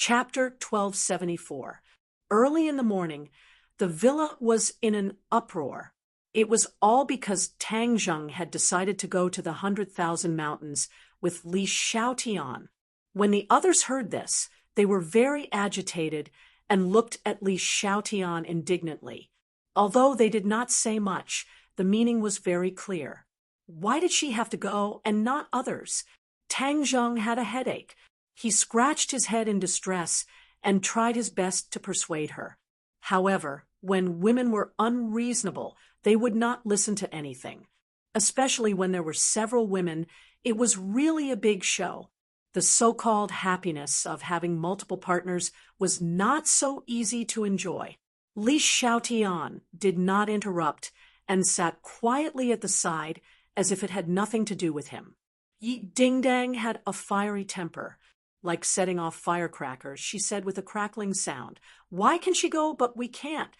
Chapter 1274. Early in the morning, the villa was in an uproar. It was all because Tang Zheng had decided to go to the 100,000 mountains with Li Xiaotian. When the others heard this, they were very agitated and looked at Li Xiaotian indignantly. Although they did not say much, the meaning was very clear. Why did she have to go and not others? Tang Zheng had a headache. He scratched his head in distress and tried his best to persuade her. However, when women were unreasonable, they would not listen to anything. Especially when there were several women, it was really a big show. The so-called happiness of having multiple partners was not so easy to enjoy. Li Xiaotian did not interrupt and sat quietly at the side as if it had nothing to do with him. Yi Dingdang had a fiery temper. Like setting off firecrackers, she said with a crackling sound, "Why can she go, but we can't?"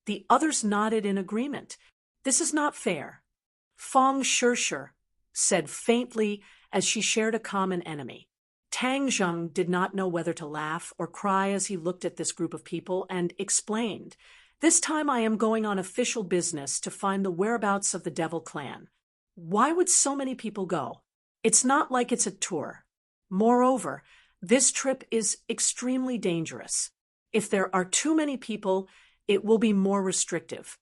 The others nodded in agreement. "This is not fair." Feng Shishir said faintly as she shared a common enemy. Tang Zheng did not know whether to laugh or cry as he looked at this group of people and explained, "This time I am going on official business to find the whereabouts of the Devil clan. Why would so many people go? It's not like it's a tour. Moreover, this trip is extremely dangerous. If there are too many people, it will be more restrictive.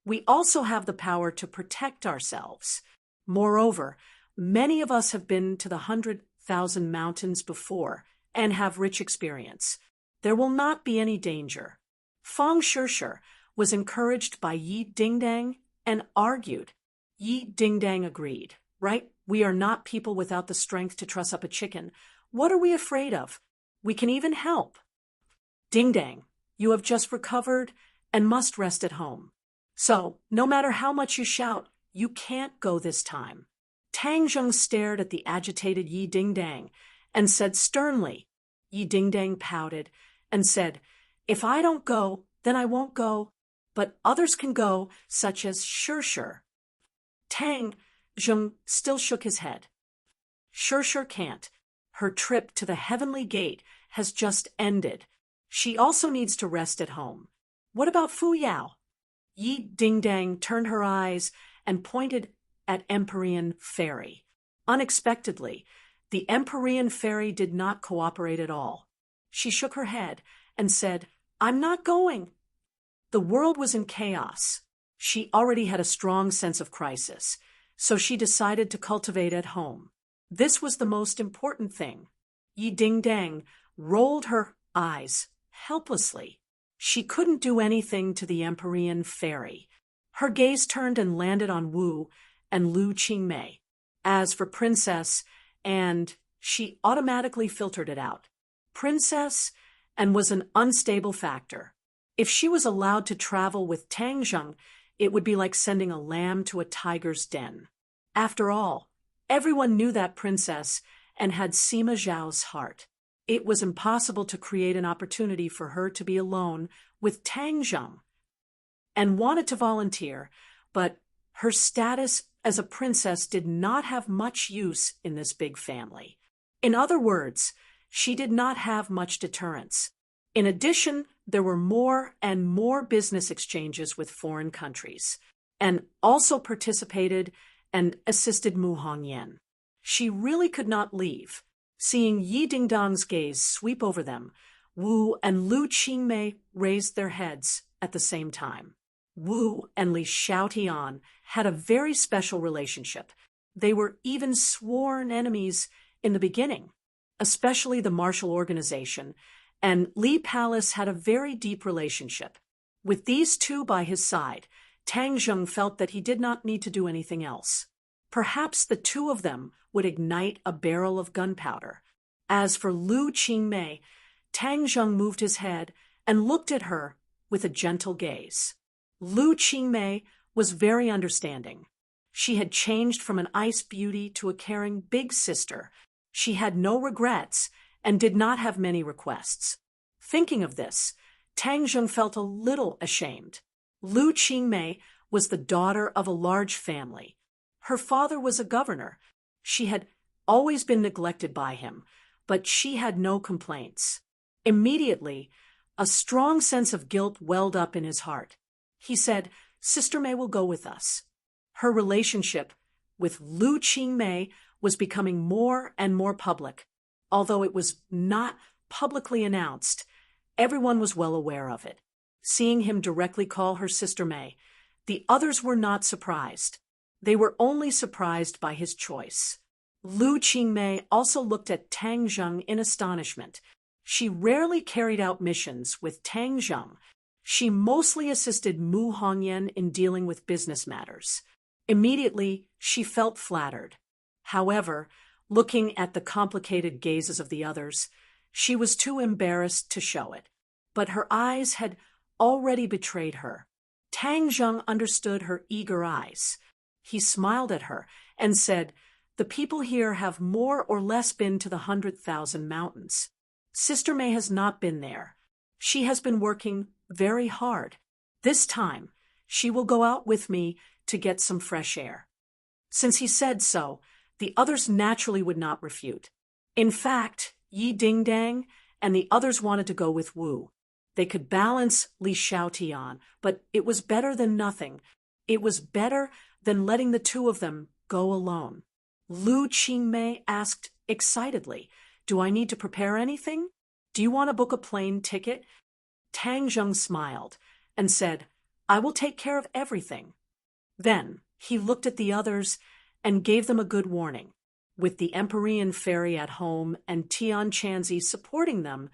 We also have the power to protect ourselves. Moreover, many of us have been to the 100,000 mountains before and have rich experience. There will not be any danger." Feng Shishir was encouraged by Yi Dingdang and argued. Yi Dingdang agreed. "Right? We are not people without the strength to truss up a chicken. What are we afraid of? We can even help. Dingdang, you have just recovered and must rest at home. So, no matter how much you shout, you can't go this time." Tang Zheng stared at the agitated Yi Dingdang and said sternly. Yi Dingdang pouted and said, "If I don't go, then I won't go, but others can go, such as Shishir." Tang Zheng still shook his head. "Shishir can't. Her trip to the heavenly gate has just ended. She also needs to rest at home. What about Fu Yao?" Yi Dingdang turned her eyes and pointed at Empyrean Fairy. Unexpectedly, the Empyrean Fairy did not cooperate at all. She shook her head and said, "I'm not going." The world was in chaos. She already had a strong sense of crisis, so she decided to cultivate at home. This was the most important thing. Yi Dingdang rolled her eyes helplessly. She couldn't do anything to the Empyrean Fairy. Her gaze turned and landed on Wu and Lu Qingmei. As for Princess, and she automatically filtered it out. Princess and was an unstable factor. If she was allowed to travel with Tang Zheng, it would be like sending a lamb to a tiger's den. After all, everyone knew that princess and had Sima Zhao's heart. It was impossible to create an opportunity for her to be alone with Tang Zheng, and wanted to volunteer, but her status as a princess did not have much use in this big family. In other words, she did not have much deterrence. In addition, there were more and more business exchanges with foreign countries, and also participated and assisted Mu Hongyan. She really could not leave. Seeing Yi Dingdang's gaze sweep over them, Wu and Lu Qingmei raised their heads at the same time. Wu and Li Xiaotian had a very special relationship. They were even sworn enemies in the beginning, especially the martial organization, and Li Palace had a very deep relationship. With these two by his side, Tang Zheng felt that he did not need to do anything else. Perhaps the two of them would ignite a barrel of gunpowder. As for Lu Qingmei, Tang Zheng moved his head and looked at her with a gentle gaze. Lu Qingmei was very understanding. She had changed from an ice beauty to a caring big sister. She had no regrets and did not have many requests. Thinking of this, Tang Zheng felt a little ashamed. Lu Qingmei was the daughter of a large family. Her father was a governor. She had always been neglected by him, but she had no complaints. Immediately, a strong sense of guilt welled up in his heart. He said, Sister May will go with us. Her relationship with Lu Qingmei was becoming more and more public. Although it was not publicly announced, everyone was well aware of it. Seeing him directly call her Sister May, the others were not surprised. They were only surprised by his choice. Lu Qingmei also looked at Tang Zheng in astonishment. She rarely carried out missions with Tang Zheng. She mostly assisted Mu Hongyan in dealing with business matters. Immediately, she felt flattered. However, looking at the complicated gazes of the others, she was too embarrassed to show it. But her eyes had already betrayed her. Tang Zheng understood her eager eyes. He smiled at her and said, The people here have more or less been to the 100,000 mountains. Sister May has not been there. She has been working very hard. This time, she will go out with me to get some fresh air. Since he said so, the others naturally would not refute. In fact, Yi Dingdang and the others wanted to go with Wu. They could balance Li Xiaotian, but it was better than nothing. It was better than letting the two of them go alone. Lu Qingmei asked excitedly, Do I need to prepare anything? Do you want to book a plane ticket? Tang Zheng smiled and said, I will take care of everything. Then he looked at the others and gave them a good warning. With the Empyrean Fairy at home and Tian Chanzi supporting them,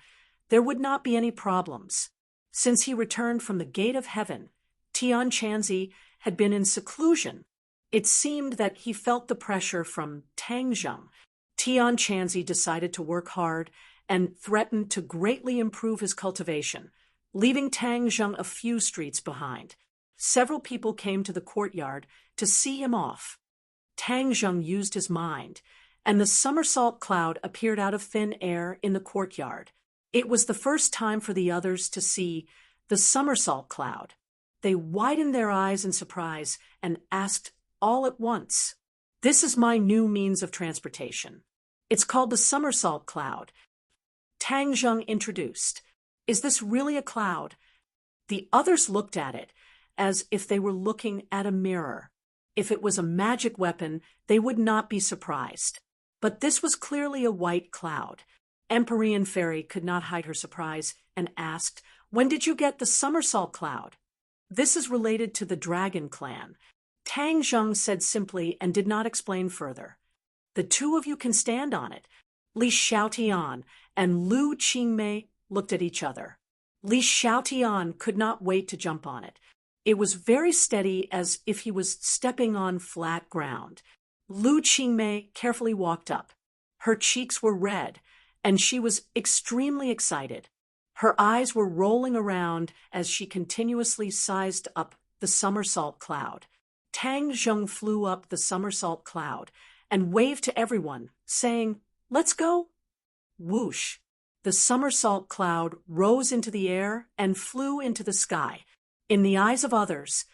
there would not be any problems. Since he returned from the Gate of Heaven, Tian Chanzi had been in seclusion. It seemed that he felt the pressure from Tang Zheng. Tian Chanzi decided to work hard and threatened to greatly improve his cultivation, leaving Tang Zheng a few streets behind. Several people came to the courtyard to see him off. Tang Zheng used his mind, and the somersault cloud appeared out of thin air in the courtyard. It was the first time for the others to see the somersault cloud. They widened their eyes in surprise and asked all at once, This is my new means of transportation. It's called the somersault cloud. Tang Zheng introduced, Is this really a cloud? The others looked at it as if they were looking at a mirror. If it was a magic weapon, they would not be surprised. But this was clearly a white cloud. Empyrean Fairy could not hide her surprise and asked, When did you get the somersault cloud? This is related to the Dragon Clan. Tang Zheng said simply and did not explain further. The two of you can stand on it. Li Xiaotian and Lu Qingmei looked at each other. Li Xiaotian could not wait to jump on it. It was very steady, as if he was stepping on flat ground. Lu Qingmei carefully walked up. Her cheeks were red, and she was extremely excited. Her eyes were rolling around as she continuously sized up the somersault cloud. Tang Zheng flew up the somersault cloud and waved to everyone, saying, Let's go. Whoosh! The somersault cloud rose into the air and flew into the sky. In the eyes of others,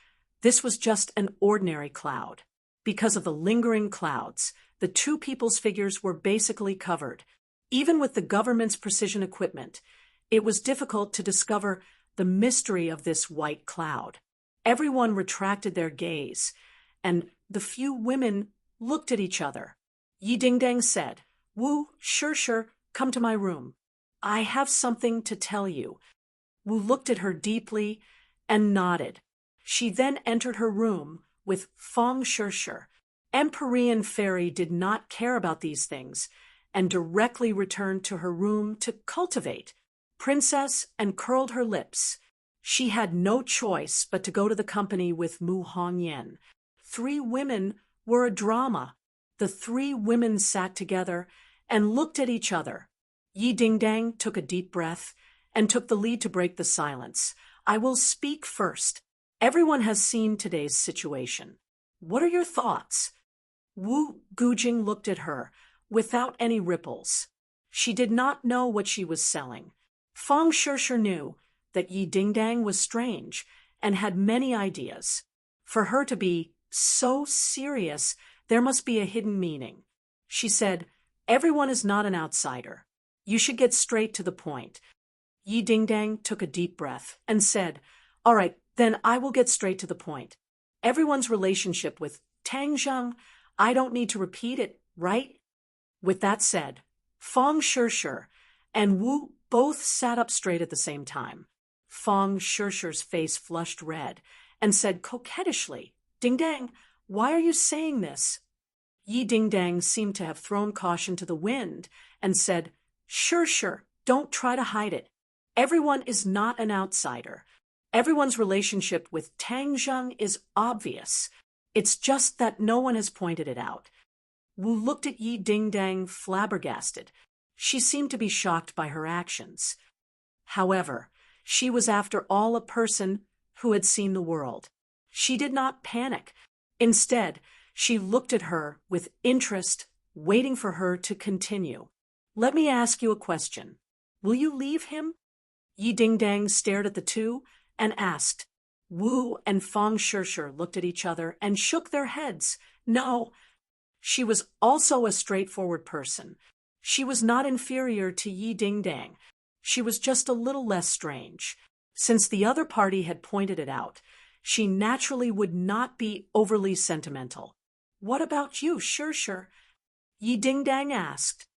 this was just an ordinary cloud. Because of the lingering clouds, the two people's figures were basically covered. Even with the government's precision equipment, it was difficult to discover the mystery of this white cloud. Everyone retracted their gaze, and the few women looked at each other. Yi Dingdang said, Wu, sure, come to my room. I have something to tell you. Wu looked at her deeply and nodded. She then entered her room with Fong Shirshir. Empyrean Fairy did not care about these things and directly returned to her room to cultivate. Princess and curled her lips. She had no choice but to go to the company with Mu Hongyan. 3 women were a drama. The 3 women sat together and looked at each other. Yi Dingdang took a deep breath and took the lead to break the silence. I will speak first. Everyone has seen today's situation. What are your thoughts? Wu Gujing looked at her without any ripples. She did not know what she was selling. Fong Shirshir knew that Yi Dingdang was strange and had many ideas. For her to be so serious, there must be a hidden meaning. She said, Everyone is not an outsider. You should get straight to the point. Yi Dingdang took a deep breath and said, "All right, then I will get straight to the point. Everyone's relationship with Tang Zheng, I don't need to repeat it, right?" With that said, Fong Shishir and Wu both sat up straight at the same time. Fong Shishir's face flushed red and said coquettishly, "Dingdang, why are you saying this?" Yi Dingdang seemed to have thrown caution to the wind and said, Shishir, don't try to hide it. Everyone is not an outsider. Everyone's relationship with Tang Zheng is obvious. It's just that no one has pointed it out. Wu looked at Yi Dingdang flabbergasted. She seemed to be shocked by her actions. However, she was after all a person who had seen the world. She did not panic. Instead, she looked at her with interest, waiting for her to continue. "Let me ask you a question. Will you leave him?" Yi Dingdang stared at the two and asked. Wu and Fong Shishir looked at each other and shook their heads. No. She was also a straightforward person. She was not inferior to Yi Dingdang. She was just a little less strange. Since the other party had pointed it out, she naturally would not be overly sentimental. "What about you, Shishir?" Yi Dingdang asked.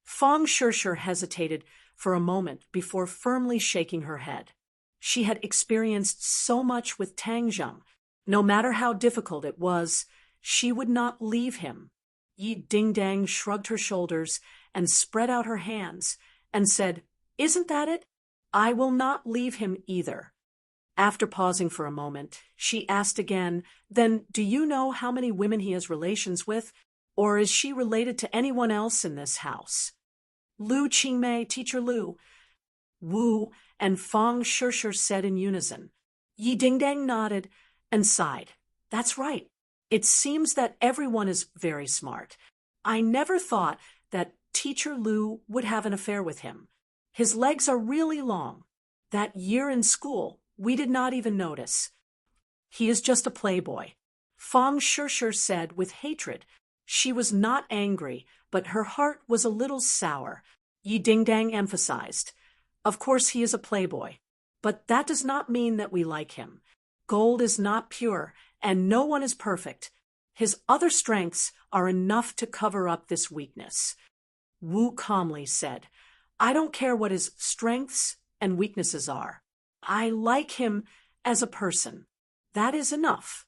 Fong Shishir hesitated for a moment before firmly shaking her head. She had experienced so much with Tang Zheng. No matter how difficult it was, she would not leave him. Yi Dingdang shrugged her shoulders and spread out her hands and said, "Isn't that it? I will not leave him either." After pausing for a moment, she asked again, "Then do you know how many women he has relations with, or is she related to anyone else in this house?" "Lu Qingmei, Teacher Lu," Wu and Fong Shishir said in unison. Yi Dingdang nodded and sighed. "That's right. It seems that everyone is very smart. I never thought that Teacher Lu would have an affair with him. His legs are really long. That year in school, we did not even notice. He is just a playboy," Fong Shishir said with hatred. She was not angry, but her heart was a little sour. Yi Dingdang emphasized, "Of course he is a playboy, but that does not mean that we like him. Gold is not pure, and no one is perfect. His other strengths are enough to cover up this weakness." Wu calmly said, "I don't care what his strengths and weaknesses are. I like him as a person. That is enough."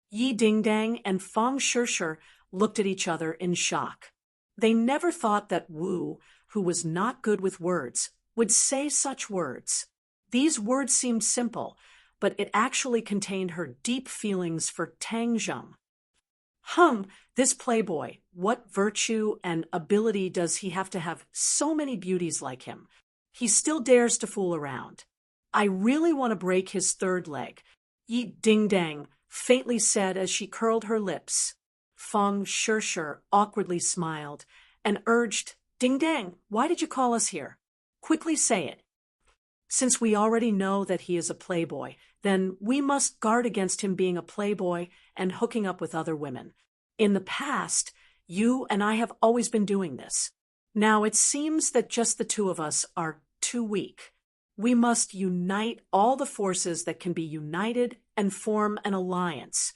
Yi Dingdang and Fong Shishir looked at each other in shock. They never thought that Wu, who was not good with words, would say such words. These words seemed simple, but it actually contained her deep feelings for Tang Zheng. This playboy, what virtue and ability does he have to have so many beauties like him? He still dares to fool around. I really want to break his third leg, Yi Dingdang faintly said as she curled her lips. Fong Shishir awkwardly smiled and urged, "Dingdang, why did you call us here? Quickly say it." "Since we already know that he is a playboy, then we must guard against him being a playboy and hooking up with other women. In the past, you and I have always been doing this. Now it seems that just the two of us are too weak. We must unite all the forces that can be united and form an alliance."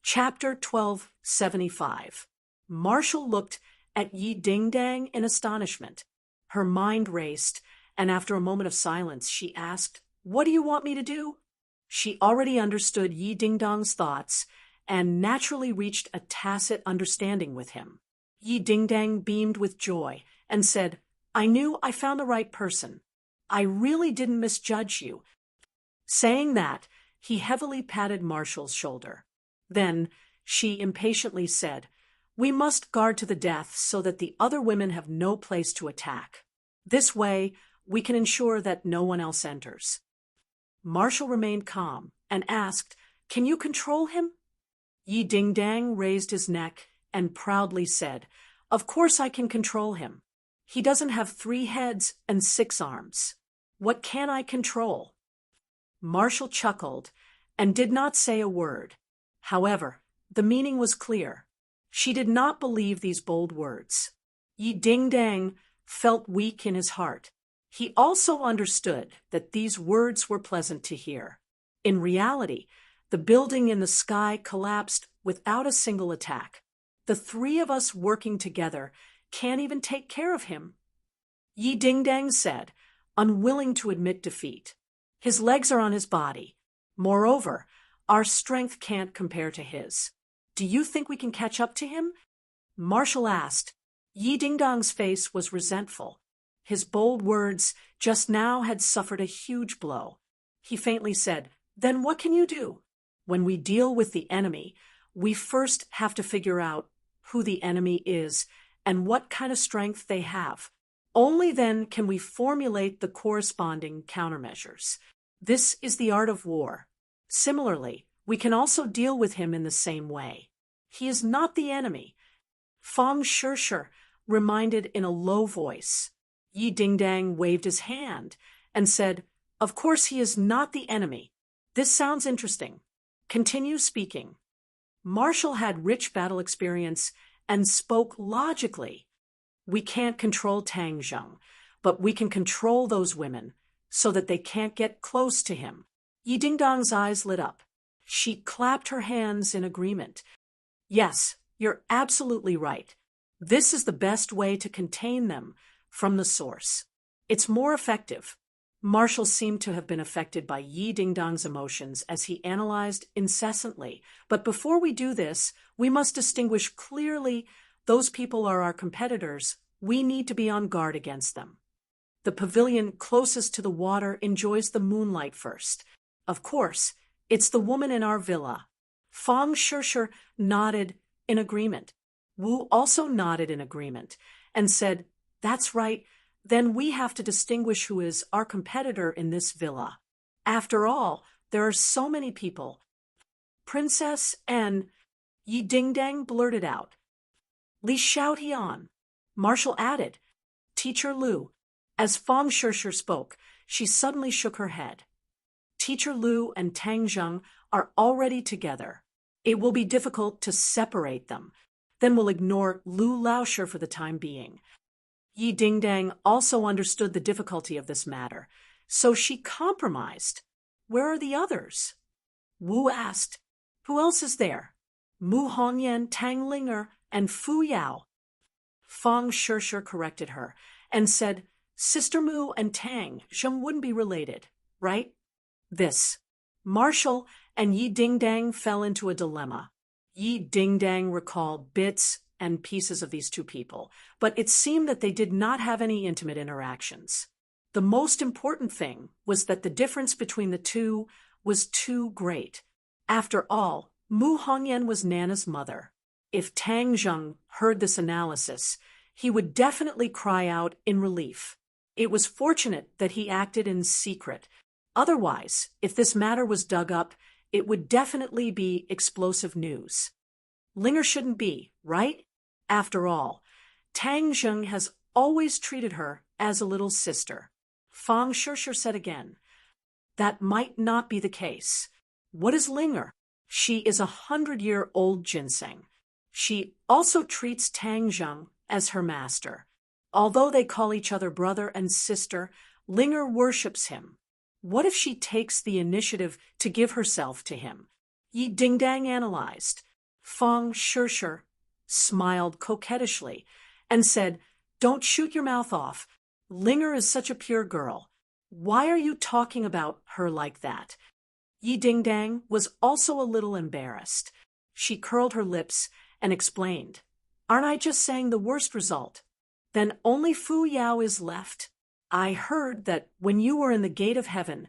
Chapter 1275. Marshall looked at Yi Dingdang in astonishment. Her mind raced, and after a moment of silence, she asked, "What do you want me to do?" She already understood Yi Dingdang's thoughts and naturally reached a tacit understanding with him. Yi Dingdang beamed with joy and said, "I knew I found the right person. I really didn't misjudge you." Saying that, he heavily patted Marshall's shoulder. Then she impatiently said, "We must guard to the death so that the other women have no place to attack. This way, we can ensure that no one else enters." Marshall remained calm and asked, "Can you control him?" Yi Dingdang raised his neck and proudly said, "Of course I can control him. He doesn't have 3 heads and 6 arms. What can I control?" Marshall chuckled and did not say a word. However, the meaning was clear. She did not believe these bold words. Yi Dingdang felt weak in his heart. He also understood that these words were pleasant to hear. In reality, the building in the sky collapsed without a single attack. The three of us working together can't even take care of him, Yi Dingdang said, unwilling to admit defeat. His legs are on his body. Moreover, our strength can't compare to his. Do you think we can catch up to him? Marshall asked. Yi Dingdong's face was resentful. His bold words just now had suffered a huge blow. He faintly said, "Then what can you do? When we deal with the enemy, we first have to figure out who the enemy is and what kind of strength they have. Only then can we formulate the corresponding countermeasures. This is the art of war. Similarly, we can also deal with him in the same way. He is not the enemy." Fang Shishir reminded in a low voice. Yi Dingdang waved his hand and said, "Of course he is not the enemy. This sounds interesting. Continue speaking." Marshall had rich battle experience and spoke logically. "We can't control Tang Zheng, but we can control those women so that they can't get close to him." Yi Dingdong's eyes lit up. She clapped her hands in agreement. "Yes, you're absolutely right. This is the best way to contain them from the source. It's more effective." Marshall seemed to have been affected by Yi Dingdong's emotions as he analyzed incessantly. "But before we do this, we must distinguish clearly. Those people are our competitors. We need to be on guard against them. The pavilion closest to the water enjoys the moonlight first. Of course, it's the woman in our villa." Fang Shishir nodded in agreement. Wu also nodded in agreement and said, "That's right. Then we have to distinguish who is our competitor in this villa. After all, there are so many people. Princess and—" Yi Dingdang blurted out. "Li Xiaotian," Marshall added. "Teacher Lu." As Fang Shishir spoke, she suddenly shook her head. "Teacher Lu and Tang Zheng are already together. It will be difficult to separate them. Then we'll ignore Lu Laoshi for the time being." Yi Dingdang also understood the difficulty of this matter, so she compromised. "Where are the others?" Wu asked. "Who else is there?" "Mu Hongyan, Tang Linger, and Fu Yao." Fang Shishir corrected her and said, "Sister Mu and Tang Zheng wouldn't be related, right?" Marshall and Yi Dingdang fell into a dilemma. Yi Dingdang recalled bits and pieces of these two people, but it seemed that they did not have any intimate interactions. The most important thing was that the difference between the two was too great. After all, Mu Hongyan was Nana's mother. If Tang Zheng heard this analysis, he would definitely cry out in relief. It was fortunate that he acted in secret. Otherwise, if this matter was dug up, it would definitely be explosive news. Linger shouldn't be, right? After all, Tang Zheng has always treated her as a little sister. Fang Shishir said again. "That might not be the case. What is Linger? She is 100-year-old ginseng. She also treats Tang Zheng as her master. Although they call each other brother and sister, Linger worships him. What if she takes the initiative to give herself to him?" Yi Dingdang analyzed. Fang Shishir smiled coquettishly and said, "Don't shoot your mouth off. Linger is such a pure girl. Why are you talking about her like that?" Yi Dingdang was also a little embarrassed. She curled her lips and explained, "Aren't I just saying the worst result? Then only Fu Yao is left. I heard that when you were in the gate of heaven,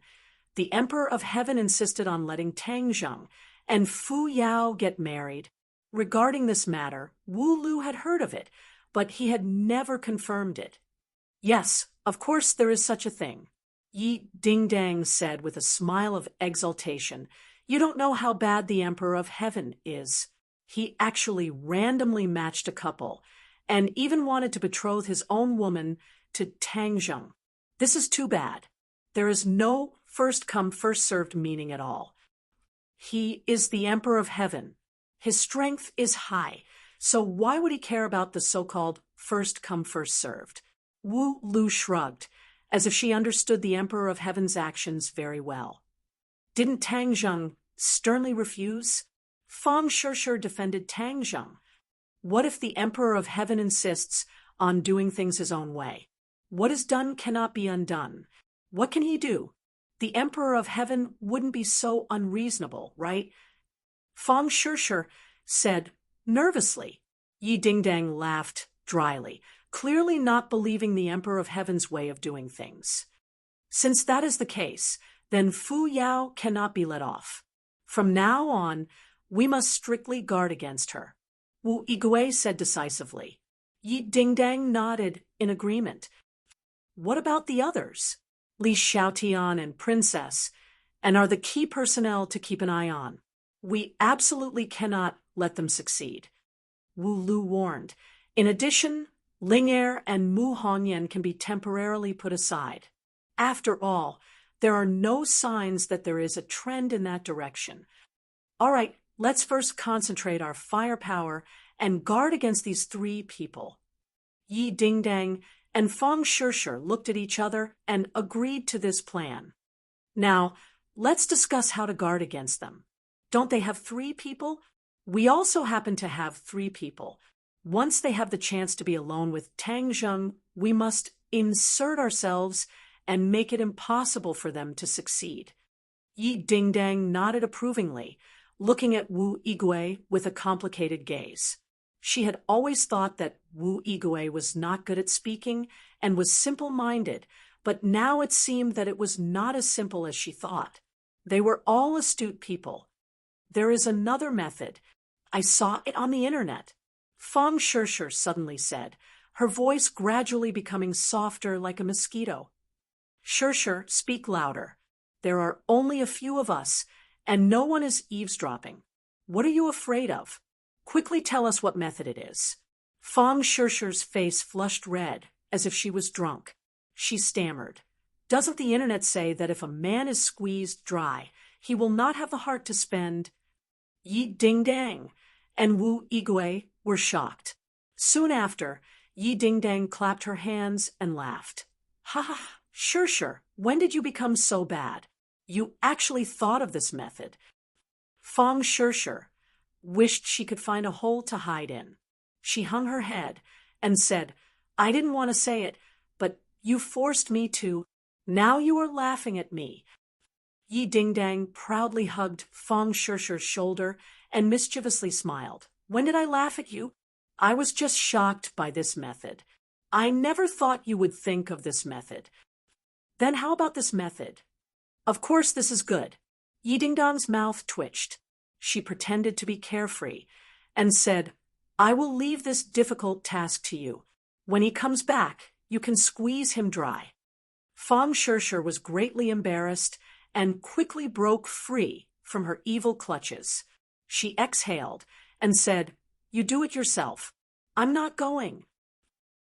the Emperor of Heaven insisted on letting Tang Zheng and Fu Yao get married. Regarding this matter, Wu Lu had heard of it, but he had never confirmed it." "Yes, of course there is such a thing," Yi Dingdang said with a smile of exultation. "You don't know how bad the Emperor of Heaven is. He actually randomly matched a couple and even wanted to betroth his own woman to Tang Zheng. This is too bad. There is no first-come, first-served meaning at all. He is the Emperor of Heaven. His strength is high, so why would he care about the so-called first-come, first-served? Wu Lu shrugged, as if she understood the Emperor of Heaven's actions very well. Didn't Tang Zheng sternly refuse? Fang Shishir defended Tang Zheng. What if the Emperor of Heaven insists on doing things his own way? What is done cannot be undone. What can he do? The Emperor of Heaven wouldn't be so unreasonable, right? Fang Shishir said nervously. Yi Dingdang laughed dryly, clearly not believing the Emperor of Heaven's way of doing things. Since that is the case, then Fu Yao cannot be let off. From now on, we must strictly guard against her. Wu Yigui said decisively. Yi Dingdang nodded in agreement. What about the others? Li Xiaotian and Princess, and are the key personnel to keep an eye on. We absolutely cannot let them succeed. Wu Lu warned. In addition, Ling Er and Mu Hongyan can be temporarily put aside. After all, there are no signs that there is a trend in that direction. All right, let's first concentrate our firepower and guard against these three people. Yi Dingdang and Fang Shishir looked at each other and agreed to this plan. Now, let's discuss how to guard against them. Don't they have three people? We also happen to have three people. Once they have the chance to be alone with Tang Zheng, we must insert ourselves and make it impossible for them to succeed. Yi Dingdang nodded approvingly, looking at Wu Yigui with a complicated gaze. She had always thought that Wu Yigui was not good at speaking and was simple-minded, but now it seemed that it was not as simple as she thought. They were all astute people. There is another method. I saw it on the internet. Fang Shishir suddenly said, her voice gradually becoming softer like a mosquito. Shishir, speak louder. There are only a few of us, and no one is eavesdropping. What are you afraid of? Quickly tell us what method it is. Fang Shishir's face flushed red, as if she was drunk. She stammered. Doesn't the internet say that if a man is squeezed dry, he will not have the heart to spend? Yi Dingdang and Wu Yigui were shocked. Soon after, Yi Dingdang clapped her hands and laughed. Ha ha, Shishir, when did you become so bad? You actually thought of this method. Fang Shishir wished she could find a hole to hide in. She hung her head and said, I didn't want to say it, but you forced me to. Now you are laughing at me. Yi Dingdang proudly hugged Fang Shishir's shoulder and mischievously smiled. When did I laugh at you? I was just shocked by this method. I never thought you would think of this method. Then how about this method? Of course this is good. Yi Dingdang's mouth twitched. She pretended to be carefree and said, I will leave this difficult task to you. When he comes back, you can squeeze him dry. Fang Shishir was greatly embarrassed and quickly broke free from her evil clutches. She exhaled and said, You do it yourself. I'm not going.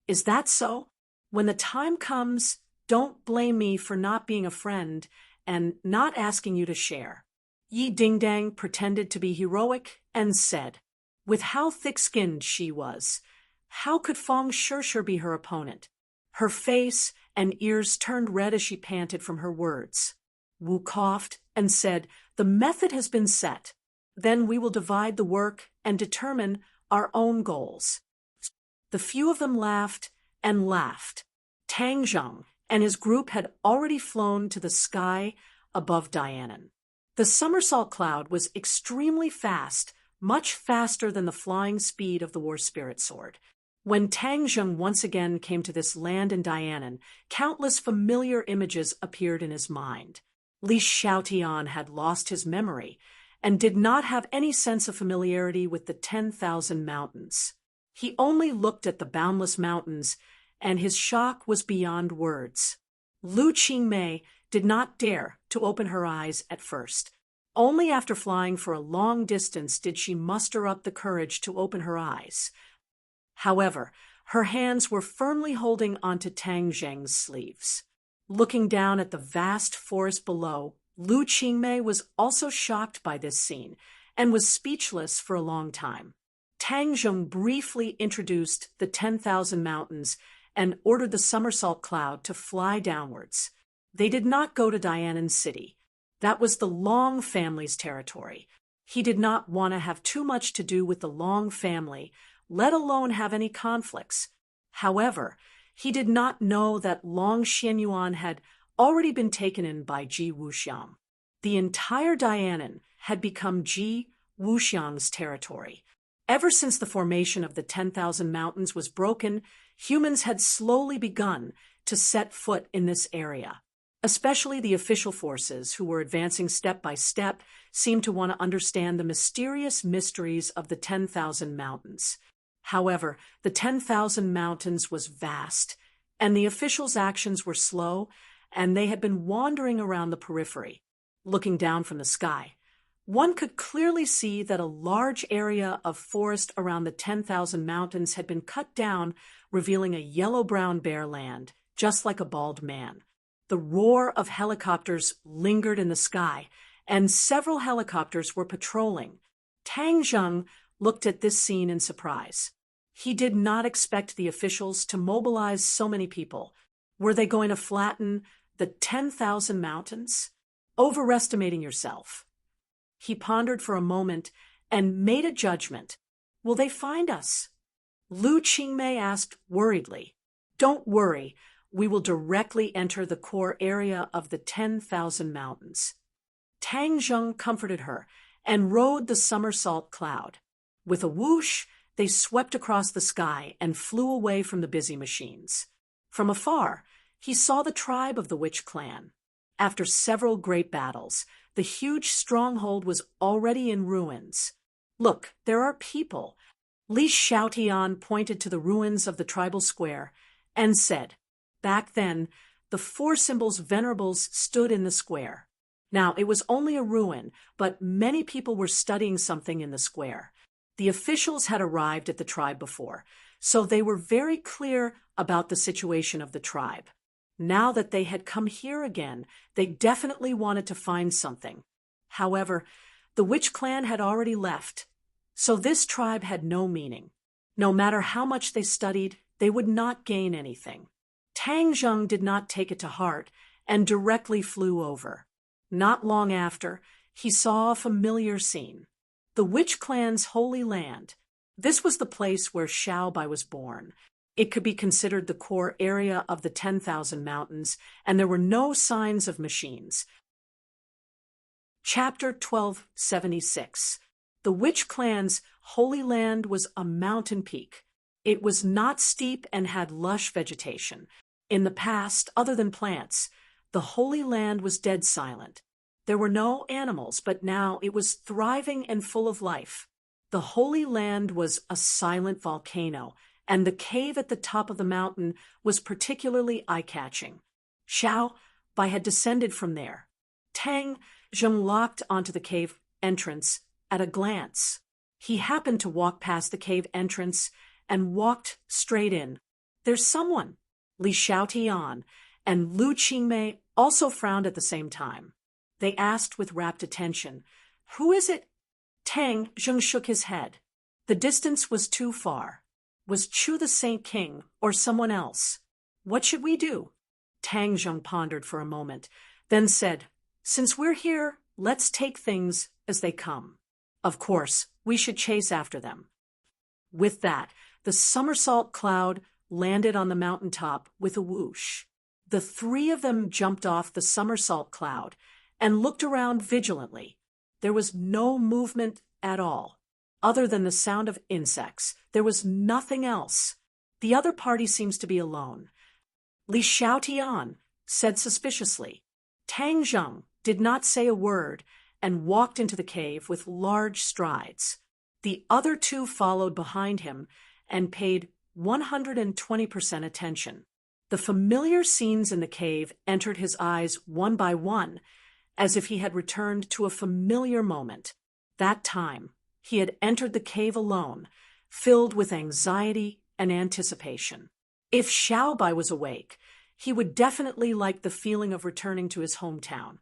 Is that so? When the time comes, don't blame me for not being a friend and not asking you to share. Yi Dingdang pretended to be heroic and said, with how thick-skinned she was, how could Fang Shishir be her opponent? Her face and ears turned red as she panted from her words. Wu coughed and said, The method has been set. Then we will divide the work and determine our own goals. The few of them laughed and laughed. Tang Zheng and his group had already flown to the sky above Dianan. The somersault cloud was extremely fast, much faster than the flying speed of the War Spirit Sword. When Tang Zheng once again came to this land in Dianan, countless familiar images appeared in his mind. Li Xiaotian had lost his memory and did not have any sense of familiarity with the 10,000 mountains. He only looked at the boundless mountains, and his shock was beyond words. Lu Qingmei did not dare to open her eyes at first. Only after flying for a long distance did she muster up the courage to open her eyes. However, her hands were firmly holding onto Tang Zheng's sleeves. Looking down at the vast forest below, Lu Qingmei was also shocked by this scene and was speechless for a long time. Tang Zheng briefly introduced the 10,000 mountains and ordered the somersault cloud to fly downwards. They did not go to Dianan's city. That was the Long family's territory. He did not want to have too much to do with the Long family, let alone have any conflicts. However, he did not know that Long Xianyuan had already been taken in by Ji Wuxiang. The entire Dianan had become Ji Wuxiang's territory. Ever since the formation of the 10,000 Mountains was broken, humans had slowly begun to set foot in this area. Especially the official forces, who were advancing step by step, seemed to want to understand the mysterious mysteries of the 10,000 Mountains. However, the 10,000 Mountains was vast, and the officials' actions were slow, and they had been wandering around the periphery. Looking down from the sky, one could clearly see that a large area of forest around the 10,000 Mountains had been cut down, revealing a yellow-brown bare land, just like a bald man. The roar of helicopters lingered in the sky, and several helicopters were patrolling. Tang Zheng looked at this scene in surprise. He did not expect the officials to mobilize so many people. Were they going to flatten the 10,000 Mountains? Overestimating yourself. He pondered for a moment and made a judgment. Will they find us? Lu Qingmei asked worriedly. Don't worry, we will directly enter the core area of the 10,000 Mountains. Tang Zheng comforted her and rode the somersault cloud. With a whoosh, they swept across the sky and flew away from the busy machines. From afar, he saw the tribe of the Witch clan. After several great battles, the huge stronghold was already in ruins. Look, there are people. Li Xiaotian pointed to the ruins of the tribal square and said, back then, the four symbols venerables stood in the square. Now, it was only a ruin, but many people were studying something in the square. The officials had arrived at the tribe before, so they were very clear about the situation of the tribe. Now that they had come here again, they definitely wanted to find something. However, the Witch clan had already left, so this tribe had no meaning. No matter how much they studied, they would not gain anything. Tang Zheng did not take it to heart and directly flew over. Not long after, he saw a familiar scene. The Witch clan's holy land. This was the place where Xiaobai was born. It could be considered the core area of the 10,000 Mountains, and there were no signs of machines. Chapter 1276. The Witch clan's holy land was a mountain peak. It was not steep and had lush vegetation. In the past, other than plants, the Holy Land was dead silent. There were no animals, but now it was thriving and full of life. The Holy Land was a silent volcano, and the cave at the top of the mountain was particularly eye-catching. Xiao Bai had descended from there. Tang Zheng locked onto the cave entrance at a glance. He happened to walk past the cave entrance and walked straight in. There's someone. Li Xiaotian and Lu Qingmei also frowned at the same time. They asked with rapt attention, "Who is it?" Tang Zheng shook his head. The distance was too far. Was Chu the Saint King or someone else? What should we do? Tang Zheng pondered for a moment, then said, "Since we're here, let's take things as they come. Of course, we should chase after them." With that, the somersault cloud landed on the mountaintop with a whoosh. The three of them jumped off the somersault cloud and looked around vigilantly. There was no movement at all. Other than the sound of insects, there was nothing else. The other party seems to be alone. Li Xiaotian said suspiciously. Tang Zheng did not say a word and walked into the cave with large strides. The other two followed behind him and paid 120% attention. The familiar scenes in the cave entered his eyes one by one, as if he had returned to a familiar moment. That time, he had entered the cave alone, filled with anxiety and anticipation. If Xiaobai was awake, he would definitely like the feeling of returning to his hometown.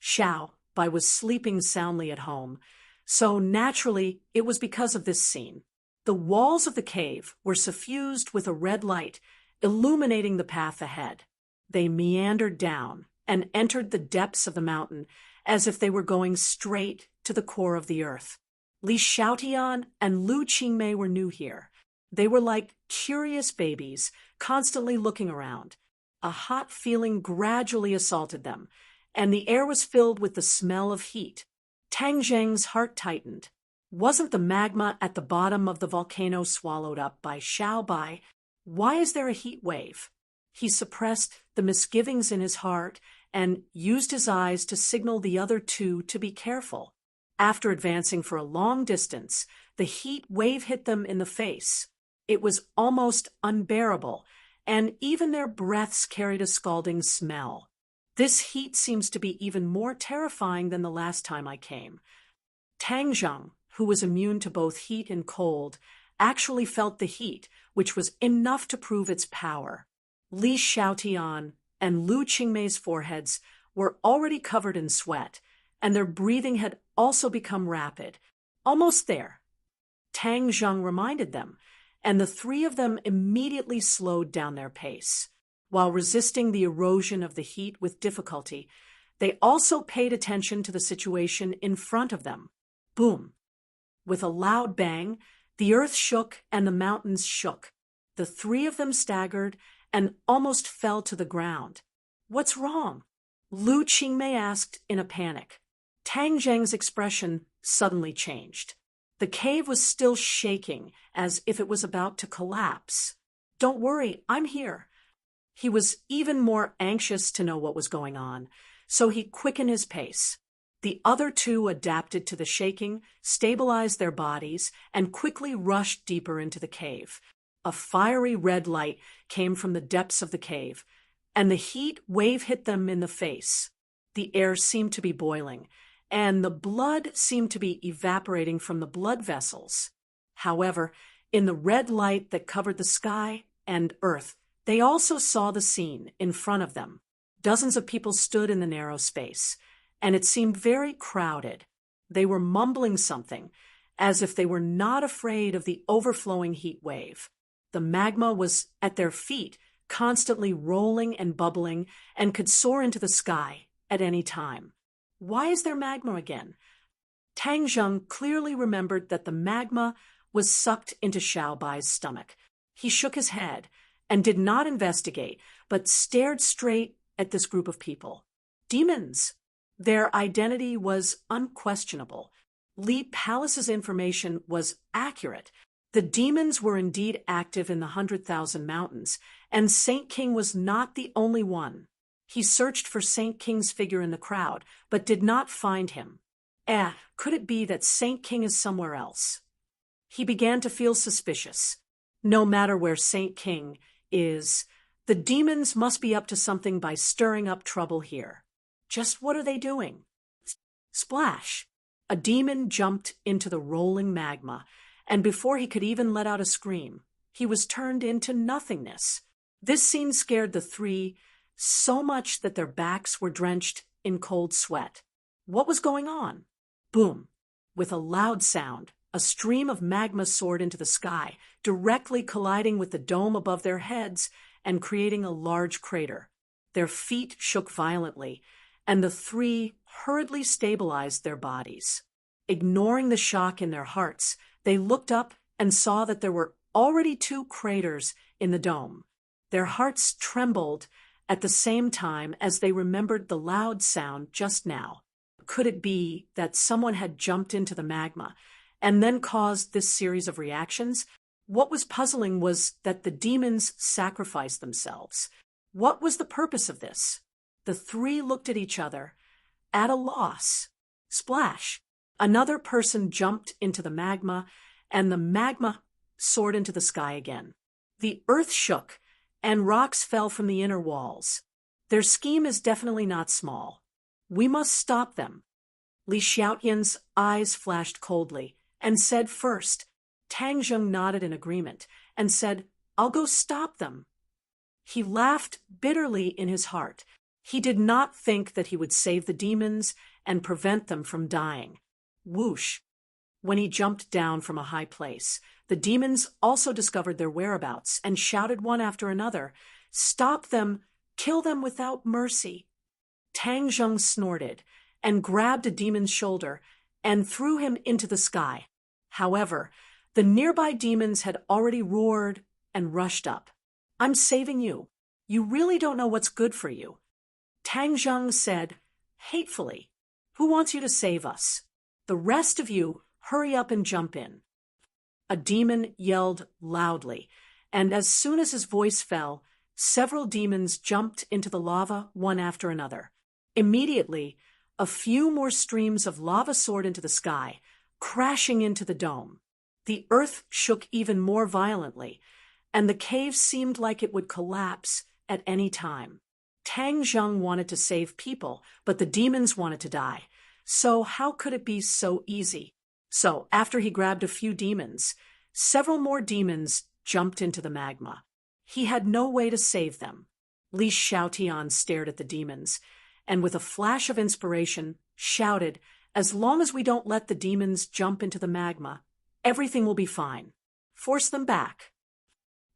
Xiaobai was sleeping soundly at home, so naturally it was because of this scene. The walls of the cave were suffused with a red light, illuminating the path ahead. They meandered down and entered the depths of the mountain as if they were going straight to the core of the earth. Li Xiaotian and Lu Qingmei were new here. They were like curious babies, constantly looking around. A hot feeling gradually assaulted them, and the air was filled with the smell of heat. Tang Zheng's heart tightened. Wasn't the magma at the bottom of the volcano swallowed up by Xiaobai? Why is there a heat wave? He suppressed the misgivings in his heart and used his eyes to signal the other two to be careful. After advancing for a long distance, the heat wave hit them in the face. It was almost unbearable, and even their breaths carried a scalding smell. This heat seems to be even more terrifying than the last time I came. Tang Zheng, who was immune to both heat and cold, actually felt the heat, which was enough to prove its power. Li Xiaotian and Lu Qingmei's foreheads were already covered in sweat, and their breathing had also become rapid. Almost there. Tang Zheng reminded them, and the three of them immediately slowed down their pace. While resisting the erosion of the heat with difficulty, they also paid attention to the situation in front of them. Boom! With a loud bang, the earth shook and the mountains shook. The three of them staggered and almost fell to the ground. What's wrong? Lu Qingmei asked in a panic. Tang Zheng's expression suddenly changed. The cave was still shaking, as if it was about to collapse. Don't worry, I'm here. He was even more anxious to know what was going on, so he quickened his pace. The other two adapted to the shaking, stabilized their bodies, and quickly rushed deeper into the cave. A fiery red light came from the depths of the cave, and the heat wave hit them in the face. The air seemed to be boiling, and the blood seemed to be evaporating from the blood vessels. However, in the red light that covered the sky and earth, they also saw the scene in front of them. Dozens of people stood in the narrow space, and it seemed very crowded. They were mumbling something, as if they were not afraid of the overflowing heat wave. The magma was at their feet, constantly rolling and bubbling, and could soar into the sky at any time. Why is there magma again? Tang Zheng clearly remembered that the magma was sucked into Xiaobai's stomach. He shook his head and did not investigate, but stared straight at this group of people. Demons! Their identity was unquestionable. Li Palace's information was accurate. The demons were indeed active in the 100,000 mountains, and Saint King was not the only one. He searched for Saint King's figure in the crowd, but did not find him. Could it be that Saint King is somewhere else? He began to feel suspicious. No matter where Saint King is, the demons must be up to something by stirring up trouble here. Just what are they doing? Splash! A demon jumped into the rolling magma, and before he could even let out a scream, he was turned into nothingness. This scene scared the three so much that their backs were drenched in cold sweat. What was going on? Boom! With a loud sound, a stream of magma soared into the sky, directly colliding with the dome above their heads and creating a large crater. Their feet shook violently, and the three hurriedly stabilized their bodies. Ignoring the shock in their hearts, they looked up and saw that there were already 2 craters in the dome. Their hearts trembled at the same time as they remembered the loud sound just now. Could it be that someone had jumped into the magma and then caused this series of reactions? What was puzzling was that the demons sacrificed themselves. What was the purpose of this? The three looked at each other, at a loss. Splash! Another person jumped into the magma, and the magma soared into the sky again. The earth shook, and rocks fell from the inner walls. Their scheme is definitely not small. We must stop them. Li Xiaotian's eyes flashed coldly, and said first. Tang Zheng nodded in agreement, and said, "I'll go stop them." He laughed bitterly in his heart. He did not think that he would save the demons and prevent them from dying. Whoosh! when he jumped down from a high place. The demons also discovered their whereabouts and shouted one after another, "Stop them! Kill them without mercy!" Tang Zheng snorted and grabbed a demon's shoulder and threw him into the sky. However, the nearby demons had already roared and rushed up. "I'm saving you. You really don't know what's good for you," Tang Zheng said hatefully. "Who wants you to save us? The rest of you, hurry up and jump in." A demon yelled loudly, and as soon as his voice fell, several demons jumped into the lava one after another. Immediately, a few more streams of lava soared into the sky, crashing into the dome. The earth shook even more violently, and the cave seemed like it would collapse at any time. Tang Zheng wanted to save people, but the demons wanted to die. So how could it be so easy? So after he grabbed a few demons, several more demons jumped into the magma. He had no way to save them. Li Xiaotian stared at the demons, and with a flash of inspiration, shouted, "As long as we don't let the demons jump into the magma, everything will be fine. Force them back."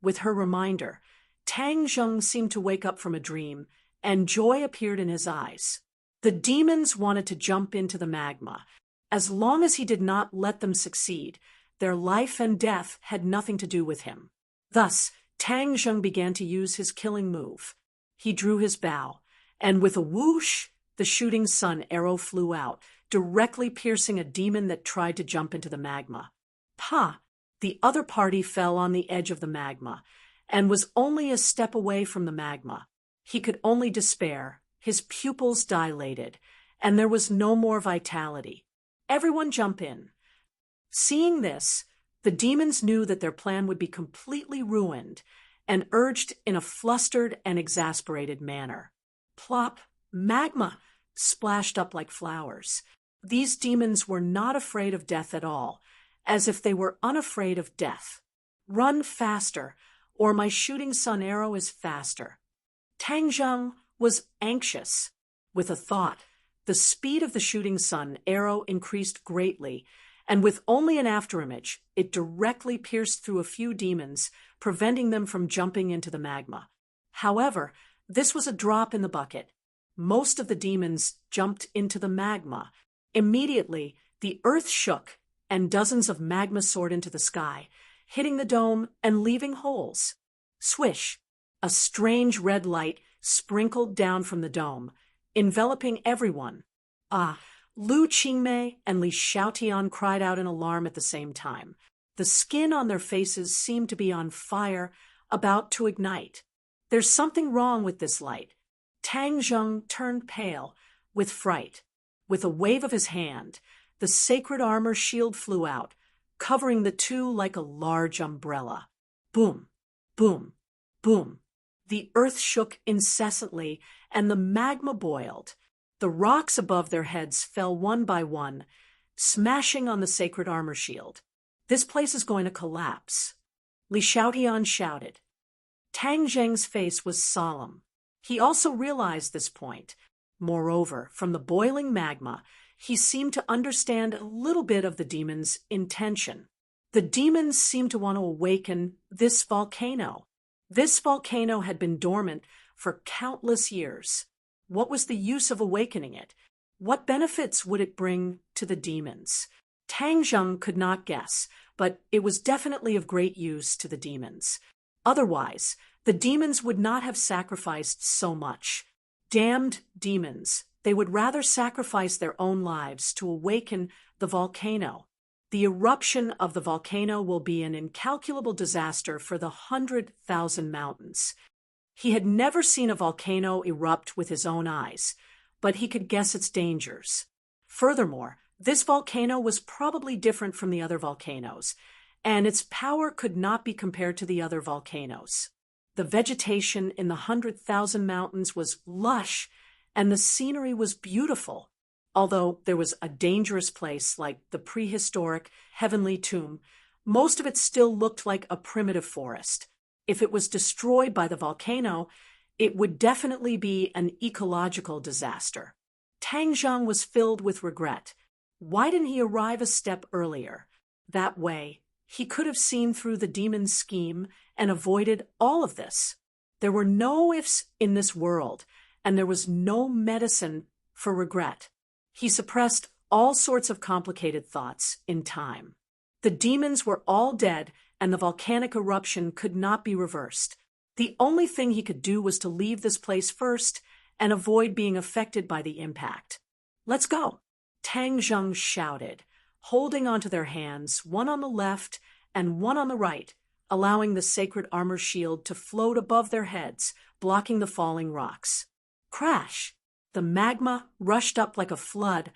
With her reminder, Tang Zheng seemed to wake up from a dream, and joy appeared in his eyes. The demons wanted to jump into the magma. As long as he did not let them succeed, their life and death had nothing to do with him. Thus, Tang Zheng began to use his killing move. He drew his bow, and with a whoosh, the shooting sun arrow flew out, directly piercing a demon that tried to jump into the magma. Pa! The other party fell on the edge of the magma, and was only a step away from the magma. He could only despair, his pupils dilated, and there was no more vitality. "Everyone jump in." Seeing this, the demons knew that their plan would be completely ruined, and urged in a flustered and exasperated manner. Plop! Magma splashed up like flowers. These demons were not afraid of death at all, as if they were unafraid of death. "Run faster, or my shooting sun arrow is faster." Tang Zheng was anxious. With a thought, the speed of the shooting sun arrow increased greatly, and with only an afterimage, it directly pierced through a few demons, preventing them from jumping into the magma. However, this was a drop in the bucket. Most of the demons jumped into the magma. Immediately, the earth shook, and dozens of magma soared into the sky, hitting the dome and leaving holes. Swish! A strange red light sprinkled down from the dome, enveloping everyone. Ah! Lu Qingmei and Li Xiaotian cried out in alarm at the same time. The skin on their faces seemed to be on fire, about to ignite. "There's something wrong with this light." Tang Zheng turned pale with fright. With a wave of his hand, the sacred armor shield flew out, covering the two like a large umbrella. Boom! Boom! Boom! The earth shook incessantly, and the magma boiled. The rocks above their heads fell one by one, smashing on the sacred armor shield. "This place is going to collapse." Li Xiaotian shouted. Tang Zheng's face was solemn. He also realized this point. Moreover, from the boiling magma, he seemed to understand a little bit of the demons' intention. The demons seemed to want to awaken this volcano. This volcano had been dormant for countless years. What was the use of awakening it? What benefits would it bring to the demons? Tang Zheng could not guess, but it was definitely of great use to the demons. Otherwise, the demons would not have sacrificed so much. Damned demons! They would rather sacrifice their own lives to awaken the volcano. The eruption of the volcano will be an incalculable disaster for the 100,000 mountains. He had never seen a volcano erupt with his own eyes, but he could guess its dangers. Furthermore, this volcano was probably different from the other volcanoes, and its power could not be compared to the other volcanoes. The vegetation in the 100,000 mountains was lush, and the scenery was beautiful. Although there was a dangerous place like the prehistoric Heavenly Tomb, most of it still looked like a primitive forest. If it was destroyed by the volcano, it would definitely be an ecological disaster. Tang Zheng was filled with regret. Why didn't he arrive a step earlier? That way, he could have seen through the demon's scheme and avoided all of this. There were no ifs in this world, and there was no medicine for regret. He suppressed all sorts of complicated thoughts in time. The demons were all dead, and the volcanic eruption could not be reversed. The only thing he could do was to leave this place first and avoid being affected by the impact. "Let's go," Tang Zheng shouted, holding onto their hands, one on the left and one on the right, allowing the sacred armor shield to float above their heads, blocking the falling rocks. Crash! The magma rushed up like a flood,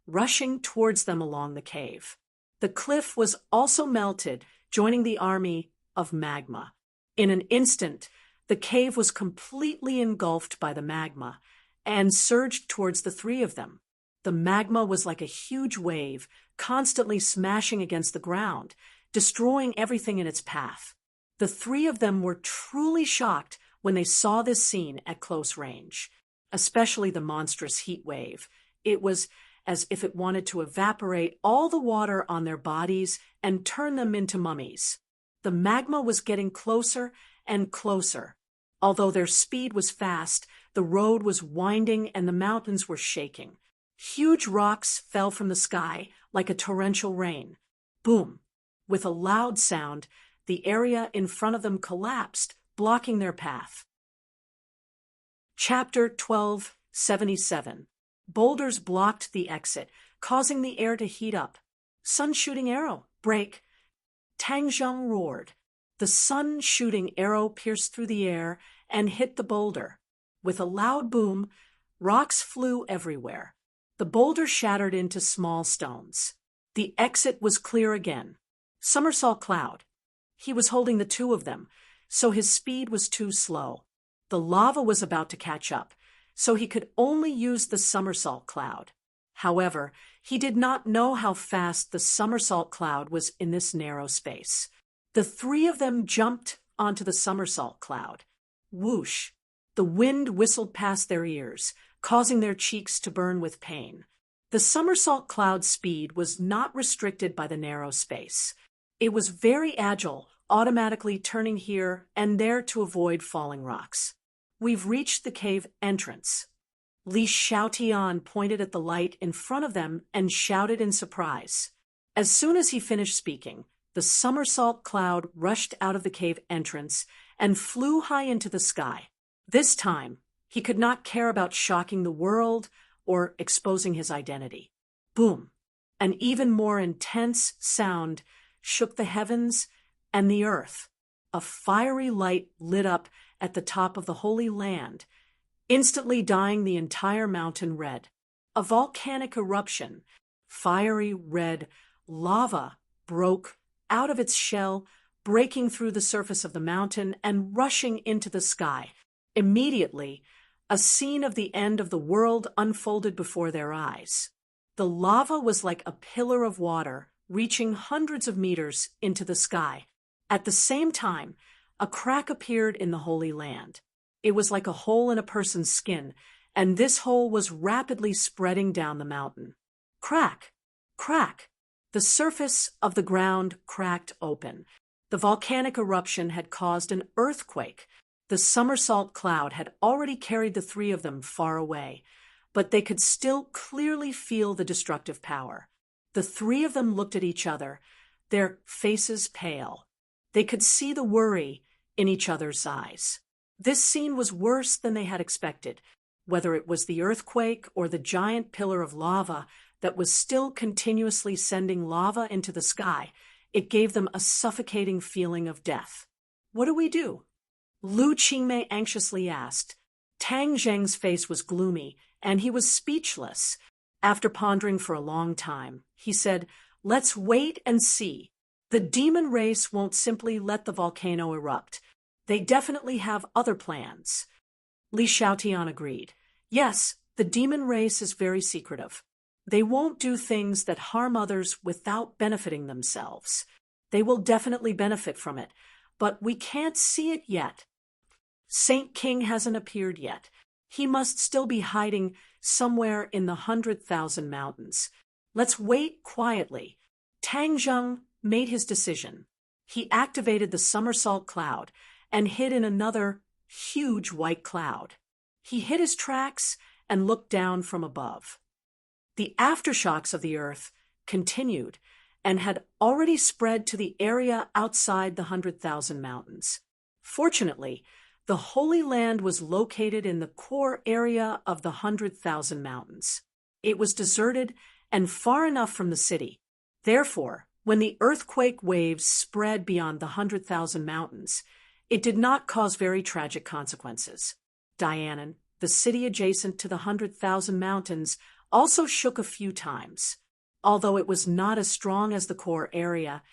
rushing towards them along the cave. The cliff was also melted, joining the army of magma. In an instant, the cave was completely engulfed by the magma and surged towards the three of them. The magma was like a huge wave, constantly smashing against the ground, destroying everything in its path. The three of them were truly shocked when they saw this scene at close range, especially the monstrous heat wave. It was as if it wanted to evaporate all the water on their bodies and turn them into mummies. The magma was getting closer and closer. Although their speed was fast, the road was winding and the mountains were shaking. Huge rocks fell from the sky like a torrential rain. Boom! With a loud sound, the area in front of them collapsed, blocking their path. Chapter 1277. Boulders blocked the exit, causing the air to heat up. "Sun-shooting arrow! Break!" Tang Zheng roared. The sun-shooting arrow pierced through the air and hit the boulder. With a loud boom, rocks flew everywhere. The boulder shattered into small stones. The exit was clear again. Somersault Cloud. He was holding the two of them, so his speed was too slow. The lava was about to catch up, so he could only use the Somersault Cloud. However, he did not know how fast the Somersault Cloud was in this narrow space. The three of them jumped onto the Somersault Cloud. Whoosh! The wind whistled past their ears, causing their cheeks to burn with pain. The Somersault Cloud's speed was not restricted by the narrow space. It was very agile, automatically turning here and there to avoid falling rocks. "We've reached the cave entrance." Li Xiaotian pointed at the light in front of them and shouted in surprise. As soon as he finished speaking, the Somersault Cloud rushed out of the cave entrance and flew high into the sky. This time, he could not care about shocking the world or exposing his identity. Boom! An even more intense sound shook the heavens and the earth. A fiery light lit up at the top of the Holy Land, instantly dyeing the entire mountain red. A volcanic eruption, fiery red lava, broke out of its shell, breaking through the surface of the mountain and rushing into the sky. Immediately, a scene of the end of the world unfolded before their eyes. The lava was like a pillar of water, reaching hundreds of meters into the sky. At the same time, a crack appeared in the Holy Land. It was like a hole in a person's skin, and this hole was rapidly spreading down the mountain. Crack! Crack! The surface of the ground cracked open. The volcanic eruption had caused an earthquake. The Somersault Cloud had already carried the three of them far away, but they could still clearly feel the destructive power. The three of them looked at each other, their faces pale. They could see the worry in each other's eyes. This scene was worse than they had expected, whether it was the earthquake or the giant pillar of lava that was still continuously sending lava into the sky. It gave them a suffocating feeling of death. "What do we do?" Lu Qingmei anxiously asked. Tang Zheng's face was gloomy, and he was speechless. After pondering for a long time, he said, "Let's wait and see. The demon race won't simply let the volcano erupt. They definitely have other plans." Li Xiaotian agreed. "Yes, the demon race is very secretive. They won't do things that harm others without benefiting themselves. They will definitely benefit from it, but we can't see it yet. Saint King hasn't appeared yet. He must still be hiding somewhere in the 100,000 mountains." Let's wait quietly. Tang Zheng made his decision. He activated the somersault cloud and hid in another huge white cloud. He hid his tracks and looked down from above. The aftershocks of the earth continued and had already spread to the area outside the 100,000 mountains. Fortunately, the Holy Land was located in the core area of the 100,000 mountains. It was deserted and far enough from the city. Therefore, when the earthquake waves spread beyond the 100,000 mountains, it did not cause very tragic consequences. Dianan, the city adjacent to the 100,000 mountains, also shook a few times. Although it was not as strong as the core area,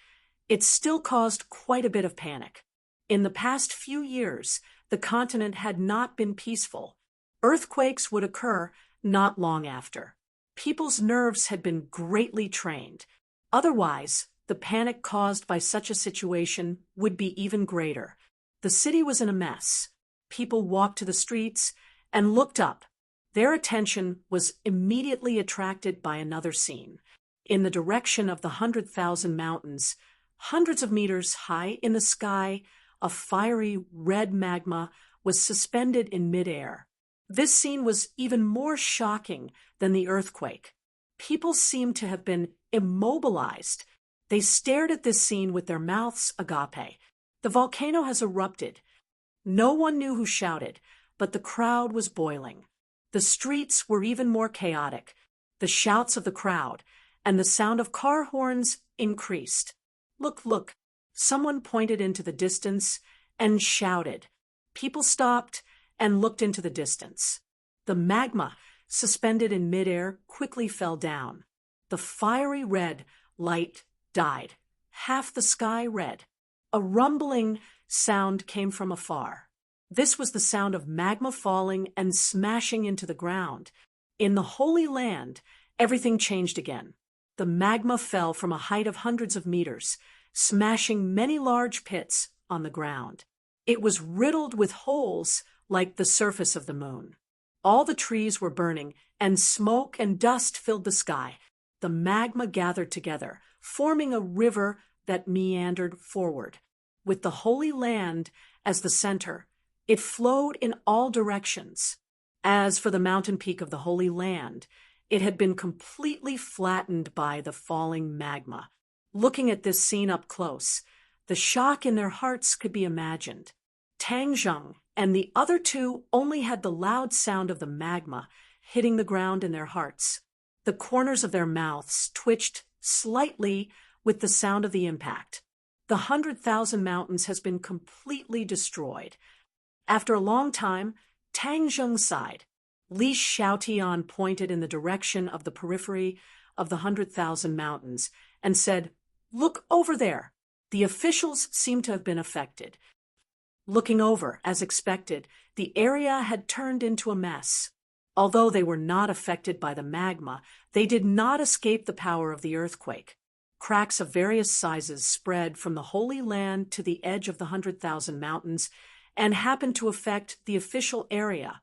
it still caused quite a bit of panic. In the past few years, the continent had not been peaceful. Earthquakes would occur not long after. People's nerves had been greatly trained. Otherwise, the panic caused by such a situation would be even greater. The city was in a mess. People walked to the streets and looked up. Their attention was immediately attracted by another scene. In the direction of the 100,000 mountains, hundreds of meters high in the sky, a fiery red magma was suspended in midair. This scene was even more shocking than the earthquake. People seemed to have been immobilized. They stared at this scene with their mouths agape. The volcano has erupted. No one knew who shouted, but the crowd was boiling. The streets were even more chaotic. The shouts of the crowd and the sound of car horns increased. Look, look! Someone pointed into the distance and shouted. People stopped and looked into the distance. The magma, suspended in midair, quickly fell down. The fiery red light died. Half the sky red. A rumbling sound came from afar. This was the sound of magma falling and smashing into the ground. In the Holy Land, everything changed again. The magma fell from a height of hundreds of meters, smashing many large pits on the ground. It was riddled with holes like the surface of the moon. All the trees were burning, and smoke and dust filled the sky. The magma gathered together, forming a river that meandered forward. With the Holy Land as the center, it flowed in all directions. As for the mountain peak of the Holy Land, it had been completely flattened by the falling magma. Looking at this scene up close, the shock in their hearts could be imagined. Tang Zheng and the other two only had the loud sound of the magma hitting the ground in their hearts. The corners of their mouths twitched slightly with the sound of the impact. The 100,000 mountains has been completely destroyed. After a long time, Tang Zheng sighed. Li Xiaotian pointed in the direction of the periphery of the 100,000 mountains and said, "Look over there." The officials seemed to have been affected. Looking over, as expected, the area had turned into a mess. Although they were not affected by the magma, they did not escape the power of the earthquake. Cracks of various sizes spread from the Holy Land to the edge of the 100,000 mountains and happened to affect the official area.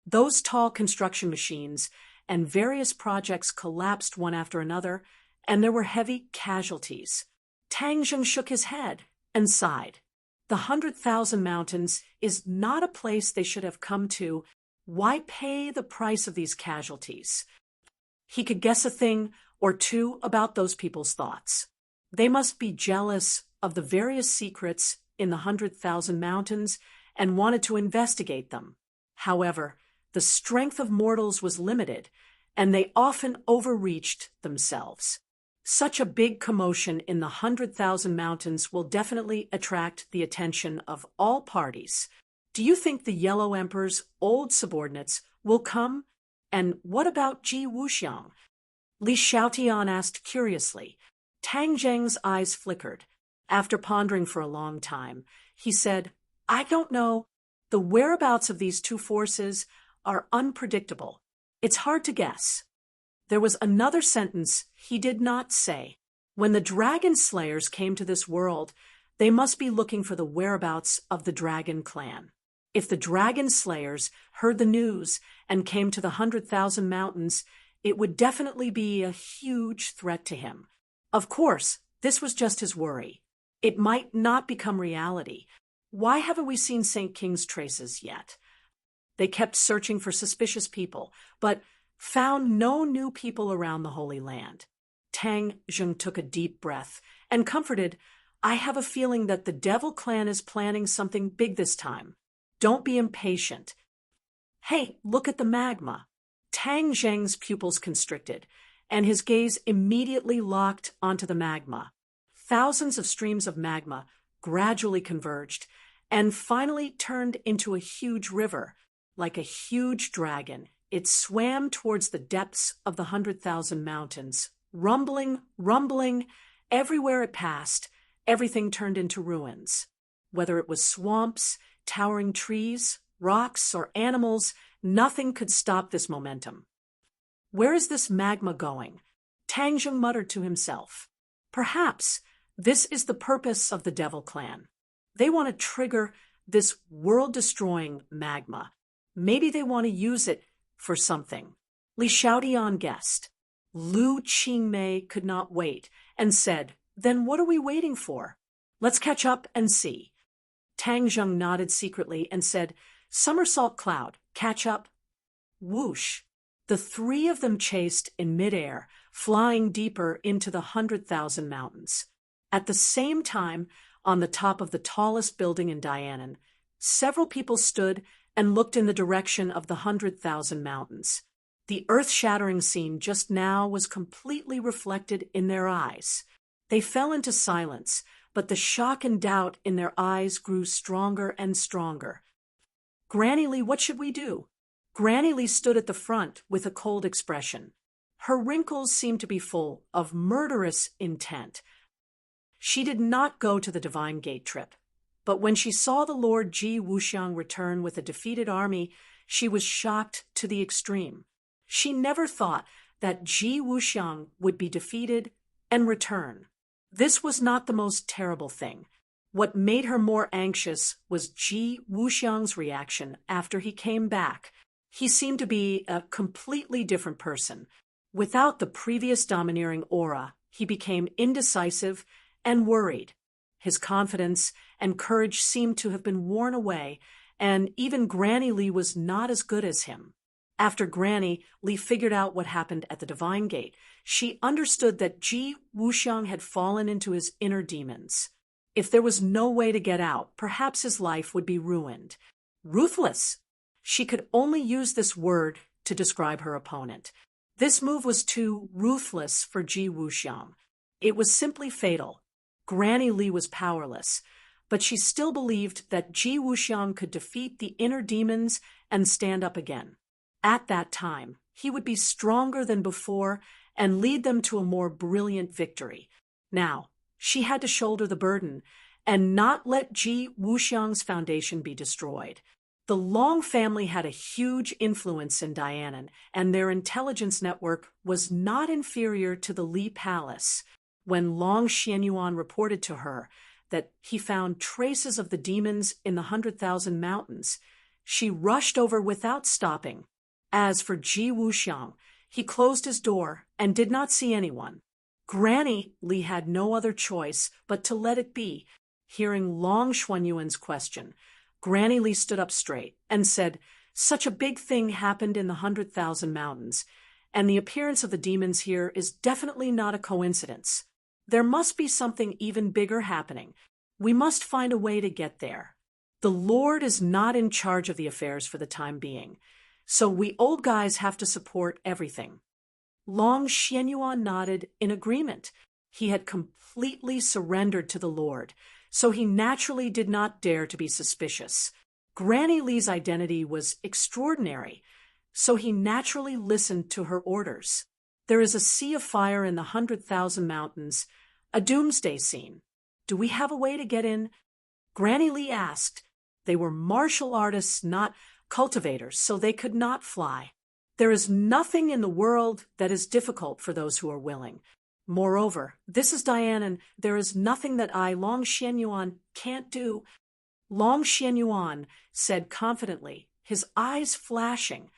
Those tall construction machines and various projects collapsed one after another, and there were heavy casualties. Tang Zheng shook his head and sighed. The 100,000 mountains is not a place they should have come to. Why pay the price of these casualties? He could guess a thing or two about those people's thoughts. They must be jealous of the various secrets in the 100,000 mountains and wanted to investigate them. However, the strength of mortals was limited, and they often overreached themselves. Such a big commotion in the 100,000 mountains will definitely attract the attention of all parties. Do you think the Yellow Emperor's old subordinates will come? And what about Ji Wuxiang? Li Xiaotian asked curiously. Tang Zheng's eyes flickered. After pondering for a long time, he said, "I don't know. The whereabouts of these two forces are unpredictable. It's hard to guess." There was another sentence he did not say. When the dragon slayers came to this world, they must be looking for the whereabouts of the dragon clan. If the dragon slayers heard the news and came to the 100,000 mountains, It would definitely be a huge threat to him. Of course, this was just his worry. It might not become reality. Why haven't we seen St. King's traces yet? They kept searching for suspicious people, but found no new people around the Holy Land. Tang Zheng took a deep breath and comforted, I have a feeling that the Devil Clan is planning something big this time. Don't be impatient. Hey, look at the magma. Tang Zheng's pupils constricted, and his gaze immediately locked onto the magma. Thousands of streams of magma gradually converged and finally turned into a huge river. Like a huge dragon, it swam towards the depths of the 100,000 mountains. Rumbling, rumbling, everywhere it passed, everything turned into ruins. Whether it was swamps, towering trees, rocks, or animals, nothing could stop this momentum. Where is this magma going? Tang Zheng muttered to himself. Perhaps this is the purpose of the Devil Clan. They want to trigger this world-destroying magma. Maybe they want to use it for something. Li Xiaodian guessed. Lu Qingmei could not wait and said, Then what are we waiting for? Let's catch up and see. Tang Zheng nodded secretly and said, Somersault cloud, catch up. Whoosh! The three of them chased in midair, flying deeper into the 100,000 mountains. At the same time, on the top of the tallest building in Dianan, several people stood and looked in the direction of the 100,000 mountains. The earth-shattering scene just now was completely reflected in their eyes. They fell into silence, but the shock and doubt in their eyes grew stronger and stronger. Granny Lee, what should we do? Granny Lee stood at the front with a cold expression. Her wrinkles seemed to be full of murderous intent. She did not go to the Divine Gate trip, but when she saw the Lord Ji Wuxiang return with a defeated army, she was shocked to the extreme. She never thought that Ji Wuxiang would be defeated and return. This was not the most terrible thing. What made her more anxious was Ji Wuxiang's reaction after he came back. He seemed to be a completely different person. Without the previous domineering aura, he became indecisive and worried. His confidence and courage seemed to have been worn away, and even Granny Lee was not as good as him. After Granny Lee figured out what happened at the Divine Gate, she understood that Ji Wuxiang had fallen into his inner demons. If there was no way to get out, perhaps his life would be ruined. Ruthless! She could only use this word to describe her opponent. This move was too ruthless for Ji Wuxiang. It was simply fatal. Granny Lee was powerless, but she still believed that Ji Wuxiang could defeat the inner demons and stand up again. At that time, he would be stronger than before and lead them to a more brilliant victory. Now, she had to shoulder the burden and not let Ji Wuxiang's foundation be destroyed. The Long family had a huge influence in Dianan, and their intelligence network was not inferior to the Li Palace. When Long Xianyuan reported to her that he found traces of the demons in the 100,000 mountains, she rushed over without stopping. As for Ji Wuxiang, he closed his door and did not see anyone. Granny Lee had no other choice but to let it be. Hearing Long Xuanyuan's question, Granny Lee stood up straight and said, Such a big thing happened in the 100,000 mountains, and the appearance of the demons here is definitely not a coincidence. There must be something even bigger happening. We must find a way to get there. The Lord is not in charge of the affairs for the time being, so we old guys have to support everything. Long Xianyuan nodded in agreement. He had completely surrendered to the Lord, so he naturally did not dare to be suspicious. Granny Lee's identity was extraordinary, so he naturally listened to her orders. There is a sea of fire in the 100,000 mountains, a doomsday scene. Do we have a way to get in? Granny Lee asked. They were martial artists, not cultivators, so they could not fly. There is nothing in the world that is difficult for those who are willing. Moreover, this is Diane, and there is nothing that I, Long Xianyuan, can't do. Long Xianyuan said confidently, his eyes flashing.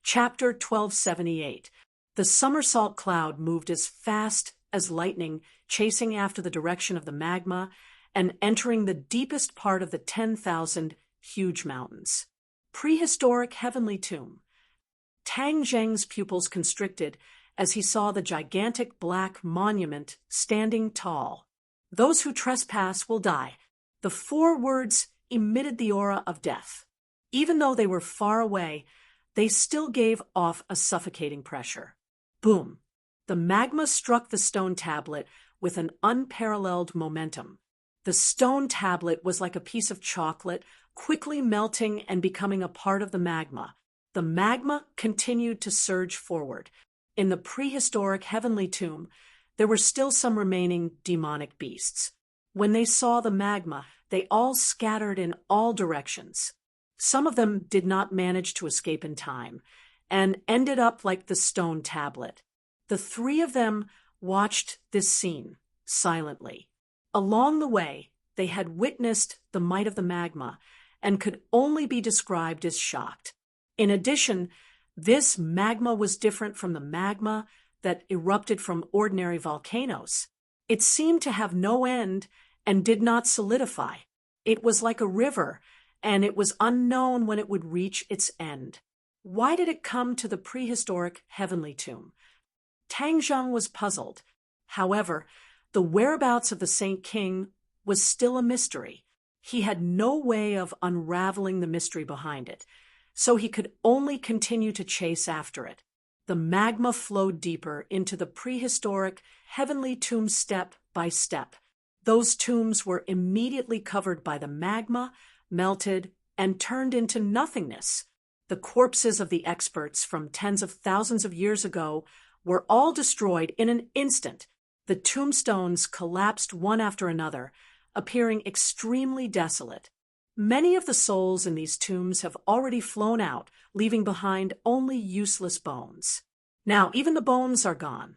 Chapter 1278. The somersault cloud moved as fast as lightning, chasing after the direction of the magma and entering the deepest part of the 10,000 huge mountains. Prehistoric heavenly tomb. Tang Zheng's pupils constricted as he saw the gigantic black monument standing tall. Those who trespass will die. The 4 words emitted the aura of death. Even though they were far away, they still gave off a suffocating pressure. Boom! The magma struck the stone tablet with an unparalleled momentum. The stone tablet was like a piece of chocolate, quickly melting and becoming a part of the magma. The magma continued to surge forward. In the prehistoric heavenly tomb, there were still some remaining demonic beasts. When they saw the magma, they all scattered in all directions. Some of them did not manage to escape in time, and ended up like the stone tablet. The 3 of them watched this scene silently. Along the way, they had witnessed the might of the magma and could only be described as shocked. In addition, this magma was different from the magma that erupted from ordinary volcanoes. It seemed to have no end and did not solidify. It was like a river, and it was unknown when it would reach its end. Why did it come to the prehistoric heavenly tomb? Tang Zheng was puzzled. However, the whereabouts of the Saint King was still a mystery. He had no way of unraveling the mystery behind it, so he could only continue to chase after it. The magma flowed deeper into the prehistoric heavenly tomb step by step. Those tombs were immediately covered by the magma, melted, and turned into nothingness. The corpses of the experts from tens of thousands of years ago were all destroyed in an instant. The tombstones collapsed one after another, appearing extremely desolate. Many of the souls in these tombs have already flown out, leaving behind only useless bones. Now even the bones are gone.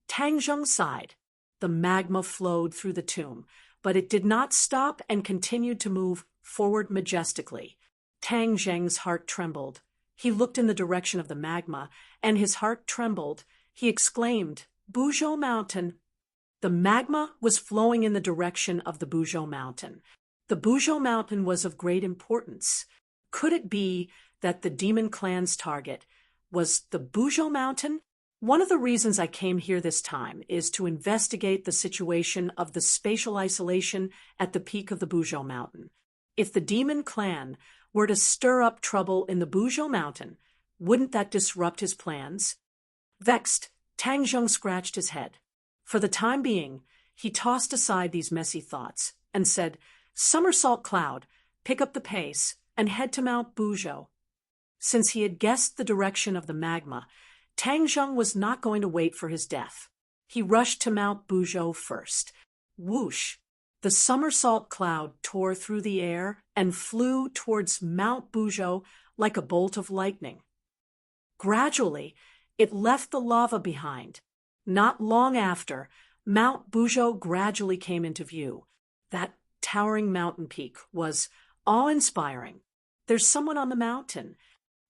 Tang Zheng sighed. The magma flowed through the tomb, but it did not stop and continued to move forward majestically. Tang Zheng's heart trembled. He looked in the direction of the magma, and his heart trembled. He exclaimed, "Buzhou Mountain!" The magma was flowing in the direction of the Buzhou Mountain. The Buzhou Mountain was of great importance. Could it be that the demon clan's target was the Buzhou Mountain? One of the reasons I came here this time is to investigate the situation of the spatial isolation at the peak of the Buzhou Mountain. If the demon clan were to stir up trouble in the Buzhou Mountain, wouldn't that disrupt his plans? Vexed, Tang Zheng scratched his head. For the time being, he tossed aside these messy thoughts and said, "Somersault Cloud, pick up the pace and head to Mount Buzhou." Since he had guessed the direction of the magma, Tang Zheng was not going to wait for his death. He rushed to Mount Buzhou first. Whoosh! The somersault cloud tore through the air and flew towards Mount Buzhou like a bolt of lightning. Gradually, it left the lava behind. Not long after, Mount Buzhou gradually came into view. That towering mountain peak was awe-inspiring. "There's someone on the mountain."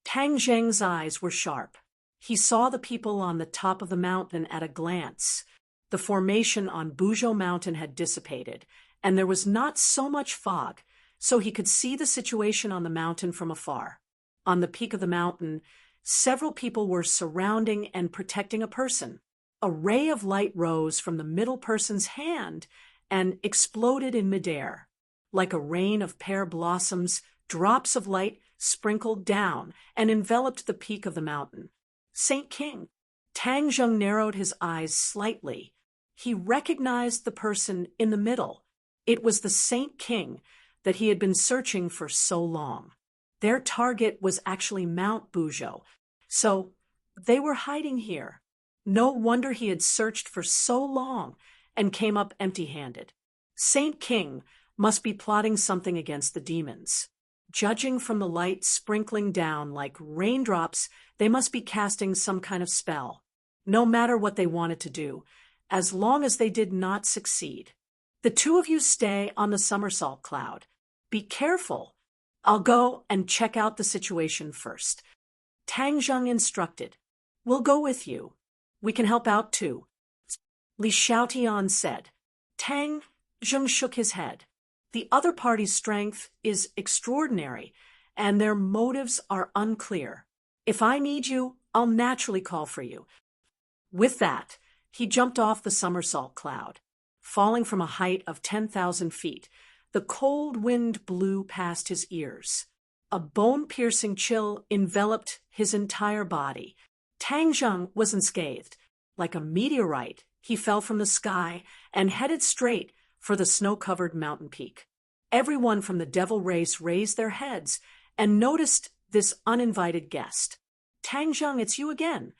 Tang Zheng's eyes were sharp. He saw the people on the top of the mountain at a glance. The formation on Buzhou Mountain had dissipated, and there was not so much fog, so he could see the situation on the mountain from afar. On the peak of the mountain, several people were surrounding and protecting a person. A ray of light rose from the middle person's hand and exploded in midair. Like a rain of pear blossoms, drops of light sprinkled down and enveloped the peak of the mountain. Saint King. Tang Zheng narrowed his eyes slightly. He recognized the person in the middle. It was the Saint King that he had been searching for so long. Their target was actually Mount Buzhou, so they were hiding here. No wonder he had searched for so long and came up empty-handed. Saint King must be plotting something against the demons. Judging from the light sprinkling down like raindrops, they must be casting some kind of spell. No matter what they wanted to do, as long as they did not succeed. "The 2 of you stay on the somersault cloud. Be careful. I'll go and check out the situation first." Tang Zheng instructed. We'll go with you. We can help out too. Li Xiaotian said. Tang Zheng shook his head. The other party's strength is extraordinary, and their motives are unclear. If I need you, I'll naturally call for you. With that, he jumped off the somersault cloud. Falling from a height of 10,000 feet, the cold wind blew past his ears. A bone-piercing chill enveloped his entire body. Tang Zheng was unscathed. Like a meteorite, he fell from the sky and headed straight for the snow-covered mountain peak. Everyone from the devil race raised their heads and noticed this uninvited guest. Tang Zheng, it's you again.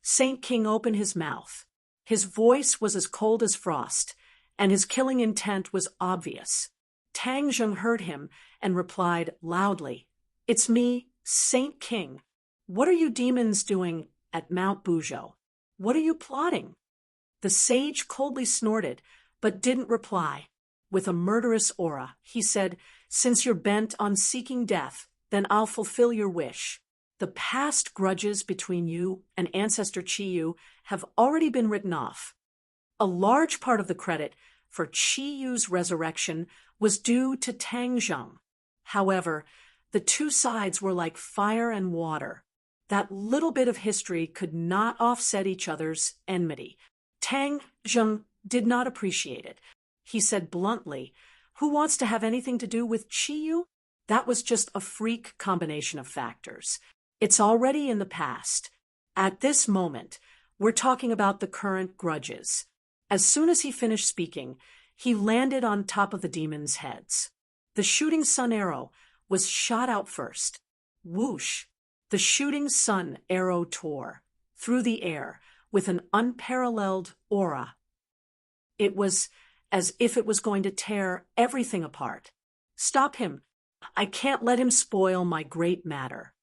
Saint King opened his mouth. His voice was as cold as frost, and his killing intent was obvious. Tang Zheng heard him and replied loudly, It's me, Saint King. What are you demons doing at Mount Buzhou? What are you plotting? The sage coldly snorted, but didn't reply. With a murderous aura, he said, Since you're bent on seeking death, then I'll fulfill your wish. The past grudges between you and Ancestor Qiyu have already been written off. A large part of the credit for Qiyu's resurrection was due to Tang Zheng. However, the two sides were like fire and water. That little bit of history could not offset each other's enmity. Tang Zheng did not appreciate it. He said bluntly, Who wants to have anything to do with Qiyu? That was just a freak combination of factors. It's already in the past. At this moment, we're talking about the current grudges. As soon as he finished speaking, he landed on top of the demons' heads. The shooting sun arrow was shot out first. Whoosh! The shooting sun arrow tore through the air with an unparalleled aura. It was as if it was going to tear everything apart. Stop him! I can't let him spoil my great matter.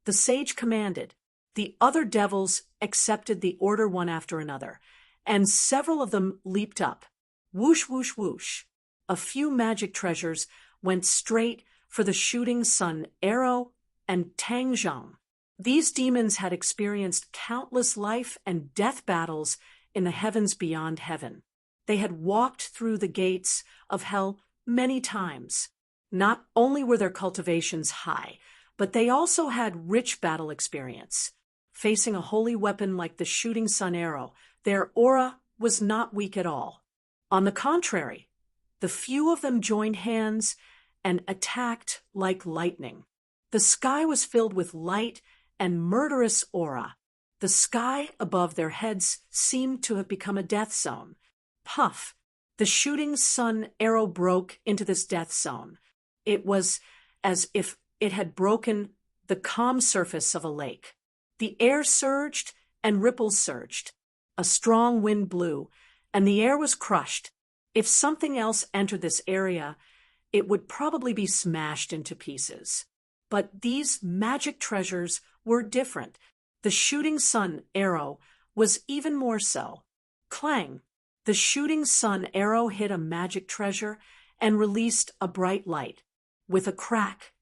The sage commanded. The other devils accepted the order one after another, and several of them leaped up. Whoosh, whoosh, whoosh. A few magic treasures went straight for the shooting sun arrow and Tang Zheng. These demons had experienced countless life and death battles in the heavens beyond heaven. They had walked through the gates of hell many times. Not only were their cultivations high, but they also had rich battle experience. Facing a holy weapon like the shooting sun arrow, their aura was not weak at all. On the contrary, the few of them joined hands and attacked like lightning. The sky was filled with light and murderous aura. The sky above their heads seemed to have become a death zone. Puff! The shooting sun arrow broke into this death zone. It was as if it had broken the calm surface of a lake. The air surged and ripples surged. A strong wind blew, and the air was crushed. If something else entered this area, it would probably be smashed into pieces. But these magic treasures were different. The shooting sun arrow was even more so. Clang! The shooting sun arrow hit a magic treasure and released a bright light. With a crack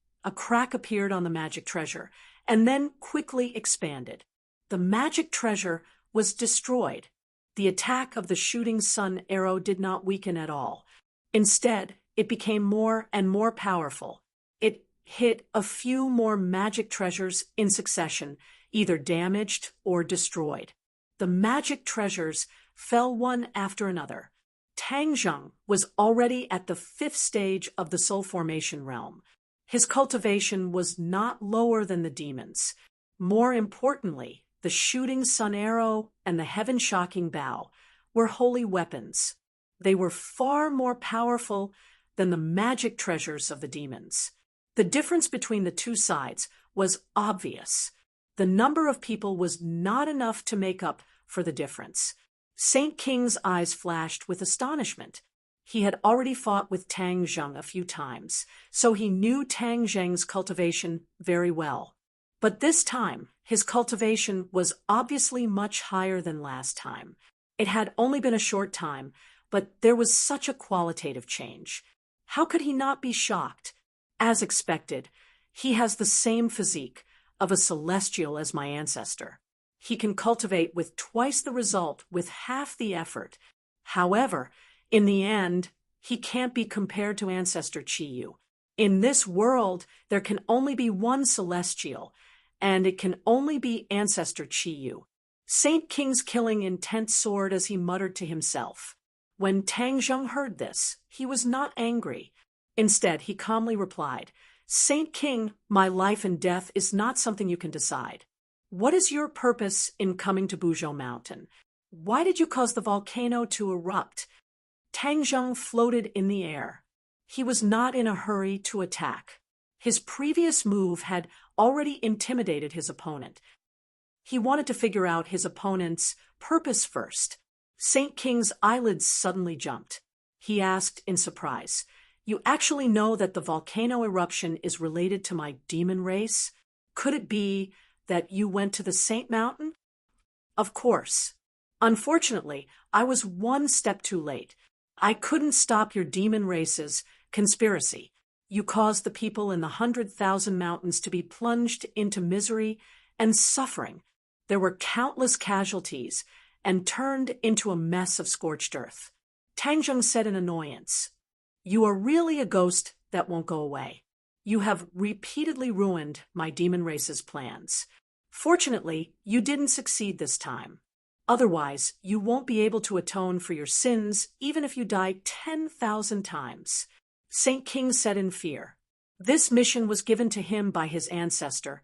appeared on the magic treasure, and then quickly expanded. The magic treasure was destroyed. The attack of the shooting sun arrow did not weaken at all. Instead, it became more and more powerful. It hit a few more magic treasures in succession, either damaged or destroyed. The magic treasures fell one after another. Tang Zheng was already at the 5th stage of the soul formation realm. His cultivation was not lower than the demons. More importantly, the shooting sun arrow and the heaven-shocking bow were holy weapons. They were far more powerful than the magic treasures of the demons. The difference between the two sides was obvious. The number of people was not enough to make up for the difference. Saint King's eyes flashed with astonishment. He had already fought with Tang Zheng a few times, so he knew Tang Zheng's cultivation very well. But this time, his cultivation was obviously much higher than last time. It had only been a short time, but there was such a qualitative change. How could he not be shocked? As expected, he has the same physique, of a celestial as my ancestor. He can cultivate with twice the result with half the effort. However, in the end, he can't be compared to ancestor Chi. In this world, there can only be one celestial, and it can only be ancestor Chi. Saint King's killing intent soared as he muttered to himself. When Tang Zheng heard this, he was not angry. Instead, he calmly replied, Saint King, my life and death is not something you can decide. What is your purpose in coming to Buzhou Mountain? Why did you cause the volcano to erupt? Tang Zheng floated in the air. He was not in a hurry to attack. His previous move had already intimidated his opponent. He wanted to figure out his opponent's purpose first. Saint King's eyelids suddenly jumped. He asked in surprise, You actually know that the volcano eruption is related to my demon race? Could it be that you went to the Saint Mountain? Of course. Unfortunately, I was one step too late. I couldn't stop your demon race's conspiracy. You caused the people in the 100,000 mountains to be plunged into misery and suffering. There were countless casualties and turned into a mess of scorched earth. Tang Zheng said in annoyance, You are really a ghost that won't go away. You have repeatedly ruined my demon race's plans. Fortunately, you didn't succeed this time. Otherwise, you won't be able to atone for your sins even if you die 10,000 times. Saint King said in fear. This mission was given to him by his ancestor,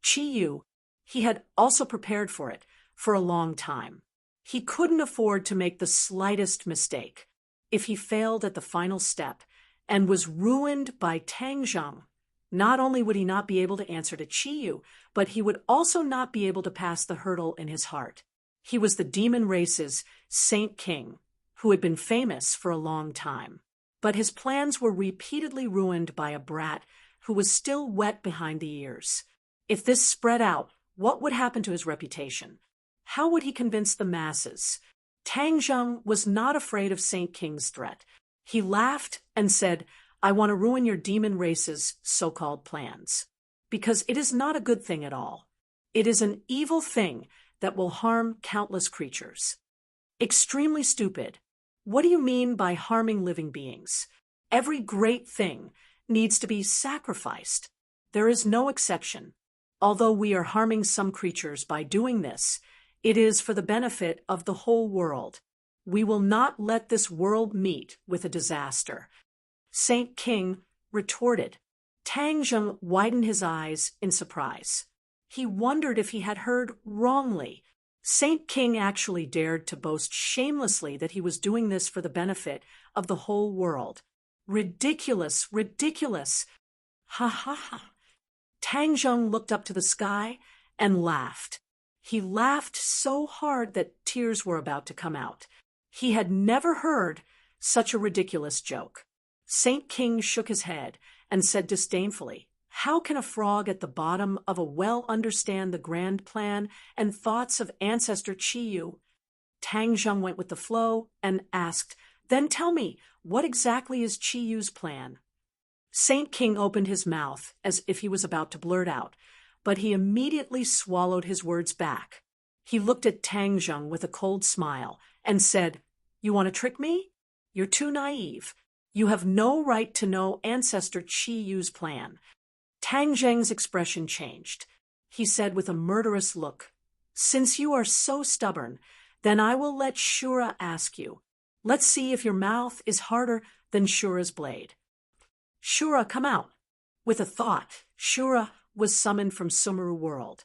Chi Yu. He had also prepared for it for a long time. He couldn't afford to make the slightest mistake. If he failed at the final step and was ruined by Tang Zheng, not only would he not be able to answer to Chi Yu, but he would also not be able to pass the hurdle in his heart. He was the demon race's Saint King, who had been famous for a long time. But his plans were repeatedly ruined by a brat who was still wet behind the ears. If this spread out, what would happen to his reputation? How would he convince the masses? Tang Zheng was not afraid of Saint King's threat. He laughed and said, I want to ruin your demon race's so-called plans. Because it is not a good thing at all. It is an evil thing that will harm countless creatures. Extremely stupid. What do you mean by harming living beings? Every great thing needs to be sacrificed. There is no exception. Although we are harming some creatures by doing this, it is for the benefit of the whole world. We will not let this world meet with a disaster. Saint King retorted. Tang Zheng widened his eyes in surprise. He wondered if he had heard wrongly. Saint King actually dared to boast shamelessly that he was doing this for the benefit of the whole world. Ridiculous, ridiculous. Ha ha ha. Tang Zheng looked up to the sky and laughed. He laughed so hard that tears were about to come out. He had never heard such a ridiculous joke. Saint King shook his head and said disdainfully, How can a frog at the bottom of a well understand the grand plan and thoughts of ancestor Chi Yu? Tang Zheng went with the flow and asked, Then tell me, what exactly is Chi Yu's plan? Saint King opened his mouth as if he was about to blurt out, but he immediately swallowed his words back. He looked at Tang Zheng with a cold smile and said, You want to trick me? You're too naive. You have no right to know ancestor Chi Yu's plan. Tang Zheng's expression changed. He said with a murderous look, Since you are so stubborn, then I will let Shura ask you. Let's see if your mouth is harder than Shura's blade. Shura, come out. With a thought, Shura was summoned from Sumeru world.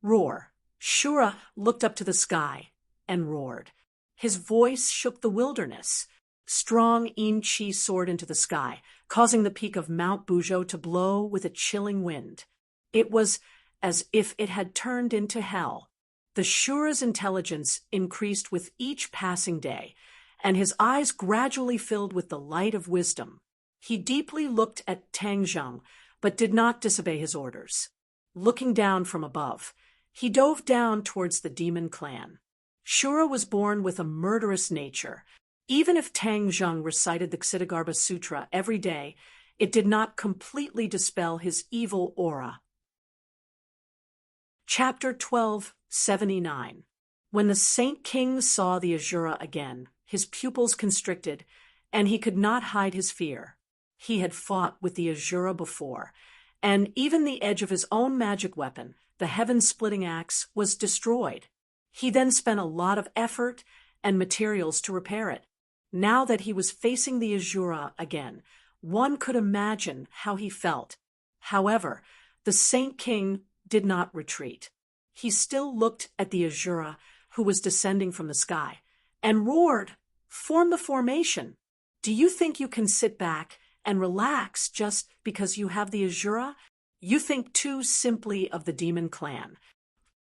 Roar. Shura looked up to the sky and roared. His voice shook the wilderness. Strong Yin Qi soared into the sky, causing the peak of Mount Buzhou to blow with a chilling wind. It was as if it had turned into hell. The Shura's intelligence increased with each passing day, and his eyes gradually filled with the light of wisdom. He deeply looked at Tang Zheng, but did not disobey his orders. Looking down from above, he dove down towards the demon clan. Shura was born with a murderous nature. Even if Tang Zheng recited the Ksitigarbha Sutra every day, it did not completely dispel his evil aura. Chapter 1279. When the Saint King saw the Azura again, his pupils constricted, and he could not hide his fear. He had fought with the Azura before, and even the edge of his own magic weapon, the heaven-splitting axe, was destroyed. He then spent a lot of effort and materials to repair it. Now that he was facing the Azura again, one could imagine how he felt. However, the Saint King did not retreat. He still looked at the Azura, who was descending from the sky, and roared, "Form the formation! Do you think you can sit back and relax just because you have the Azura? You think too simply of the demon clan.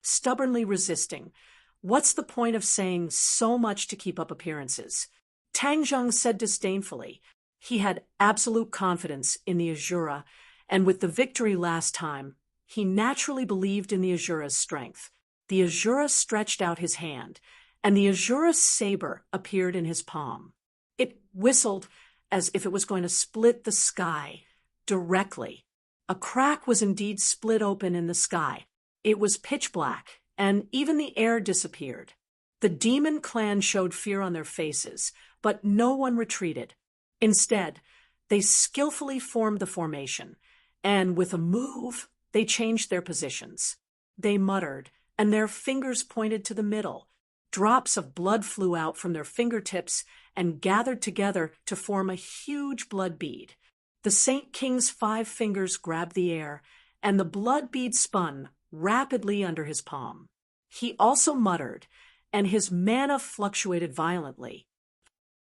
Stubbornly resisting. What's the point of saying so much to keep up appearances?" Tang Zheng said disdainfully. He had absolute confidence in the Azura, and with the victory last time, he naturally believed in the Azura's strength. The Azura stretched out his hand, and the Azura's saber appeared in his palm. It whistled as if it was going to split the sky directly. A crack was indeed split open in the sky. It was pitch black, and even the air disappeared. The demon clan showed fear on their faces, but no one retreated. Instead, they skillfully formed the formation, and with a move, they changed their positions. They muttered, and their fingers pointed to the middle. Drops of blood flew out from their fingertips and gathered together to form a huge blood bead. The Saint King's 5 fingers grabbed the air, and the blood bead spun rapidly under his palm. He also muttered, and his mana fluctuated violently.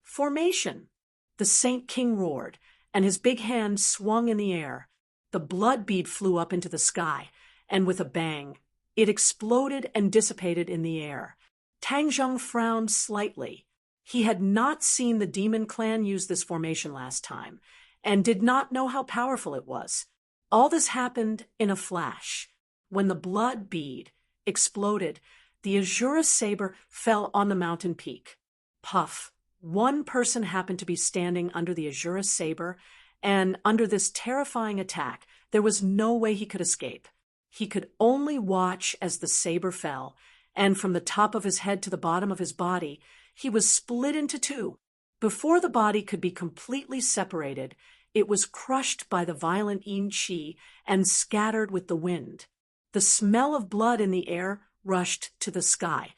"Formation!" The Saint King roared, and his big hand swung in the air. The blood bead flew up into the sky, and with a bang, it exploded and dissipated in the air. Tang Zheng frowned slightly. He had not seen the demon clan use this formation last time, and did not know how powerful it was. All this happened in a flash. When the blood bead exploded, the Azura saber fell on the mountain peak. Puff! One person happened to be standing under the Azura saber, and under this terrifying attack, there was no way he could escape. He could only watch as the saber fell, and from the top of his head to the bottom of his body, he was split into 2. Before the body could be completely separated, it was crushed by the violent yin qi and scattered with the wind. The smell of blood in the air rushed to the sky.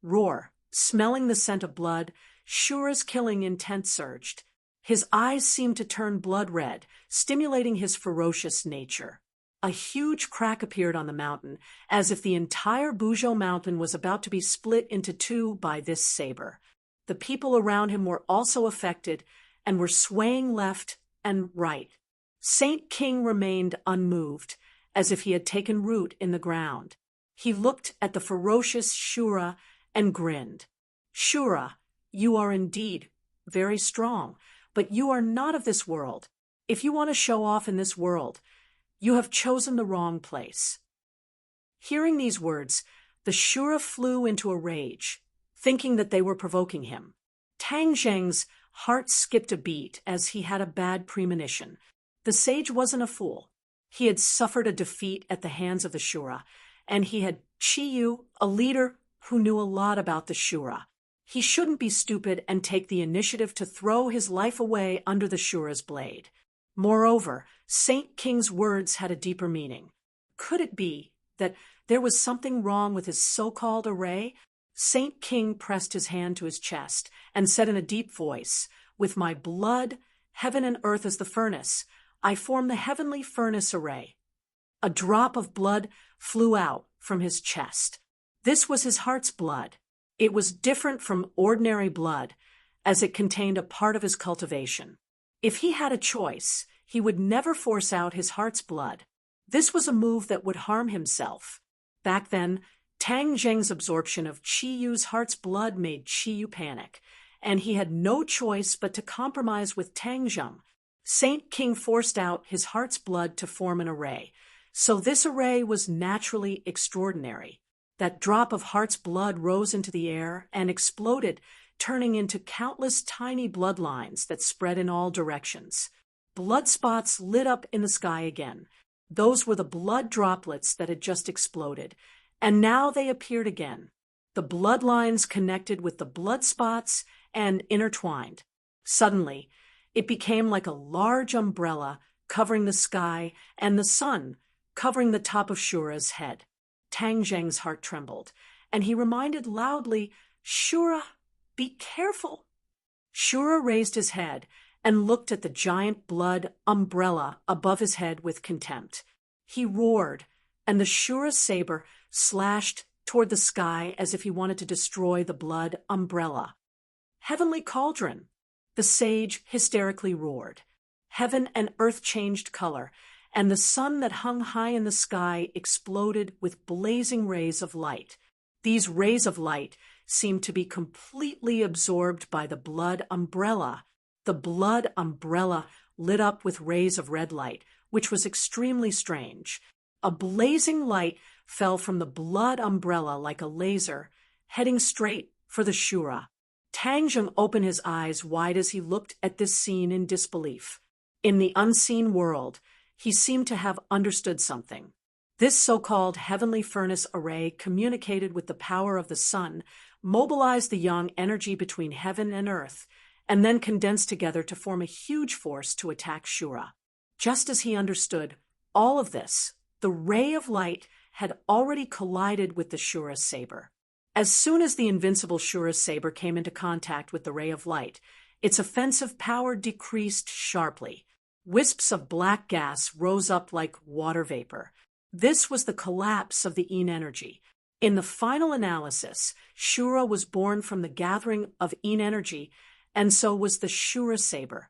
Roar! Smelling the scent of blood, Shura's killing intent surged. His eyes seemed to turn blood red, stimulating his ferocious nature. A huge crack appeared on the mountain, as if the entire Buzhou mountain was about to be split into 2 by this saber. The people around him were also affected, and were swaying left and right. Saint King remained unmoved, as if he had taken root in the ground. He looked at the ferocious Shura and grinned. "Shura, you are indeed very strong, but you are not of this world. If you want to show off in this world, you have chosen the wrong place." Hearing these words, the Shura flew into a rage, thinking that they were provoking him. Tang Zheng's heart skipped a beat as he had a bad premonition. The sage wasn't a fool. He had suffered a defeat at the hands of the Shura, and he had Chiyu, a leader who knew a lot about the Shura. He shouldn't be stupid and take the initiative to throw his life away under the Shura's blade. Moreover, Saint King's words had a deeper meaning. Could it be that there was something wrong with his so-called array? Saint King pressed his hand to his chest and said in a deep voice, "With my blood, heaven and earth as the furnace, I form the heavenly furnace array." A drop of blood flew out from his chest. This was his heart's blood. It was different from ordinary blood, as it contained a part of his cultivation. If he had a choice, he would never force out his heart's blood. This was a move that would harm himself. Back then, Tang Zheng's absorption of Chiyu's heart's blood made Chiyu panic, and he had no choice but to compromise with Tang Zheng. Saint King forced out his heart's blood to form an array, so this array was naturally extraordinary. That drop of heart's blood rose into the air and exploded, turning into countless tiny bloodlines that spread in all directions. Blood spots lit up in the sky again. Those were the blood droplets that had just exploded, and now they appeared again. The bloodlines connected with the blood spots and intertwined. Suddenly, it became like a large umbrella covering the sky and the sun covering the top of Shura's head. Tang Zheng's heart trembled, and he reminded loudly, "Shura, be careful." Shura raised his head and looked at the giant blood umbrella above his head with contempt. He roared, and the Shura saber slashed toward the sky as if he wanted to destroy the blood umbrella. "Heavenly cauldron!" the sage hysterically roared. Heaven and earth changed color, and the sun that hung high in the sky exploded with blazing rays of light. These rays of light seemed to be completely absorbed by the blood umbrella. The blood umbrella lit up with rays of red light, which was extremely strange. A blazing light fell from the blood umbrella like a laser, heading straight for the Shura. Tang Zheng opened his eyes wide as he looked at this scene in disbelief. In the unseen world, he seemed to have understood something. This so-called heavenly furnace array communicated with the power of the sun, mobilized the yang energy between heaven and earth, and then condensed together to form a huge force to attack Shura. Just as he understood all of this, the ray of light had already collided with the Shura's saber. As soon as the invincible Shura's saber came into contact with the ray of light, its offensive power decreased sharply. Wisps of black gas rose up like water vapor. This was the collapse of the yin energy. In the final analysis, Shura was born from the gathering of yin energy, and so was the Shura saber.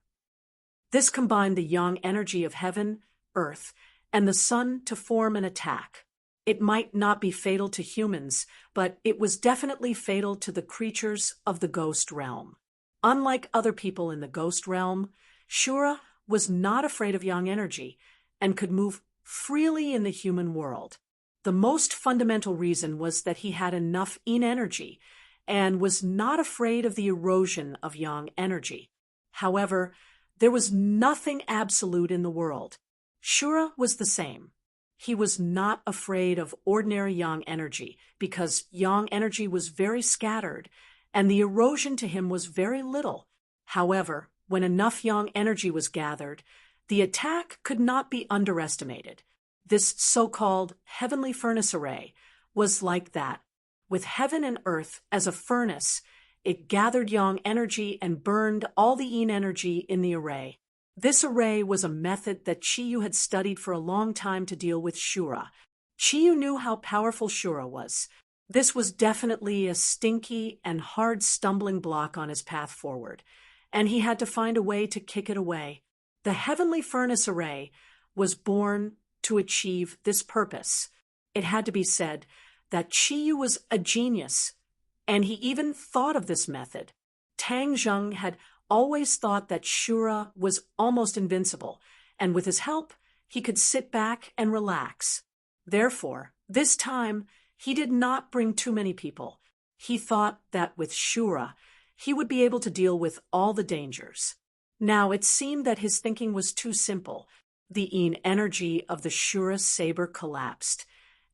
This combined the yang energy of heaven, earth, and the sun to form an attack. It might not be fatal to humans, but it was definitely fatal to the creatures of the ghost realm. Unlike other people in the ghost realm, Shura was not afraid of yang energy and could move freely in the human world. The most fundamental reason was that he had enough yin energy and was not afraid of the erosion of yang energy. However, there was nothing absolute in the world. Shura was the same. He was not afraid of ordinary yang energy because yang energy was very scattered and the erosion to him was very little. However, when enough yang energy was gathered, the attack could not be underestimated. This so-called heavenly furnace array was like that. With heaven and earth as a furnace, it gathered yang energy and burned all the yin energy in the array. This array was a method that Chiyu had studied for a long time to deal with Shura. Chiyu knew how powerful Shura was. This was definitely a stinky and hard stumbling block on his path forward, and he had to find a way to kick it away. The heavenly furnace array was born to achieve this purpose. It had to be said that Chiyu was a genius, and he even thought of this method. Tang Zheng had always thought that Shura was almost invincible, and with his help, he could sit back and relax. Therefore, this time, he did not bring too many people. He thought that with Shura, he would be able to deal with all the dangers. Now, it seemed that his thinking was too simple. The yin energy of the Shura saber collapsed,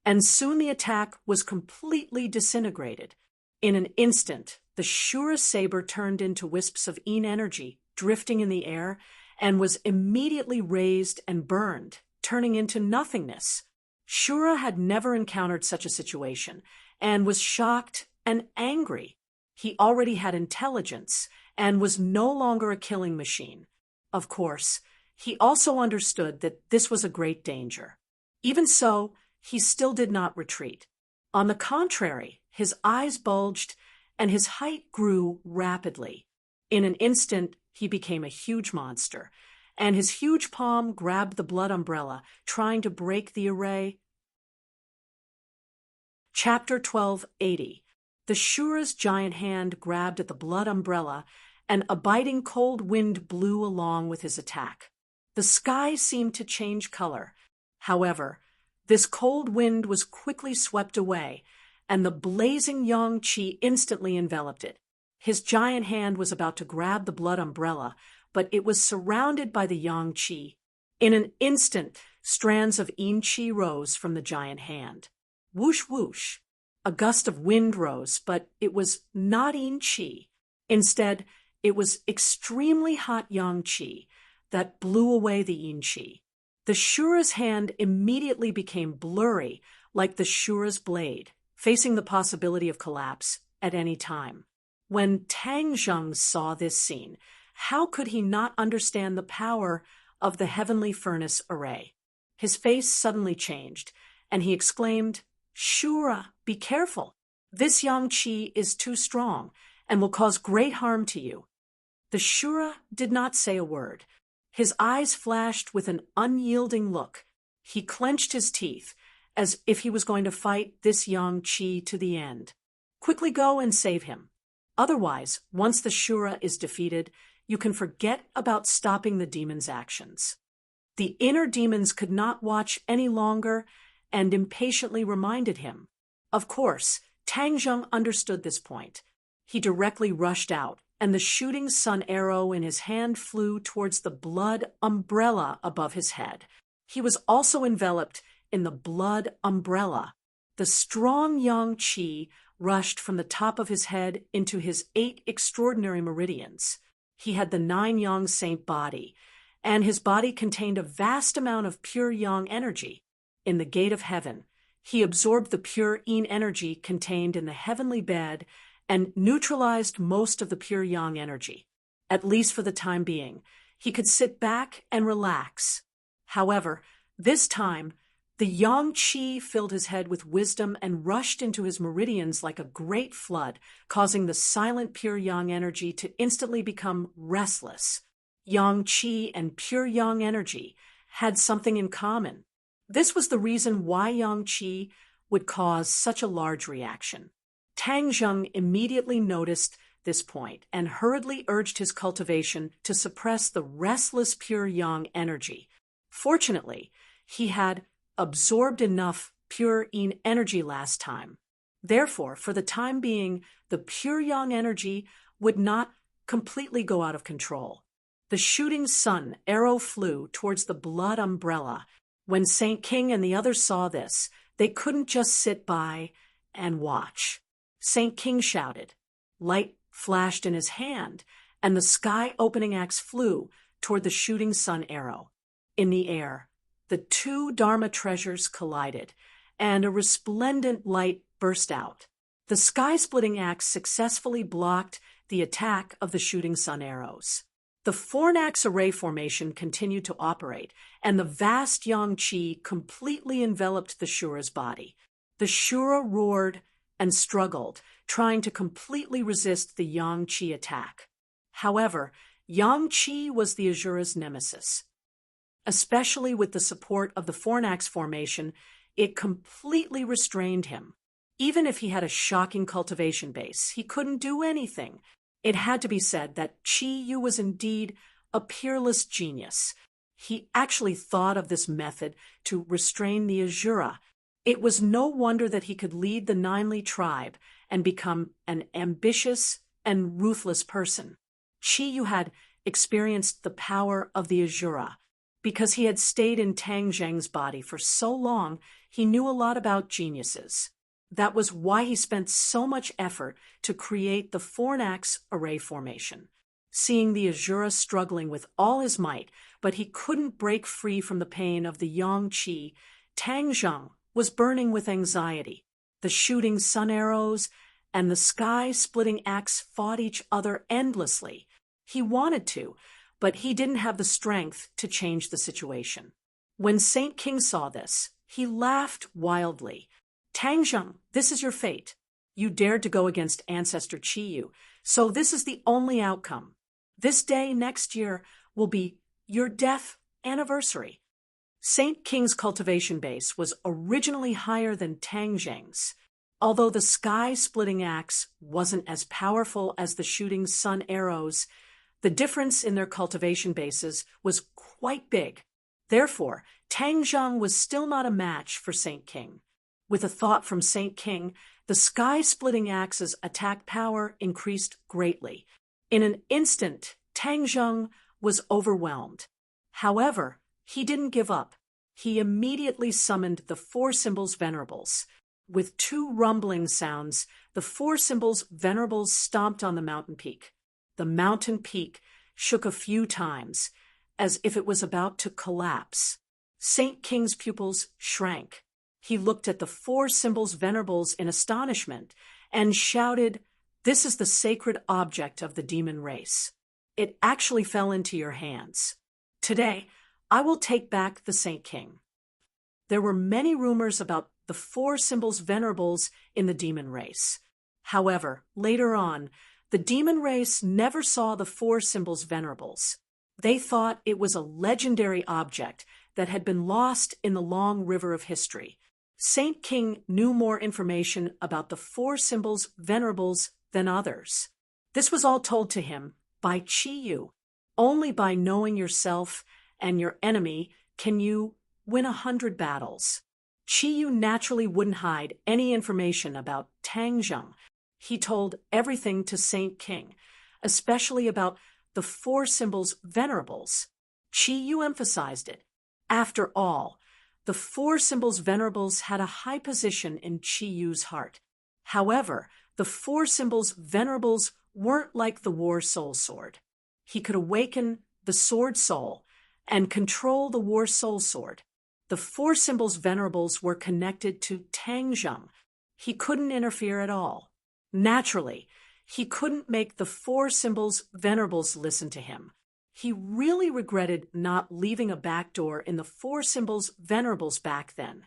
and soon the attack was completely disintegrated. In an instant, the Shura saber turned into wisps of yin energy, drifting in the air, and was immediately raised and burned, turning into nothingness. Shura had never encountered such a situation, and was shocked and angry. He already had intelligence, and was no longer a killing machine. Of course, he also understood that this was a great danger. Even so, he still did not retreat. On the contrary, his eyes bulged, and his height grew rapidly. In an instant, he became a huge monster, and his huge palm grabbed the blood umbrella, trying to break the array. Chapter 1280. The Shura's giant hand grabbed at the blood umbrella, and a biting cold wind blew along with his attack. The sky seemed to change color. However, this cold wind was quickly swept away, and the blazing yang qi instantly enveloped it. His giant hand was about to grab the blood umbrella, but it was surrounded by the yang qi. In an instant, Strands of yin qi rose from the giant hand. Whoosh whoosh. A gust of wind rose, but it was not yin qi. Instead, it was extremely hot yang qi that blew away the yin qi. The Shura's hand immediately became blurry, like the Shura's blade, facing the possibility of collapse at any time. When Tang Zheng saw this scene, how could he not understand the power of the heavenly furnace array? His face suddenly changed, and he exclaimed, "Shura, be careful. This yang qi is too strong and will cause great harm to you." The Shura did not say a word. His eyes flashed with an unyielding look. He clenched his teeth, as if he was going to fight this yang qi to the end. Quickly go and save him. Otherwise, once the Shura is defeated, you can forget about stopping the demon's actions. The inner demons could not watch any longer and impatiently reminded him. Of course, Tang Zheng understood this point. He directly rushed out, and the shooting sun arrow in his hand flew towards the blood umbrella above his head. He was also enveloped in the blood umbrella. The strong yang qi rushed from the top of his head into his 8 extraordinary meridians. He had the 9 yang saint body, and his body contained a vast amount of pure yang energy. In the gate of heaven, he absorbed the pure yin energy contained in the heavenly bed and neutralized most of the pure yang energy. At least for the time being, he could sit back and relax. However, this time, the yang qi filled his head with wisdom and rushed into his meridians like a great flood, causing the silent pure yang energy to instantly become restless. Yang qi and pure yang energy had something in common. This was the reason why yang qi would cause such a large reaction. Tang Zheng immediately noticed this point and hurriedly urged his cultivation to suppress the restless pure yang energy. Fortunately, he had absorbed enough pure yin energy last time. Therefore, for the time being, the pure yang energy would not completely go out of control. The shooting sun arrow flew towards the blood umbrella. When Saint King and the others saw this, they couldn't just sit by and watch. Saint King shouted. Light flashed in his hand, and the sky-opening axe flew toward the shooting sun arrow. In the air, the 2 Dharma treasures collided, and a resplendent light burst out. The sky-splitting axe successfully blocked the attack of the shooting sun arrows. The fornax array formation continued to operate, and the vast yang qi completely enveloped the Shura's body. The Shura roared and struggled, trying to completely resist the yang qi attack. However, yang qi was the Asura's nemesis. Especially with the support of the fornax formation, it completely restrained him. Even if he had a shocking cultivation base, he couldn't do anything. It had to be said that Qi Yu was indeed a peerless genius. He actually thought of this method to restrain the Asura. It was no wonder that he could lead the Ninely tribe and become an ambitious and ruthless person. Qi Yu had experienced the power of the Asura. Because he had stayed in Tang Zheng's body for so long, he knew a lot about geniuses. That was why he spent so much effort to create the fornax array formation. Seeing the Asura struggling with all his might, but he couldn't break free from the pain of the yang qi, Tang Zheng was burning with anxiety. The shooting sun arrows and the sky-splitting axe fought each other endlessly. He wanted to, but he didn't have the strength to change the situation. When Saint King saw this, he laughed wildly. Tang Zheng, this is your fate. You dared to go against Ancestor Qi Yu, so this is the only outcome. This day next year will be your death anniversary. Saint King's cultivation base was originally higher than Tang Zheng's. Although the sky-splitting axe wasn't as powerful as the shooting sun arrows, the difference in their cultivation bases was quite big. Therefore, Tang Zheng was still not a match for Saint King. With a thought from Saint King, the sky-splitting axe's attack power increased greatly. In an instant, Tang Zheng was overwhelmed. However, he didn't give up. He immediately summoned the four symbols venerables. With two rumbling sounds, the four symbols venerables stomped on the mountain peak. The mountain peak shook a few times, as if it was about to collapse. Saint King's pupils shrank. He looked at the four symbols venerables in astonishment and shouted, "This is the sacred object of the demon race. It actually fell into your hands. Today, I will take back the Saint King." There were many rumors about the four symbols venerables in the demon race. However, later on, the demon race never saw the four symbols venerables. They thought it was a legendary object that had been lost in the long river of history. Saint King knew more information about the four symbols venerables than others. This was all told to him by Chi-Yu. Only by knowing yourself and your enemy can you win 100 battles. Chi-Yu naturally wouldn't hide any information about Tang Zheng. He told everything to Saint King, especially about the four symbols venerables. Chi-Yu emphasized it. After all, the four symbols venerables had a high position in Chi-Yu's heart. However, the four symbols venerables weren't like the war soul sword. He could awaken the sword soul and control the war soul sword. The four symbols venerables were connected to Tang Zheng. He couldn't interfere at all. Naturally, he couldn't make the four symbols venerables listen to him. He really regretted not leaving a back door in the four symbols venerables back then.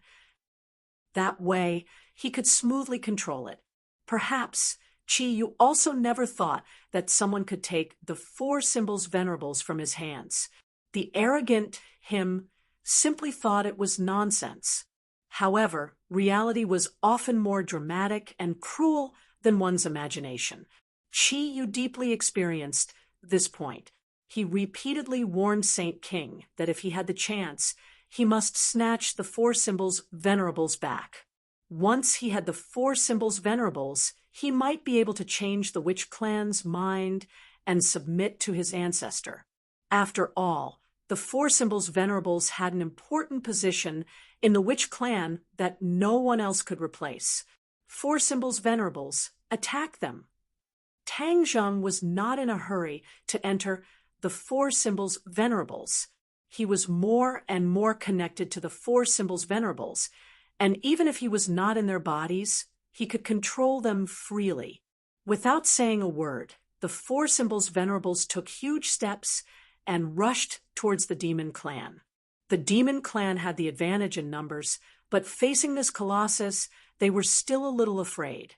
That way, he could smoothly control it. Perhaps Chi-Yu also never thought that someone could take the four symbols venerables from his hands. The arrogant him simply thought it was nonsense. However, reality was often more dramatic and cruel than one's imagination. Chi-Yu deeply experienced this point. He repeatedly warned Saint King that if he had the chance, he must snatch the four symbols venerables back. Once he had the four symbols venerables, he might be able to change the witch clan's mind and submit to his ancestor. After all, the four symbols venerables had an important position in the witch clan that no one else could replace. Four symbols venerables, attack them. Tang Zheng was not in a hurry to enter the four symbols venerables. He was more and more connected to the four symbols venerables, and even if he was not in their bodies, he could control them freely. Without saying a word, the four symbols venerables took huge steps and rushed towards the demon clan. The demon clan had the advantage in numbers, but facing this colossus, they were still a little afraid.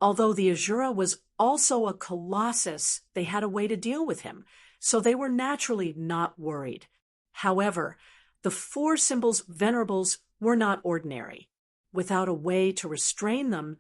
Although the Azura was also a colossus, they had a way to deal with him, so they were naturally not worried. However, the four symbols venerables were not ordinary. Without a way to restrain them,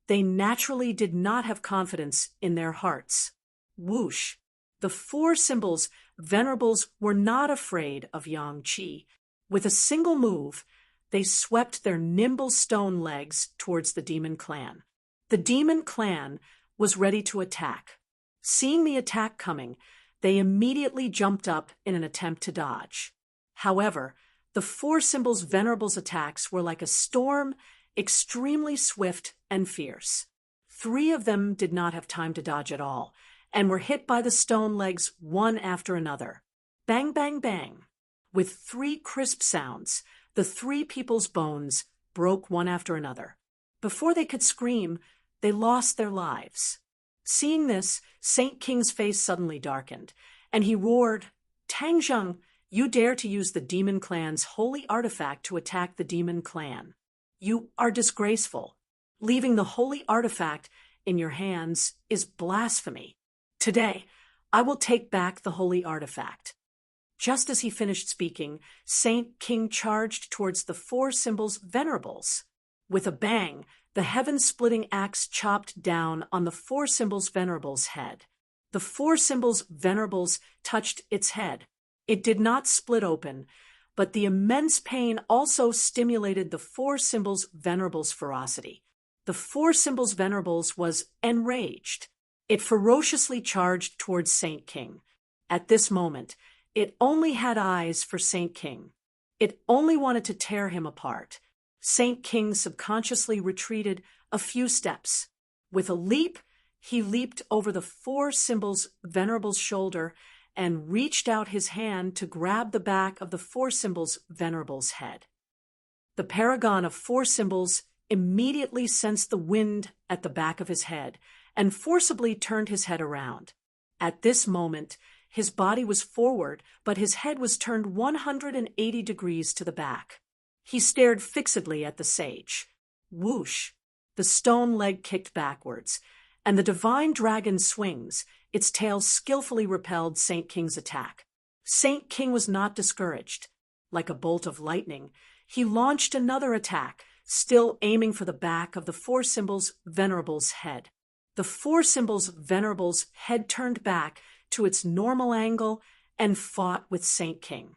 they naturally did not have confidence in their hearts. Whoosh! The four symbols venerables were not afraid of Yang Qi. With a single move, they swept their nimble stone legs towards the demon clan. The demon clan was ready to attack. Seeing the attack coming, they immediately jumped up in an attempt to dodge. However, the four symbols venerables' attacks were like a storm, extremely swift and fierce. 3 of them did not have time to dodge at all, and were hit by the stone legs one after another. Bang, bang, bang. With 3 crisp sounds, the 3 people's bones broke one after another. Before they could scream, they lost their lives. Seeing this, Saint King's face suddenly darkened, and he roared, "Tang Zheng, you dare to use the demon clan's holy artifact to attack the demon clan. You are disgraceful. Leaving the holy artifact in your hands is blasphemy. Today, I will take back the holy artifact." Just as he finished speaking, Saint King charged towards the 4 symbols venerables. With a bang, the heaven-splitting axe chopped down on the 4 symbols venerables' head. The 4 symbols venerables touched its head. It did not split open, but the immense pain also stimulated the 4 symbols venerables' ferocity. The 4 symbols venerables was enraged. It ferociously charged towards Saint King. At this moment, it only had eyes for Saint King. It only wanted to tear him apart. Saint King subconsciously retreated a few steps. With a leap, he leaped over the four symbols' venerable's shoulder and reached out his hand to grab the back of the four symbols' venerable's head. The paragon of four symbols immediately sensed the wind at the back of his head and forcibly turned his head around. At this moment, his body was forward, but his head was turned 180 degrees to the back. He stared fixedly at the sage. Whoosh! The stone leg kicked backwards, and the divine dragon swings. Its tail skillfully repelled Saint King's attack. Saint King was not discouraged. Like a bolt of lightning, he launched another attack, still aiming for the back of the four symbols' venerable's head. The four symbols' venerable's head turned back to its normal angle and fought with Saint King.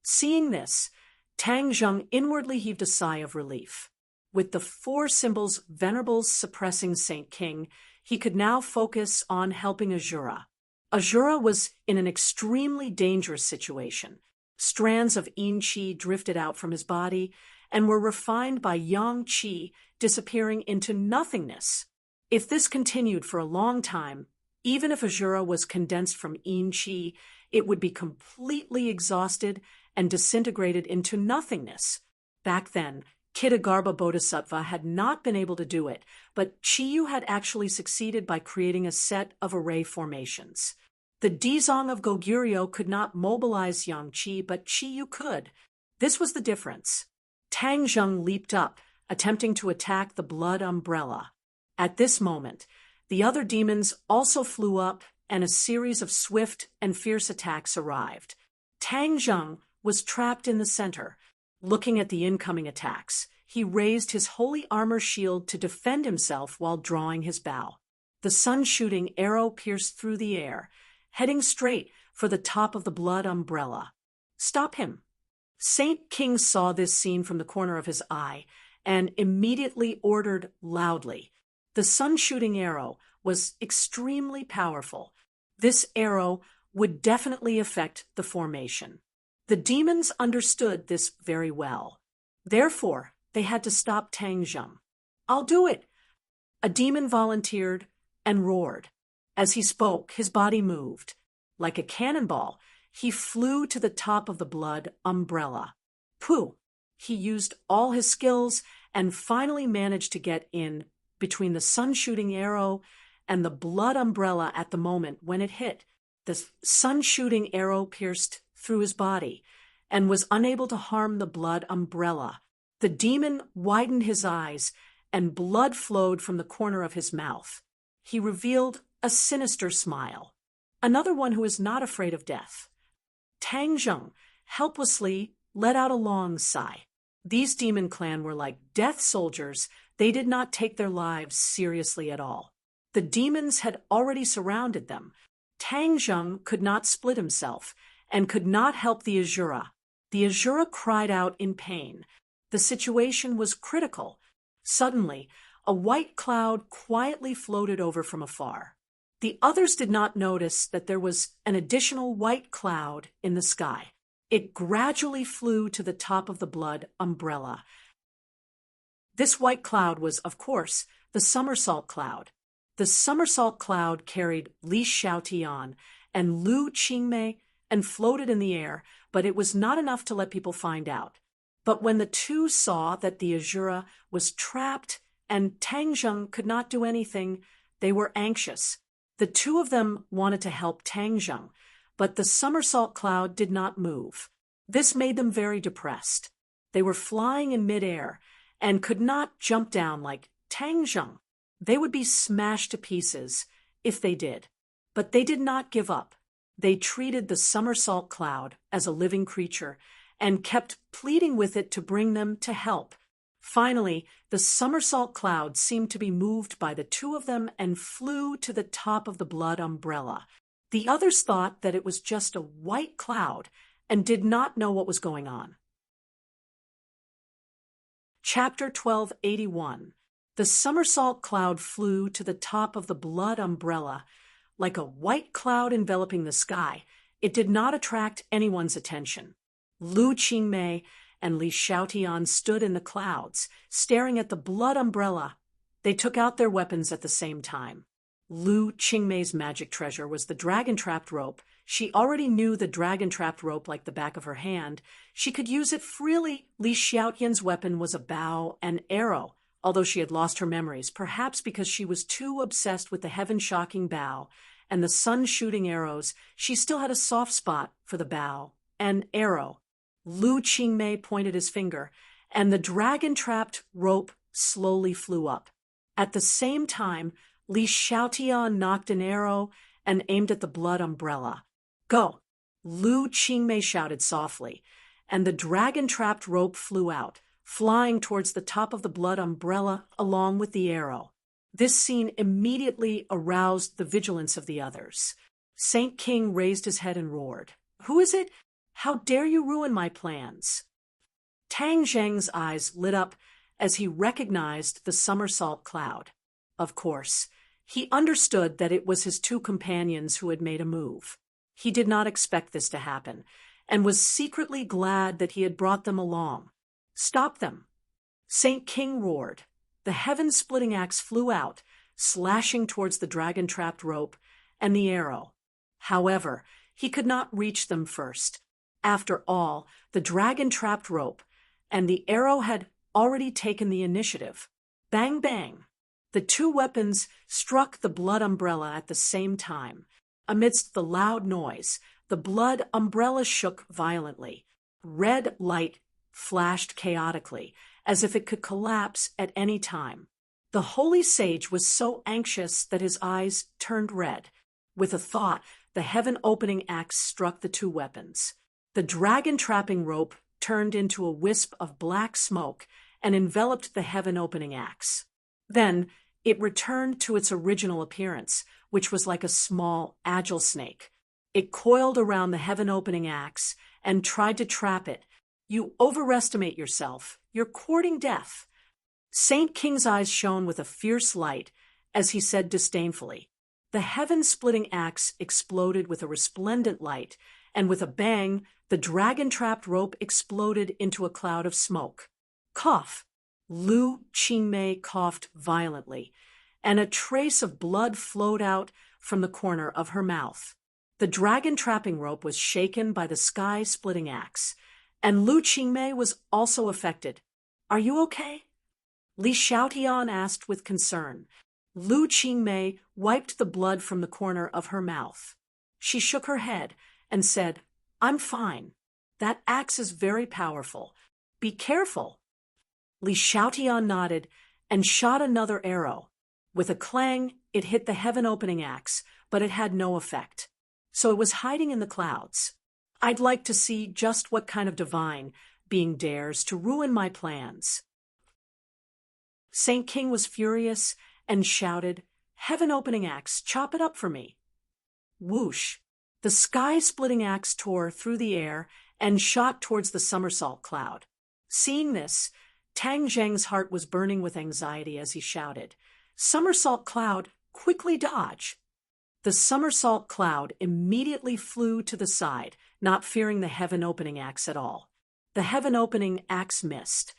Seeing this, Tang Zheng inwardly heaved a sigh of relief. With the four symbols' venerables suppressing Saint King, he could now focus on helping Azura. Azura was in an extremely dangerous situation. Strands of Yin Qi drifted out from his body and were refined by Yang Qi, disappearing into nothingness. If this continued for a long time, even if Azura was condensed from Yin Qi, it would be completely exhausted and disintegrated into nothingness. Back then, Kitagarbha Bodhisattva had not been able to do it, but Chiyu had actually succeeded by creating a set of array formations. The Dizong of Goguryeo could not mobilize Yang Qi, but Chiyu could. This was the difference. Tang Zheng leaped up, attempting to attack the blood umbrella. At this moment, the other demons also flew up, and a series of swift and fierce attacks arrived. Tang Zheng was trapped in the center. Looking at the incoming attacks, he raised his holy armor shield to defend himself while drawing his bow. The sun-shooting arrow pierced through the air, heading straight for the top of the blood umbrella. "Stop him!" Saint King saw this scene from the corner of his eye and immediately ordered loudly. The sun-shooting arrow was extremely powerful. This arrow would definitely affect the formation. The demons understood this very well. Therefore, they had to stop Tang Zheng. "I'll do it!" A demon volunteered and roared. As he spoke, his body moved. Like a cannonball, he flew to the top of the blood umbrella. Pooh! He used all his skills and finally managed to get in between the sun-shooting arrow and the blood umbrella at the moment when it hit. The sun-shooting arrow pierced through his body and was unable to harm the blood umbrella. The demon widened his eyes and blood flowed from the corner of his mouth. He revealed a sinister smile. Another one who is not afraid of death. Tang Zheng helplessly let out a long sigh. These demon clan were like death soldiers. They did not take their lives seriously at all. The demons had already surrounded them. Tang Zheng could not split himself and could not help the Azura. The Azura cried out in pain. The situation was critical. Suddenly, a white cloud quietly floated over from afar. The others did not notice that there was an additional white cloud in the sky. It gradually flew to the top of the blood umbrella. This white cloud was, of course, the somersault cloud. The somersault cloud carried Li Xiaotian and Lu Qingmei and floated in the air, but it was not enough to let people find out. But when the two saw that the Azura was trapped and Tang Zheng could not do anything, they were anxious. The two of them wanted to help Tang Zheng, but the somersault cloud did not move. This made them very depressed. They were flying in midair and could not jump down like Tang Zheng. They would be smashed to pieces if they did. But they did not give up. They treated the somersault cloud as a living creature and kept pleading with it to bring them to help. Finally, the somersault cloud seemed to be moved by the two of them and flew to the top of the blood umbrella. The others thought that it was just a white cloud and did not know what was going on. Chapter 1281. The somersault cloud flew to the top of the blood umbrella. Like a white cloud enveloping the sky, it did not attract anyone's attention. Lu Qingmei and Li Xiaotian stood in the clouds, staring at the blood umbrella. They took out their weapons at the same time. Lu Qingmei's magic treasure was the dragon-trapped rope. She already knew the dragon-trapped rope like the back of her hand. She could use it freely. Li Xiaotian's weapon was a bow and arrow, although she had lost her memories, perhaps because she was too obsessed with the heaven-shocking bow and the sun-shooting arrows. She still had a soft spot for the bow and arrow. Lu Qingmei pointed his finger, and the dragon-trapped rope slowly flew up. At the same time, Li Xiaotian knocked an arrow and aimed at the blood umbrella. "Go!" Lu Qingmei shouted softly, and the dragon-trapped rope flew out, flying towards the top of the blood umbrella along with the arrow. This scene immediately aroused the vigilance of the others. Saint King raised his head and roared, "Who is it? How dare you ruin my plans?" Tang Zheng's eyes lit up as he recognized the somersault cloud. Of course, he understood that it was his two companions who had made a move. He did not expect this to happen, and was secretly glad that he had brought them along. "Stop them!" Saint King roared. The heaven-splitting axe flew out, slashing towards the dragon-trapped rope and the arrow. However, he could not reach them first. After all, the dragon-trapped rope and the arrow had already taken the initiative. Bang, bang! The two weapons struck the blood umbrella at the same time. Amidst the loud noise, the blood umbrella shook violently. Red light flashed chaotically, as if it could collapse at any time. The holy sage was so anxious that his eyes turned red. With a thought, the heaven-opening axe struck the two weapons. The dragon-trapping rope turned into a wisp of black smoke and enveloped the heaven-opening axe. Then it returned to its original appearance, which was like a small, agile snake. It coiled around the heaven-opening axe and tried to trap it. "You overestimate yourself. You're courting death." Saint King's eyes shone with a fierce light as he said disdainfully. The heaven-splitting axe exploded with a resplendent light, and with a bang, the dragon-trapped rope exploded into a cloud of smoke. Cough! Lu Qingmei coughed violently, and a trace of blood flowed out from the corner of her mouth. The dragon-trapping rope was shaken by the sky-splitting axe, and Lu Qingmei was also affected. "Are you okay?" Li Xiaotian asked with concern. Lu Qingmei wiped the blood from the corner of her mouth. She shook her head and said, "I'm fine. That axe is very powerful. Be careful." Li Xiaotian nodded and shot another arrow. With a clang, it hit the heaven-opening axe, but it had no effect. So it was hiding in the clouds. "I'd like to see just what kind of divine being dares to ruin my plans." Saint King was furious and shouted, "Heaven-opening axe, chop it up for me." Whoosh! The sky-splitting axe tore through the air and shot towards the somersault cloud. Seeing this, Tang Zheng's heart was burning with anxiety as he shouted, "Somersault cloud, quickly dodge!" The somersault cloud immediately flew to the side, not fearing the heaven-opening axe at all. The heaven-opening axe missed.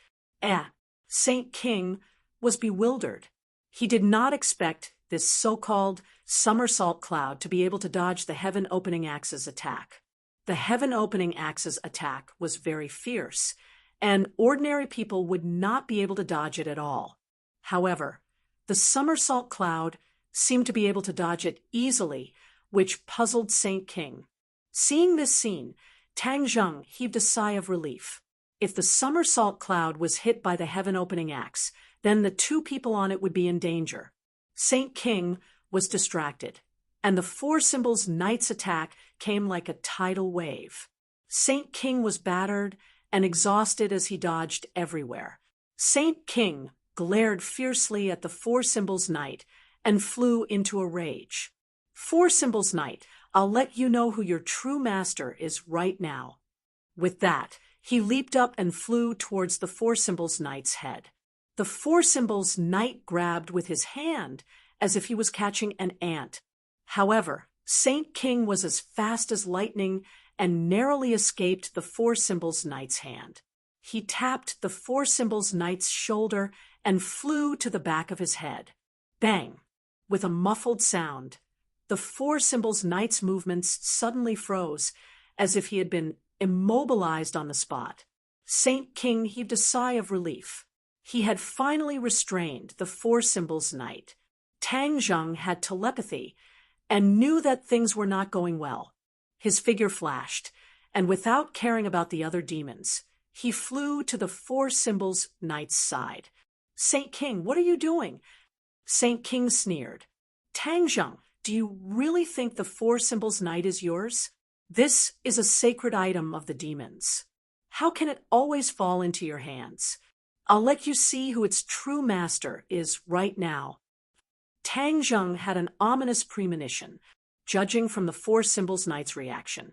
Saint King was bewildered. He did not expect this so-called somersault cloud to be able to dodge the heaven-opening axe's attack. The heaven-opening axe's attack was very fierce, and ordinary people would not be able to dodge it at all. However, the somersault cloud seemed to be able to dodge it easily, which puzzled Saint King. Seeing this scene, Tang Zheng heaved a sigh of relief. If the somersault cloud was hit by the heaven-opening axe, then the two people on it would be in danger. Saint King was distracted, and the Four Symbols Knight's attack came like a tidal wave. Saint King was battered and exhausted as he dodged everywhere. Saint King glared fiercely at the Four Symbols Knight and flew into a rage. "Four Symbols Knight, I'll let you know who your true master is right now." With that, he leaped up and flew towards the Four Symbols Knight's head. The Four Symbols Knight grabbed with his hand as if he was catching an ant. However, Saint King was as fast as lightning and narrowly escaped the Four Symbols Knight's hand. He tapped the four symbols knight's shoulder and flew to the back of his head. Bang! With a muffled sound, the four symbols knight's movements suddenly froze, as if he had been immobilized on the spot. Saint King heaved a sigh of relief. He had finally restrained the four symbols knight. Tang Zheng had telepathy and knew that things were not going well. His figure flashed, and without caring about the other demons, he flew to the four symbols knight's side. Saint King, what are you doing? Saint King sneered. Tang Zheng, do you really think the four symbols knight is yours? This is a sacred item of the demons. How can it always fall into your hands? I'll let you see who its true master is right now. Tang Zheng had an ominous premonition, judging from the four symbols knight's reaction.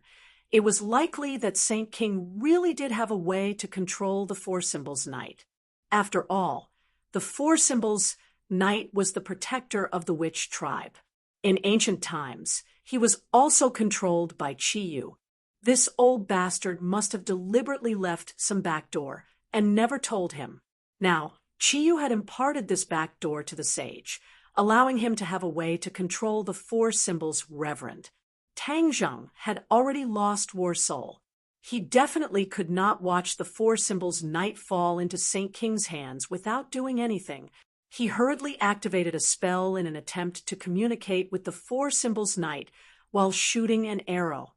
It was likely that Saint King really did have a way to control the four symbols knight. After all, the four symbols knight was the protector of the witch tribe. In ancient times, he was also controlled by Qiyu. This old bastard must have deliberately left some back door and never told him. Now, Qiyu had imparted this back door to the sage, allowing him to have a way to control the four symbols reverend. Tang Zheng had already lost War Soul. He definitely could not watch the four symbols knight fall into Saint King's hands without doing anything. He hurriedly activated a spell in an attempt to communicate with the four symbols knight while shooting an arrow.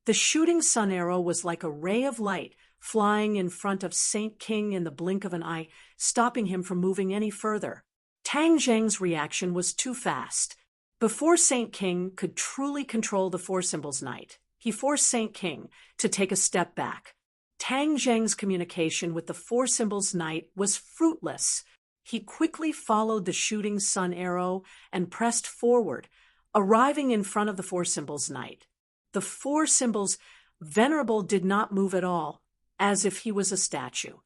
The shooting sun arrow was like a ray of light flying in front of Saint King in the blink of an eye, stopping him from moving any further. Tang Zheng's reaction was too fast. Before Saint King could truly control the four symbols knight, he forced Saint King to take a step back. Tang Zheng's communication with the four symbols knight was fruitless. He quickly followed the shooting sun arrow and pressed forward, arriving in front of the four symbols knight. The four symbols venerable did not move at all, as if he was a statue.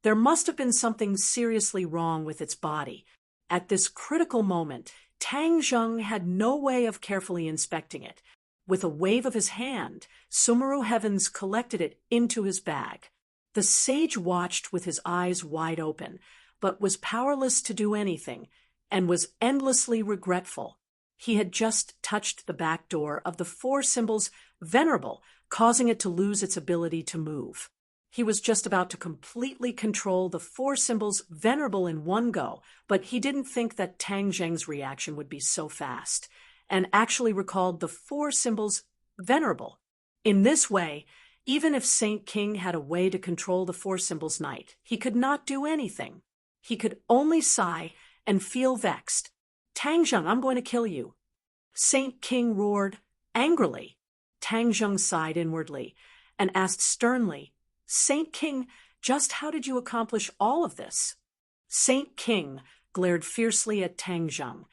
There must have been something seriously wrong with its body. At this critical moment, Tang Zheng had no way of carefully inspecting it. With a wave of his hand, Sumeru Heavens collected it into his bag. The sage watched with his eyes wide open, but was powerless to do anything, and was endlessly regretful. He had just touched the back door of the four symbols venerable, causing it to lose its ability to move. He was just about to completely control the four symbols venerable in one go, but he didn't think that Tang Zheng's reaction would be so fast, and actually recalled the four symbols venerable. In this way, even if Saint King had a way to control the four symbols knight, he could not do anything. He could only sigh and feel vexed. Tang Zheng, I'm going to kill you. Saint King roared angrily. Tang Zheng sighed inwardly and asked sternly, Saint King, just how did you accomplish all of this? Saint King glared fiercely at Tang Zheng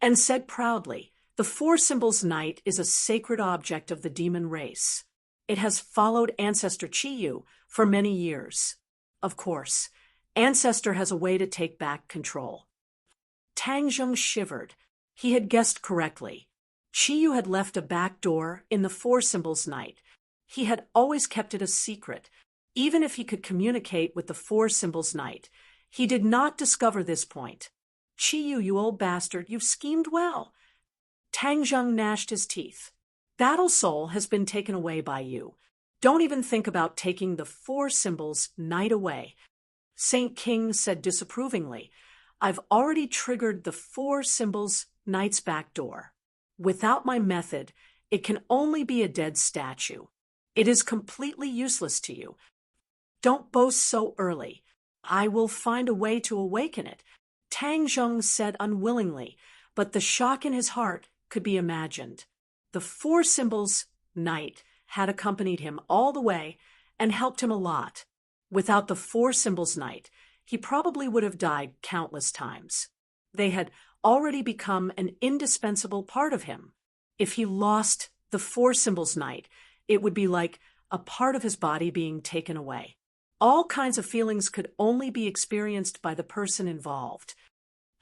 and said proudly, the four symbols knight is a sacred object of the demon race. It has followed Ancestor Qiyu for many years. Of course, Ancestor has a way to take back control. Tang Zheng shivered. He had guessed correctly. Qiyu had left a back door in the four symbols knight. He had always kept it a secret. Even if he could communicate with the four symbols knight, he did not discover this point. Qiyu, you old bastard, you've schemed well. Tang Zheng gnashed his teeth. Battle Soul has been taken away by you. Don't even think about taking the four symbols knight away. Saint King said disapprovingly, I've already triggered the four symbols knight's back door. Without my method, it can only be a dead statue. It is completely useless to you. Don't boast so early. I will find a way to awaken it, Tang Zheng said unwillingly, but the shock in his heart could be imagined. The four symbols knight had accompanied him all the way and helped him a lot. Without the four symbols knight, he probably would have died countless times. They had already become an indispensable part of him. If he lost the four symbols knight, it would be like a part of his body being taken away. All kinds of feelings could only be experienced by the person involved.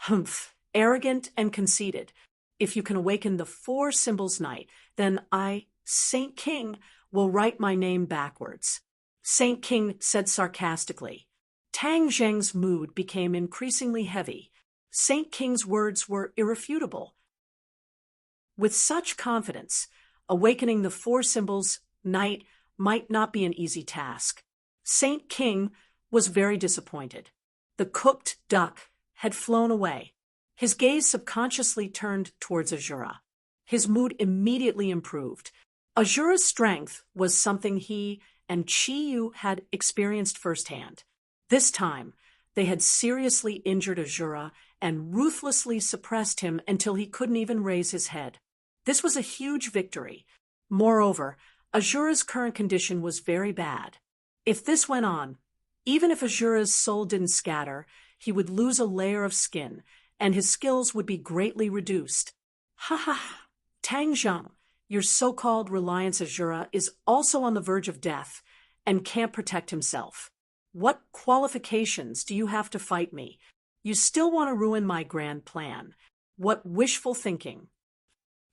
Humph, arrogant and conceited. If you can awaken the four symbols knight, then I, Saint King, will write my name backwards. Saint King said sarcastically. Tang Zheng's mood became increasingly heavy. Saint King's words were irrefutable. With such confidence, awakening the four symbols night might not be an easy task. Saint King was very disappointed. The cooked duck had flown away. His gaze subconsciously turned towards Azura. His mood immediately improved. Azura's strength was something he and Chiyu had experienced firsthand. This time, they had seriously injured Azura and ruthlessly suppressed him until he couldn't even raise his head. This was a huge victory. Moreover, Azura's current condition was very bad. If this went on, even if Azura's soul didn't scatter, he would lose a layer of skin, and his skills would be greatly reduced. Ha ha ha! Tang Zheng, your so-called Reliance Azura is also on the verge of death and can't protect himself. What qualifications do you have to fight me? You still want to ruin my grand plan. What wishful thinking!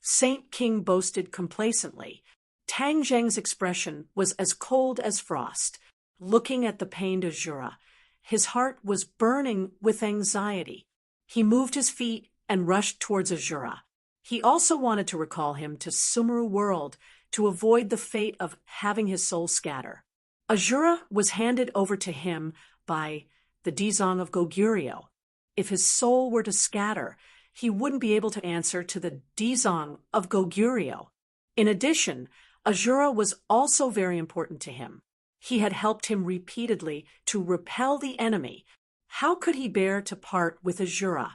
Saint King boasted complacently. Tang Zheng's expression was as cold as frost. Looking at the pained Azura, his heart was burning with anxiety. He moved his feet and rushed towards Azura. He also wanted to recall him to Sumeru world to avoid the fate of having his soul scatter. Azura was handed over to him by the Dizong of Goguryeo. If his soul were to scatter, he wouldn't be able to answer to the Dizong of Goguryeo. In addition, Azura was also very important to him. He had helped him repeatedly to repel the enemy. How could he bear to part with Azura?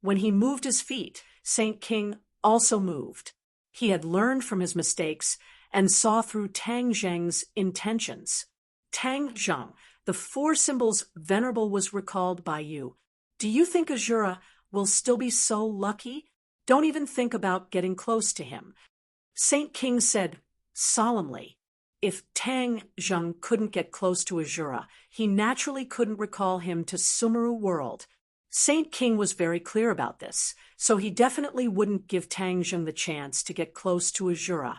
When he moved his feet, Saint King also moved. He had learned from his mistakes and saw through Tang Zheng's intentions. Tang Zheng, the four symbols venerable was recalled by you. Do you think Azura will still be so lucky? Don't even think about getting close to him. Saint King said solemnly. If Tang Zheng couldn't get close to Azura, he naturally couldn't recall him to Sumeru world. Saint King was very clear about this, so he definitely wouldn't give Tang Zheng the chance to get close to Azura.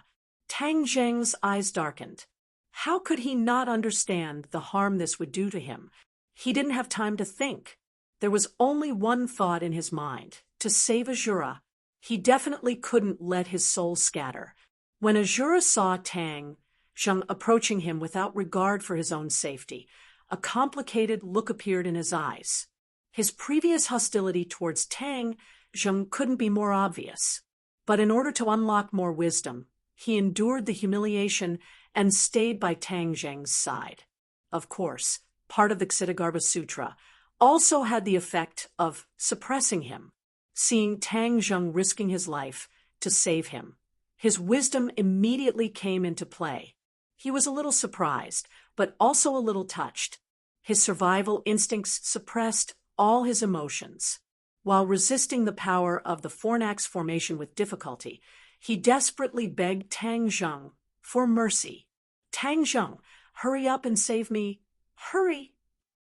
Tang Zheng's eyes darkened. How could he not understand the harm this would do to him? He didn't have time to think. There was only one thought in his mind, to save Azura. He definitely couldn't let his soul scatter. When Azura saw Tang Zheng approaching him without regard for his own safety, a complicated look appeared in his eyes. His previous hostility towards Tang Zheng couldn't be more obvious. But in order to unlock more wisdom, he endured the humiliation and stayed by Tang Zheng's side. Of course, part of the Ksitigarbha Sutra also had the effect of suppressing him, seeing Tang Zheng risking his life to save him. His wisdom immediately came into play. He was a little surprised, but also a little touched. His survival instincts suppressed all his emotions. While resisting the power of the fornax formation with difficulty, he desperately begged Tang Zheng for mercy. Tang Zheng, hurry up and save me. Hurry!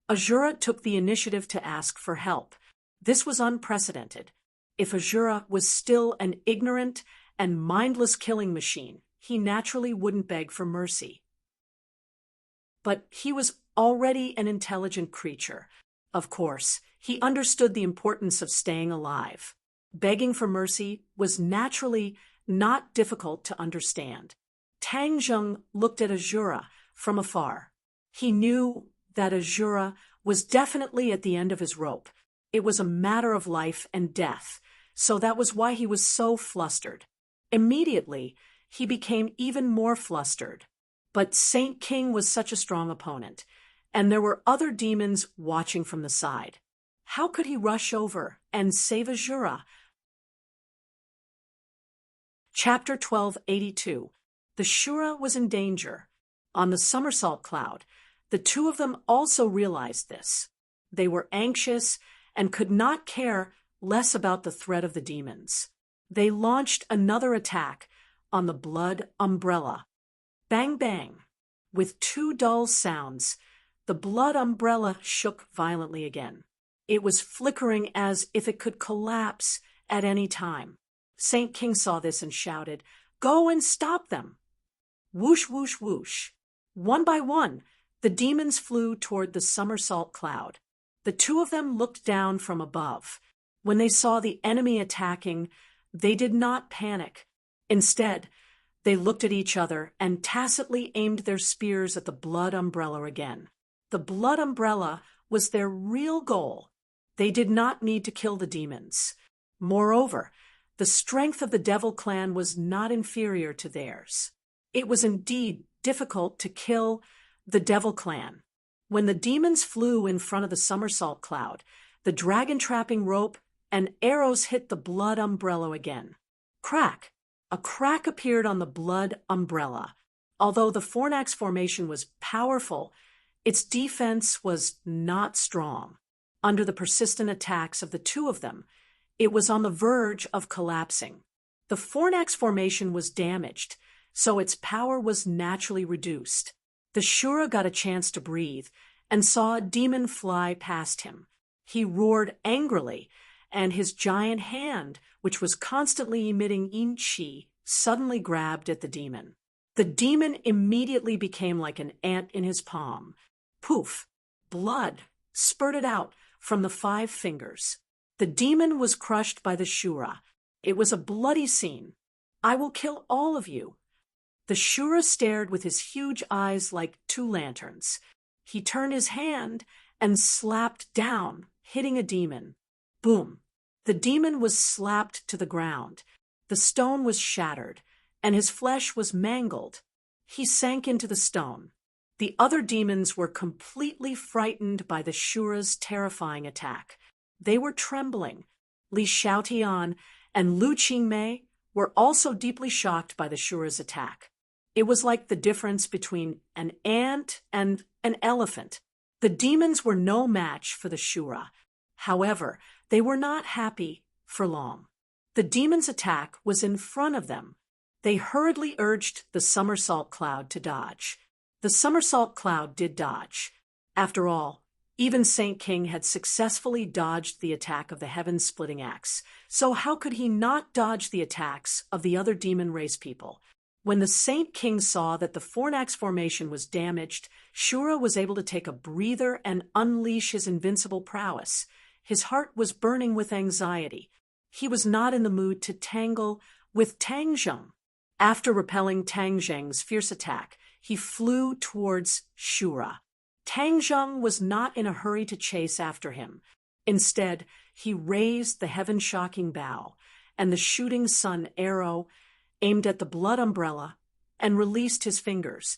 Azura took the initiative to ask for help. This was unprecedented. If Azura was still an ignorant and mindless killing machine, he naturally wouldn't beg for mercy. But he was already an intelligent creature. Of course, he understood the importance of staying alive. Begging for mercy was naturally not difficult to understand. Tang Zheng looked at Azura from afar. He knew that Azura was definitely at the end of his rope. It was a matter of life and death, so that was why he was so flustered. Immediately, he became even more flustered. But Saint King was such a strong opponent, and there were other demons watching from the side. How could he rush over and save Azura? Chapter 1282. The Shura was in danger. On the somersault cloud, the two of them also realized this. They were anxious and could not care less about the threat of the demons. They launched another attack on the blood umbrella. Bang bang! With two dull sounds, the blood umbrella shook violently again. It was flickering as if it could collapse at any time. Saint King saw this and shouted, "Go and stop them!" Whoosh, whoosh, whoosh. One by one, The demons flew toward the somersault cloud. The two of them looked down from above. When they saw the enemy attacking, they did not panic. Instead, they looked at each other and tacitly aimed their spears at the blood umbrella again. The blood umbrella was their real goal. They did not need to kill the demons. Moreover, the strength of the Devil clan was not inferior to theirs. It was indeed difficult to kill the Devil clan. When the demons flew in front of the somersault cloud, the dragon-trapping rope and arrows hit the blood umbrella again. Crack! A crack appeared on the blood umbrella. Although the Fornax formation was powerful, its defense was not strong. Under the persistent attacks of the two of them, it was on the verge of collapsing. The Fornax formation was damaged, so its power was naturally reduced. The Shura got a chance to breathe and saw a demon fly past him. He roared angrily, and his giant hand, which was constantly emitting yin-chi, suddenly grabbed at the demon. The demon immediately became like an ant in his palm. Poof! Blood spurted out from the 5 fingers. The demon was crushed by the Shura. It was a bloody scene. "I will kill all of you." The Shura stared with his huge eyes like 2 lanterns. He turned his hand and slapped down, hitting a demon. Boom! The demon was slapped to the ground. The stone was shattered, and his flesh was mangled. He sank into the stone. The other demons were completely frightened by the Shura's terrifying attack. They were trembling. Li Xiaotian and Lu Qingmei were also deeply shocked by the Shura's attack. It was like the difference between an ant and an elephant. The demons were no match for the Shura. However, they were not happy for long. The demons' attack was in front of them. They hurriedly urged the somersault cloud to dodge. The somersault cloud did dodge. After all, even Saint King had successfully dodged the attack of the heaven-splitting axe, so how could he not dodge the attacks of the other demon race people? When the Saint King saw that the Fornax formation was damaged, Shura was able to take a breather and unleash his invincible prowess. His heart was burning with anxiety. He was not in the mood to tangle with Tang Zheng. After repelling Tang Zheng's fierce attack, he flew towards Shura. Tang Zheng was not in a hurry to chase after him. Instead, he raised the heaven-shocking bow, and the shooting sun arrow aimed at the blood umbrella and released his fingers.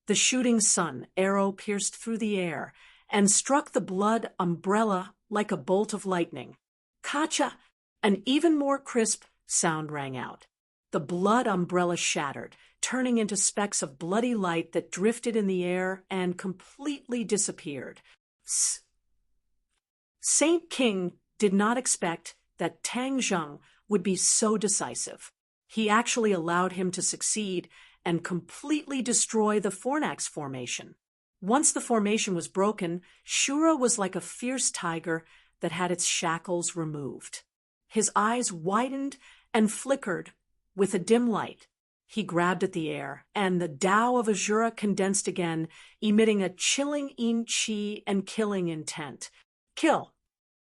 The shooting sun arrow pierced through the air and struck the blood umbrella like a bolt of lightning. Kacha! An even more crisp sound rang out. The blood umbrella shattered, turning into specks of bloody light that drifted in the air and completely disappeared. Saint King did not expect that Tang Zheng would be so decisive. He actually allowed him to succeed and completely destroy the Fornax formation. Once the formation was broken, Shura was like a fierce tiger that had its shackles removed. His eyes widened and flickered with a dim light. He grabbed at the air, and the Tao of Azura condensed again, emitting a chilling yin-chi and killing intent. Kill!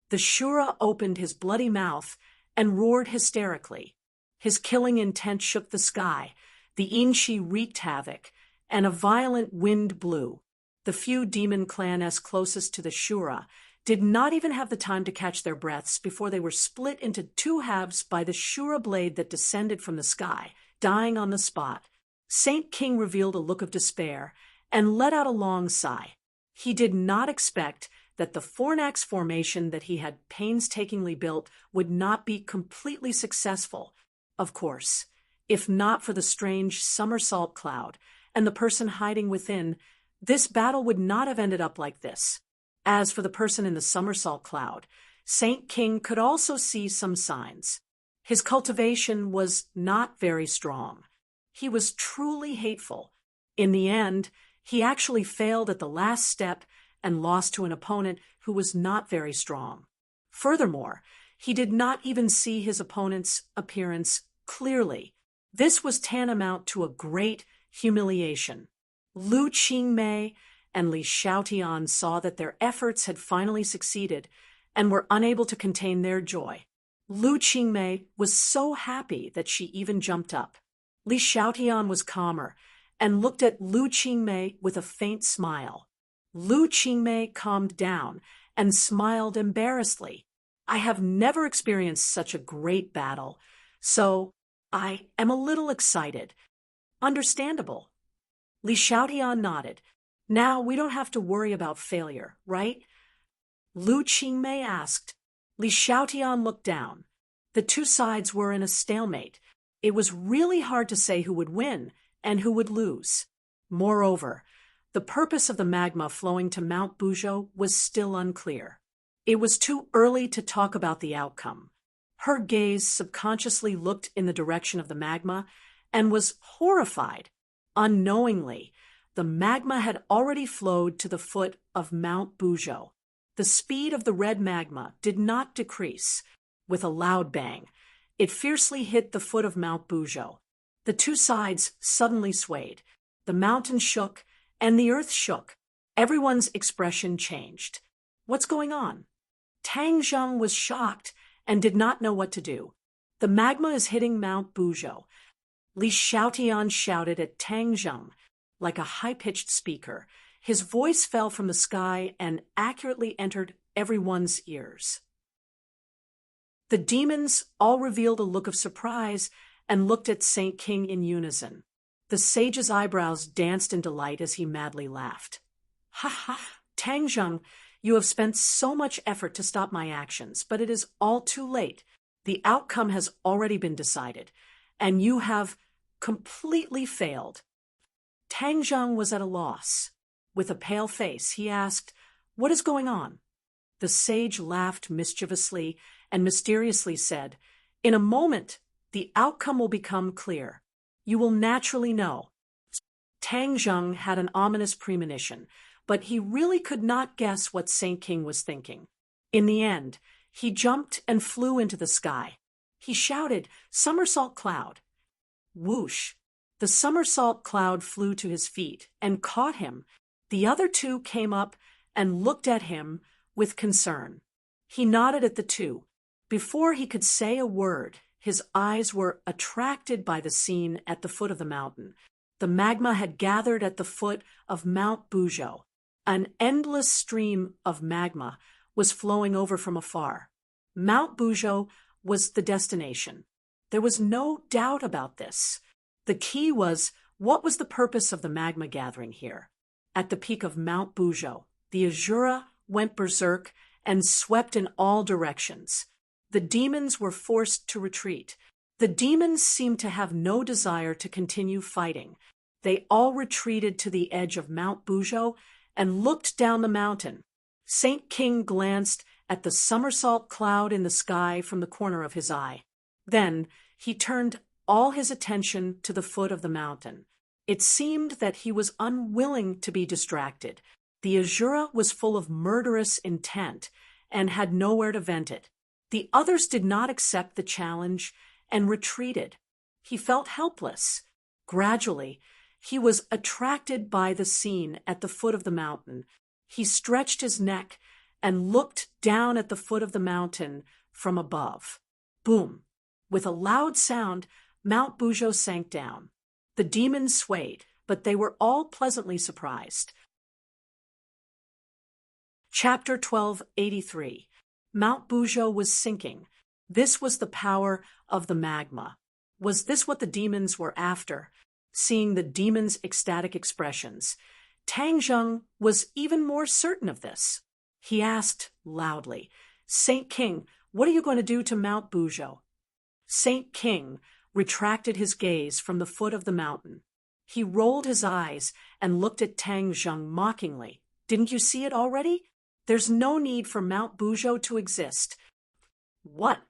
The Shura opened his bloody mouth and roared hysterically. His killing intent shook the sky. The yin-chi wreaked havoc, and a violent wind blew. The few demon clans closest to the Shura did not even have the time to catch their breaths before they were split into 2 halves by the Shura blade that descended from the sky, dying on the spot. Saint King revealed a look of despair and let out a long sigh. He did not expect that the Fornax formation that he had painstakingly built would not be completely successful. Of course, if not for the strange somersault cloud and the person hiding within, this battle would not have ended up like this. As for the person in the somersault cloud, Saint King could also see some signs. His cultivation was not very strong. He was truly hateful. In the end, he actually failed at the last step and lost to an opponent who was not very strong. Furthermore, he did not even see his opponent's appearance clearly. This was tantamount to a great humiliation. Lu Qingmei and Li Xiaotian saw that their efforts had finally succeeded and were unable to contain their joy. Lu Qingmei was so happy that she even jumped up. Li Xiaotian was calmer and looked at Lu Qingmei with a faint smile. Lu Qingmei calmed down and smiled embarrassedly. I have never experienced such a great battle, so I am a little excited. Understandable. Li Xiaotian nodded. Now we don't have to worry about failure, right? Lu Qingmei asked. Li Xiaotian looked down. The two sides were in a stalemate. It was really hard to say who would win and who would lose. Moreover, the purpose of the magma flowing to Mount Buzhou was still unclear. It was too early to talk about the outcome. Her gaze subconsciously looked in the direction of the magma and was horrified. Unknowingly, the magma had already flowed to the foot of Mount Buzhou. The speed of the red magma did not decrease. With a loud bang, it fiercely hit the foot of Mount Buzhou. The two sides suddenly swayed. The mountain shook, and the earth shook. Everyone's expression changed. What's going on? Tang Zheng was shocked and did not know what to do. The magma is hitting Mount Buzhou. Li Xiaotian shouted at Tang Zheng like a high-pitched speaker. His voice fell from the sky and accurately entered everyone's ears. The demons all revealed a look of surprise and looked at Saint King in unison. The sage's eyebrows danced in delight as he madly laughed. Ha ha, Tang Zheng, you have spent so much effort to stop my actions, but it is all too late. The outcome has already been decided, and you have completely failed. Tang Zheng was at a loss. With a pale face, he asked, "What is going on?" The sage laughed mischievously and mysteriously said, "In a moment, the outcome will become clear. You will naturally know." Tang Zheng had an ominous premonition, but he really could not guess what Saint King was thinking. In the end, he jumped and flew into the sky. He shouted, "Somersault cloud!" Whoosh! The somersault cloud flew to his feet and caught him. The other two came up and looked at him with concern. He nodded at the two. Before he could say a word, his eyes were attracted by the scene at the foot of the mountain. The magma had gathered at the foot of Mount Buzhou. An endless stream of magma was flowing over from afar. Mount Buzhou was the destination. There was no doubt about this. The key was, what was the purpose of the magma gathering here? At the peak of Mount Buzhou, the Azura went berserk and swept in all directions. The demons were forced to retreat. The demons seemed to have no desire to continue fighting. They all retreated to the edge of Mount Buzhou and looked down the mountain. Saint King glanced at the somersault cloud in the sky from the corner of his eye. Then he turned all his attention to the foot of the mountain. It seemed that he was unwilling to be distracted. The Azura was full of murderous intent and had nowhere to vent it. The others did not accept the challenge and retreated. He felt helpless. Gradually, he was attracted by the scene at the foot of the mountain. He stretched his neck and looked down at the foot of the mountain from above. Boom! With a loud sound, Mount Buzhou sank down. The demons swayed, but they were all pleasantly surprised. Chapter 1283. Mount Buzhou was sinking. This was the power of the magma. Was this what the demons were after? Seeing the demons' ecstatic expressions, Tang Zheng was even more certain of this. He asked loudly, "Saint King, what are you going to do to Mount Buzhou?" Saint King retracted his gaze from the foot of the mountain. He rolled his eyes and looked at Tang Zheng mockingly. "Didn't you see it already? There's no need for Mount Buzhou to exist." What?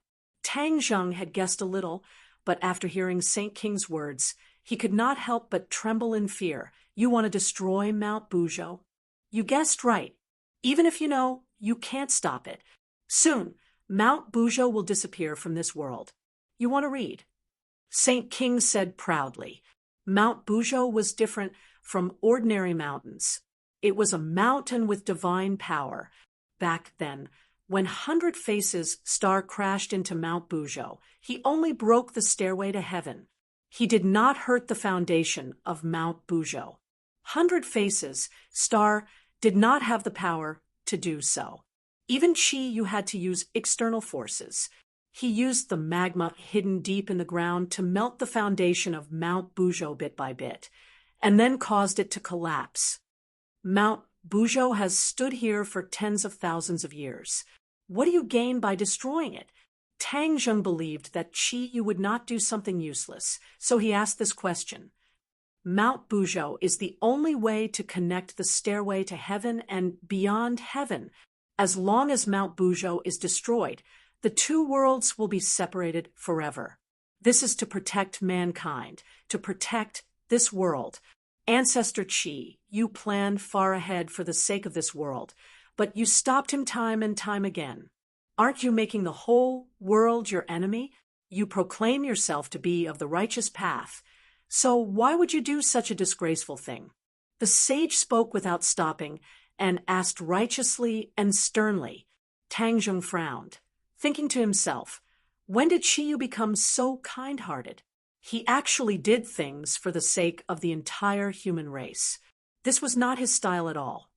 Tang Zheng had guessed a little, but after hearing Saint King's words, he could not help but tremble in fear. "You want to destroy Mount Buzhou?" "You guessed right. Even if you know, you can't stop it. Soon, Mount Buzhou will disappear from this world. You want to read?" Saint King said proudly. Mount Buzhou was different from ordinary mountains. It was a mountain with divine power. Back then, when 100 Faces Star crashed into Mount Bujo, he only broke the stairway to heaven. He did not hurt the foundation of Mount Bujo. 100 Faces Star did not have the power to do so. Even Chi-Yu had to use external forces. He used the magma hidden deep in the ground to melt the foundation of Mount Bujo bit by bit, and then caused it to collapse. Mount Bujo has stood here for tens of thousands of years. What do you gain by destroying it? Tang Zheng believed that Chi-Yu would not do something useless, so he asked this question. Mount Bujo is the only way to connect the stairway to heaven and beyond heaven. As long as Mount Bujo is destroyed, the two worlds will be separated forever. This is to protect mankind, to protect this world. Ancestor Chi, you planned far ahead for the sake of this world, but you stopped him time and time again. Aren't you making the whole world your enemy? You proclaim yourself to be of the righteous path. So why would you do such a disgraceful thing? The sage spoke without stopping and asked righteously and sternly. Tang Zheng frowned, thinking to himself, when did Chi-Yu become so kind-hearted? He actually did things for the sake of the entire human race. This was not his style at all.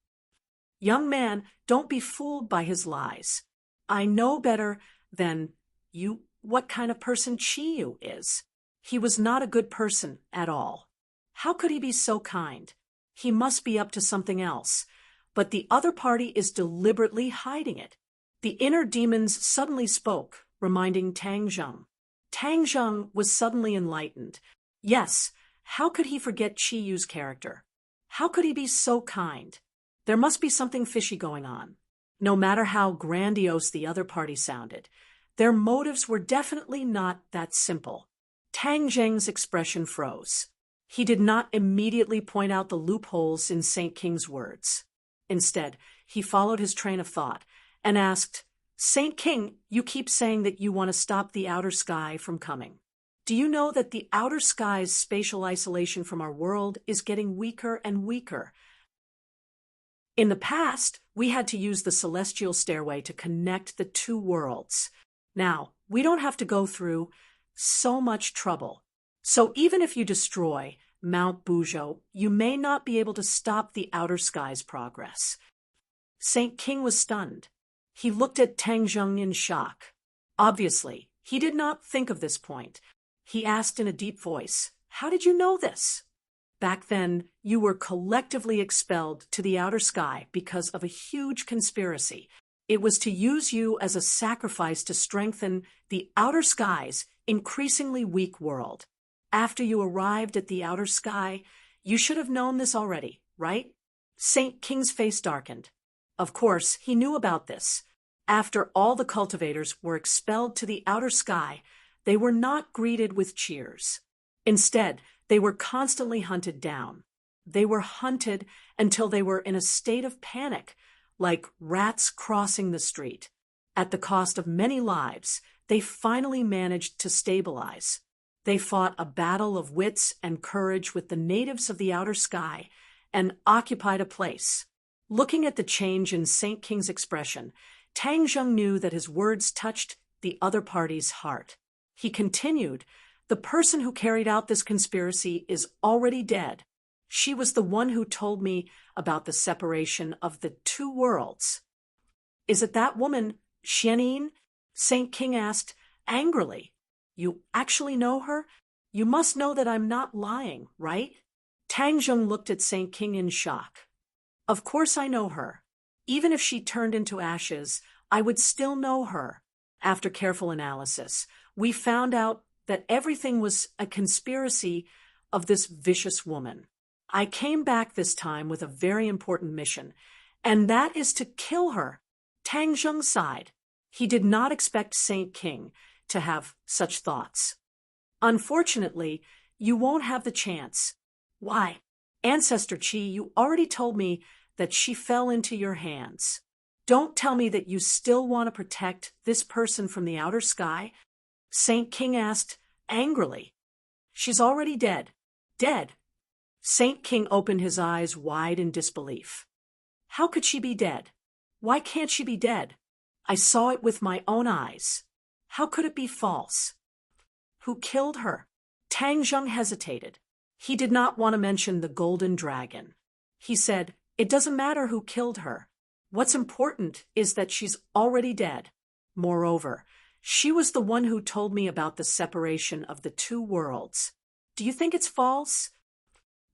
Young man, don't be fooled by his lies. I know better than you what kind of person Chi-Yu is. He was not a good person at all. How could he be so kind? He must be up to something else. But the other party is deliberately hiding it. The inner demons suddenly spoke, reminding Tang Zheng. Tang Zheng was suddenly enlightened. Yes, how could he forget Chi-Yu's character? How could he be so kind? There must be something fishy going on. No matter how grandiose the other party sounded, their motives were definitely not that simple. Tang Zheng's expression froze. He did not immediately point out the loopholes in Saint King's words. Instead, he followed his train of thought and asked, Saint King, you keep saying that you want to stop the outer sky from coming. Do you know that the outer sky's spatial isolation from our world is getting weaker and weaker? In the past, we had to use the celestial stairway to connect the two worlds. Now, we don't have to go through so much trouble. So even if you destroy Mount Bujo, you may not be able to stop the outer sky's progress. Saint King was stunned. He looked at Tang Zheng in shock. Obviously, he did not think of this point. He asked in a deep voice, how did you know this? Back then, you were collectively expelled to the outer sky because of a huge conspiracy. It was to use you as a sacrifice to strengthen the outer sky's increasingly weak world. After you arrived at the outer sky, you should have known this already, right? Saint King's face darkened. Of course, he knew about this. After all the cultivators were expelled to the outer sky, they were not greeted with cheers. Instead, they were constantly hunted down. They were hunted until they were in a state of panic, like rats crossing the street. At the cost of many lives, they finally managed to stabilize. They fought a battle of wits and courage with the natives of the outer sky and occupied a place. Looking at the change in Saint King's expression, Tang Zheng knew that his words touched the other party's heart. He continued, the person who carried out this conspiracy is already dead. She was the one who told me about the separation of the two worlds. Is it that woman, Xianyin? Saint King asked angrily. You actually know her? You must know that I'm not lying, right? Tang Zheng looked at Saint King in shock. Of course I know her. Even if she turned into ashes, I would still know her. After careful analysis, we found out that everything was a conspiracy of this vicious woman. I came back this time with a very important mission, and that is to kill her. Tang Zheng sighed. He did not expect Saint King to have such thoughts. Unfortunately, you won't have the chance. Why? Ancestor Chi, you already told me that she fell into your hands. Don't tell me that you still want to protect this person from the outer sky? Saint King asked angrily. She's already dead. Dead? Saint King opened his eyes wide in disbelief. How could she be dead? Why can't she be dead? I saw it with my own eyes. How could it be false? Who killed her? Tang Zheng hesitated. He did not want to mention the golden dragon. He said, "It doesn't matter who killed her. What's important is that she's already dead. Moreover, she was the one who told me about the separation of the two worlds. Do you think it's false?"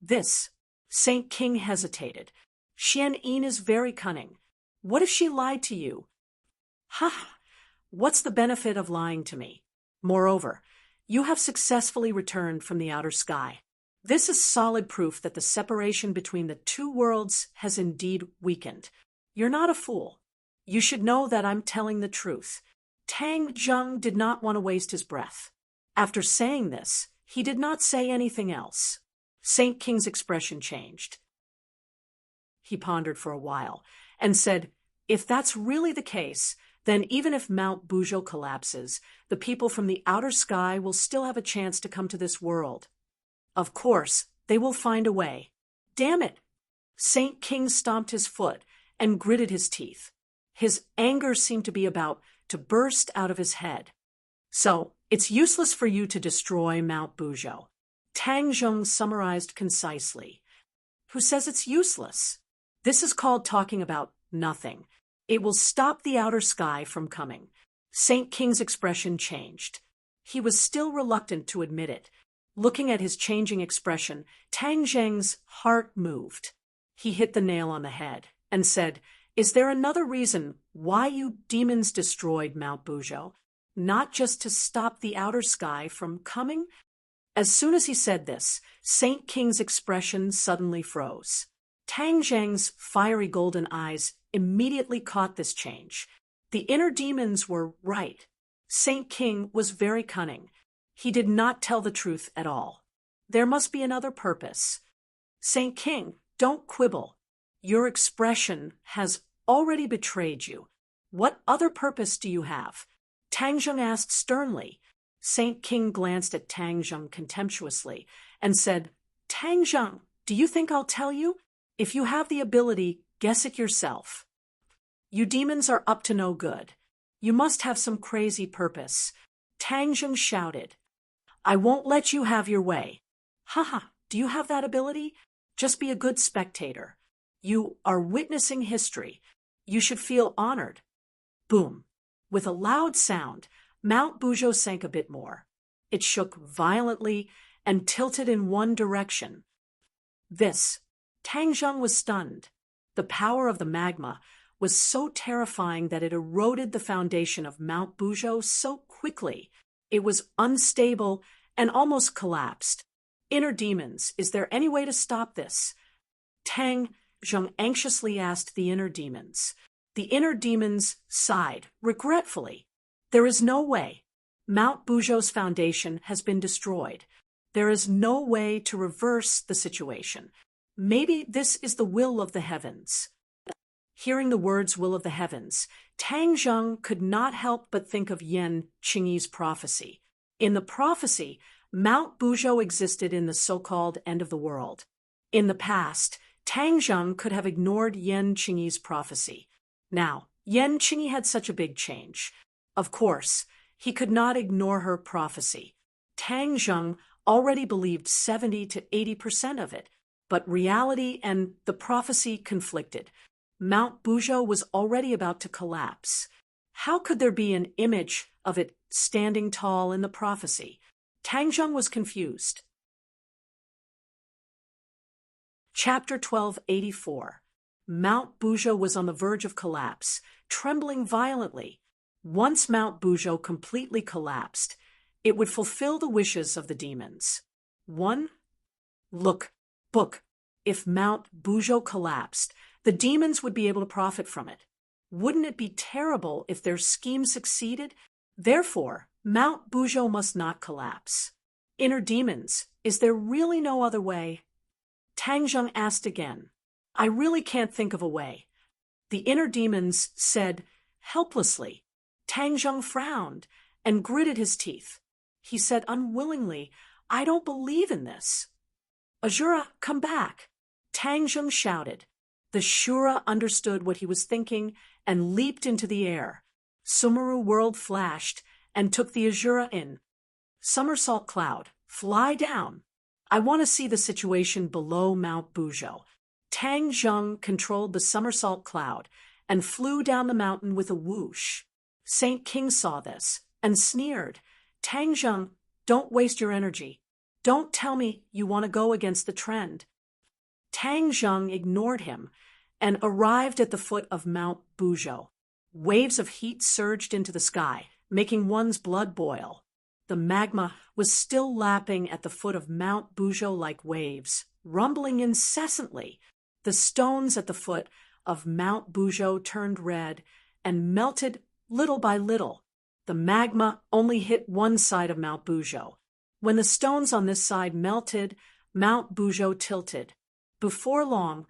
This, Saint King hesitated. Xian Yin is very cunning. What if she lied to you? Ha! What's the benefit of lying to me? Moreover, you have successfully returned from the outer sky. This is solid proof that the separation between the two worlds has indeed weakened. You're not a fool. You should know that I'm telling the truth. Tang Zheng did not want to waste his breath. After saying this, he did not say anything else. Saint King's expression changed. He pondered for a while and said, "If that's really the case, then even if Mount Buzhou collapses, the people from the outer sky will still have a chance to come to this world. Of course, they will find a way." Damn it! Saint King stomped his foot and gritted his teeth. His anger seemed to be about to burst out of his head. "So, it's useless for you to destroy Mount Buzhou," Tang Zheng summarized concisely. "Who says it's useless? This is called talking about nothing. It will stop the outer sky from coming." Saint King's expression changed. He was still reluctant to admit it. Looking at his changing expression, Tang Zheng's heart moved. He hit the nail on the head and said, "Is there another reason why you demons destroyed Mount Buzhou? Not just to stop the outer sky from coming?" As soon as he said this, Saint King's expression suddenly froze. Tang Zheng's fiery golden eyes immediately caught this change. The inner demons were right. Saint King was very cunning. He did not tell the truth at all. There must be another purpose. "Saint King, don't quibble. Your expression has already betrayed you. What other purpose do you have?" Tang Zheng asked sternly. Saint King glanced at Tang Zheng contemptuously and said, "Tang Zheng, do you think I'll tell you? If you have the ability, guess it yourself. You demons are up to no good. You must have some crazy purpose." Tang Zheng shouted, "I won't let you have your way." "Haha, do you have that ability? Just be a good spectator. You are witnessing history. You should feel honored." Boom! With a loud sound, Mount Buzhou sank a bit more. It shook violently and tilted in one direction. Tang Zheng was stunned. The power of the magma was so terrifying that it eroded the foundation of Mount Buzhou so quickly. It was unstable and almost collapsed. "Inner demons, is there any way to stop this?" Tang Zheng anxiously asked the inner demons. The inner demons sighed regretfully. "There is no way. Mount Buzhou's foundation has been destroyed. There is no way to reverse the situation. Maybe this is the will of the heavens." Hearing the words "will of the heavens," Tang Zheng could not help but think of Yan Qingyi's prophecy. In the prophecy, Mount Buzhou existed in the so-called end of the world. In the past, Tang Zheng could have ignored Yan Qingyi's prophecy. Now, Yan Qingyi had such a big change. Of course, he could not ignore her prophecy. Tang Zheng already believed 70 to 80% of it, but reality and the prophecy conflicted. Mount Buzhou was already about to collapse. How could there be an image of it standing tall in the prophecy? Tang Zheng was confused. Chapter 1284. Mount Buzhou was on the verge of collapse, trembling violently. Once Mount Buzhou completely collapsed, it would fulfill the wishes of the demons. Book. If Mount Buzhou collapsed, the demons would be able to profit from it. Wouldn't it be terrible if their scheme succeeded? Therefore, Mount Buzhou must not collapse. "Inner demons, is there really no other way?" Tang Zheng asked again. "I really can't think of a way." The inner demons said helplessly. Tang Zheng frowned and gritted his teeth. He said unwillingly, "I don't believe in this." Azura, come back! Tang Zheng shouted. The Shura understood what he was thinking and leaped into the air. Sumeru World flashed and took the Azura in. Somersault Cloud, fly down. I want to see the situation below Mount Bujo. Tang Zheng controlled the somersault cloud and flew down the mountain with a whoosh. Saint King saw this and sneered. Tang Zheng, don't waste your energy. Don't tell me you want to go against the trend. Tang Zheng ignored him and arrived at the foot of Mount Bujo. Waves of heat surged into the sky, making one's blood boil. The magma was still lapping at the foot of Mount Bujo like waves, rumbling incessantly. The stones at the foot of Mount Bujo turned red and melted little by little. The magma only hit one side of Mount Bujo. When the stones on this side melted, Mount Bujo tilted. Before long,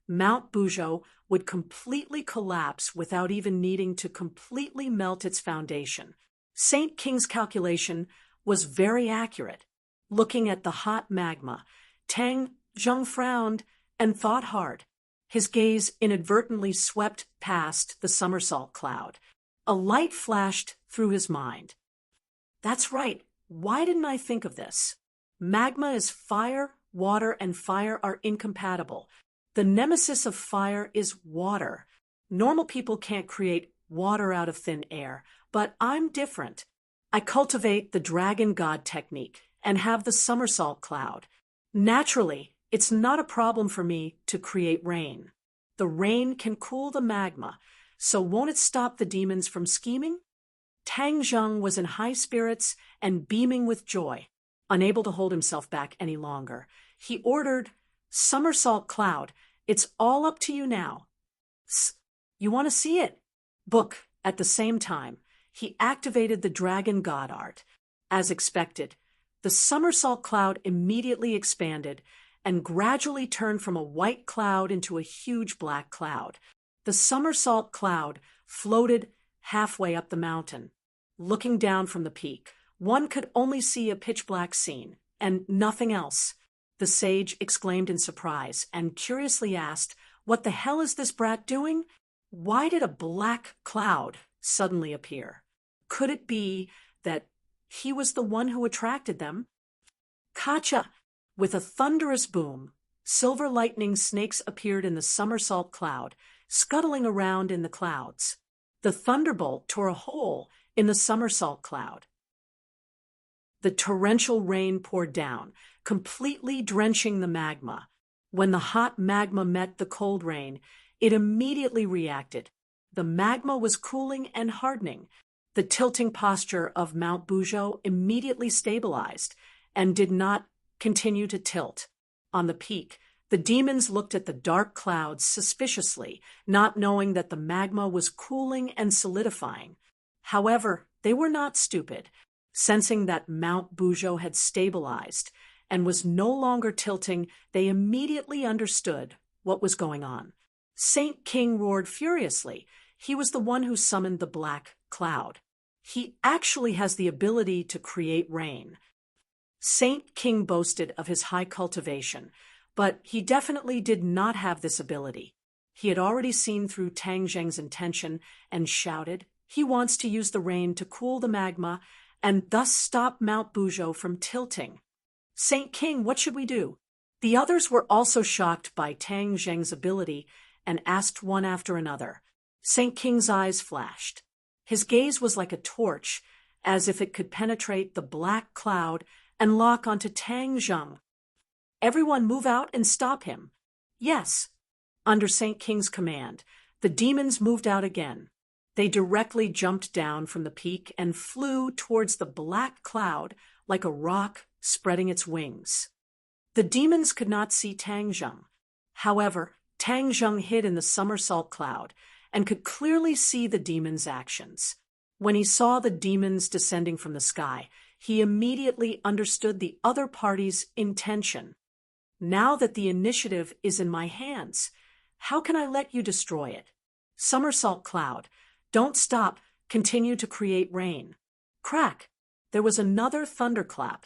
Mount Bujo would completely collapse without even needing to completely melt its foundation. Saint King's calculation was very accurate. Looking at the hot magma, Tang Zheng frowned and thought hard. His gaze inadvertently swept past the somersault cloud. A light flashed through his mind. That's right. Why didn't I think of this? Magma is fire, water, and fire are incompatible. The nemesis of fire is water. Normal people can't create water out of thin air, but I'm different. I cultivate the dragon god technique and have the somersault cloud. Naturally, it's not a problem for me to create rain. The rain can cool the magma, so won't it stop the demons from scheming? Tang Zheng was in high spirits and beaming with joy. Unable to hold himself back any longer, he ordered, Somersault Cloud, it's all up to you now. You want to see it? Book. At the same time, he activated the dragon god art. As expected, the somersault cloud immediately expanded and gradually turned from a white cloud into a huge black cloud. The somersault cloud floated halfway up the mountain. Looking down from the peak, one could only see a pitch-black scene, and nothing else. The sage exclaimed in surprise and curiously asked, "What the hell is this brat doing? Why did a black cloud suddenly appear? Could it be that he was the one who attracted them?" Kacha! With a thunderous boom, silver lightning snakes appeared in the somersault cloud, scuttling around in the clouds. The thunderbolt tore a hole in the somersault cloud. The torrential rain poured down, completely drenching the magma. When the hot magma met the cold rain, it immediately reacted. The magma was cooling and hardening. The tilting posture of Mount Bujo immediately stabilized and did not continue to tilt. On the peak, the demons looked at the dark clouds suspiciously, not knowing that the magma was cooling and solidifying. However, they were not stupid. Sensing that Mount Bujo had stabilized and was no longer tilting, they immediately understood what was going on. Saint King roared furiously. He was the one who summoned the black cloud. He actually has the ability to create rain. Saint King boasted of his high cultivation, but he definitely did not have this ability. He had already seen through Tang Zheng's intention and shouted, he wants to use the rain to cool the magma and thus stop Mount Bujo from tilting. Saint King, what should we do? The others were also shocked by Tang Zheng's ability and asked one after another. Saint King's eyes flashed. His gaze was like a torch, as if it could penetrate the black cloud and lock onto Tang Zheng. Everyone move out and stop him. Yes. Under Saint King's command, the demons moved out again. They directly jumped down from the peak and flew towards the black cloud like a rock spreading its wings. The demons could not see Tang Zheng. However, Tang Zheng hid in the somersault cloud and could clearly see the demons' actions. When he saw the demons descending from the sky, he immediately understood the other party's intention. Now that the initiative is in my hands, how can I let you destroy it? Somersault cloud, don't stop, continue to create rain. Crack! There was another thunderclap,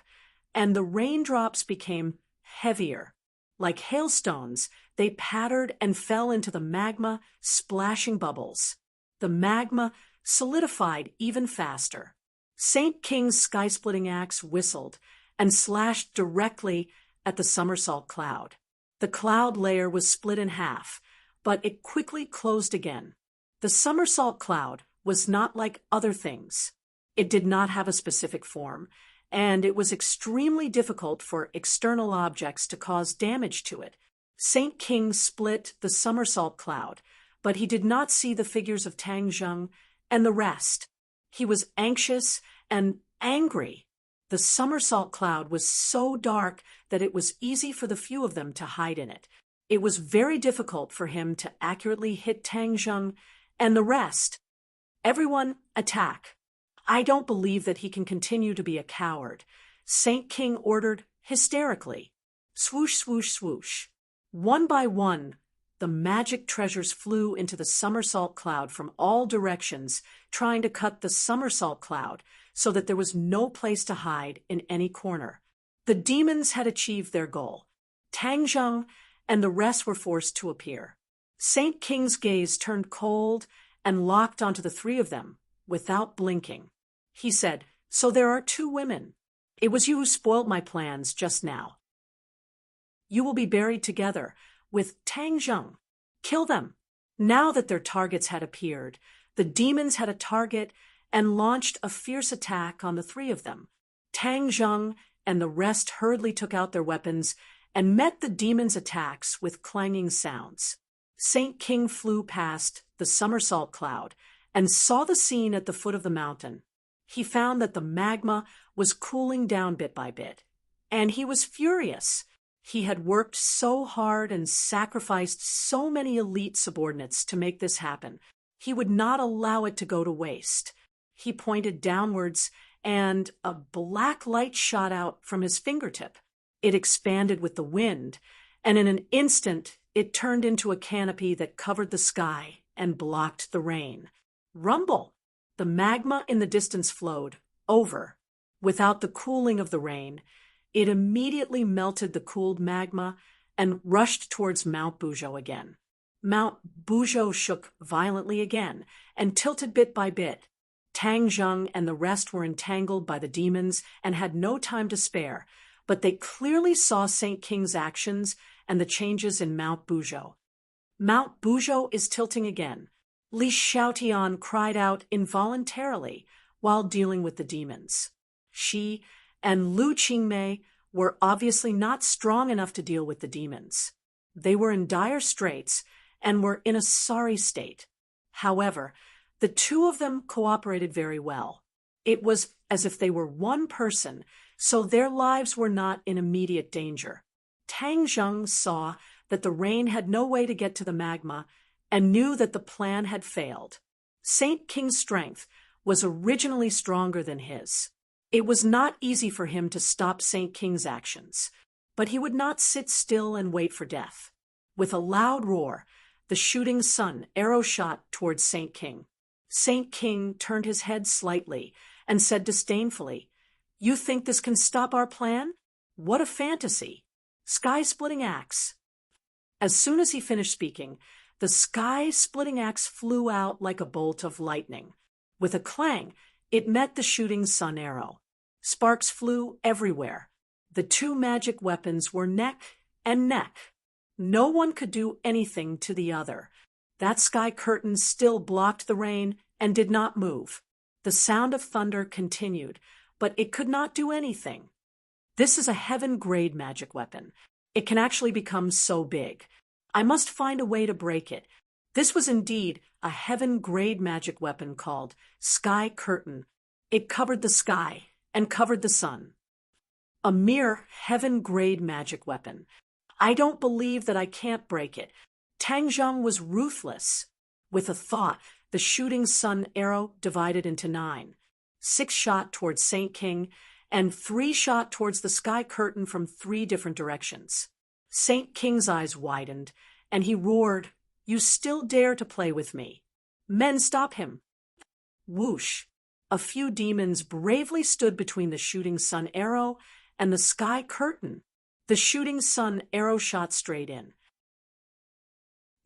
and the raindrops became heavier. Like hailstones, they pattered and fell into the magma, splashing bubbles. The magma solidified even faster. Saint King's sky-splitting axe whistled and slashed directly at the somersault cloud. The cloud layer was split in half, but it quickly closed again. The somersault cloud was not like other things. It did not have a specific form, and it was extremely difficult for external objects to cause damage to it. Saint King split the somersault cloud, but he did not see the figures of Tang Zheng and the rest. He was anxious and angry. The somersault cloud was so dark that it was easy for the few of them to hide in it. It was very difficult for him to accurately hit Tang Zheng and the rest. Everyone, attack. I don't believe that he can continue to be a coward, Saint King ordered hysterically. Swoosh, swoosh, swoosh. One by one, the magic treasures flew into the somersault cloud from all directions, trying to cut the somersault cloud so that there was no place to hide in any corner. The demons had achieved their goal. Tang Zheng and the rest were forced to appear. Saint King's gaze turned cold and locked onto the three of them without blinking. He said, "So there are two women. It was you who spoiled my plans just now. You will be buried together with Tang Zheng. Kill them." Now that their targets had appeared, the demons had a target and launched a fierce attack on the three of them. Tang Zheng and the rest hurriedly took out their weapons and met the demons' attacks with clanging sounds. Saint King flew past the somersault cloud and saw the scene at the foot of the mountain. He found that the magma was cooling down bit by bit, and he was furious. He had worked so hard and sacrificed so many elite subordinates to make this happen. He would not allow it to go to waste. He pointed downwards, and a black light shot out from his fingertip. It expanded with the wind, and in an instant it turned into a canopy that covered the sky and blocked the rain. Rumble! The magma in the distance flowed over. Without the cooling of the rain, it immediately melted the cooled magma and rushed towards Mount Buzhou again. Mount Buzhou shook violently again and tilted bit by bit. Tang Zheng and the rest were entangled by the demons and had no time to spare, but they clearly saw Saint King's actions and the changes in Mount Buzhou. Mount Buzhou is tilting again. Li Xiaotian cried out involuntarily while dealing with the demons. She and Lu Qingmei were obviously not strong enough to deal with the demons. They were in dire straits and were in a sorry state. However, the two of them cooperated very well. It was as if they were one person, so their lives were not in immediate danger. Tang Zheng saw that the rain had no way to get to the magma and knew that the plan had failed. Saint King's strength was originally stronger than his. It was not easy for him to stop Saint King's actions, but he would not sit still and wait for death. With a loud roar, the shooting sun arrow shot towards Saint King. Saint King turned his head slightly and said disdainfully, "You think this can stop our plan? What a fantasy! Sky-splitting axe." As soon as he finished speaking, the sky-splitting axe flew out like a bolt of lightning. With a clang, it met the shooting sun arrow. Sparks flew everywhere. The two magic weapons were neck and neck. No one could do anything to the other. That sky curtain still blocked the rain and did not move. The sound of thunder continued, but it could not do anything. This is a heaven-grade magic weapon. It can actually become so big. I must find a way to break it. This was indeed a heaven-grade magic weapon called Sky Curtain. It covered the sky and covered the sun. A mere heaven-grade magic weapon. I don't believe that I can't break it. Tang Zheng was ruthless. With a thought, the shooting sun arrow divided into 9. 6 shot towards Saint King, and 3 shot towards the sky curtain from 3 different directions. Saint King's eyes widened, and he roared, "You still dare to play with me? Men, stop him!" Whoosh! A few demons bravely stood between the shooting sun arrow and the sky curtain. The shooting sun arrow shot straight in.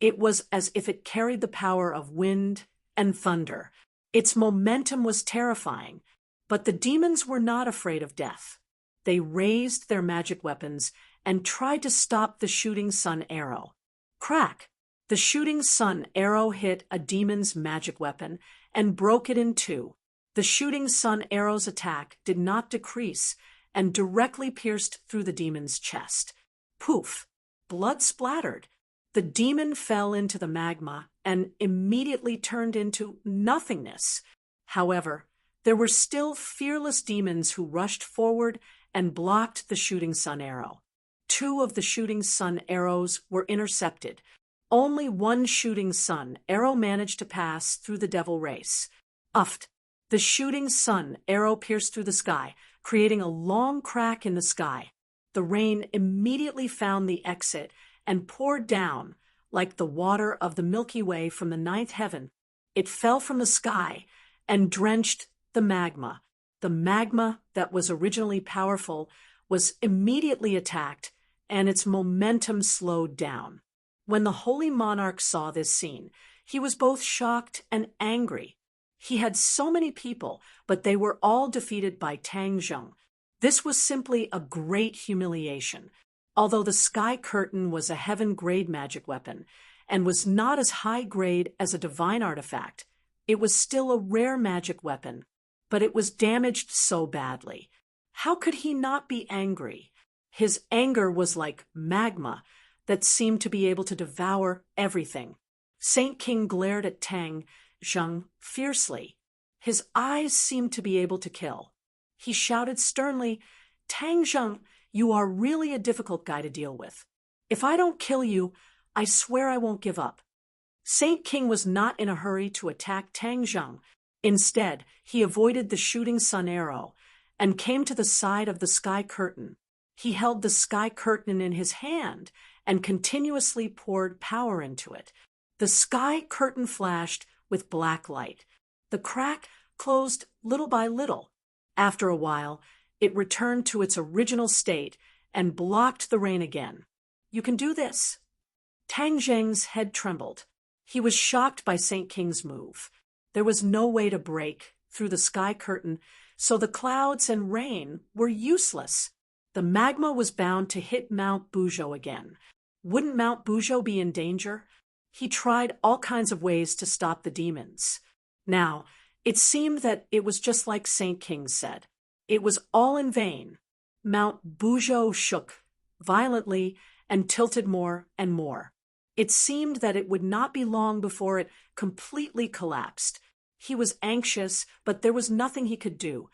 It was as if it carried the power of wind and thunder. Its momentum was terrifying, but the demons were not afraid of death. They raised their magic weapons and tried to stop the shooting sun arrow. Crack! The shooting sun arrow hit a demon's magic weapon and broke it in two. The shooting sun arrow's attack did not decrease and directly pierced through the demon's chest. Poof! Blood splattered. The demon fell into the magma and immediately turned into nothingness. However, there were still fearless demons who rushed forward and blocked the shooting sun arrow. Two of the shooting sun arrows were intercepted. Only one shooting sun arrow managed to pass through the devil race. Uffed! The shooting sun arrow pierced through the sky, creating a long crack in the sky. The rain immediately found the exit and poured down like the water of the Milky Way from the ninth heaven. It fell from the sky and drenched the magma. The magma that was originally powerful was immediately attacked, and its momentum slowed down. When the holy monarch saw this scene, he was both shocked and angry. He had so many people, but they were all defeated by Tang Zheng. This was simply a great humiliation. Although the sky curtain was a heaven-grade magic weapon and was not as high-grade as a divine artifact, it was still a rare magic weapon, but it was damaged so badly. How could he not be angry? His anger was like magma that seemed to be able to devour everything. Saint King glared at Tang Zheng fiercely. His eyes seemed to be able to kill. He shouted sternly, "Tang Zheng, you are really a difficult guy to deal with. If I don't kill you, I swear I won't give up." Saint King was not in a hurry to attack Tang Zheng. Instead, he avoided the shooting sun arrow and came to the side of the sky curtain. He held the sky curtain in his hand and continuously poured power into it. The sky curtain flashed with black light. The crack closed little by little. After a while, it returned to its original state and blocked the rain again. "You can do this." Tang Zheng's head trembled. He was shocked by Saint King's move. There was no way to break through the sky curtain, so the clouds and rain were useless. The magma was bound to hit Mount Buzhou again. Wouldn't Mount Buzhou be in danger? He tried all kinds of ways to stop the demons. Now, it seemed that it was just like Saint King said. It was all in vain. Mount Buzhou shook violently and tilted more and more. It seemed that it would not be long before it completely collapsed. He was anxious, but there was nothing he could do.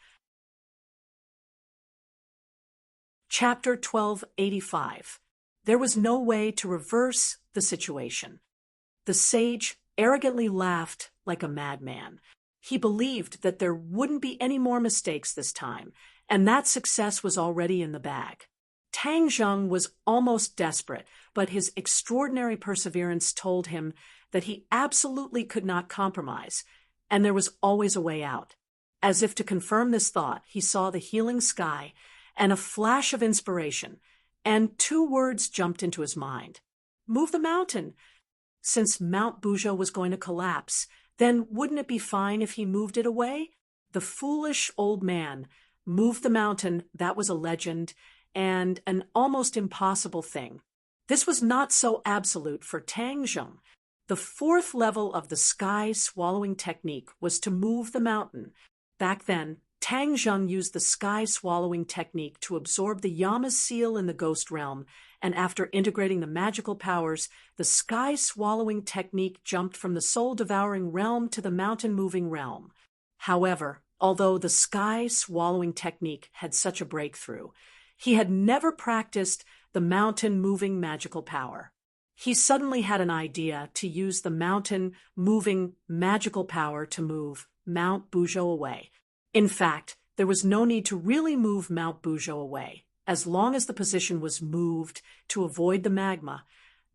Chapter 1285. There was no way to reverse the situation. The sage arrogantly laughed like a madman. He believed that there wouldn't be any more mistakes this time, and that success was already in the bag. Tang Zheng was almost desperate, but his extraordinary perseverance told him that he absolutely could not compromise, and there was always a way out. As if to confirm this thought, he saw the healing sky and a flash of inspiration, and two words jumped into his mind. Move the mountain. Since Mount Buzhou was going to collapse, then wouldn't it be fine if he moved it away? The foolish old man moved the mountain. That was a legend and an almost impossible thing. This was not so absolute for Tang Zheng. The fourth level of the sky swallowing technique was to move the mountain. Back then, Tang Zheng used the sky swallowing technique to absorb the Yama seal in the ghost realm, and after integrating the magical powers, the sky swallowing technique jumped from the soul devouring realm to the mountain moving realm. However, although the sky swallowing technique had such a breakthrough, he had never practiced the mountain moving magical power. He suddenly had an idea to use the mountain moving magical power to move Mount Buzhou away. In fact, there was no need to really move Mount Buzhou away. As long as the position was moved to avoid the magma,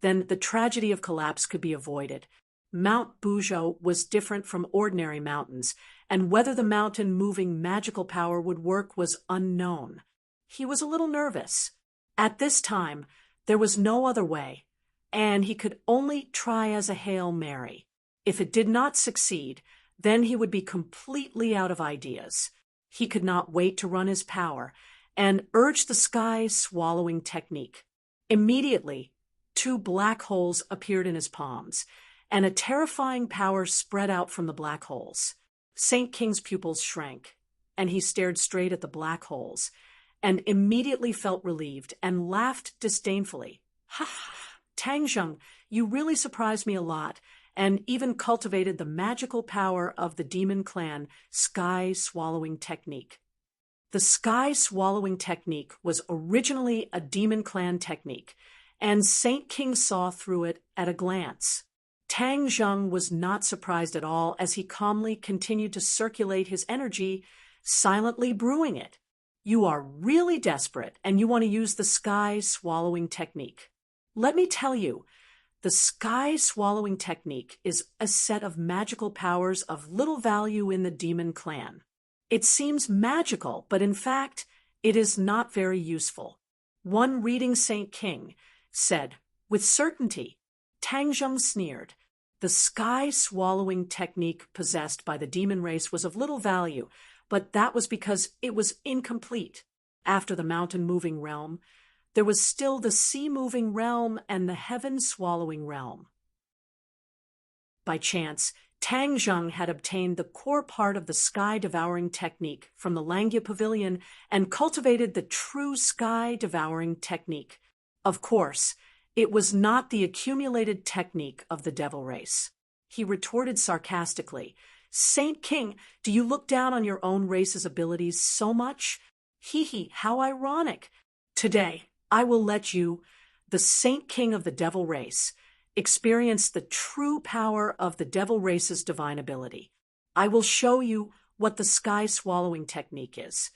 then the tragedy of collapse could be avoided. Mount Buzhou was different from ordinary mountains, and whether the mountain moving magical power would work was unknown. He was a little nervous. At this time, there was no other way, and he could only try as a Hail Mary. If it did not succeed, then he would be completely out of ideas. He could not wait to run his power and urge the sky-swallowing technique. Immediately, 2 black holes appeared in his palms, and a terrifying power spread out from the black holes. Saint King's pupils shrank, and he stared straight at the black holes, and immediately felt relieved and laughed disdainfully. Ha ha! Tangjung, you really surprised me a lot, and even cultivated the magical power of the demon clan sky-swallowing technique. The sky-swallowing technique was originally a demon clan technique, and Saint King saw through it at a glance. Tangjung was not surprised at all as he calmly continued to circulate his energy, silently brewing it. You are really desperate, and you want to use the sky-swallowing technique. Let me tell you, the sky-swallowing technique is a set of magical powers of little value in the demon clan. It seems magical, but in fact, it is not very useful. One reading Saint King said, with certainty. Tangjung sneered. The sky-swallowing technique possessed by the demon race was of little value, but that was because it was incomplete. After the mountain-moving realm, there was still the sea-moving realm and the heaven-swallowing realm. By chance, Tangjung had obtained the core part of the sky-devouring technique from the Langya Pavilion and cultivated the true sky-devouring technique. Of course, it was not the accumulated technique of the devil race. He retorted sarcastically, Saint King, do you look down on your own race's abilities so much? Hee, how ironic. Today, I will let you, the Saint King of the devil race, experience the true power of the devil race's divine ability. I will show you what the sky-swallowing technique is.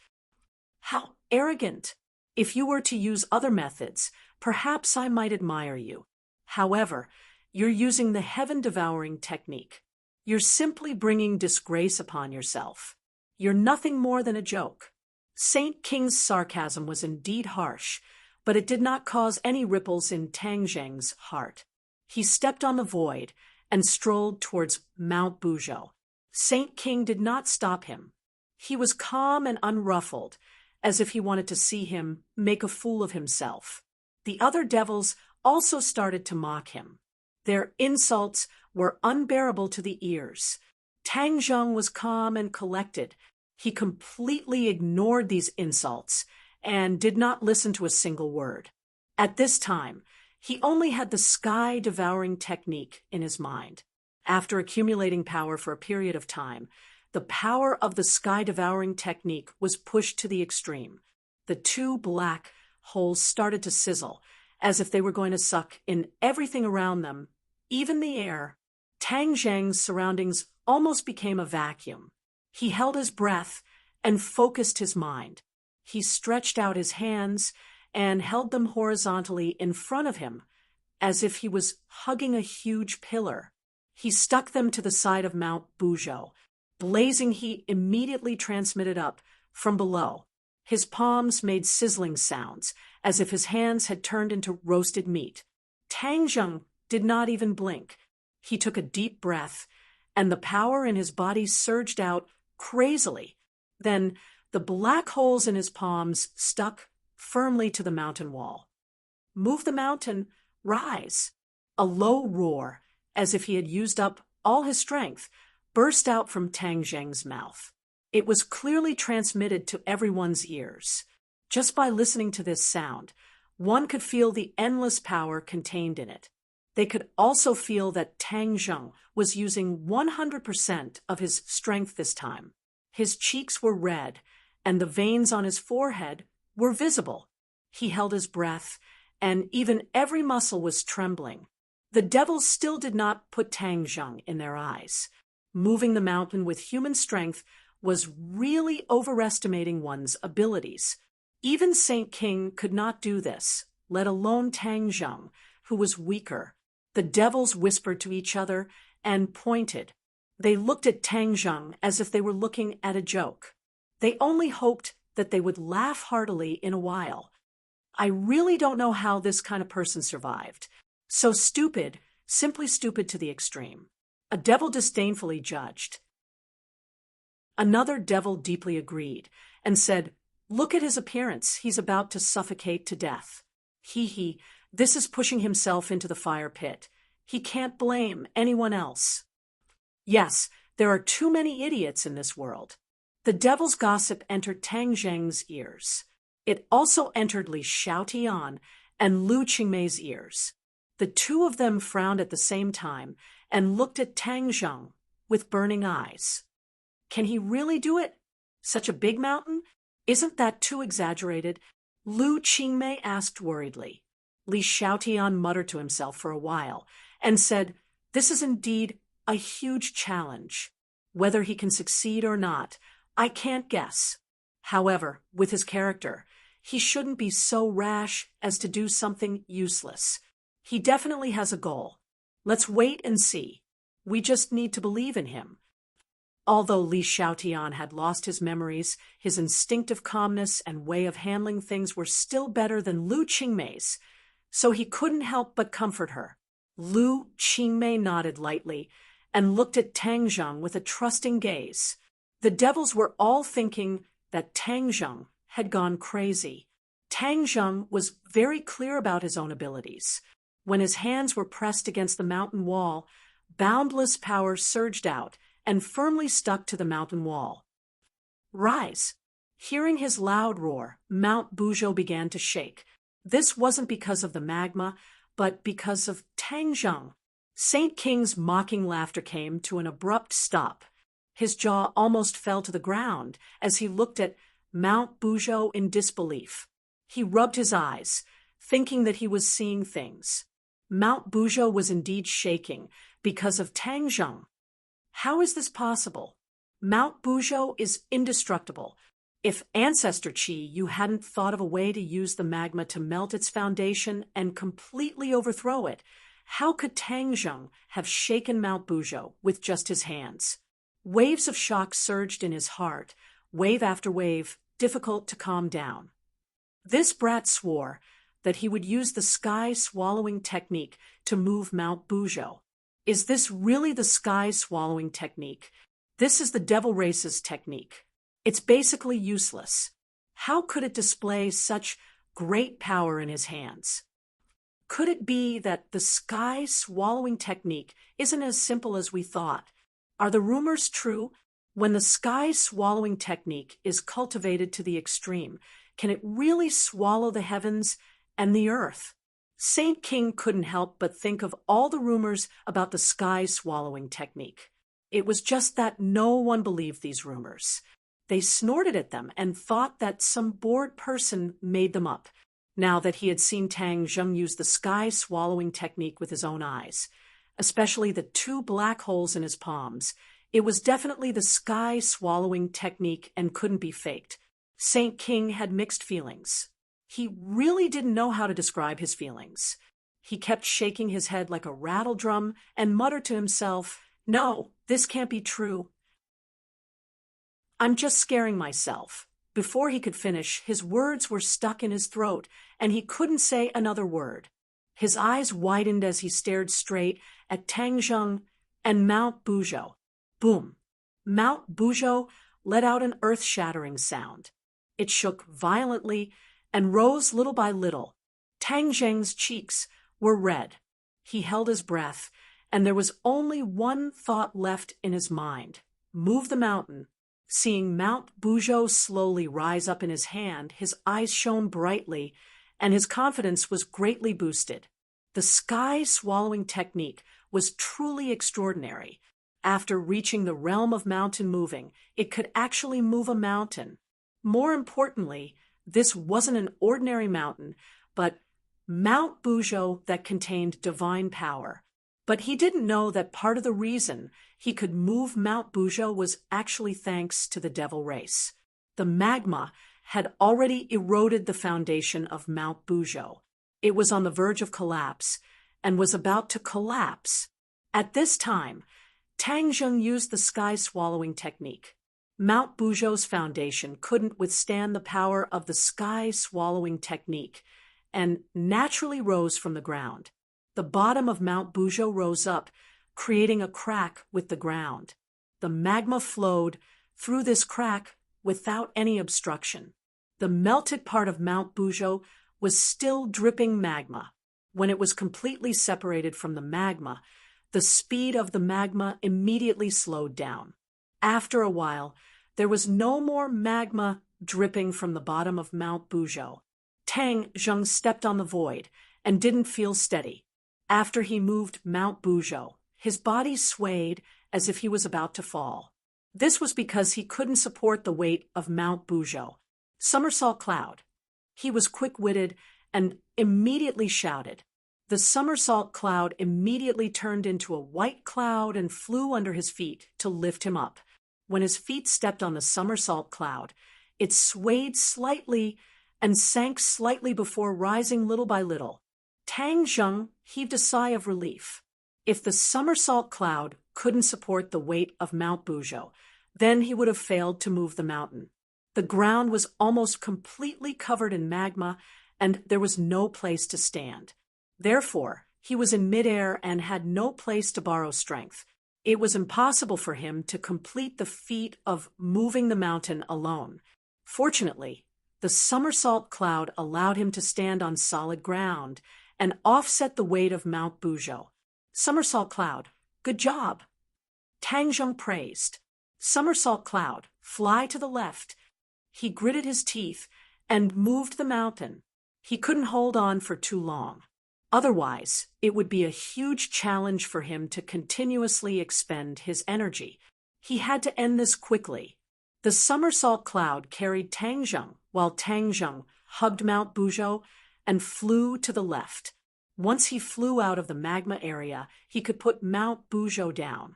How arrogant! If you were to use other methods, perhaps I might admire you. However, you're using the heaven-devouring technique. You're simply bringing disgrace upon yourself. You're nothing more than a joke. Saint King's sarcasm was indeed harsh, but it did not cause any ripples in Tangjung's heart. He stepped on the void and strolled towards Mount Buzhou. Saint King did not stop him. He was calm and unruffled, as if he wanted to see him make a fool of himself. The other devils also started to mock him. Their insults were unbearable to the ears. Tangjung was calm and collected. He completely ignored these insults and did not listen to a single word. At this time, he only had the sky-devouring technique in his mind. After accumulating power for a period of time, the power of the sky-devouring technique was pushed to the extreme. The 2 black holes started to sizzle, as if they were going to suck in everything around them, even the air. Tangjung's surroundings almost became a vacuum. He held his breath and focused his mind. He stretched out his hands and held them horizontally in front of him, as if he was hugging a huge pillar. He stuck them to the side of Mount Buzhou. Blazing heat immediately transmitted up from below. His palms made sizzling sounds, as if his hands had turned into roasted meat. Tangjung did not even blink. He took a deep breath, and the power in his body surged out crazily. Then the black holes in his palms stuck firmly to the mountain wall. Move the mountain, rise. A low roar, as if he had used up all his strength, burst out from Tangjung's mouth. It was clearly transmitted to everyone's ears. Just by listening to this sound, one could feel the endless power contained in it. They could also feel that Tangjung was using 100% of his strength this time. His cheeks were red, and the veins on his forehead were visible. He held his breath, and even every muscle was trembling. The devils still did not put Tangjung in their eyes. Moving the mountain with human strength was really overestimating one's abilities. Even Saint King could not do this, let alone Tangjung, who was weaker. The devils whispered to each other and pointed. They looked at Tangjung as if they were looking at a joke. They only hoped that they would laugh heartily in a while. I really don't know how this kind of person survived. So stupid, simply stupid to the extreme. A devil disdainfully judged. Another devil deeply agreed and said, "Look at his appearance. He's about to suffocate to death. He, this is pushing himself into the fire pit. He can't blame anyone else." Yes, there are too many idiots in this world. The devil's gossip entered Tang Zheng's ears. It also entered Li Xiaotian and Lu Qingmei's ears. The two of them frowned at the same time and looked at Tang Zheng with burning eyes. Can he really do it? Such a big mountain? Isn't that too exaggerated? Lu Qingmei asked worriedly. Li Xiaotian muttered to himself for a while and said, "This is indeed a huge challenge. Whether he can succeed or not, I can't guess. However, with his character, he shouldn't be so rash as to do something useless. He definitely has a goal. Let's wait and see. We just need to believe in him." Although Li Xiaotian had lost his memories, his instinctive calmness and way of handling things were still better than Lu Qingmei's, so he couldn't help but comfort her. Lu Qingmei nodded lightly and looked at Tang Zheng with a trusting gaze. The devils were all thinking that Tang Zheng had gone crazy. Tang Zheng was very clear about his own abilities. When his hands were pressed against the mountain wall, boundless power surged out and firmly stuck to the mountain wall. "Rise!" Hearing his loud roar, Mount Buzhou began to shake. This wasn't because of the magma, but because of Tang Zheng. Saint King's mocking laughter came to an abrupt stop. His jaw almost fell to the ground as he looked at Mount Buzhou in disbelief. He rubbed his eyes, thinking that he was seeing things. Mount Buzhou was indeed shaking because of Tang Zheng. How is this possible? Mount Buzhou is indestructible. If Ancestor Qi, you hadn't thought of a way to use the magma to melt its foundation and completely overthrow it, how could Tang Zheng have shaken Mount Buzhou with just his hands? Waves of shock surged in his heart, wave after wave, difficult to calm down. This brat swore that he would use the sky-swallowing technique to move Mount Buzhou. Is this really the sky-swallowing technique? This is the devil race's technique. It's basically useless. How could it display such great power in his hands? Could it be that the sky-swallowing technique isn't as simple as we thought? Are the rumors true? When the sky-swallowing technique is cultivated to the extreme, can it really swallow the heavens and the earth? Saint King couldn't help but think of all the rumors about the sky-swallowing technique. It was just that no one believed these rumors. They snorted at them and thought that some bored person made them up, now that he had seen Tang Zheng use the sky-swallowing technique with his own eyes, especially the two black holes in his palms. It was definitely the sky-swallowing technique and couldn't be faked. Saint King had mixed feelings. He really didn't know how to describe his feelings. He kept shaking his head like a rattle drum and muttered to himself, "No, this can't be true. I'm just scaring myself." Before he could finish, his words were stuck in his throat, and he couldn't say another word. His eyes widened as he stared straight at Tang Zheng and Mount Buzhou. Boom! Mount Buzhou let out an earth-shattering sound. It shook violently and rose little by little. Tang Zheng's cheeks were red. He held his breath, and there was only one thought left in his mind: move the mountain. Seeing Mount Buzhou slowly rise up in his hand, his eyes shone brightly, and his confidence was greatly boosted. The sky-swallowing technique was truly extraordinary. After reaching the realm of mountain moving, it could actually move a mountain. More importantly, this wasn't an ordinary mountain, but Mount Buzhou that contained divine power. But he didn't know that part of the reason he could move Mount Buzhou was actually thanks to the devil race. The magma had already eroded the foundation of Mount Buzhou. It was on the verge of collapse and was about to collapse. At this time, Tang Zheng used the sky-swallowing technique. Mount Buzhou's foundation couldn't withstand the power of the sky-swallowing technique, and naturally rose from the ground. The bottom of Mount Bujo rose up, creating a crack with the ground. The magma flowed through this crack without any obstruction. The melted part of Mount Bujo was still dripping magma. When it was completely separated from the magma, the speed of the magma immediately slowed down. After a while, there was no more magma dripping from the bottom of Mount Bujo. Tang Zheng stepped on the void and didn't feel steady. After he moved Mount Bujo, his body swayed as if he was about to fall. This was because he couldn't support the weight of Mount Bujo. Somersault Cloud. He was quick-witted and immediately shouted. The somersault cloud immediately turned into a white cloud and flew under his feet to lift him up. When his feet stepped on the somersault cloud, it swayed slightly and sank slightly before rising little by little. Tang Zheng heaved a sigh of relief. If the somersault cloud couldn't support the weight of Mount Bujo, then he would have failed to move the mountain. The ground was almost completely covered in magma, and there was no place to stand. Therefore, he was in midair and had no place to borrow strength. It was impossible for him to complete the feat of moving the mountain alone. Fortunately, the somersault cloud allowed him to stand on solid ground and offset the weight of Mount Bujo. Somersault Cloud, good job! Tang Zheng praised. Somersault Cloud, fly to the left. He gritted his teeth and moved the mountain. He couldn't hold on for too long. Otherwise, it would be a huge challenge for him to continuously expend his energy. He had to end this quickly. The somersault cloud carried Tang Zheng, while Tang Zheng hugged Mount Bujo and flew to the left. Once he flew out of the magma area, he could put Mount Bujo down.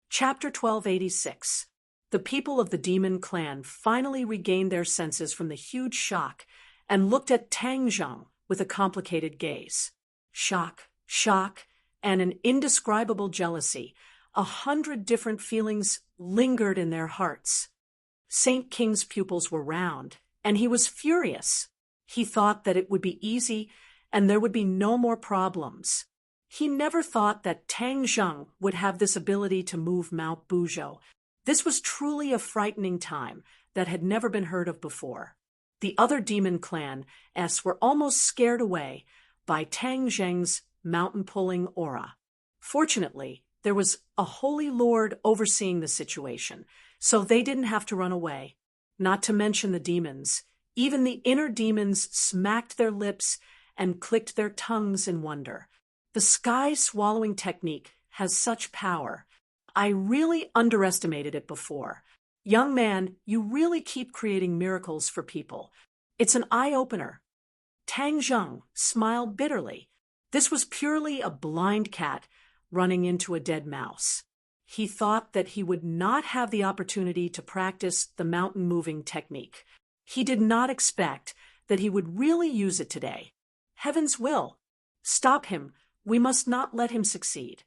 Chapter 1286. The people of the demon clan finally regained their senses from the huge shock and looked at Tang Zheng with a complicated gaze. Shock, and an indescribable jealousy. 100 different feelings lingered in their hearts. Saint King's pupils were round, and he was furious. He thought that it would be easy and there would be no more problems. He never thought that Tang Zheng would have this ability to move Mount Bujo. This was truly a frightening time that had never been heard of before. The other demon clan were almost scared away by Tang Zheng's mountain-pulling aura. Fortunately, there was a holy lord overseeing the situation, so they didn't have to run away. Not to mention the demons. Even the inner demons smacked their lips and clicked their tongues in wonder. The sky-swallowing technique has such power. I really underestimated it before. Young man, you really keep creating miracles for people. It's an eye-opener. Tang Zheng smiled bitterly. This was purely a blind cat running into a dead mouse. He thought that he would not have the opportunity to practice the mountain-moving technique. He did not expect that he would really use it today. Heaven's will. Stop him. We must not let him succeed.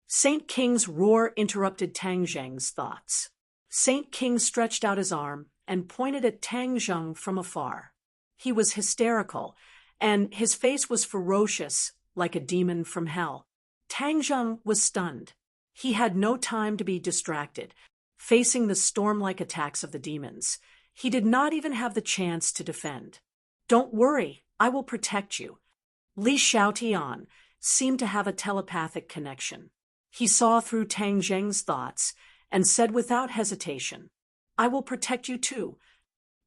Saint King's roar interrupted Tang Zheng's thoughts. Saint King stretched out his arm and pointed at Tang Zheng from afar. He was hysterical, and his face was ferocious, like a demon from hell. Tang Zheng was stunned. He had no time to be distracted, facing the storm-like attacks of the demons. He did not even have the chance to defend. Don't worry, I will protect you. Li Xiaotian seemed to have a telepathic connection. He saw through Tang Zheng's thoughts and said without hesitation, I will protect you too.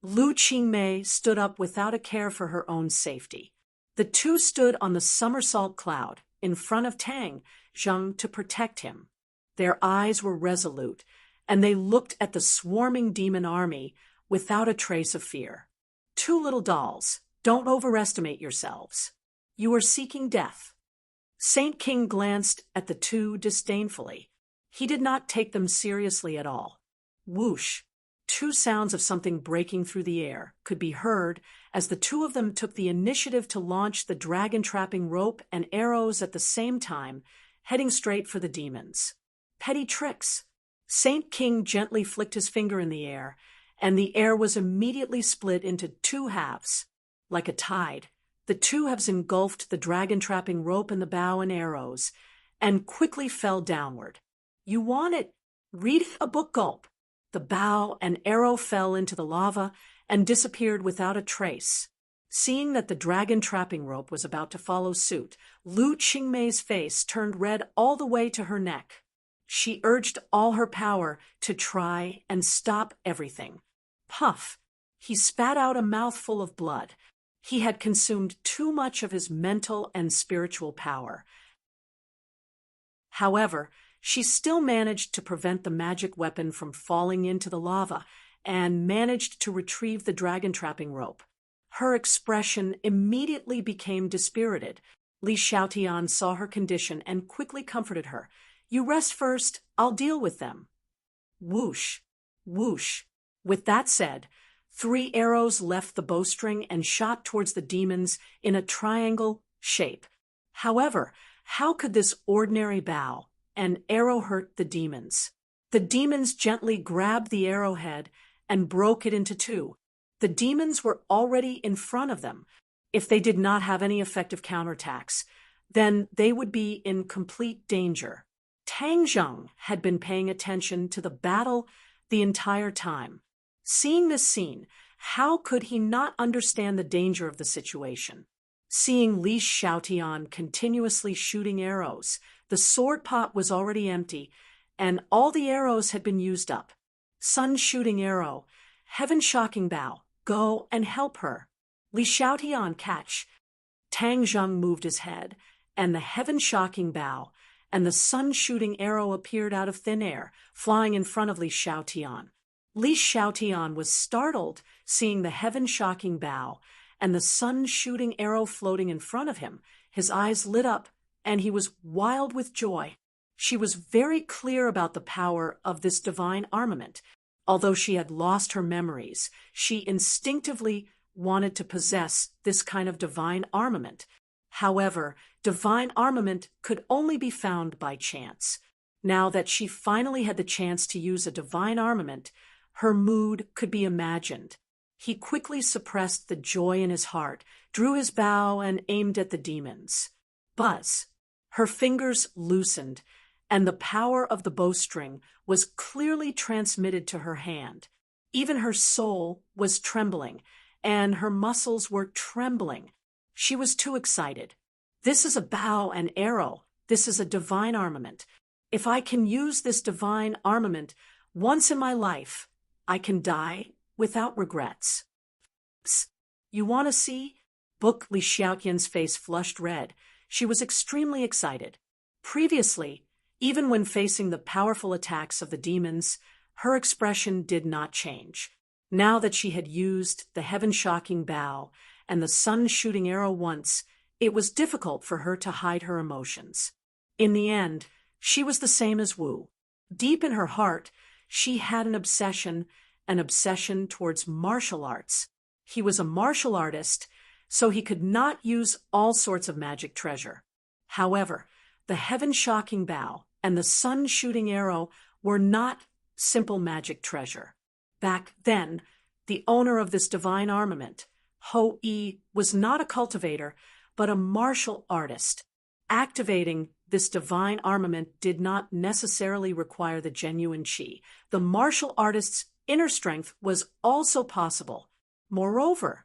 Lu Qingmei stood up without a care for her own safety. The two stood on the somersault cloud in front of Tang Zheng to protect him. Their eyes were resolute, and they looked at the swarming demon army without a trace of fear. Two little dolls, don't overestimate yourselves. You are seeking death. Saint King glanced at the two disdainfully. He did not take them seriously at all. Whoosh! Two sounds of something breaking through the air could be heard as the two of them took the initiative to launch the dragon-trapping rope and arrows at the same time, heading straight for the demons. Petty tricks. Saint King gently flicked his finger in the air, and the air was immediately split into two halves. Like a tide, the two halves engulfed the dragon-trapping rope and the bow and arrows, and quickly fell downward. You want it? Read a book gulp. The bow and arrow fell into the lava and disappeared without a trace. Seeing that the dragon-trapping rope was about to follow suit, Lu Qingmei's face turned red all the way to her neck. She urged all her power to try and stop everything. Puff! He spat out a mouthful of blood. He had consumed too much of his mental and spiritual power. However, she still managed to prevent the magic weapon from falling into the lava and managed to retrieve the dragon-trapping rope. Her expression immediately became dispirited. Li Xiaotian saw her condition and quickly comforted her. "You rest first, I'll deal with them." Whoosh! Whoosh! With that said, 3 arrows left the bowstring and shot towards the demons in a triangle shape. However, how could this ordinary bow and arrow hurt the demons? The demons gently grabbed the arrowhead and broke it into 2. The demons were already in front of them. If they did not have any effective counterattacks, then they would be in complete danger. Tang Zheng had been paying attention to the battle the entire time. Seeing this scene, how could he not understand the danger of the situation? Seeing Li Xiaotian continuously shooting arrows, the sword pot was already empty, and all the arrows had been used up. Sun shooting arrow, heaven shocking bow, go and help her. Li Xiaotian catch. Tang Zheng moved his head, and the heaven shocking bow and the sun shooting arrow appeared out of thin air, flying in front of Li Xiaotian. Li Xiaotian was startled seeing the heaven shocking bow and the sun shooting arrow floating in front of him. His eyes lit up, and he was wild with joy. She was very clear about the power of this divine armament. Although she had lost her memories, she instinctively wanted to possess this kind of divine armament. However, divine armament could only be found by chance. Now that she finally had the chance to use a divine armament, her mood could be imagined. He quickly suppressed the joy in his heart, drew his bow, and aimed at the demons. Buzz! Her fingers loosened, and the power of the bowstring was clearly transmitted to her hand. Even her soul was trembling, and her muscles were trembling. She was too excited. This is a bow and arrow. This is a divine armament. If I can use this divine armament once in my life, I can die without regrets. Psst. You want to see? Book Li Xiaotian's face flushed red. She was extremely excited. Previously, even when facing the powerful attacks of the demons, her expression did not change. Now that she had used the heaven-shocking bow and the sun-shooting arrow once, it was difficult for her to hide her emotions. In the end, she was the same as Wu. Deep in her heart, she had an obsession towards martial arts. He was a martial artist, so he could not use all sorts of magic treasure. However, the heaven-shocking bow and the sun-shooting arrow were not simple magic treasure. Back then, the owner of this divine armament, Ho Yi, was not a cultivator, but a martial artist. Activating this divine armament did not necessarily require the genuine qi. The martial artist's inner strength was also possible. Moreover,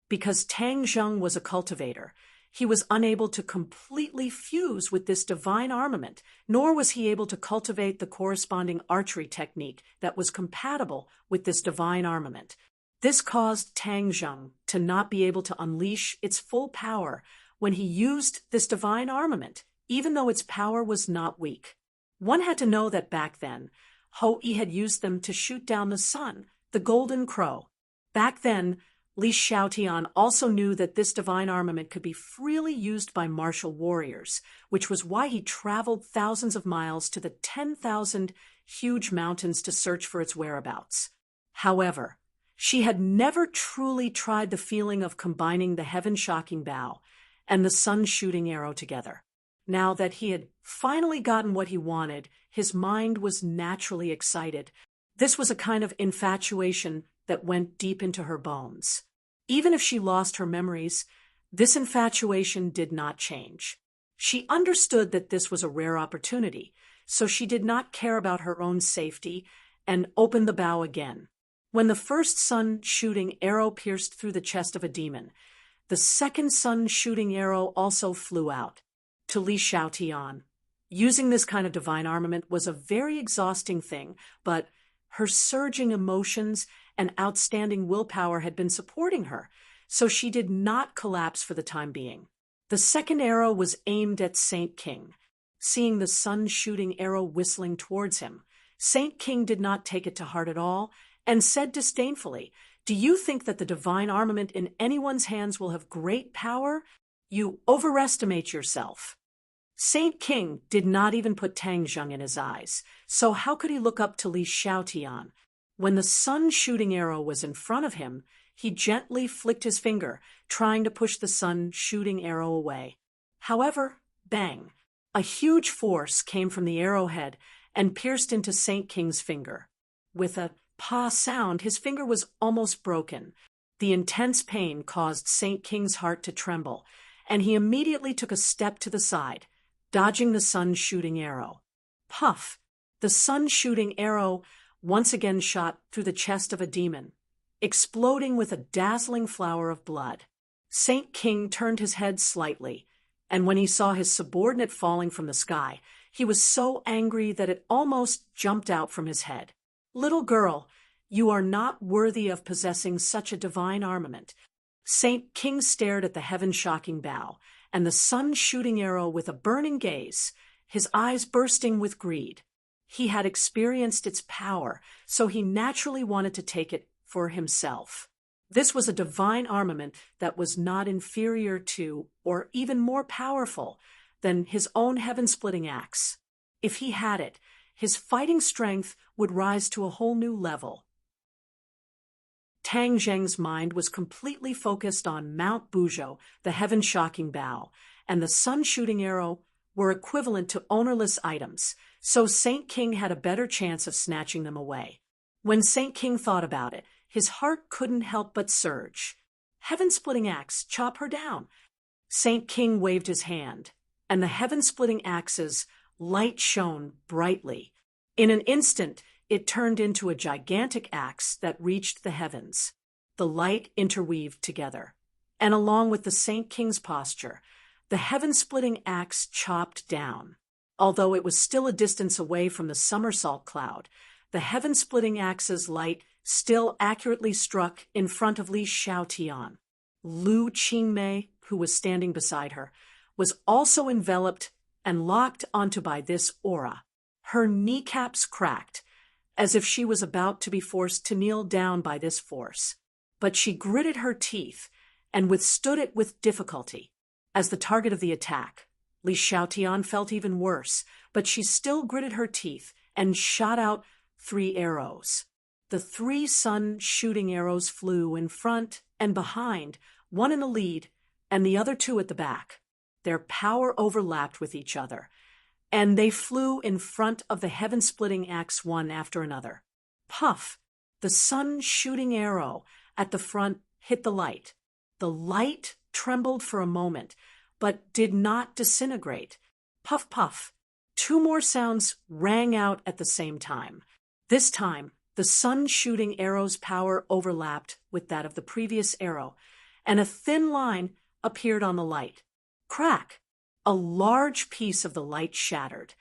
because Tang Zheng was a cultivator, he was unable to completely fuse with this divine armament, nor was he able to cultivate the corresponding archery technique that was compatible with this divine armament. This caused Tang Zheng to not be able to unleash its full power when he used this divine armament, even though its power was not weak. One had to know that back then, Ho Yi had used them to shoot down the sun, the golden crow. Back then, Li Xiaotian also knew that this divine armament could be freely used by martial warriors, which was why he traveled thousands of miles to the 10,000 huge mountains to search for its whereabouts. However, she had never truly tried the feeling of combining the heaven-shocking bow and the sun-shooting arrow together. Now that he had finally gotten what he wanted, his mind was naturally excited. This was a kind of infatuation that went deep into her bones. Even if she lost her memories, this infatuation did not change. She understood that this was a rare opportunity, so she did not care about her own safety and opened the bow again. When the first sun-shooting arrow pierced through the chest of a demon, the second sun-shooting arrow also flew out to Li Xiaotian. Using this kind of divine armament was a very exhausting thing, but her surging emotions and outstanding willpower had been supporting her, so she did not collapse for the time being. The second arrow was aimed at Saint King. Seeing the sun-shooting arrow whistling towards him, Saint King did not take it to heart at all and said disdainfully, "Do you think that the divine armament in anyone's hands will have great power? You overestimate yourself." Saint King did not even put Tang Zheng in his eyes, so how could he look up to Li Xiaotian? When the sun-shooting arrow was in front of him, he gently flicked his finger, trying to push the sun-shooting arrow away. However, bang! A huge force came from the arrowhead and pierced into Saint King's finger. With a "pa" sound, his finger was almost broken. The intense pain caused Saint King's heart to tremble, and he immediately took a step to the side, dodging the sun-shooting arrow. Puff! The sun-shooting arrow once again shot through the chest of a demon, exploding with a dazzling flower of blood. Saint King turned his head slightly, and when he saw his subordinate falling from the sky, he was so angry that it almost jumped out from his head. "Little girl, you are not worthy of possessing such a divine armament." Saint King stared at the heaven-shocking bow, and the sun-shooting arrow with a burning gaze, his eyes bursting with greed. He had experienced its power, so he naturally wanted to take it for himself. This was a divine armament that was not inferior to, or even more powerful than, his own heaven-splitting axe. If he had it, his fighting strength would rise to a whole new level. Tang Zheng's mind was completely focused on Mount Buzhou, the heaven-shocking bow, and the sun-shooting arrow were equivalent to ownerless items, so Saint King had a better chance of snatching them away. When Saint King thought about it, his heart couldn't help but surge. "Heaven-splitting axe, chop her down." Saint King waved his hand, and the heaven-splitting axe's light shone brightly. In an instant, it turned into a gigantic axe that reached the heavens. The light interweaved together, and along with the Saint King's posture, the heaven-splitting axe chopped down. Although it was still a distance away from the somersault cloud, the heaven-splitting axe's light still accurately struck in front of Li Xiaotian. Lu Qingmei, who was standing beside her, was also enveloped and locked onto by this aura. Her kneecaps cracked, as if she was about to be forced to kneel down by this force. But she gritted her teeth and withstood it with difficulty. As the target of the attack, Li Xiaotian felt even worse, but she still gritted her teeth and shot out 3 arrows. The 3 sun-shooting arrows flew in front and behind, one in the lead and the other 2 at the back. Their power overlapped with each other, and they flew in front of the heaven-splitting axe one after another. Puff! The sun-shooting arrow at the front hit the light. The light trembled for a moment, but did not disintegrate. Puff, puff! 2 more sounds rang out at the same time. This time, the sun-shooting arrow's power overlapped with that of the previous arrow, and a thin line appeared on the light. Crack! A large piece of the light shattered,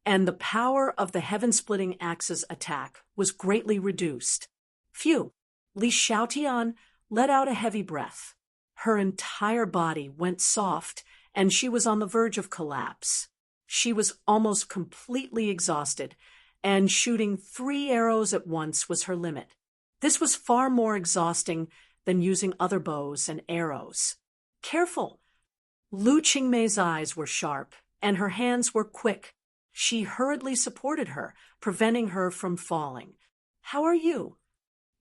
and the power of the heaven-splitting axe's attack was greatly reduced. Phew! Li Xiaotian let out a heavy breath. Her entire body went soft, and she was on the verge of collapse. She was almost completely exhausted, and shooting 3 arrows at once was her limit. This was far more exhausting than using other bows and arrows. Careful! Lu Qingmei's eyes were sharp, and her hands were quick. She hurriedly supported her, preventing her from falling. "How are you?"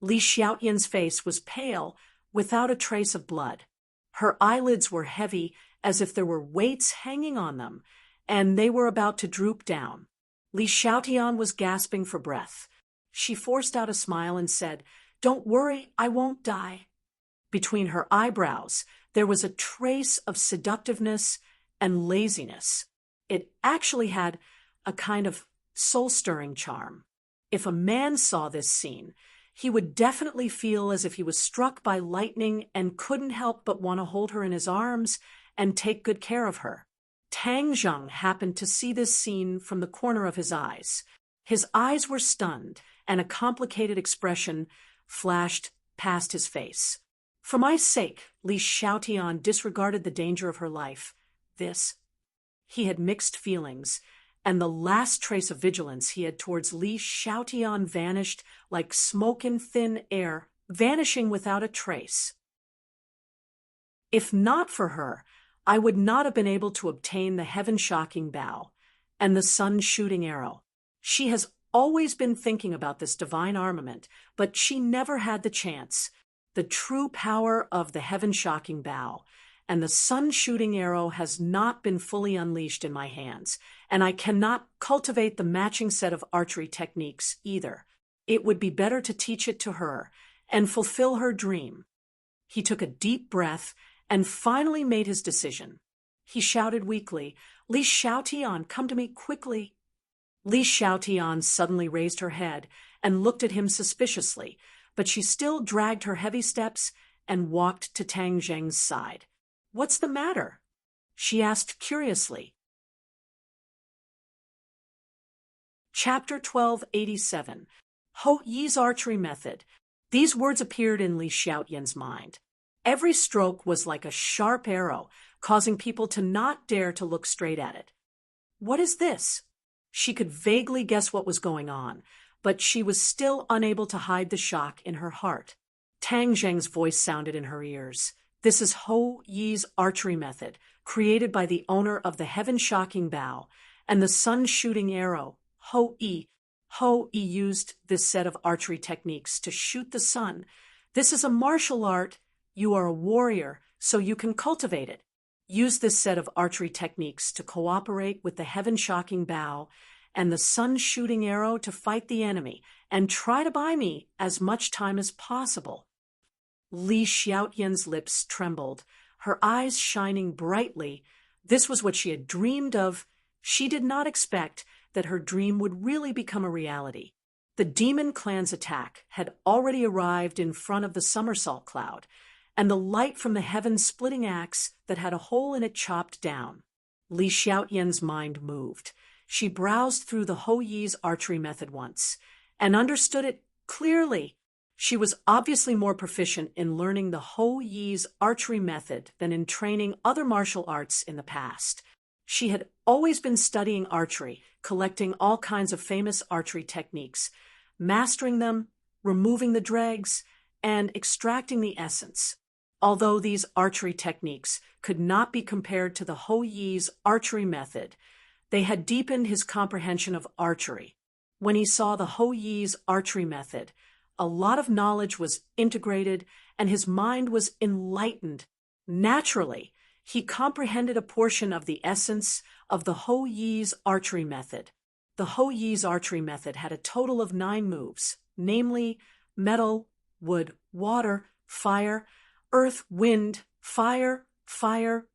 Li Xiaotian's face was pale, without a trace of blood. Her eyelids were heavy, as if there were weights hanging on them, and they were about to droop down. Li Xiaotian was gasping for breath. She forced out a smile and said, "Don't worry, I won't die." Between her eyebrows, there was a trace of seductiveness and laziness. It actually had a kind of soul-stirring charm. If a man saw this scene, he would definitely feel as if he was struck by lightning and couldn't help but want to hold her in his arms and take good care of her. Tang Zheng happened to see this scene from the corner of his eyes. His eyes were stunned, and a complicated expression flashed past his face. For my sake, Li Xiaotian disregarded the danger of her life. He had mixed feelings, and the last trace of vigilance he had towards Li Xiaotian vanished like smoke in thin air, vanishing without a trace. If not for her, I would not have been able to obtain the heaven-shocking bow and the sun-shooting arrow. She has always been thinking about this divine armament, but she never had the chance. The true power of the heaven-shocking bow and the sun-shooting arrow has not been fully unleashed in my hands, and I cannot cultivate the matching set of archery techniques either. It would be better to teach it to her and fulfill her dream. He took a deep breath and finally made his decision. He shouted weakly, "Li Xiaotian, come to me quickly." Li Xiaotian suddenly raised her head and looked at him suspiciously, but she still dragged her heavy steps and walked to Tang Zheng's side. "What's the matter?" she asked curiously. Chapter 1287. Ho Yi's Archery Method. These words appeared in Li Xiaotian's mind. Every stroke was like a sharp arrow, causing people to not dare to look straight at it. What is this? She could vaguely guess what was going on, but she was still unable to hide the shock in her heart. Tang Zheng's voice sounded in her ears. "This is Ho Yi's archery method, created by the owner of the heaven-shocking bow and the sun-shooting arrow, Ho Yi. Ho Yi used this set of archery techniques to shoot the sun. This is a martial art. You are a warrior, so you can cultivate it. Use this set of archery techniques to cooperate with the heaven-shocking bow and the sun-shooting arrow to fight the enemy, and try to buy me as much time as possible." Li Xiaotian's lips trembled, her eyes shining brightly. This was what she had dreamed of. She did not expect that her dream would really become a reality. The demon clan's attack had already arrived in front of the somersault cloud, and the light from the heaven-splitting axe that had a hole in it chopped down. Li Xiaotian's mind moved. She browsed through the Ho Yi's archery method once, and understood it clearly. She was obviously more proficient in learning the Ho Yi's archery method than in training other martial arts in the past. She had always been studying archery, collecting all kinds of famous archery techniques, mastering them, removing the dregs, and extracting the essence. Although these archery techniques could not be compared to the Ho Yi's archery method, they had deepened his comprehension of archery. When he saw the Ho Yi's archery method, a lot of knowledge was integrated and his mind was enlightened. Naturally, he comprehended a portion of the essence of the Ho Yi's archery method. The Ho Yi's archery method had a total of 9 moves, namely metal, wood, water, fire, earth, wind, fire,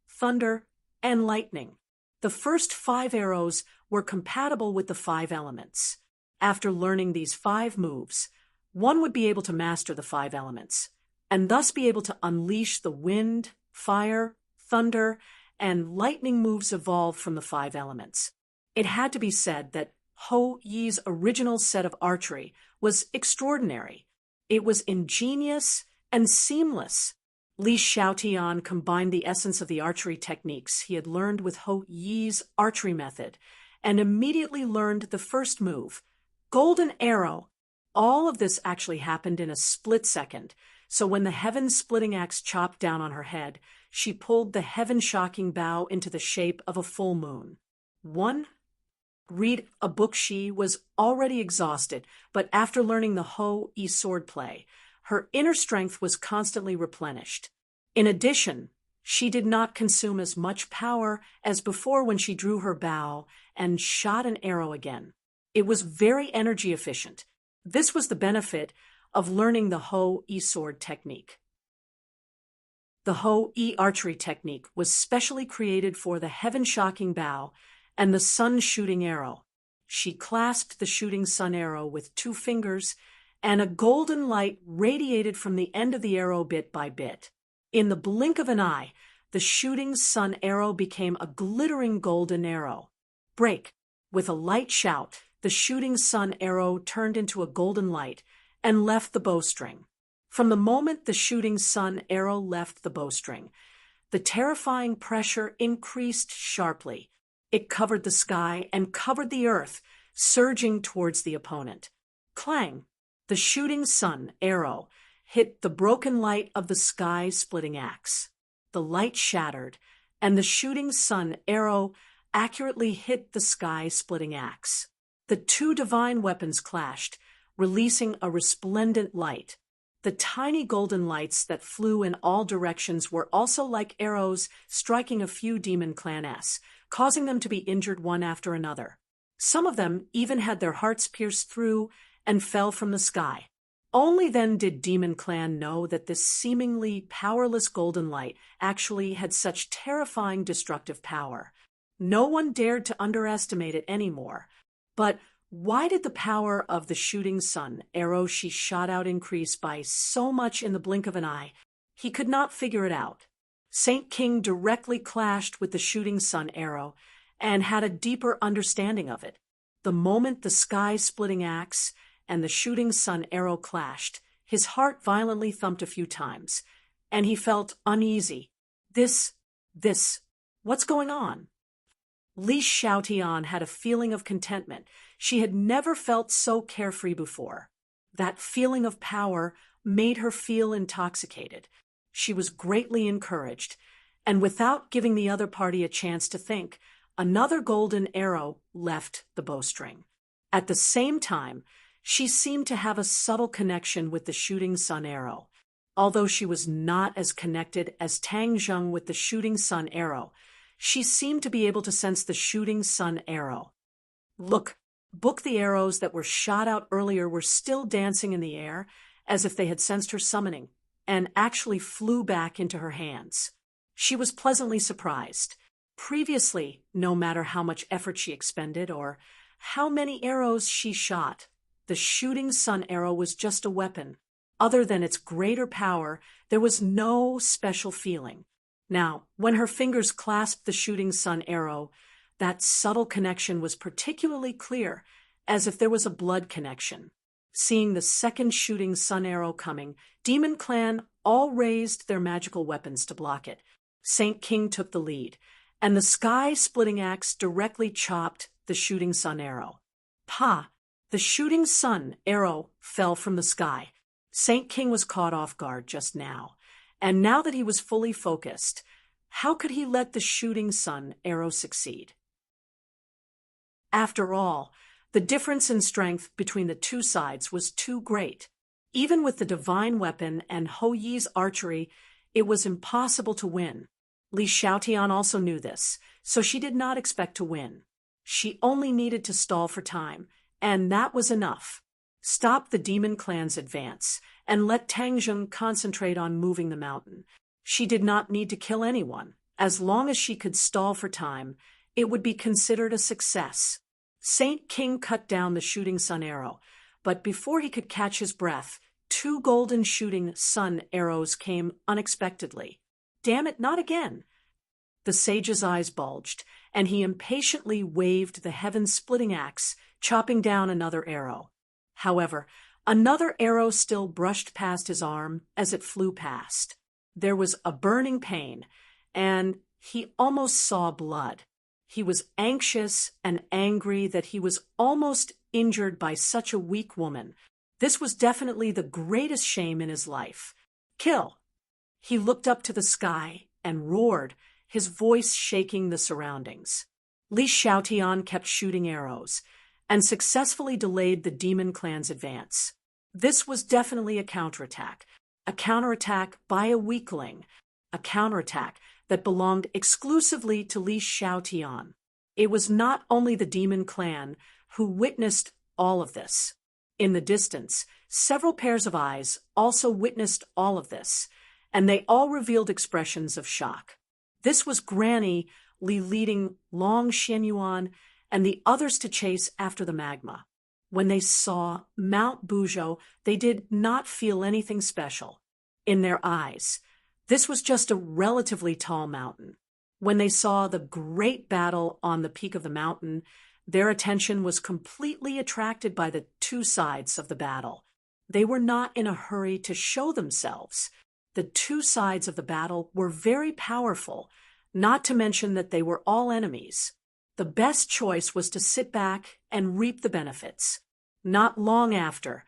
thunder, and lightning. The first 5 arrows were compatible with the 5 elements. After learning these 5 moves, one would be able to master the 5 elements, and thus be able to unleash the wind, fire, thunder, and lightning moves evolved from the 5 elements. It had to be said that Ho Yi's original set of archery was extraordinary. It was ingenious and seamless. Li Xiaotian combined the essence of the archery techniques he had learned with Ho Yi's archery method and immediately learned the first move, Golden Arrow. All of this actually happened in a split second, so when the heaven-splitting axe chopped down on her head, she pulled the heaven-shocking bow into the shape of a full moon. Read a book. She was already exhausted, but after learning the Ho Yi swordplay, her inner strength was constantly replenished. In addition, she did not consume as much power as before when she drew her bow and shot an arrow again. It was very energy efficient. This was the benefit of learning the Ho-E sword technique. The Ho-E archery technique was specially created for the heaven-shocking bow and the sun-shooting arrow. She clasped the shooting sun arrow with 2 fingers, and a golden light radiated from the end of the arrow bit by bit. In the blink of an eye, the shooting sun arrow became a glittering golden arrow. Break! With a light shout, the shooting sun arrow turned into a golden light and left the bowstring. From the moment the shooting sun arrow left the bowstring, the terrifying pressure increased sharply. It covered the sky and covered the earth, surging towards the opponent. Clang! The shooting sun arrow hit the broken light of the sky-splitting axe. The light shattered, and the shooting sun arrow accurately hit the sky-splitting axe. The 2 divine weapons clashed, releasing a resplendent light. The tiny golden lights that flew in all directions were also like arrows striking a few demon clans, causing them to be injured one after another. Some of them even had their hearts pierced through and fell from the sky. Only then did Demon Clan know that this seemingly powerless golden light actually had such terrifying destructive power. No one dared to underestimate it anymore. But why did the power of the shooting sun arrow she shot out increase by so much in the blink of an eye? He could not figure it out. Saint King directly clashed with the shooting sun arrow and had a deeper understanding of it. The moment the sky-splitting axe and the shooting sun arrow clashed, his heart violently thumped a few times, and he felt uneasy. What's going on? Li Xiaotian had a feeling of contentment. She had never felt so carefree before. That feeling of power made her feel intoxicated. She was greatly encouraged, and without giving the other party a chance to think, another golden arrow left the bowstring. At the same time, she seemed to have a subtle connection with the shooting sun arrow. Although she was not as connected as Tang Zheng with the shooting sun arrow, she seemed to be able to sense the shooting sun arrow. Look, the arrows that were shot out earlier were still dancing in the air, as if they had sensed her summoning, and actually flew back into her hands. She was pleasantly surprised. Previously, no matter how much effort she expended or how many arrows she shot, the shooting sun arrow was just a weapon. Other than its greater power, there was no special feeling. Now, when her fingers clasped the shooting sun arrow, that subtle connection was particularly clear, as if there was a blood connection. Seeing the second shooting sun arrow coming, Demon Clan all raised their magical weapons to block it. Saint King took the lead, and the sky-splitting axe directly chopped the shooting sun arrow. Pa! The shooting sun arrow fell from the sky. Saint King was caught off guard just now, and now that he was fully focused, how could he let the shooting sun arrow succeed? After all, the difference in strength between the two sides was too great. Even with the divine weapon and Ho-Yi's archery, it was impossible to win. Li Xiaotian also knew this, so she did not expect to win. She only needed to stall for time, and that was enough. Stop the Demon Clan's advance, and let Tang Zheng concentrate on moving the mountain. She did not need to kill anyone. As long as she could stall for time, it would be considered a success. Saint King cut down the shooting sun arrow, but before he could catch his breath, 2 golden shooting sun arrows came unexpectedly. Damn it, not again! The sage's eyes bulged, and he impatiently waved the heaven-splitting axe, chopping down another arrow. However, another arrow still brushed past his arm as it flew past. There was a burning pain, and he almost saw blood. He was anxious and angry that he was almost injured by such a weak woman. This was definitely the greatest shame in his life. Kill! He looked up to the sky and roared, his voice shaking the surroundings. Li Xiaotian kept shooting arrows and successfully delayed the Demon Clan's advance. This was definitely a counterattack by a weakling, a counterattack that belonged exclusively to Li Xiaotian. It was not only the Demon Clan who witnessed all of this. In the distance, several pairs of eyes also witnessed all of this, and they all revealed expressions of shock. This was Granny Li leading Long Xianyuan and the others to chase after the magma. When they saw Mount Buzhou, they did not feel anything special. In their eyes, this was just a relatively tall mountain. When they saw the great battle on the peak of the mountain, their attention was completely attracted by the two sides of the battle. They were not in a hurry to show themselves. The two sides of the battle were very powerful, not to mention that they were all enemies. The best choice was to sit back and reap the benefits. Not long after,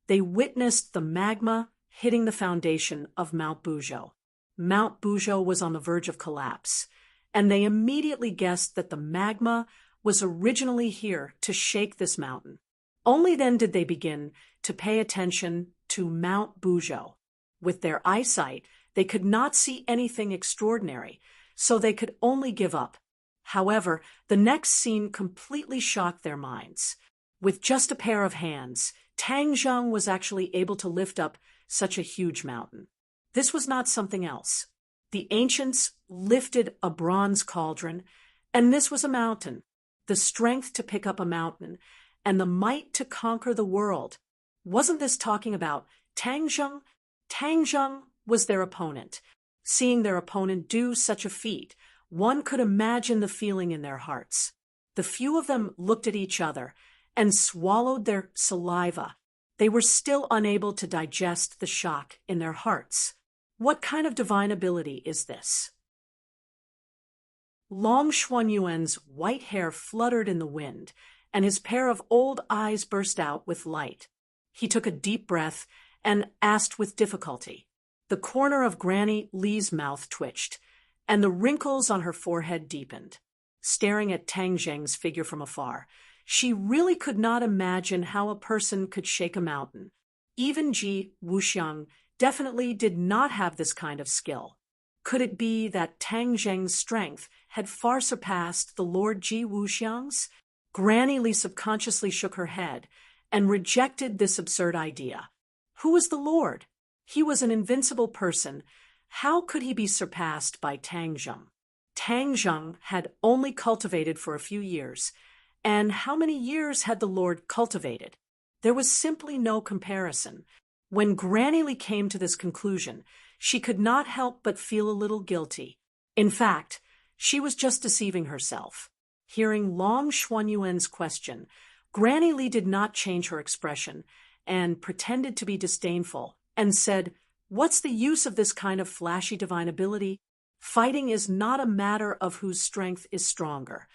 they witnessed the magma hitting the foundation of Mount Buzhou. Mount Buzhou was on the verge of collapse, and they immediately guessed that the magma was originally here to shake this mountain. Only then did they begin to pay attention to Mount Buzhou. With their eyesight, they could not see anything extraordinary, so they could only give up. However, the next scene completely shocked their minds. With just a pair of hands, Tang Zheng was actually able to lift up such a huge mountain. This was not something else. The ancients lifted a bronze cauldron, and this was a mountain. The strength to pick up a mountain, and the might to conquer the world. Wasn't this talking about Tang Zheng? Tang Zheng was their opponent. Seeing their opponent do such a feat, one could imagine the feeling in their hearts. The few of them looked at each other and swallowed their saliva. They were still unable to digest the shock in their hearts. What kind of divine ability is this? Long Xuanyuan's white hair fluttered in the wind, and his pair of old eyes burst out with light. He took a deep breath and asked with difficulty. The corner of Granny Li's mouth twitched, and the wrinkles on her forehead deepened. Staring at Tang Zheng's figure from afar, she really could not imagine how a person could shake a mountain. Even Ji Wuxiang definitely did not have this kind of skill. Could it be that Tang Zheng's strength had far surpassed the Lord Ji Wuxiang's? Granny Li subconsciously shook her head and rejected this absurd idea. Who was the Lord? He was an invincible person. How could he be surpassed by Tang Zheng? Tang Zheng had only cultivated for a few years, and how many years had the Lord cultivated? There was simply no comparison. When Granny Li came to this conclusion, she could not help but feel a little guilty. In fact, she was just deceiving herself. Hearing Long Xuanyuan's question, Granny Li did not change her expression and pretended to be disdainful and said, "What's the use of this kind of flashy divine ability? Fighting is not a matter of whose strength is stronger."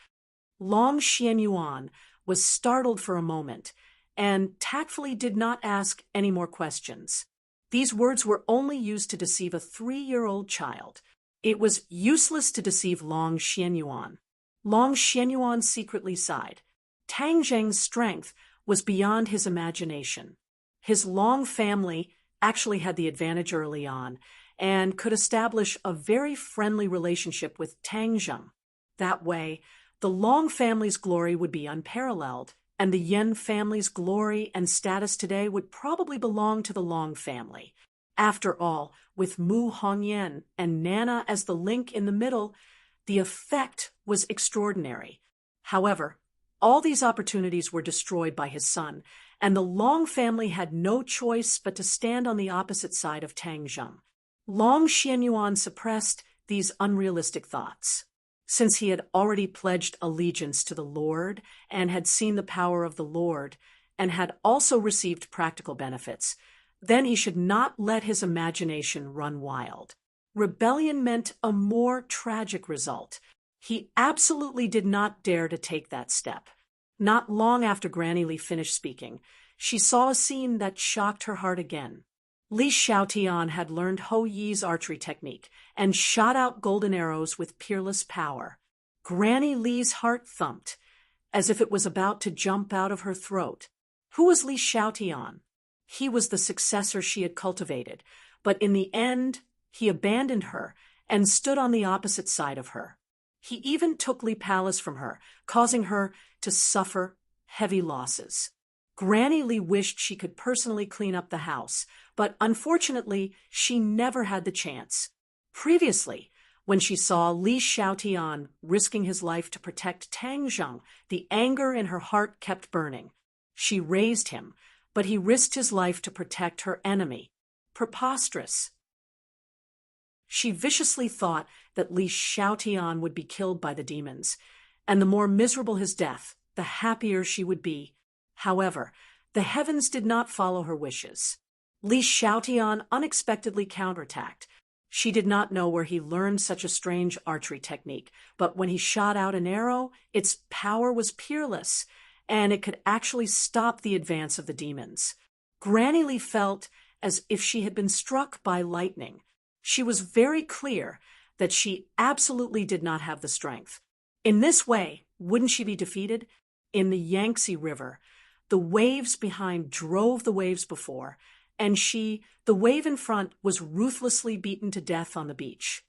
Long Xianyuan was startled for a moment and tactfully did not ask any more questions. These words were only used to deceive a 3-year-old child. It was useless to deceive Long Xianyuan. Long Xianyuan secretly sighed. Tang Zheng's strength was beyond his imagination. His Long family actually had the advantage early on and could establish a very friendly relationship with Tang Zheng. That way, the Long family's glory would be unparalleled, and the Yan family's glory and status today would probably belong to the Long family. After all, with Mu Hongyan and Nana as the link in the middle, the effect was extraordinary. However, all these opportunities were destroyed by his son, and the Long family had no choice but to stand on the opposite side of Tang Zheng. Long Xianyuan suppressed these unrealistic thoughts. Since he had already pledged allegiance to the Lord and had seen the power of the Lord and had also received practical benefits, then he should not let his imagination run wild. Rebellion meant a more tragic result. He absolutely did not dare to take that step. Not long after Granny Li finished speaking, she saw a scene that shocked her heart again. Li Xiaotian had learned Hou Yi's archery technique and shot out golden arrows with peerless power. Granny Li's heart thumped, as if it was about to jump out of her throat. Who was Li Xiaotian? He was the successor she had cultivated, but in the end, he abandoned her and stood on the opposite side of her. He even took Li Palace from her, causing her to suffer heavy losses. Granny Lee wished she could personally clean up the house, but unfortunately, she never had the chance. Previously, when she saw Li Xiaotian risking his life to protect Tang Zheng, the anger in her heart kept burning. She raised him, but he risked his life to protect her enemy. Preposterous. She viciously thought that Li Xiaotian would be killed by the demons, and the more miserable his death, the happier she would be. However, the heavens did not follow her wishes. Li Xiaotian unexpectedly counterattacked. She did not know where he learned such a strange archery technique, but when he shot out an arrow, its power was peerless, and it could actually stop the advance of the demons. Granny Lee felt as if she had been struck by lightning. She was very clear that she absolutely did not have the strength. In this way, wouldn't she be defeated? In the Yangtze River, the waves behind drove the waves before, and she, the wave in front, was ruthlessly beaten to death on the beach.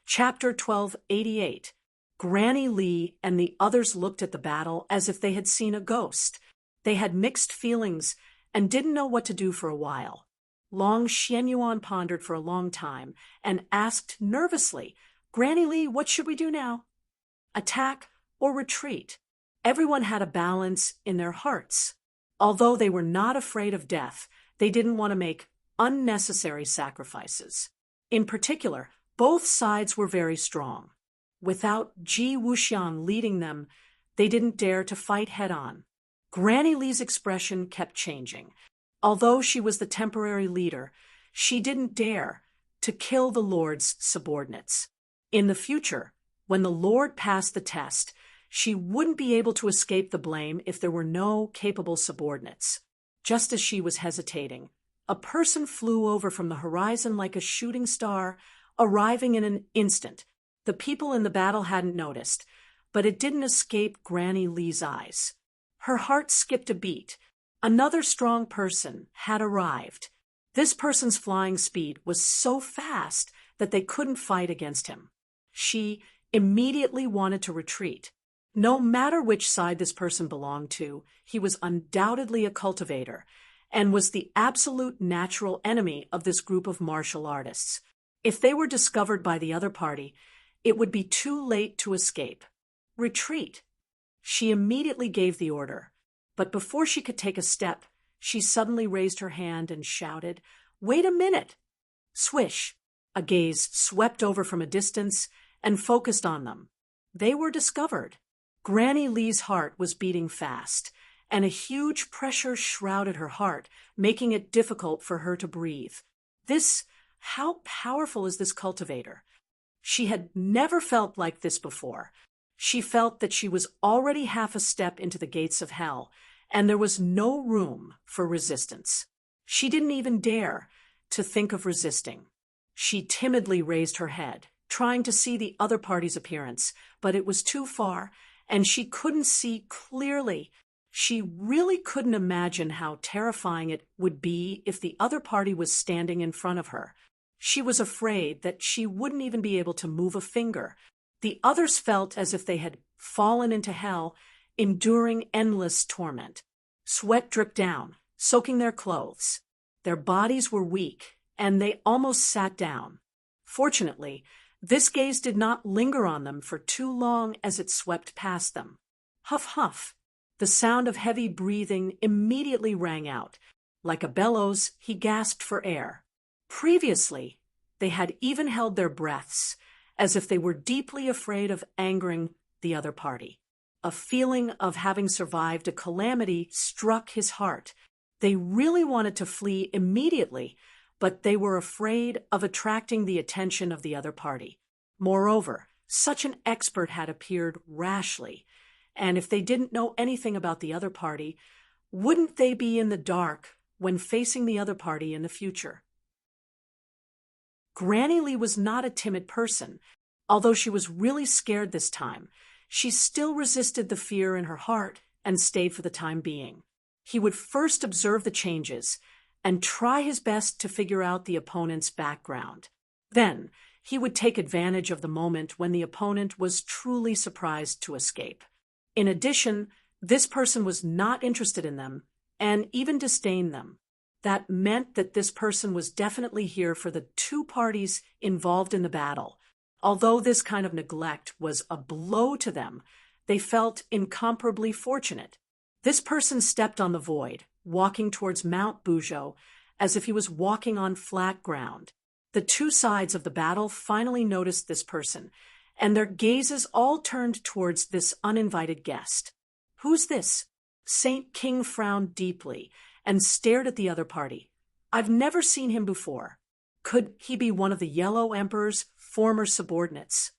Chapter 1288. Granny Lee and the others looked at the battle as if they had seen a ghost. They had mixed feelings and didn't know what to do for a while. Long Xianyuan pondered for a long time and asked nervously, "Granny Lee, what should we do now? Attack or retreat?" Everyone had a balance in their hearts. Although they were not afraid of death, they didn't want to make unnecessary sacrifices. In particular, both sides were very strong. Without Ji Wuxian leading them, they didn't dare to fight head-on. Granny Lee's expression kept changing. Although she was the temporary leader, she didn't dare to kill the Lord's subordinates. In the future, when the Lord passed the test, she wouldn't be able to escape the blame if there were no capable subordinates. Just as she was hesitating, a person flew over from the horizon like a shooting star, arriving in an instant. The people in the battle hadn't noticed, but it didn't escape Granny Lee's eyes. Her heart skipped a beat. Another strong person had arrived. This person's flying speed was so fast that they couldn't fight against him. She immediately wanted to retreat. No matter which side this person belonged to, he was undoubtedly a cultivator and was the absolute natural enemy of this group of martial artists. If they were discovered by the other party, it would be too late to escape. Retreat. She immediately gave the order, but before she could take a step, she suddenly raised her hand and shouted, "Wait a minute!" Swish! A gaze swept over from a distance and focused on them. They were discovered. Granny Lee's heart was beating fast, and a huge pressure shrouded her heart, making it difficult for her to breathe. How powerful is this cultivator? She had never felt like this before. She felt that she was already half a step into the gates of hell, and there was no room for resistance. She didn't even dare to think of resisting. She timidly raised her head, trying to see the other party's appearance, but it was too far, and she couldn't see clearly. She really couldn't imagine how terrifying it would be if the other party was standing in front of her. She was afraid that she wouldn't even be able to move a finger. The others felt as if they had fallen into hell, enduring endless torment. Sweat dripped down, soaking their clothes. Their bodies were weak, and they almost sat down. Fortunately, this gaze did not linger on them for too long as it swept past them. Huff, huff. The sound of heavy breathing immediately rang out. Like a bellows, he gasped for air. Previously, they had even held their breaths, as if they were deeply afraid of angering the other party. A feeling of having survived a calamity struck his heart. They really wanted to flee immediately, but they were afraid of attracting the attention of the other party. Moreover, such an expert had appeared rashly, and if they didn't know anything about the other party, wouldn't they be in the dark when facing the other party in the future? Granny Lee was not a timid person. Although she was really scared this time, she still resisted the fear in her heart and stayed for the time being. He would first observe the changes and try his best to figure out the opponent's background. Then, he would take advantage of the moment when the opponent was truly surprised to escape. In addition, this person was not interested in them and even disdained them. That meant that this person was definitely here for the two parties involved in the battle. Although this kind of neglect was a blow to them, they felt incomparably fortunate. This person stepped on the void, walking towards Mount Bujo as if he was walking on flat ground. The two sides of the battle finally noticed this person, and their gazes all turned towards this uninvited guest. "Who's this?" Saint King frowned deeply and stared at the other party. "I've never seen him before. Could he be one of the Yellow Emperor's former subordinates?"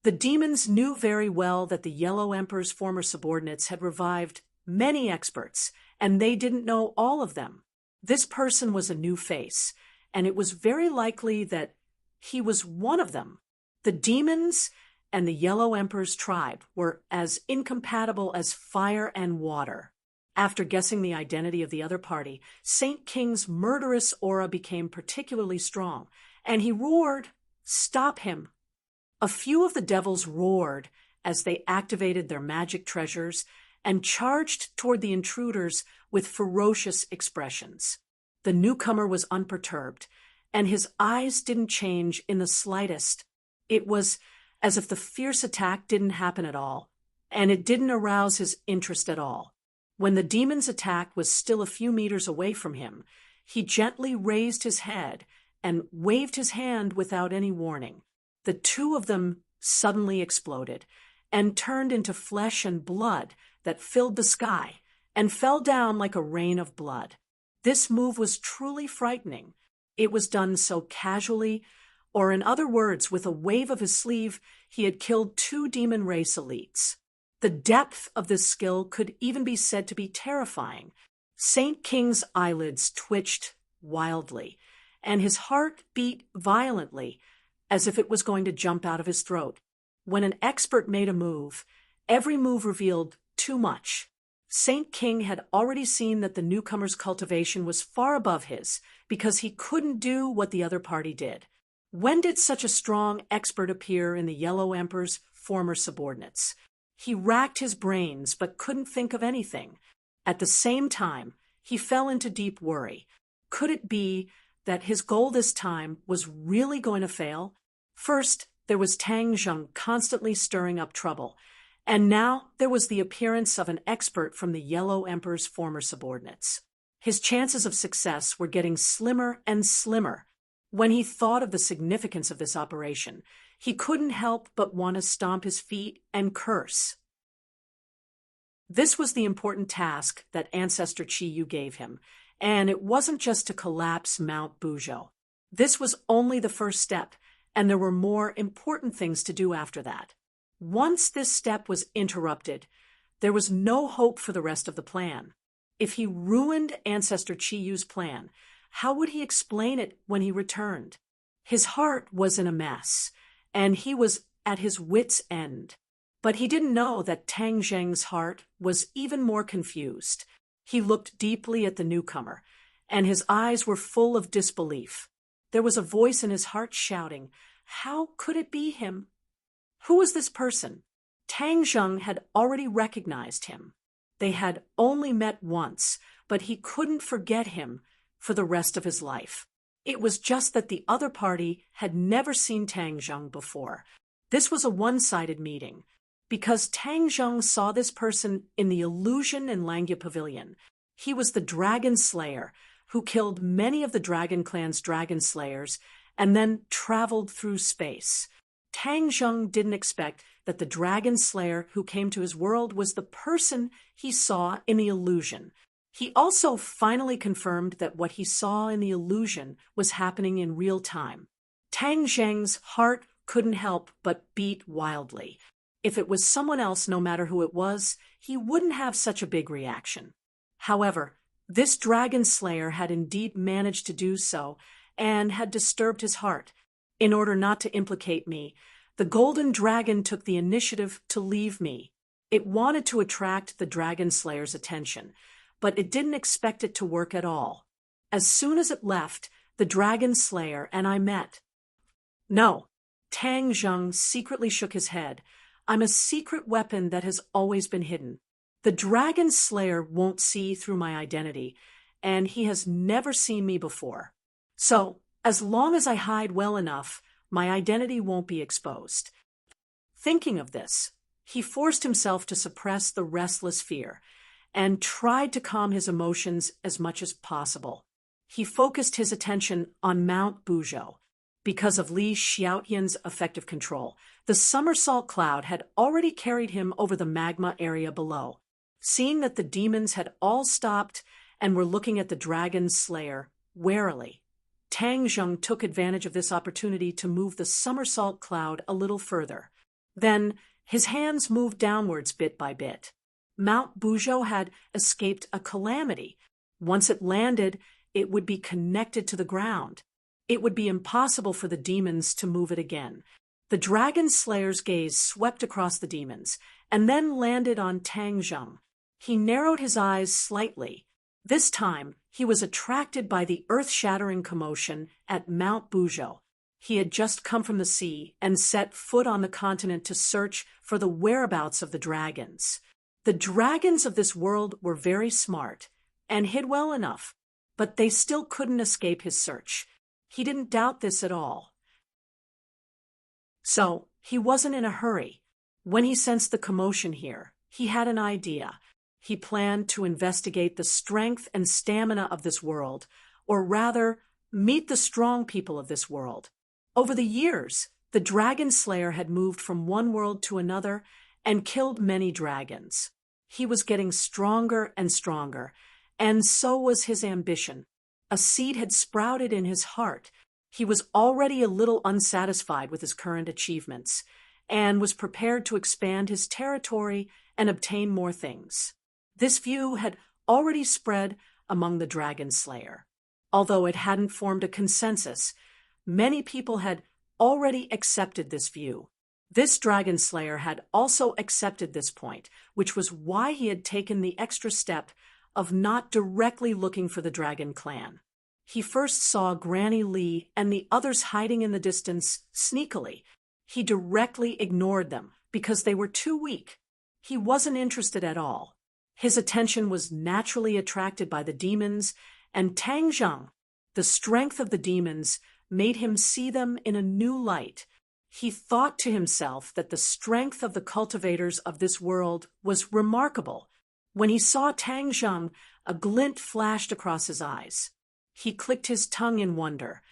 The demons knew very well that the Yellow Emperor's former subordinates had revived many experts, and they didn't know all of them. This person was a new face, and it was very likely that he was one of them. The demons and the Yellow Emperor's tribe were as incompatible as fire and water. After guessing the identity of the other party, Saint King's murderous aura became particularly strong, and he roared, "Stop him!" A few of the devils roared as they activated their magic treasures and charged toward the intruders with ferocious expressions. The newcomer was unperturbed, and his eyes didn't change in the slightest. It was as if the fierce attack didn't happen at all, and it didn't arouse his interest at all. When the demon's attack was still a few meters away from him, he gently raised his head and waved his hand without any warning. The two of them suddenly exploded and turned into flesh and blood that filled the sky and fell down like a rain of blood. This move was truly frightening. It was done so casually, or in other words, with a wave of his sleeve, he had killed two demon race elites. The depth of this skill could even be said to be terrifying. Saint King's eyelids twitched wildly, and his heart beat violently, as if it was going to jump out of his throat. When an expert made a move, every move revealed too much. Saint King had already seen that the newcomer's cultivation was far above his, because he couldn't do what the other party did. When did such a strong expert appear in the Yellow Emperor's former subordinates? He racked his brains but couldn't think of anything. At the same time, he fell into deep worry. Could it be that his goal this time was really going to fail? First, there was Tang Zheng constantly stirring up trouble, and now there was the appearance of an expert from the Yellow Emperor's former subordinates. His chances of success were getting slimmer and slimmer. When he thought of the significance of this operation, he couldn't help but want to stomp his feet and curse. This was the important task that Ancestor Chi Yu gave him, and it wasn't just to collapse Mount Bujo. This was only the first step, and there were more important things to do after that. Once this step was interrupted, there was no hope for the rest of the plan. If he ruined Ancestor Chi Yu's plan, how would he explain it when he returned? His heart was in a mess, and he was at his wits' end. But he didn't know that Tang Zheng's heart was even more confused. He looked deeply at the newcomer, and his eyes were full of disbelief. There was a voice in his heart shouting, "How could it be him?" Who was this person? Tang Zheng had already recognized him. They had only met once, but he couldn't forget him for the rest of his life. It was just that the other party had never seen Tang Zheng before. This was a one-sided meeting, because Tang Zheng saw this person in the Illusion and Langya Pavilion. He was the Dragon Slayer, who killed many of the Dragon Clan's Dragon Slayers and then traveled through space. Tang Zheng didn't expect that the Dragon Slayer who came to his world was the person he saw in the illusion. He also finally confirmed that what he saw in the illusion was happening in real time. Tang Zheng's heart couldn't help but beat wildly. If it was someone else, no matter who it was, he wouldn't have such a big reaction. However, this Dragon Slayer had indeed managed to do so and had disturbed his heart. In order not to implicate me, the Golden Dragon took the initiative to leave me. It wanted to attract the Dragon Slayer's attention, but it didn't expect it to work at all. As soon as it left, the Dragon Slayer and I met. No, Tang Zheng secretly shook his head. I'm a secret weapon that has always been hidden. The dragon slayer won't see through my identity, and he has never seen me before. So, as long as I hide well enough, my identity won't be exposed. Thinking of this, he forced himself to suppress the restless fear and tried to calm his emotions as much as possible. He focused his attention on Mount Buzhou. Because of Li Xiaotian's effective control, the somersault cloud had already carried him over the magma area below. Seeing that the demons had all stopped and were looking at the dragon slayer warily, Tang Zheng took advantage of this opportunity to move the somersault cloud a little further. Then, his hands moved downwards bit by bit. Mount Buzhou had escaped a calamity. Once it landed, it would be connected to the ground. It would be impossible for the demons to move it again. The dragon slayer's gaze swept across the demons, and then landed on Tang Zheng. He narrowed his eyes slightly. This time, he was attracted by the earth-shattering commotion at Mount Buzhou. He had just come from the sea and set foot on the continent to search for the whereabouts of the dragons. The dragons of this world were very smart and hid well enough, but they still couldn't escape his search. He didn't doubt this at all. So, he wasn't in a hurry. When he sensed the commotion here, he had an idea. He planned to investigate the strength and stamina of this world, or rather, meet the strong people of this world. Over the years, the dragon slayer had moved from one world to another and killed many dragons. He was getting stronger and stronger, and so was his ambition. A seed had sprouted in his heart. He was already a little unsatisfied with his current achievements, and was prepared to expand his territory and obtain more things. This view had already spread among the dragon slayer. Although it hadn't formed a consensus, many people had already accepted this view. This dragon slayer had also accepted this point, which was why he had taken the extra step of not directly looking for the dragon clan. He first saw Granny Li and the others hiding in the distance sneakily. He directly ignored them because they were too weak. He wasn't interested at all. His attention was naturally attracted by the demons, and Tang Zheng, the strength of the demons, made him see them in a new light. He thought to himself that the strength of the cultivators of this world was remarkable. When he saw Tang Zheng, a glint flashed across his eyes. He clicked his tongue in wonder.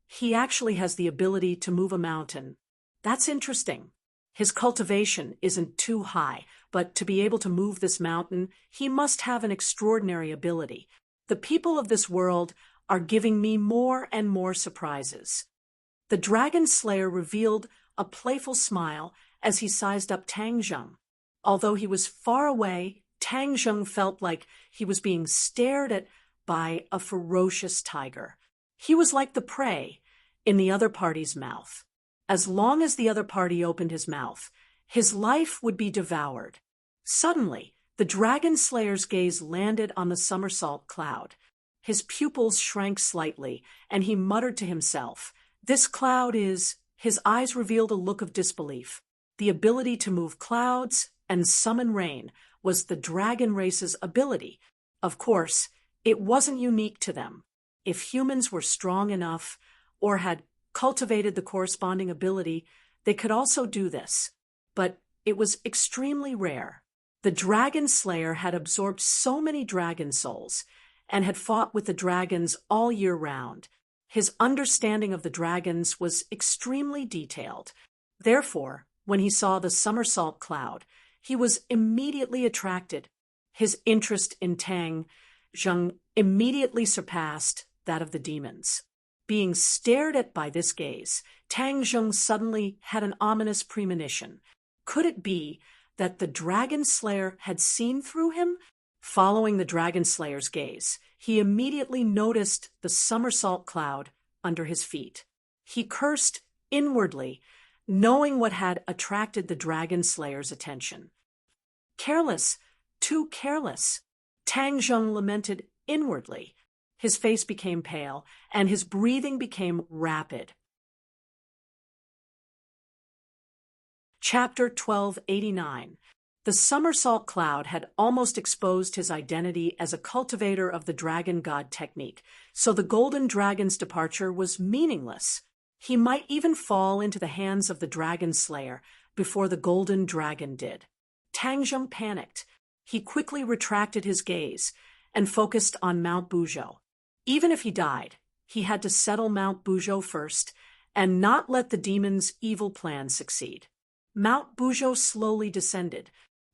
He actually has the ability to move a mountain. That's interesting. His cultivation isn't too high, but to be able to move this mountain, he must have an extraordinary ability. The people of this world are giving me more and more surprises. The dragon slayer revealed a playful smile as he sized up Tang Zheng. Although he was far away, Tang Zheng felt like he was being stared at by a ferocious tiger. He was like the prey in the other party's mouth. As long as the other party opened his mouth, his life would be devoured. Suddenly, the dragon slayer's gaze landed on the somersault cloud. His pupils shrank slightly, and he muttered to himself, "This cloud is—" His eyes revealed a look of disbelief. The ability to move clouds and summon rain was the dragon race's ability. Of course, it wasn't unique to them. If humans were strong enough, or had cultivated the corresponding ability, they could also do this. But it was extremely rare. The dragon slayer had absorbed so many dragon souls, and had fought with the dragons all year round. His understanding of the dragons was extremely detailed. Therefore, when he saw the somersault cloud, he was immediately attracted. His interest in Tang Zheng immediately surpassed that of the demons. Being stared at by this gaze, Tang Zheng suddenly had an ominous premonition. Could it be that the dragon slayer had seen through him? Following the dragon slayer's gaze, he immediately noticed the somersault cloud under his feet. He cursed inwardly, knowing what had attracted the dragon slayer's attention. Careless, too careless. Tang Zheng lamented inwardly. His face became pale, and his breathing became rapid. Chapter 1289. The somersault cloud had almost exposed his identity as a cultivator of the dragon god technique, so the golden dragon's departure was meaningless. He might even fall into the hands of the dragon slayer before the golden dragon did. Tang Zheng panicked. He quickly retracted his gaze and focused on Mount Buzhou. Even if he died, he had to settle Mount Buzhou first and not let the demon's evil plan succeed. Mount Buzhou slowly descended.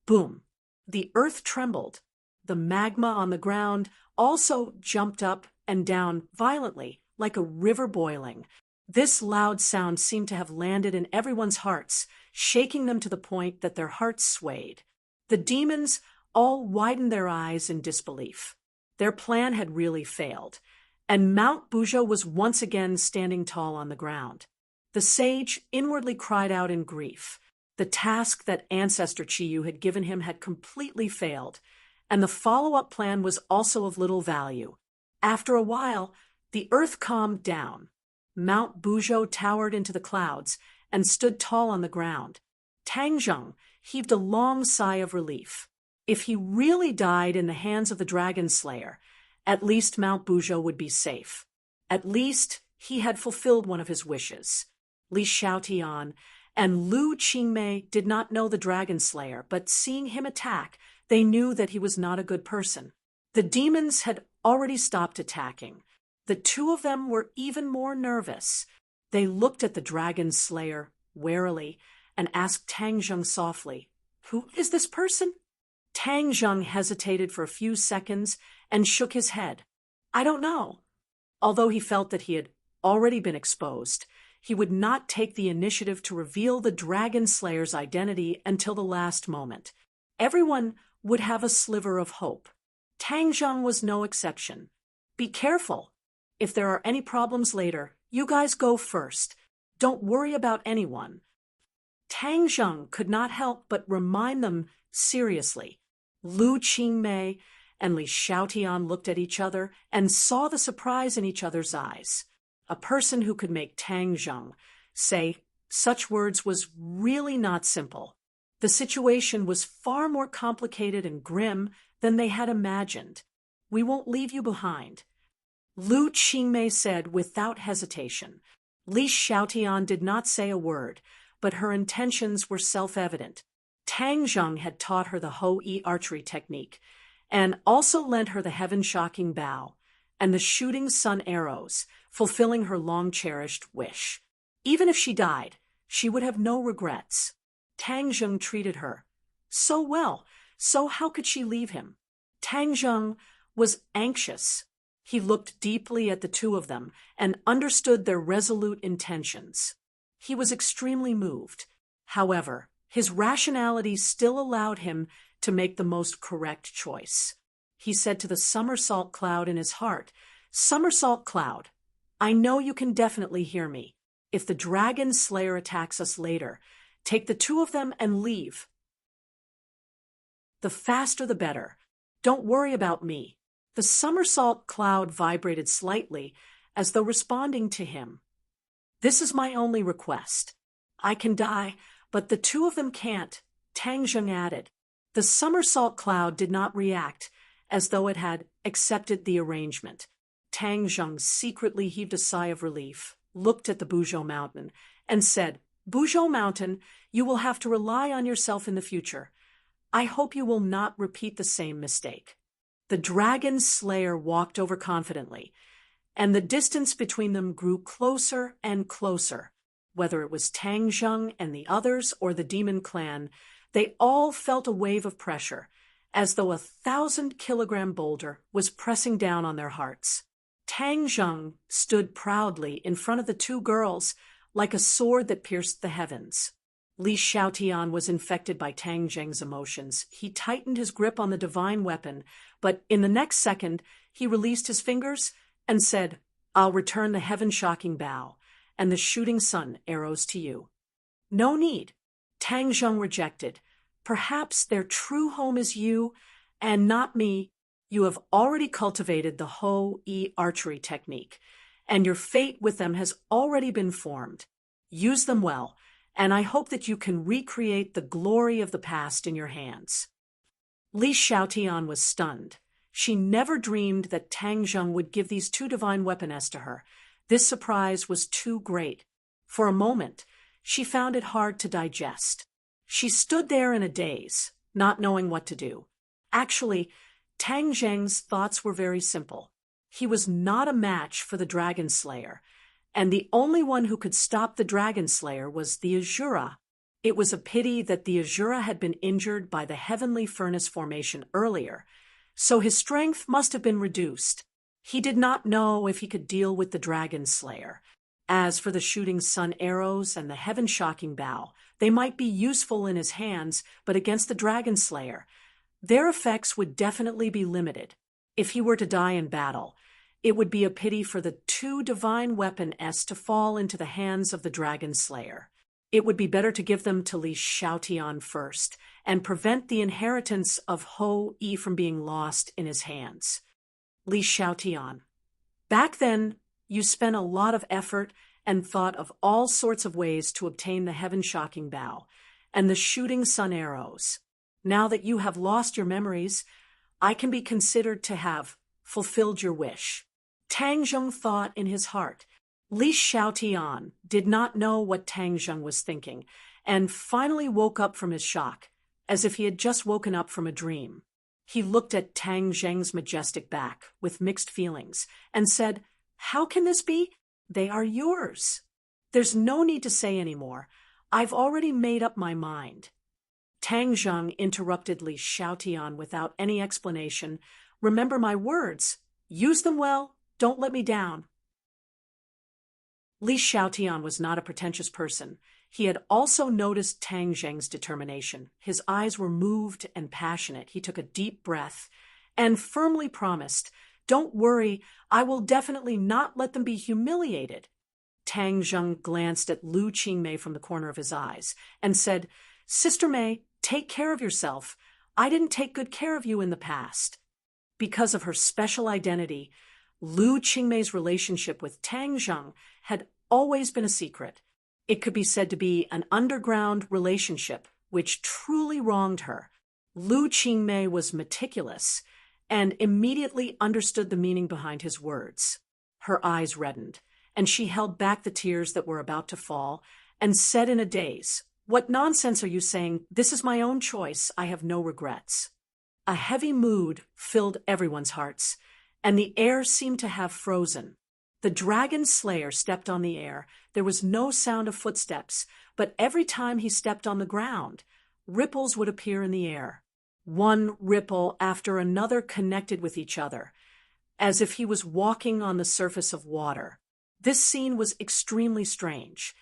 Boom! The earth trembled. The magma on the ground also jumped up and down violently, like a river boiling. This loud sound seemed to have landed in everyone's hearts, shaking them to the point that their hearts swayed. The demons all widened their eyes in disbelief. Their plan had really failed, and Mount Buzhou was once again standing tall on the ground. The sage inwardly cried out in grief. The task that Ancestor Chiyu had given him had completely failed, and the follow-up plan was also of little value. After a while, the earth calmed down. Mount Buzhou towered into the clouds and stood tall on the ground. Tang Zheng heaved a long sigh of relief. If he really died in the hands of the dragon slayer, at least Mount Buzhou would be safe. At least he had fulfilled one of his wishes. Li Xiaotian and Lu Qingmei did not know the dragon slayer, but seeing him attack, they knew that he was not a good person. The demons had already stopped attacking. The two of them were even more nervous. They looked at the dragon slayer warily and asked Tang Zheng softly, "Who is this person?" Tang Zheng hesitated for a few seconds and shook his head. "I don't know." Although he felt that he had already been exposed, he would not take the initiative to reveal the dragon slayer's identity until the last moment. Everyone would have a sliver of hope. Tang Zheng was no exception. "Be careful. If there are any problems later, you guys go first. Don't worry about anyone." Tang Zheng could not help but remind them seriously. Lu Qingmei and Li Xiaotian looked at each other and saw the surprise in each other's eyes. A person who could make Tang Zheng say such words was really not simple. The situation was far more complicated and grim than they had imagined. "We won't leave you behind," Lu Qingmei said without hesitation. Li Xiaotian did not say a word, but her intentions were self-evident. Tang Zheng had taught her the Ho-E archery technique, and also lent her the heaven-shocking bow and the shooting sun arrows, fulfilling her long-cherished wish. Even if she died, she would have no regrets. Tang Zheng treated her so well, so how could she leave him? Tang Zheng was anxious. He looked deeply at the two of them and understood their resolute intentions. He was extremely moved. However, his rationality still allowed him to make the most correct choice. He said to the somersault cloud in his heart, "Somersault cloud, I know you can definitely hear me. If the dragon slayer attacks us later, take the two of them and leave. The faster the better. Don't worry about me." The somersault cloud vibrated slightly, as though responding to him. "This is my only request. I can die, but the two of them can't," Tang Zheng added. The somersault cloud did not react, as though it had accepted the arrangement. Tang Zheng secretly heaved a sigh of relief, looked at the Buzhou mountain, and said, "Buzhou mountain, you will have to rely on yourself in the future. I hope you will not repeat the same mistake." The dragon slayer walked over confidently, and the distance between them grew closer and closer. Whether it was Tang Zheng and the others or the demon clan, they all felt a wave of pressure, as though a 1,000-kilogram boulder was pressing down on their hearts. Tang Zheng stood proudly in front of the two girls like a sword that pierced the heavens. Li Xiaotian was infected by Tang Zheng's emotions. He tightened his grip on the divine weapon, but in the next second, he released his fingers and said, "I'll return the heaven-shocking bow and the shooting sun arrows to you." "No need," Tang Zheng rejected. "Perhaps their true home is you and not me. You have already cultivated the Ho-E archery technique, and your fate with them has already been formed. Use them well, and I hope that you can recreate the glory of the past in your hands." Li Xiaotian was stunned. She never dreamed that Tang Zheng would give these two divine weapons to her. This surprise was too great. For a moment, she found it hard to digest. She stood there in a daze, not knowing what to do. Actually, Tang Zheng's thoughts were very simple. He was not a match for the Dragon Slayer, and the only one who could stop the Dragon Slayer was the Azura. It was a pity that the Azura had been injured by the heavenly furnace formation earlier, so his strength must have been reduced. He did not know if he could deal with the Dragon Slayer. As for the shooting sun arrows and the heaven-shocking bow, they might be useful in his hands, but against the Dragon Slayer, their effects would definitely be limited. If he were to die in battle, it would be a pity for the two divine weapons to fall into the hands of the Dragon Slayer. It would be better to give them to Li Xiaotian first and prevent the inheritance of Ho Yi from being lost in his hands. Li Xiaotian. Back then, you spent a lot of effort and thought of all sorts of ways to obtain the heaven-shocking bow and the shooting sun arrows. Now that you have lost your memories, I can be considered to have fulfilled your wish. Tang Zheng thought in his heart. Li Xiaotian did not know what Tang Zheng was thinking, and finally woke up from his shock, as if he had just woken up from a dream. He looked at Tang Zheng's majestic back with mixed feelings and said, "How can this be? They are yours. There's no need to say any more. I've already made up my mind." Tang Zheng interrupted Li Xiaotian without any explanation. "Remember my words. Use them well. Don't let me down." Li Xiaotian was not a pretentious person. He had also noticed Tang Zheng's determination. His eyes were moved and passionate. He took a deep breath and firmly promised, "Don't worry, I will definitely not let them be humiliated." Tang Zheng glanced at Lu Qingmei from the corner of his eyes and said, "Sister Mei, take care of yourself. I didn't take good care of you in the past." Because of her special identity, Lu Qingmei's relationship with Tang Zheng had always been a secret. It could be said to be an underground relationship, which truly wronged her. Lu Qingmei was meticulous and immediately understood the meaning behind his words. Her eyes reddened, and she held back the tears that were about to fall and said in a daze, "What nonsense are you saying? This is my own choice. I have no regrets." A heavy mood filled everyone's hearts, and the air seemed to have frozen. The Dragon Slayer stepped on the air. There was no sound of footsteps, but every time he stepped on the ground, ripples would appear in the air. One ripple after another connected with each other, as if he was walking on the surface of water. This scene was extremely strange.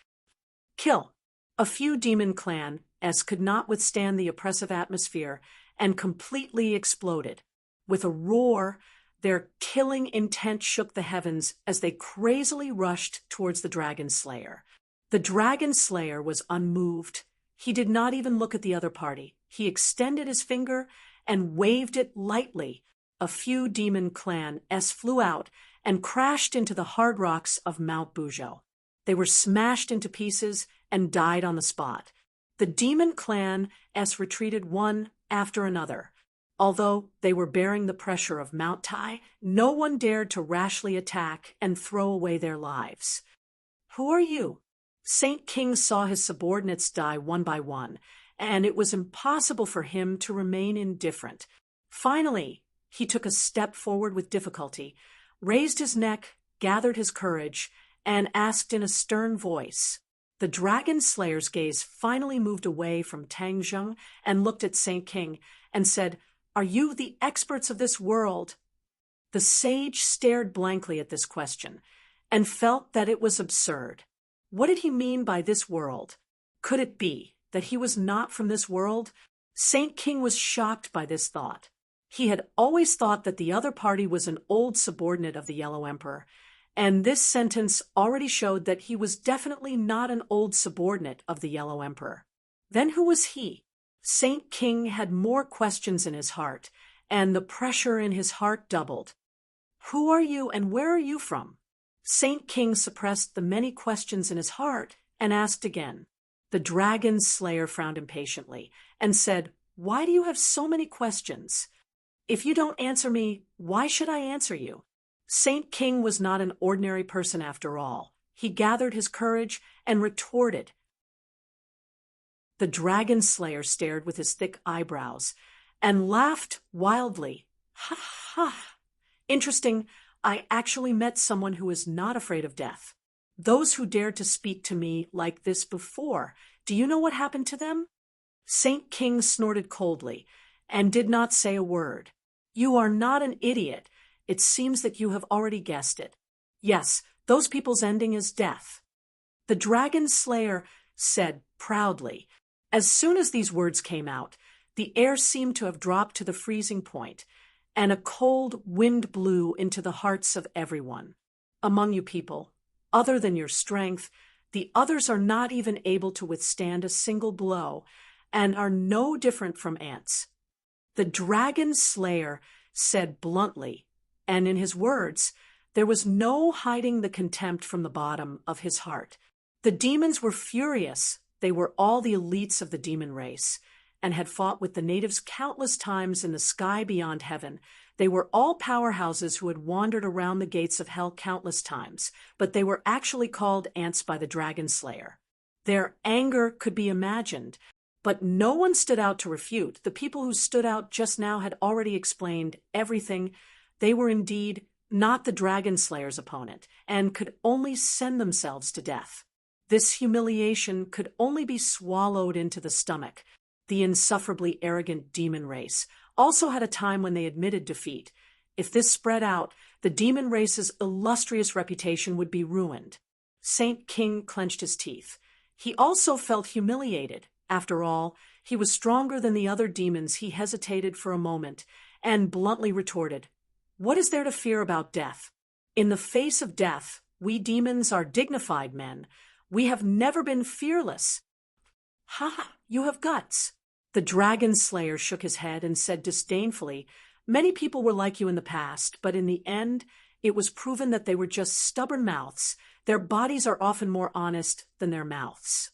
Kill. A few demon clans could not withstand the oppressive atmosphere and completely exploded. With a roar, their killing intent shook the heavens as they crazily rushed towards the Dragon Slayer. The Dragon Slayer was unmoved. He did not even look at the other party. He extended his finger and waved it lightly. A few demon clans flew out and crashed into the hard rocks of Mount Buzhou. They were smashed into pieces and died on the spot. The demon clans retreated one after another. Although they were bearing the pressure of Mount Tai, no one dared to rashly attack and throw away their lives. "Who are you?" Saint King saw his subordinates die one by one, and it was impossible for him to remain indifferent. Finally, he took a step forward with difficulty, raised his neck, gathered his courage, and asked in a stern voice. The Dragon Slayer's gaze finally moved away from Tang Zheng and looked at Saint King and said, "Are you the experts of this world?" The sage stared blankly at this question and felt that it was absurd. What did he mean by this world? Could it be that he was not from this world? Saint King was shocked by this thought. He had always thought that the other party was an old subordinate of the Yellow Emperor, and this sentence already showed that he was definitely not an old subordinate of the Yellow Emperor. Then who was he? Saint King had more questions in his heart, and the pressure in his heart doubled. "Who are you and where are you from?" Saint King suppressed the many questions in his heart and asked again. The dragon slayer frowned impatiently and said, "Why do you have so many questions? If you don't answer me, why should I answer you?" Saint King was not an ordinary person after all. He gathered his courage and retorted. The dragon slayer stared with his thick eyebrows and laughed wildly. "Ha ha! Interesting. I actually met someone who is not afraid of death. Those who dared to speak to me like this before, do you know what happened to them?" Saint King snorted coldly and did not say a word. "You are not an idiot. It seems that you have already guessed it. Yes, those people's ending is death." The dragon slayer said proudly. As soon as these words came out, the air seemed to have dropped to the freezing point, and a cold wind blew into the hearts of everyone. "Among you people, other than your strength, the others are not even able to withstand a single blow, and are no different from ants." The dragon slayer said bluntly, and in his words, there was no hiding the contempt from the bottom of his heart. The demons were furious. They were all the elites of the demon race, and had fought with the natives countless times in the sky beyond heaven. They were all powerhouses who had wandered around the gates of hell countless times, but they were actually called ants by the dragon slayer. Their anger could be imagined, but no one stood out to refute. The people who stood out just now had already explained everything. They were indeed not the dragon slayer's opponent, and could only send themselves to death. This humiliation could only be swallowed into the stomach. The insufferably arrogant demon race also had a time when they admitted defeat. If this spread out, the demon race's illustrious reputation would be ruined. Saint King clenched his teeth. He also felt humiliated. After all, he was stronger than the other demons. He hesitated for a moment and bluntly retorted, "What is there to fear about death? In the face of death, we demons are dignified men. We have never been fearless." "Ha! You have guts." The dragon slayer shook his head and said disdainfully, "Many people were like you in the past, but in the end, it was proven that they were just stubborn mouths. Their bodies are often more honest than their mouths.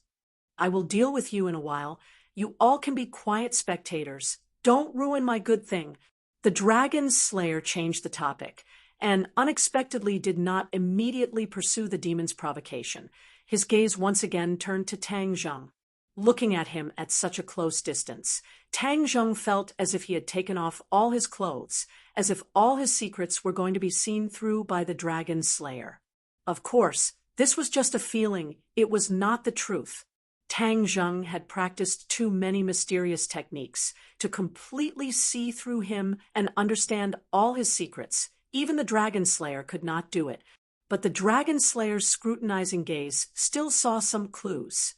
I will deal with you in a while. You all can be quiet spectators. Don't ruin my good thing." The dragon slayer changed the topic, and unexpectedly did not immediately pursue the demon's provocation. His gaze once again turned to Tang Zheng. Looking at him at such a close distance, Tang Zheng felt as if he had taken off all his clothes, as if all his secrets were going to be seen through by the dragon slayer. Of course, this was just a feeling. It was not the truth. Tang Zheng had practiced too many mysterious techniques to completely see through him and understand all his secrets. Even the dragon slayer could not do it. But the dragon slayer's scrutinizing gaze still saw some clues.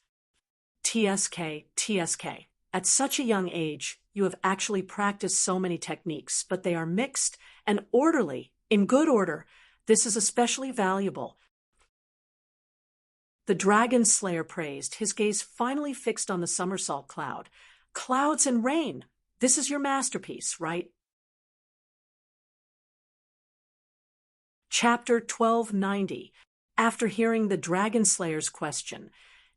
TSK. At such a young age, you have actually practiced so many techniques, but they are mixed and orderly, in good order. This is especially valuable. The dragon slayer praised, his gaze finally fixed on the somersault cloud. "Clouds and rain. This is your masterpiece, right?" Chapter 1290. After hearing the dragon slayer's question,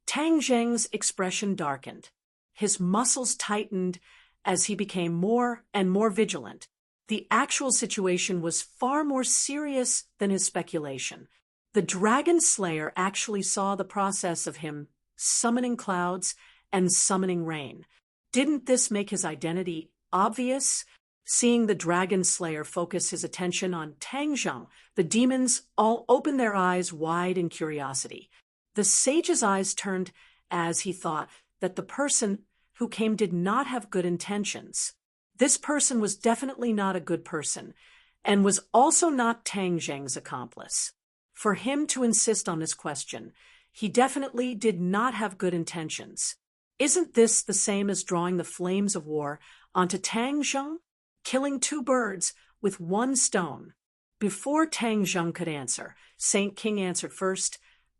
Tang Zheng's expression darkened. His muscles tightened as he became more and more vigilant. The actual situation was far more serious than his speculation. The dragon slayer actually saw the process of him summoning clouds and summoning rain. Didn't this make his identity obvious? Seeing the dragon slayer focus his attention on Tang Zheng, the demons all opened their eyes wide in curiosity. The sage's eyes turned as he thought that the person who came did not have good intentions. This person was definitely not a good person, and was also not Tang Zheng's accomplice. For him to insist on this question, he definitely did not have good intentions. Isn't this the same as drawing the flames of war onto Tang Zheng? Killing two birds with one stone. Before Tang Zheng could answer, Saint King answered first.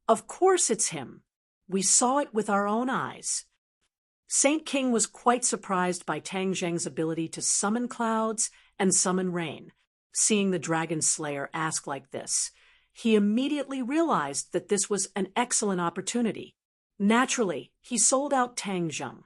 "Of course it's him. We saw it with our own eyes." Saint King was quite surprised by Tang Zheng's ability to summon clouds and summon rain. Seeing the dragon slayer ask like this, he immediately realized that this was an excellent opportunity. Naturally, he sold out Tang Zheng.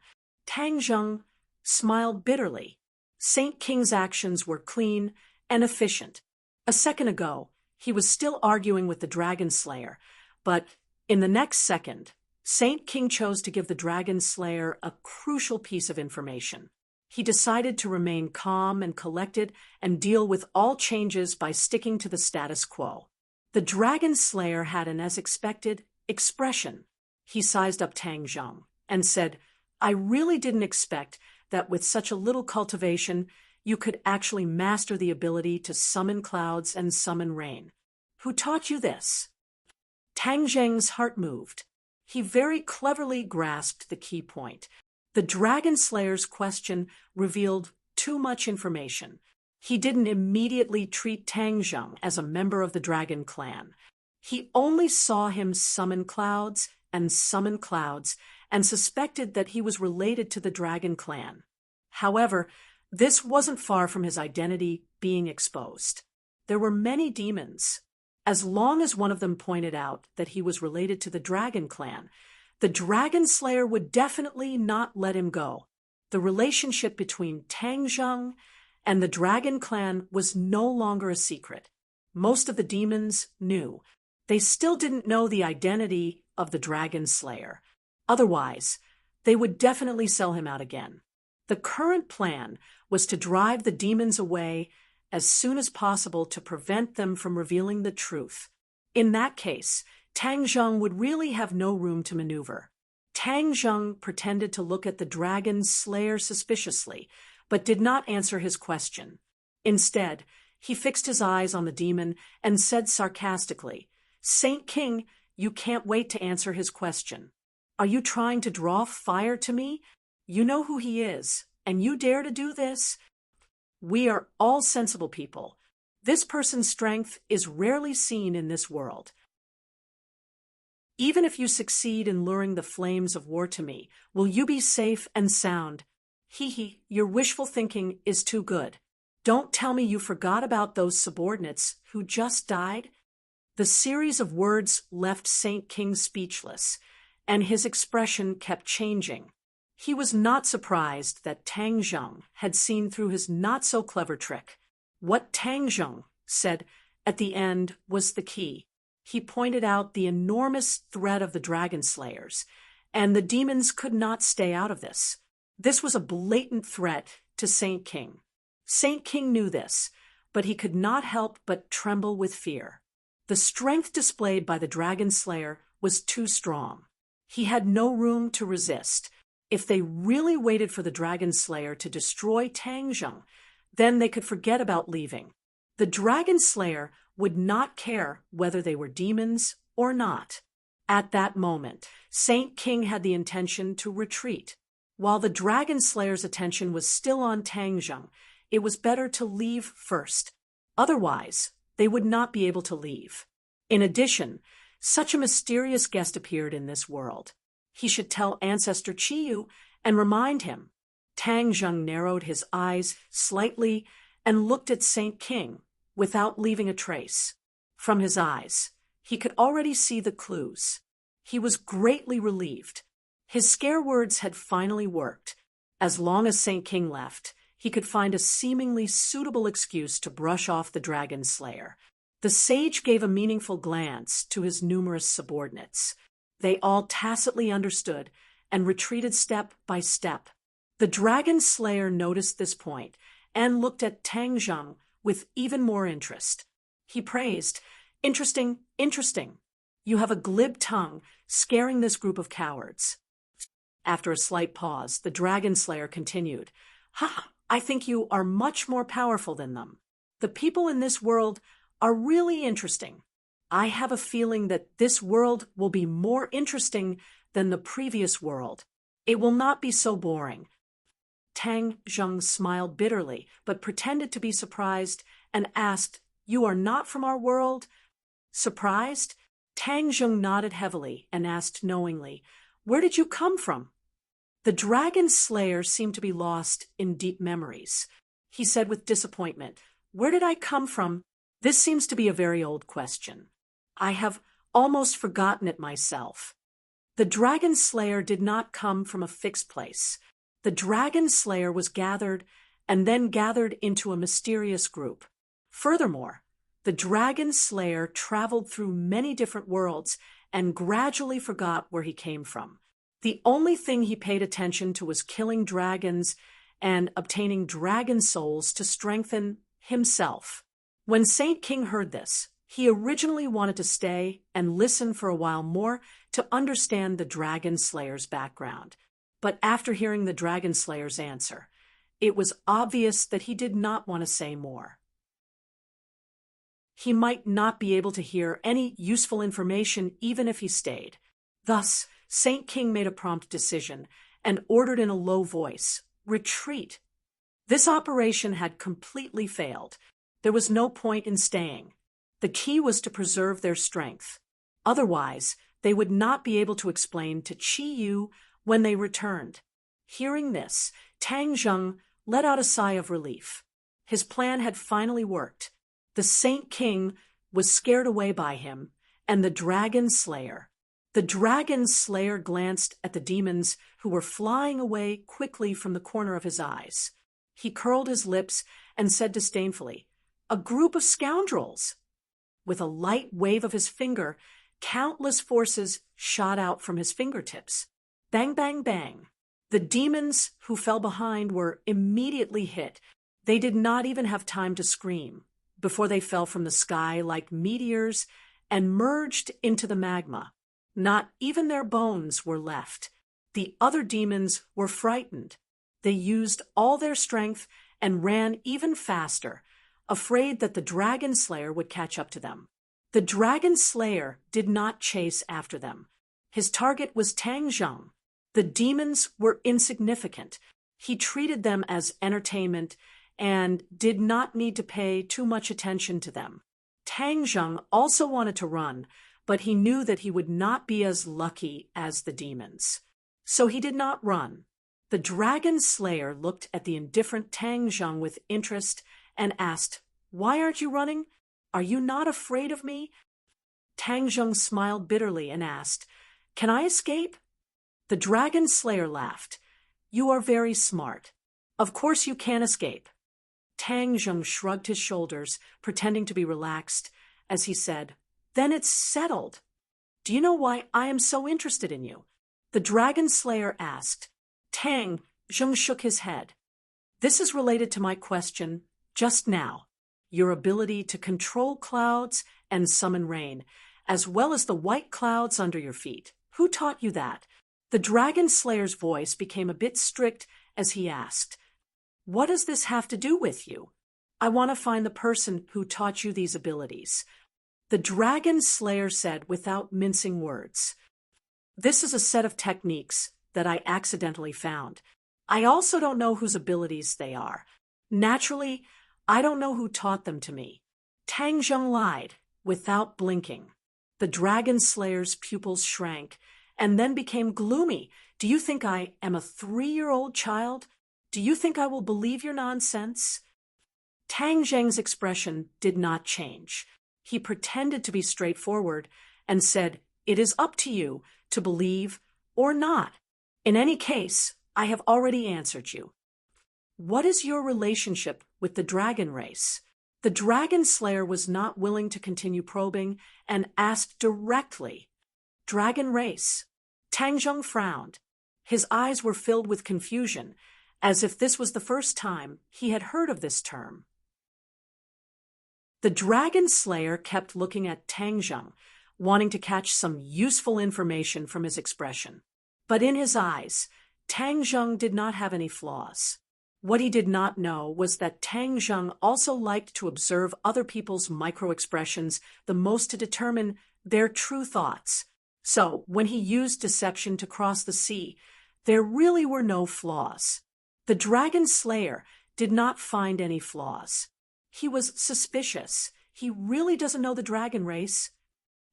Tang Zheng smiled bitterly. Saint King's actions were clean and efficient. A second ago, he was still arguing with the Dragon Slayer, but in the next second, Saint King chose to give the Dragon Slayer a crucial piece of information. He decided to remain calm and collected and deal with all changes by sticking to the status quo. The Dragon Slayer had an as expected expression. He sized up Tang Zheng and said, "I really didn't expect that with such a little cultivation, you could actually master the ability to summon clouds and summon rain. Who taught you this?" Tang Zheng's heart moved. He very cleverly grasped the key point. The Dragon Slayer's question revealed too much information. He didn't immediately treat Tang Zheng as a member of the Dragon Clan. He only saw him summon clouds and suspected that he was related to the Dragon Clan. However, this wasn't far from his identity being exposed. There were many demons. As long as one of them pointed out that he was related to the Dragon Clan, the Dragon Slayer would definitely not let him go. The relationship between Tang Zheng and the Dragon Clan was no longer a secret. Most of the demons knew. They still didn't know the identity of the Dragon Slayer. Otherwise, they would definitely sell him out again. The current plan was to drive the demons away as soon as possible to prevent them from revealing the truth. In that case, Tang Zheng would really have no room to maneuver. Tang Zheng pretended to look at the Dragon Slayer suspiciously, but did not answer his question. Instead, he fixed his eyes on the demon and said sarcastically, "Saint King, you can't wait to answer his question. Are you trying to draw fire to me? You know who he is, and you dare to do this? We are all sensible people. This person's strength is rarely seen in this world. Even if you succeed in luring the flames of war to me, will you be safe and sound? Hee, your wishful thinking is too good. Don't tell me you forgot about those subordinates who just died." The series of words left Saint King speechless, and his expression kept changing. He was not surprised that Tang Zheng had seen through his not-so-clever trick. What Tang Zheng said at the end was the key. He pointed out the enormous threat of the Dragon Slayers, and the demons could not stay out of this. This was a blatant threat to Saint King. Saint King knew this, but he could not help but tremble with fear. The strength displayed by the Dragon Slayer was too strong. He had no room to resist. If they really waited for the Dragon Slayer to destroy Tang Zheng, then they could forget about leaving. The Dragon Slayer would not care whether they were demons or not. At that moment, Saint King had the intention to retreat. While the Dragon Slayer's attention was still on Tang Zheng, it was better to leave first. Otherwise, they would not be able to leave. In addition, such a mysterious guest appeared in this world. He should tell Ancestor Chiyu and remind him. Tang Zheng narrowed his eyes slightly and looked at Saint King without leaving a trace. From his eyes, he could already see the clues. He was greatly relieved. His scare words had finally worked. As long as Saint King left, he could find a seemingly suitable excuse to brush off the Dragon Slayer. The sage gave a meaningful glance to his numerous subordinates. They all tacitly understood and retreated step by step. The Dragon Slayer noticed this point and looked at Tang Zheng with even more interest. He praised, "Interesting, interesting. You have a glib tongue, scaring this group of cowards." After a slight pause, the Dragon Slayer continued, I think you are much more powerful than them. The people in this world are really interesting. I have a feeling that this world will be more interesting than the previous world. It will not be so boring." Tang Zheng smiled bitterly, but pretended to be surprised and asked, "You are not from our world?" Surprised, Tang Zheng nodded heavily and asked knowingly, "Where did you come from?" The Dragon Slayer seemed to be lost in deep memories. He said with disappointment, "Where did I come from? This seems to be a very old question. I have almost forgotten it myself." The Dragon Slayer did not come from a fixed place. The Dragon Slayer was gathered and then gathered into a mysterious group. Furthermore, the Dragon Slayer traveled through many different worlds and gradually forgot where he came from. The only thing he paid attention to was killing dragons and obtaining dragon souls to strengthen himself. When Saint King heard this, he originally wanted to stay and listen for a while more to understand the Dragon Slayer's background. But after hearing the Dragon Slayer's answer, it was obvious that he did not want to say more. He might not be able to hear any useful information even if he stayed. Thus, Saint King made a prompt decision and ordered in a low voice, "Retreat." This operation had completely failed. There was no point in staying. The key was to preserve their strength. Otherwise, they would not be able to explain to Qi Yu when they returned. Hearing this, Tang Zheng let out a sigh of relief. His plan had finally worked. The Saint King was scared away by him, and the Dragon Slayer. The Dragon Slayer glanced at the demons who were flying away quickly from the corner of his eyes. He curled his lips and said disdainfully, "A group of scoundrels!" With a light wave of his finger, countless forces shot out from his fingertips. Bang, bang, bang. The demons who fell behind were immediately hit. They did not even have time to scream before they fell from the sky like meteors and merged into the magma. Not even their bones were left. The other demons were frightened. They used all their strength and ran even faster, afraid that the Dragon Slayer would catch up to them. The Dragon Slayer did not chase after them. His target was Tang Zheng. The demons were insignificant. He treated them as entertainment and did not need to pay too much attention to them. Tang Zheng also wanted to run, but he knew that he would not be as lucky as the demons. So he did not run. The Dragon Slayer looked at the indifferent Tang Zheng with interest and asked, "Why aren't you running? Are you not afraid of me?" Tang Zheng smiled bitterly and asked, "Can I escape?" The Dragon Slayer laughed. "You are very smart. Of course you can escape." Tang Zheng shrugged his shoulders, pretending to be relaxed, as he said, "Then it's settled. Do you know why I am so interested in you?" The Dragon Slayer asked. Tang Zheng shook his head. "This is related to my question just now. Your ability to control clouds and summon rain, as well as the white clouds under your feet. Who taught you that?" The Dragon Slayer's voice became a bit strict as he asked, "What does this have to do with you? I want to find the person who taught you these abilities." The Dragon Slayer said without mincing words, "This is a set of techniques that I accidentally found. I also don't know whose abilities they are. Naturally, I don't know who taught them to me." Tang Zheng lied, without blinking. The Dragon Slayer's pupils shrank, and then became gloomy. "Do you think I am a 3-year-old child? Do you think I will believe your nonsense?" Tang Zheng's expression did not change. He pretended to be straightforward and said, "It is up to you to believe or not. In any case, I have already answered you. What is your relationship with the dragon race?" The Dragon Slayer was not willing to continue probing and asked directly, "Dragon race." Tang Zheng frowned. His eyes were filled with confusion, as if this was the first time he had heard of this term. The Dragon Slayer kept looking at Tang Zheng, wanting to catch some useful information from his expression. But in his eyes, Tang Zheng did not have any flaws. What he did not know was that Tang Zheng also liked to observe other people's micro-expressions the most to determine their true thoughts. So, when he used deception to cross the sea, there really were no flaws. The Dragon Slayer did not find any flaws. He was suspicious. He really doesn't know the dragon race.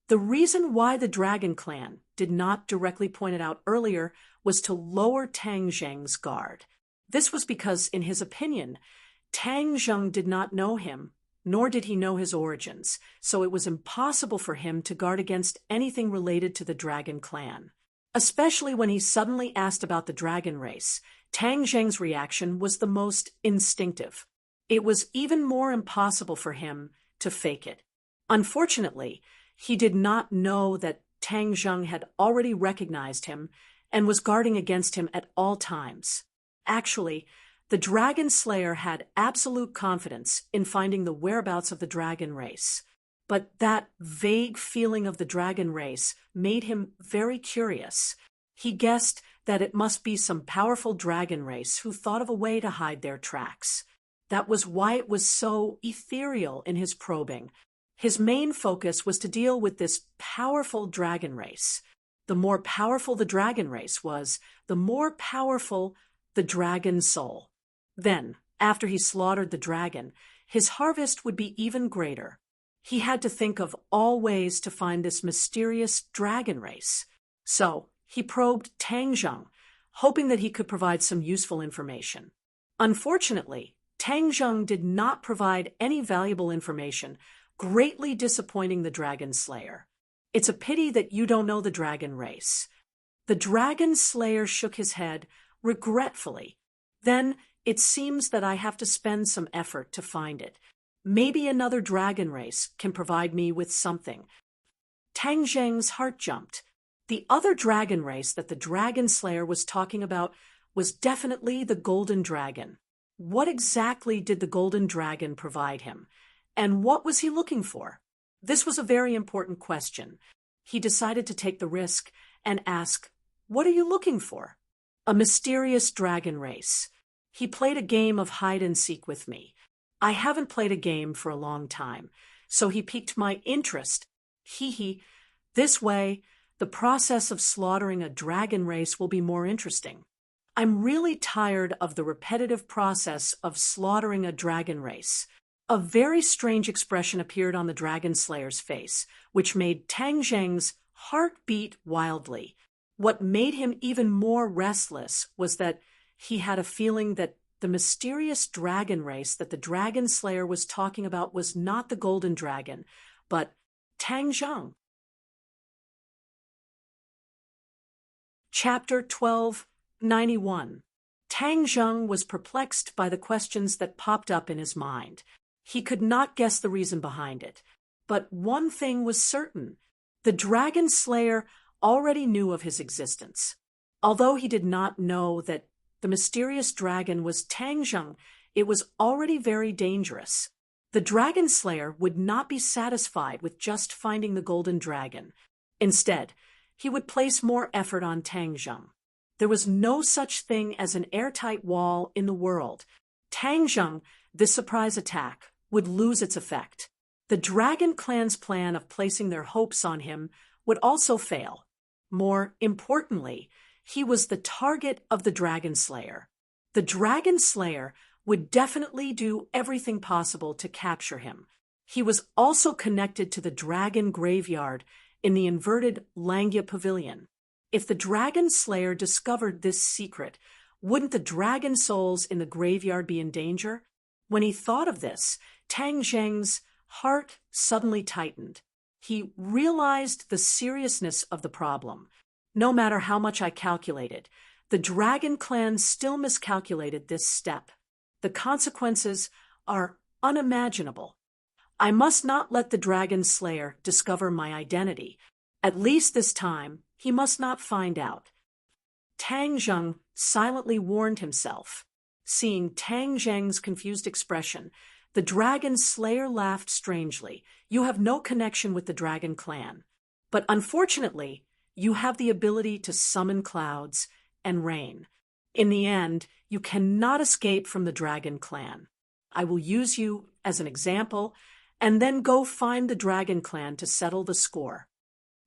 The reason why the Dragon Clan did not directly point it out earlier was to lower Tang Zheng's guard. This was because, in his opinion, Tang Zheng did not know him, nor did he know his origins, so it was impossible for him to guard against anything related to the Dragon Clan. Especially when he suddenly asked about the dragon race, Tang Zheng's reaction was the most instinctive. It was even more impossible for him to fake it. Unfortunately, he did not know that Tang Zheng had already recognized him and was guarding against him at all times. Actually, the Dragon Slayer had absolute confidence in finding the whereabouts of the dragon race. But that vague feeling of the dragon race made him very curious. He guessed that it must be some powerful dragon race who thought of a way to hide their tracks. That was why it was so ethereal in his probing. His main focus was to deal with this powerful dragon race. The more powerful the dragon race was, the more powerful the dragon soul. Then, after he slaughtered the dragon, his harvest would be even greater. He had to think of all ways to find this mysterious dragon race. So, he probed Tang Zheng, hoping that he could provide some useful information. Unfortunately, Tang Zheng did not provide any valuable information, greatly disappointing the Dragon Slayer. It's a pity that you don't know the dragon race. The Dragon Slayer shook his head regretfully. Then, it seems that I have to spend some effort to find it. Maybe another dragon race can provide me with something. Tang Zheng's heart jumped. The other dragon race that the Dragon Slayer was talking about was definitely the Golden Dragon. What exactly did the Golden Dragon provide him? And what was he looking for? This was a very important question. He decided to take the risk and ask, "What are you looking for?" "A mysterious dragon race." He played a game of hide-and-seek with me. I haven't played a game for a long time, so he piqued my interest. Hee. This way, the process of slaughtering a dragon race will be more interesting. I'm really tired of the repetitive process of slaughtering a dragon race. A very strange expression appeared on the Dragon Slayer's face, which made Tang Zheng's heart beat wildly. What made him even more restless was that he had a feeling that the mysterious dragon race that the Dragon Slayer was talking about was not the Golden Dragon, but Tang Zheng. Chapter 1291. Tang Zheng was perplexed by the questions that popped up in his mind. He could not guess the reason behind it. But one thing was certain. The Dragon Slayer already knew of his existence. Although he did not know that the mysterious dragon was Tang Zheng, it was already very dangerous. The Dragon Slayer would not be satisfied with just finding the Golden Dragon. Instead, he would place more effort on Tang Zheng. There was no such thing as an airtight wall in the world. Tang Zheng, this surprise attack, would lose its effect. The Dragon Clan's plan of placing their hopes on him would also fail. More importantly, he was the target of the Dragon Slayer. The Dragon Slayer would definitely do everything possible to capture him. He was also connected to the dragon graveyard in the inverted Langya Pavilion. If the Dragon Slayer discovered this secret, wouldn't the dragon souls in the graveyard be in danger? When he thought of this, Tang Zheng's heart suddenly tightened. He realized the seriousness of the problem. No matter how much I calculated, the Dragon Clan still miscalculated this step. The consequences are unimaginable. I must not let the Dragon Slayer discover my identity. At least this time, he must not find out. Tang Zheng silently warned himself. Seeing Tang Zheng's confused expression, the Dragon Slayer laughed strangely. "You have no connection with the Dragon Clan. But unfortunately, you have the ability to summon clouds and rain. In the end, you cannot escape from the Dragon Clan. I will use you as an example, and then go find the Dragon Clan to settle the score."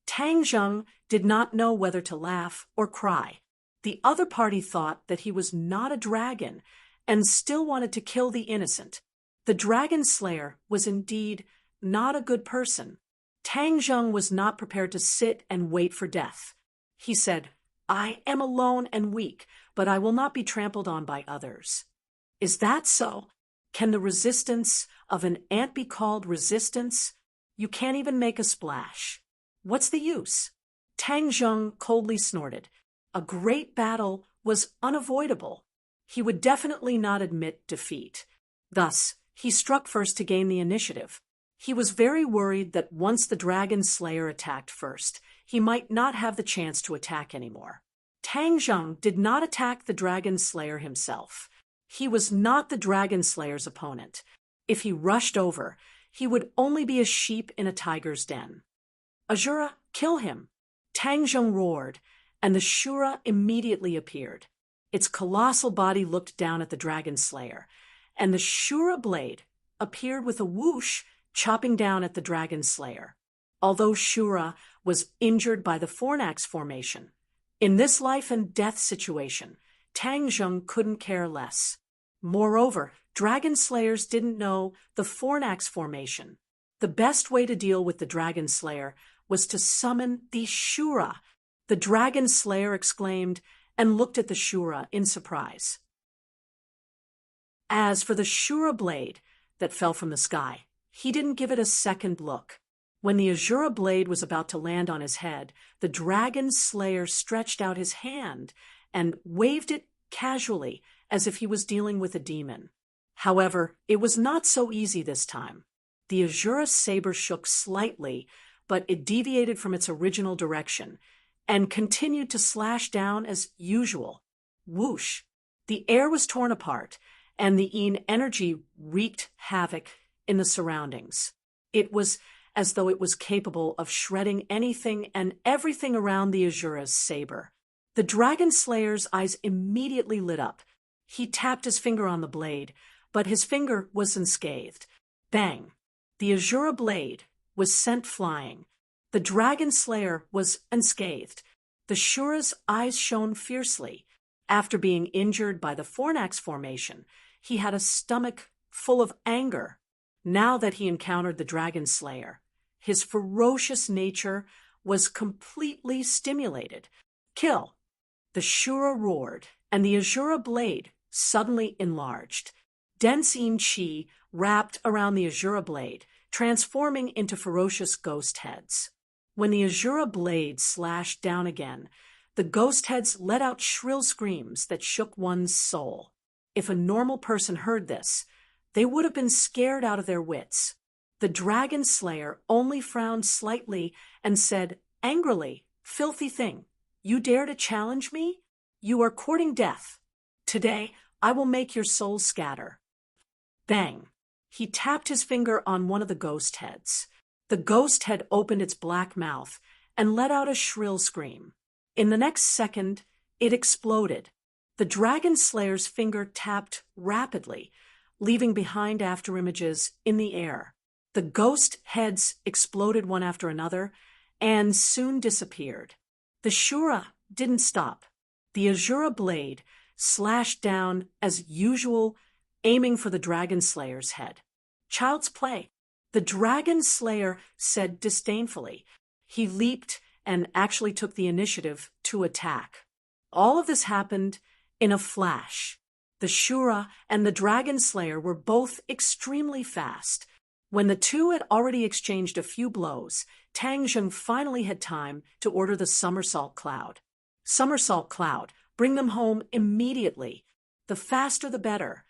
Tang Zheng did not know whether to laugh or cry. The other party thought that he was not a dragon and still wanted to kill the innocent. The Dragon Slayer was indeed not a good person. Tang Zheng was not prepared to sit and wait for death. He said, "I am alone and weak, but I will not be trampled on by others." Is that so? Can the resistance of an ant be called resistance? You can't even make a splash. What's the use? Tang Zheng coldly snorted. A great battle was unavoidable. He would definitely not admit defeat. Thus, he struck first to gain the initiative. He was very worried that once the Dragon Slayer attacked first, he might not have the chance to attack anymore. Tang Zheng did not attack the Dragon Slayer himself. He was not the Dragon Slayer's opponent. If he rushed over, he would only be a sheep in a tiger's den. Azura, kill him! Tang Zheng roared, and the Shura immediately appeared. Its colossal body looked down at the Dragon Slayer, and the Shura blade appeared with a whoosh, chopping down at the Dragon Slayer. Although Shura was injured by the Fornax formation, in this life-and-death situation, Tang Zheng couldn't care less. Moreover, Dragon Slayers didn't know the Fornax formation. The best way to deal with the Dragon Slayer was to summon the Shura. The Dragon Slayer exclaimed and looked at the Shura in surprise. As for the Shura blade that fell from the sky, he didn't give it a second look. When the Azura blade was about to land on his head, the Dragon Slayer stretched out his hand and waved it casually as if he was dealing with a demon. However, it was not so easy this time. The Azura saber shook slightly, but it deviated from its original direction and continued to slash down as usual. Whoosh! The air was torn apart, and the Een energy wreaked havoc in the surroundings. It was as though it was capable of shredding anything and everything around the Azura's saber. The Dragon Slayer's eyes immediately lit up. He tapped his finger on the blade, but his finger was unscathed. Bang! The Azura blade was sent flying. The Dragon Slayer was unscathed. The Shura's eyes shone fiercely. After being injured by the Fornax formation, he had a stomach full of anger. Now that he encountered the Dragon Slayer, his ferocious nature was completely stimulated. Kill! The Shura roared, and the Azura blade suddenly enlarged. Dense Een chi wrapped around the Azura blade, transforming into ferocious ghost heads. When the Azura blade slashed down again, the ghost heads let out shrill screams that shook one's soul. If a normal person heard this, they would have been scared out of their wits. The Dragon Slayer only frowned slightly and said angrily, "Filthy thing, you dare to challenge me? You are courting death. Today, I will make your soul scatter." Bang! He tapped his finger on one of the ghost heads. The ghost head opened its black mouth and let out a shrill scream. In the next second, it exploded. The Dragon Slayer's finger tapped rapidly, leaving behind afterimages in the air. The ghost heads exploded one after another and soon disappeared. The Shura didn't stop. The Azura blade slashed down as usual, aiming for the Dragon Slayer's head. Child's play. The Dragon Slayer said disdainfully. He leaped and actually took the initiative to attack. All of this happened in a flash. The Shura and the Dragon Slayer were both extremely fast. When the two had already exchanged a few blows, Tang Zheng finally had time to order the Somersault Cloud. Somersault Cloud, bring them home immediately. The faster the better.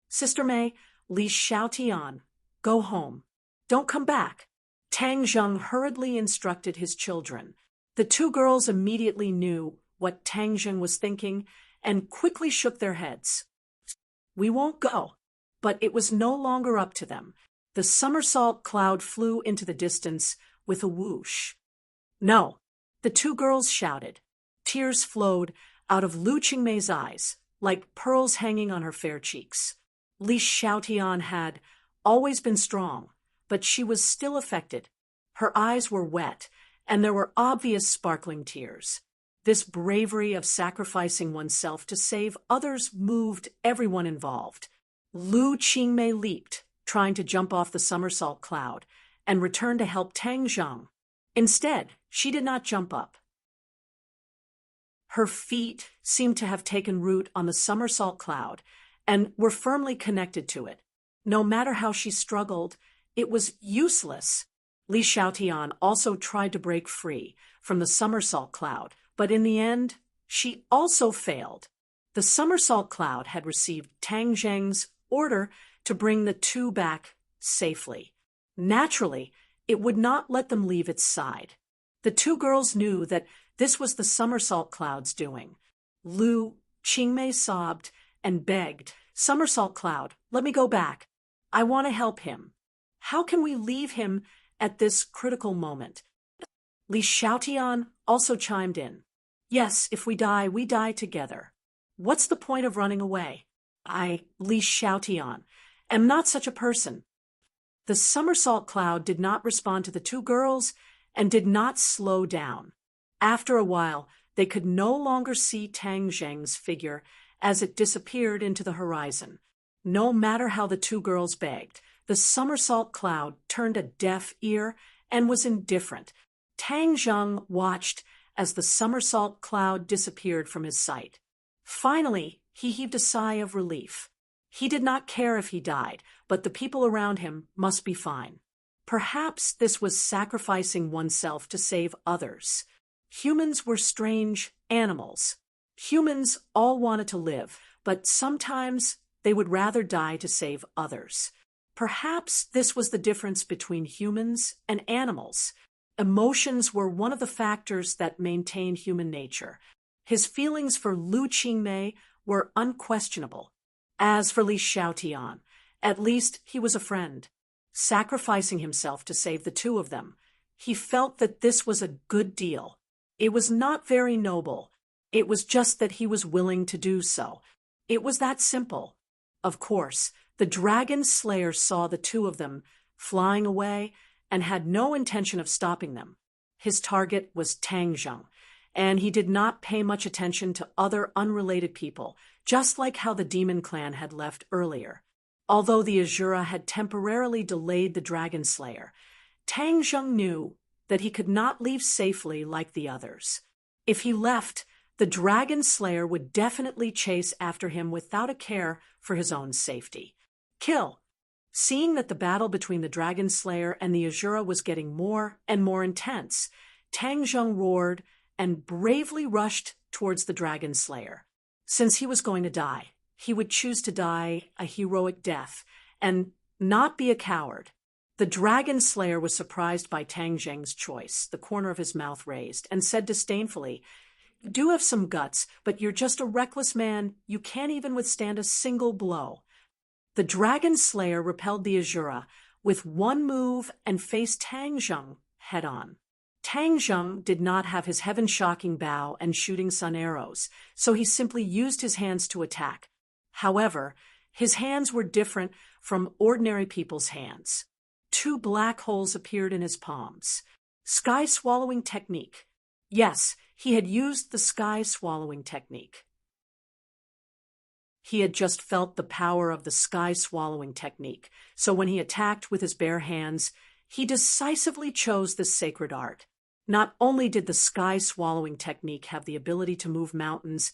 Sister May, Li Xiaotian, go home. Don't come back. Tang Zheng hurriedly instructed his children. The two girls immediately knew what Tang Zheng was thinking and quickly shook their heads. We won't go. But it was no longer up to them. The Somersault Cloud flew into the distance with a whoosh. No, the two girls shouted. Tears flowed out of Lu Qingmei's eyes, like pearls hanging on her fair cheeks. Li Xiaotian had always been strong, but she was still affected. Her eyes were wet, and there were obvious sparkling tears. This bravery of sacrificing oneself to save others moved everyone involved. Lu Qingmei leaped, trying to jump off the Somersault Cloud, and returned to help Tang Zheng. Instead, she did not jump up. Her feet seemed to have taken root on the Somersault Cloud and were firmly connected to it. No matter how she struggled, it was useless. Li Xiaotian also tried to break free from the somersault cloud, but in the end, she also failed. The somersault cloud had received Tang Zheng's order to bring the two back safely. Naturally, it would not let them leave its side. The two girls knew that this was the somersault cloud's doing. Lu Qingmei sobbed and begged, "Somersault cloud, let me go back. I want to help him. How can we leave him at this critical moment?" Li Xiaotian also chimed in. "Yes, if we die together. What's the point of running away? I, Li Xiaotian, am not such a person." The somersault cloud did not respond to the two girls and did not slow down. After a while, they could no longer see Tang Zheng's figure as it disappeared into the horizon. No matter how the two girls begged, the somersault cloud turned a deaf ear and was indifferent. Tang Zheng watched as the somersault cloud disappeared from his sight. Finally, he heaved a sigh of relief. He did not care if he died, but the people around him must be fine. Perhaps this was sacrificing oneself to save others. Humans were strange animals. Humans all wanted to live, but sometimes they would rather die to save others. Perhaps this was the difference between humans and animals. Emotions were one of the factors that maintained human nature. His feelings for Lu Qingmei were unquestionable. As for Li Xiaotian, at least he was a friend. Sacrificing himself to save the two of them, he felt that this was a good deal. It was not very noble. It was just that he was willing to do so. It was that simple. Of course, the dragon slayer saw the two of them flying away and had no intention of stopping them. His target was Tang Zheng, and he did not pay much attention to other unrelated people, just like how the demon clan had left earlier. Although the Azura had temporarily delayed the dragon slayer, Tang Zheng knew that he could not leave safely like the others. If he left, the dragon slayer would definitely chase after him without a care for his own safety. Kill! Seeing that the battle between the dragon slayer and the Azura was getting more and more intense, Tang Zheng roared and bravely rushed towards the dragon slayer. Since he was going to die, he would choose to die a heroic death and not be a coward. The dragon slayer was surprised by Tang Zheng's choice, the corner of his mouth raised, and said disdainfully, "You do have some guts, but you're just a reckless man. You can't even withstand a single blow." The dragon slayer repelled the Azura with one move and faced Tang Zheng head-on. Tang Zheng did not have his heaven-shocking bow and shooting sun arrows, so he simply used his hands to attack. However, his hands were different from ordinary people's hands. Two black holes appeared in his palms. Sky-swallowing technique. Yes, he had used the sky-swallowing technique. He had just felt the power of the sky-swallowing technique, so when he attacked with his bare hands, he decisively chose this sacred art. Not only did the sky-swallowing technique have the ability to move mountains,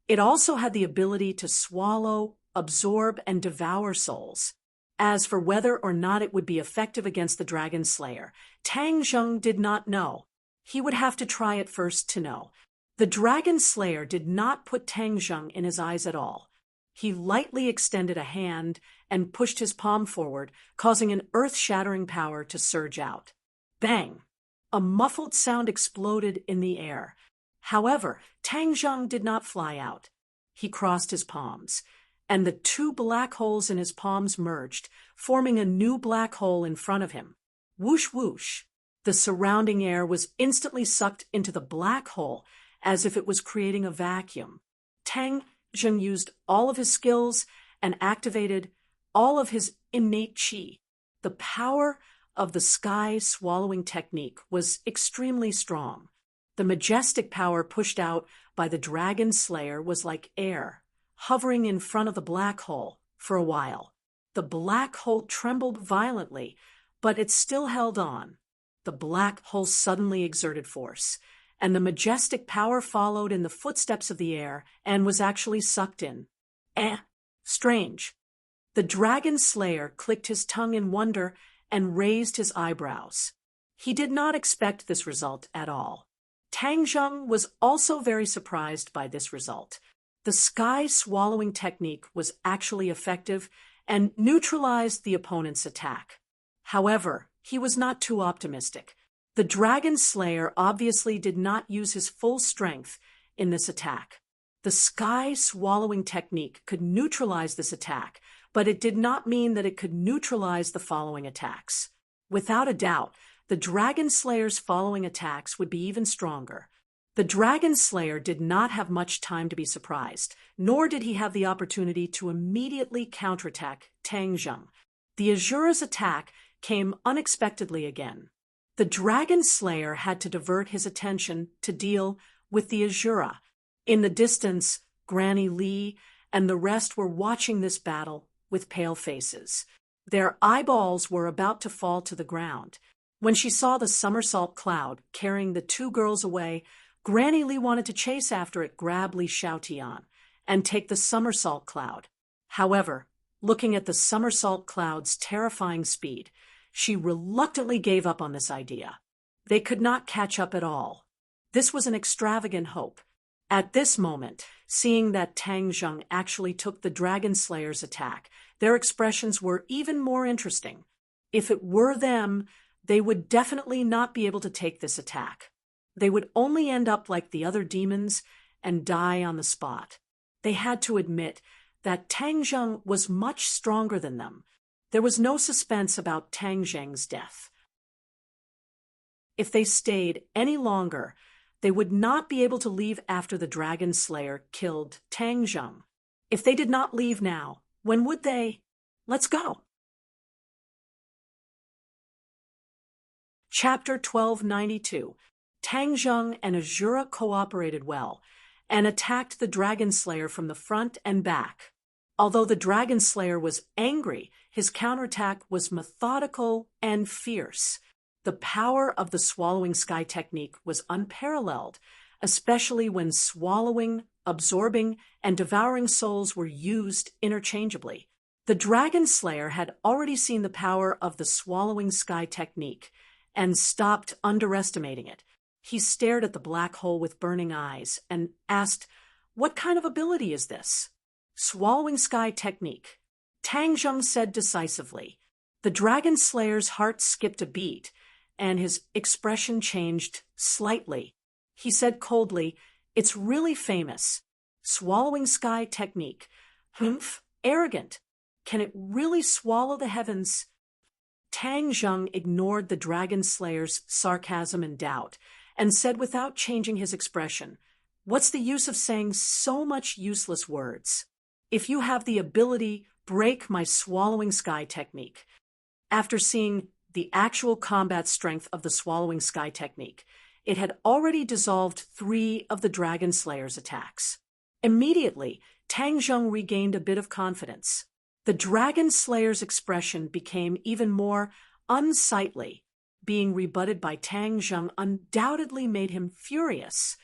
it also had the ability to swallow, absorb, and devour souls. As for whether or not it would be effective against the dragon slayer, Tang Zheng did not know. He would have to try it first to know. The dragon slayer did not put Tang Zheng in his eyes at all. He lightly extended a hand and pushed his palm forward, causing an earth-shattering power to surge out. Bang! A muffled sound exploded in the air. However, Tang Zheng did not fly out. He crossed his palms, and the two black holes in his palms merged, forming a new black hole in front of him. Whoosh whoosh! The surrounding air was instantly sucked into the black hole, as if it was creating a vacuum. Tang Zheng used all of his skills and activated all of his innate qi. The power of the sky-swallowing technique was extremely strong. The majestic power pushed out by the dragon slayer was like air, hovering in front of the black hole for a while. The black hole trembled violently, but it still held on. The black hole suddenly exerted force, and the majestic power followed in the footsteps of the air and was actually sucked in. Strange. The dragon slayer clicked his tongue in wonder and raised his eyebrows. He did not expect this result at all. Tang Zheng was also very surprised by this result. The sky swallowing technique was actually effective and neutralized the opponent's attack. However, he was not too optimistic. The Dragon Slayer obviously did not use his full strength in this attack. The sky swallowing technique could neutralize this attack, but it did not mean that it could neutralize the following attacks. Without a doubt, the Dragon Slayer's following attacks would be even stronger. The Dragon Slayer did not have much time to be surprised, nor did he have the opportunity to immediately counterattack Tang Zheng. The Azura's attack came unexpectedly again. The Dragon Slayer had to divert his attention to deal with the Azura. In the distance, Granny Lee and the rest were watching this battle with pale faces. Their eyeballs were about to fall to the ground. When she saw the somersault cloud carrying the two girls away, Granny Lee wanted to chase after it, grab Li Xiaotian, and take the somersault cloud. However, looking at the somersault cloud's terrifying speed, she reluctantly gave up on this idea. They could not catch up at all. This was an extravagant hope. At this moment, seeing that Tang Zheng actually took the Dragon Slayer's attack, their expressions were even more interesting. If it were them, they would definitely not be able to take this attack. They would only end up like the other demons and die on the spot. They had to admit that Tang Zheng was much stronger than them. There was no suspense about Tang Zheng's death. If they stayed any longer, they would not be able to leave after the Dragon Slayer killed Tang Zheng. If they did not leave now, when would they? Let's go. Chapter 1292. Tang Zheng and Azura cooperated well and attacked the Dragon Slayer from the front and back. Although the Dragon Slayer was angry, his counterattack was methodical and fierce. The power of the swallowing sky technique was unparalleled, especially when swallowing, absorbing, and devouring souls were used interchangeably. The Dragon Slayer had already seen the power of the swallowing sky technique and stopped underestimating it. He stared at the black hole with burning eyes and asked, "What kind of ability is this?" "Swallowing sky technique," Tang Zheng said decisively. The Dragon Slayer's heart skipped a beat, and his expression changed slightly. He said coldly, "It's really famous. Swallowing sky technique. Humph, arrogant. Can it really swallow the heavens?" Tang Zheng ignored the Dragon Slayer's sarcasm and doubt, and said without changing his expression, "What's the use of saying so much useless words? If you have the ability, break my swallowing sky technique." After seeing the actual combat strength of the swallowing sky technique, it had already dissolved 3 of the Dragon Slayer's attacks. Immediately, Tang Zheng regained a bit of confidence. The Dragon Slayer's expression became even more unsightly. Being rebutted by Tang Zheng undoubtedly made him furious.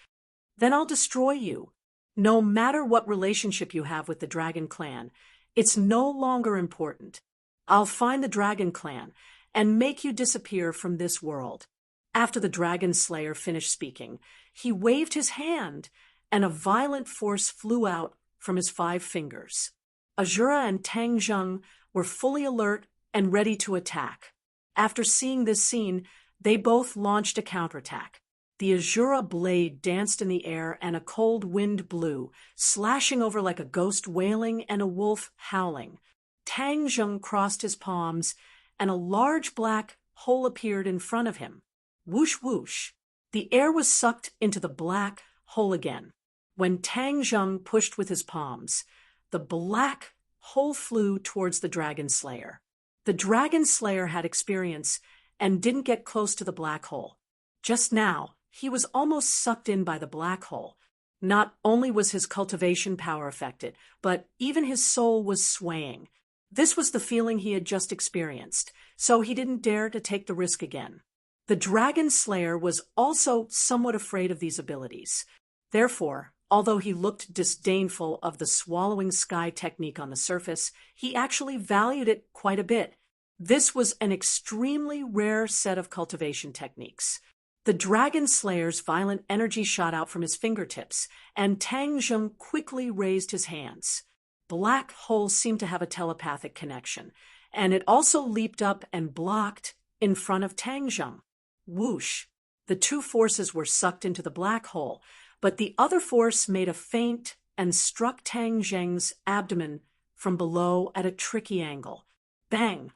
"Then I'll destroy you. No matter what relationship you have with the Dragon Clan, it's no longer important. I'll find the Dragon Clan and make you disappear from this world." After the Dragon Slayer finished speaking, he waved his hand, and a violent force flew out from his 5 fingers. Azura and Tang Zheng were fully alert and ready to attack. After seeing this scene, they both launched a counterattack. The Azura blade danced in the air and a cold wind blew, slashing over like a ghost wailing and a wolf howling. Tang Zheng crossed his palms, and a large black hole appeared in front of him. Whoosh whoosh. The air was sucked into the black hole again. When Tang Zheng pushed with his palms, the black hole flew towards the Dragon Slayer. The Dragon Slayer had experience and didn't get close to the black hole. Just now, he was almost sucked in by the black hole. Not only was his cultivation power affected, but even his soul was swaying. This was the feeling he had just experienced, so he didn't dare to take the risk again. The Dragon Slayer was also somewhat afraid of these abilities. Therefore, although he looked disdainful of the swallowing sky technique on the surface, he actually valued it quite a bit. This was an extremely rare set of cultivation techniques. The dragon slayer's violent energy shot out from his fingertips, and Tang Zheng quickly raised his hands. Black Hole seemed to have a telepathic connection, and it also leaped up and blocked in front of Tang Zheng. Whoosh! The two forces were sucked into the black hole, but the other force made a feint and struck Tang Zheng's abdomen from below at a tricky angle. Bang!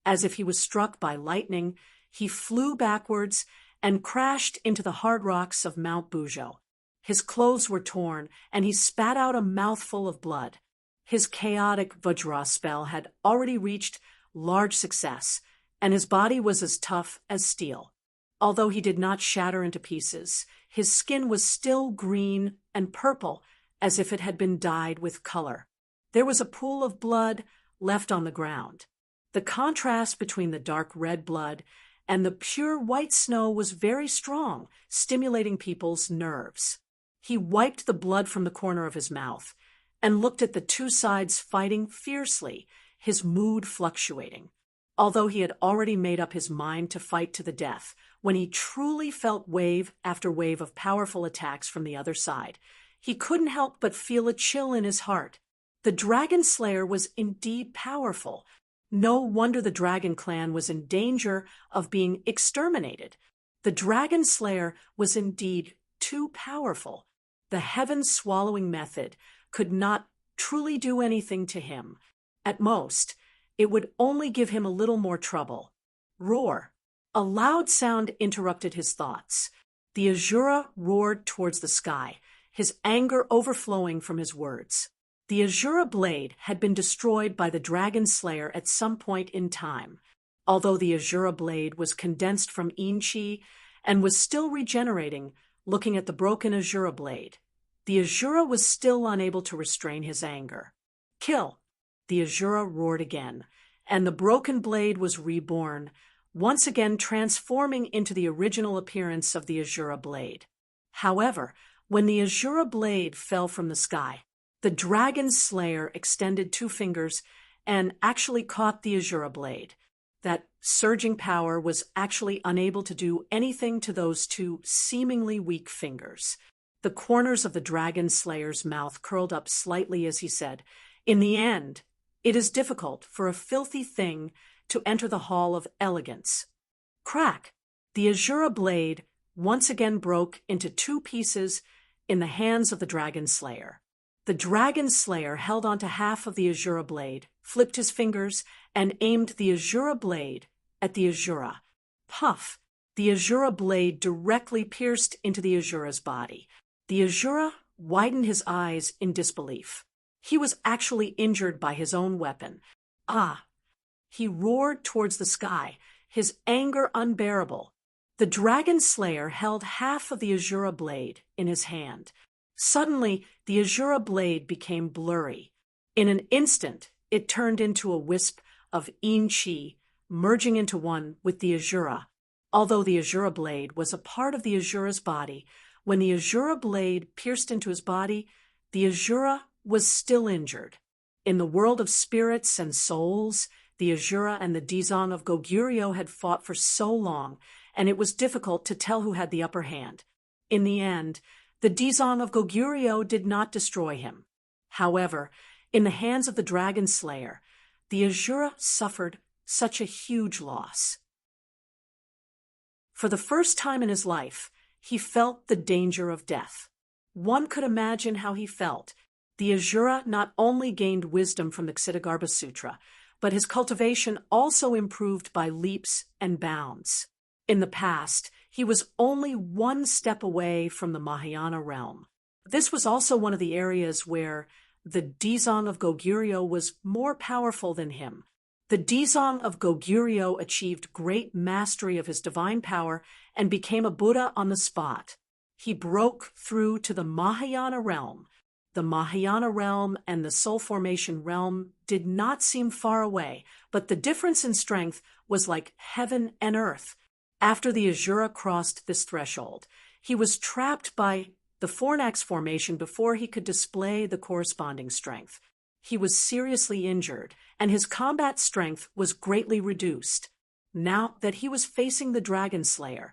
As if he was struck by lightning, he flew backwards and crashed into the hard rocks of Mount Buzhou. His clothes were torn, and he spat out a mouthful of blood. His chaotic Vajra spell had already reached large success, and his body was as tough as steel. Although he did not shatter into pieces, his skin was still green and purple, as if it had been dyed with color. There was a pool of blood left on the ground. The contrast between the dark red blood and the pure white snow was very strong, stimulating people's nerves. He wiped the blood from the corner of his mouth and looked at the two sides fighting fiercely, his mood fluctuating. Although he had already made up his mind to fight to the death, when he truly felt wave after wave of powerful attacks from the other side, he couldn't help but feel a chill in his heart. The Dragon Slayer was indeed powerful. No wonder the Dragon Clan was in danger of being exterminated. The Dragon Slayer was indeed too powerful. The heaven-swallowing method could not truly do anything to him. At most, it would only give him a little more trouble. Roar! A loud sound interrupted his thoughts. The Azura roared towards the sky, his anger overflowing from his words. The Azura blade had been destroyed by the Dragon Slayer at some point in time. Although the Azura blade was condensed from Yin Qi and was still regenerating, looking at the broken Azura blade, the Azura was still unable to restrain his anger. Kill! The Azura roared again, and the broken blade was reborn, once again transforming into the original appearance of the Azura blade. However, when the Azura blade fell from the sky, the Dragon Slayer extended two fingers and actually caught the Azura blade. That surging power was actually unable to do anything to those two seemingly weak fingers. The corners of the Dragon Slayer's mouth curled up slightly as he said, "In the end, it is difficult for a filthy thing to enter the Hall of Elegance." Crack! The Azura blade once again broke into two pieces in the hands of the Dragon Slayer. The Dragon Slayer held onto half of the Azura blade, flipped his fingers, and aimed the Azura blade at the Azura. Puff! The Azura blade directly pierced into the Azura's body. The Azura widened his eyes in disbelief. He was actually injured by his own weapon. Ah! He roared towards the sky, his anger unbearable. The Dragon Slayer held half of the Azura blade in his hand. Suddenly, the Azura blade became blurry. In an instant, it turned into a wisp of Yin Qi, merging into one with the Azura. Although the Azura blade was a part of the Azura's body, when the Azura blade pierced into his body, the Azura was still injured. In the world of spirits and souls, the Azura and the Dizang of Goguryeo had fought for so long, and it was difficult to tell who had the upper hand. In the end, the Dizang of Goguryeo did not destroy him. However, in the hands of the Dragon Slayer, the Azura suffered such a huge loss. For the first time in his life, he felt the danger of death. One could imagine how he felt. The Azura not only gained wisdom from the Ksitigarbha Sutra, but his cultivation also improved by leaps and bounds. In the past, he was only one step away from the Mahayana realm. This was also one of the areas where the Dizang of Goguryeo was more powerful than him. The Dizang of Goguryeo achieved great mastery of his divine power and became a Buddha on the spot. He broke through to the Mahayana realm. The Mahayana realm and the soul formation realm did not seem far away, but the difference in strength was like heaven and earth. After the Azura crossed this threshold, he was trapped by the Fornax formation before he could display the corresponding strength. He was seriously injured, and his combat strength was greatly reduced. Now that he was facing the Dragon Slayer,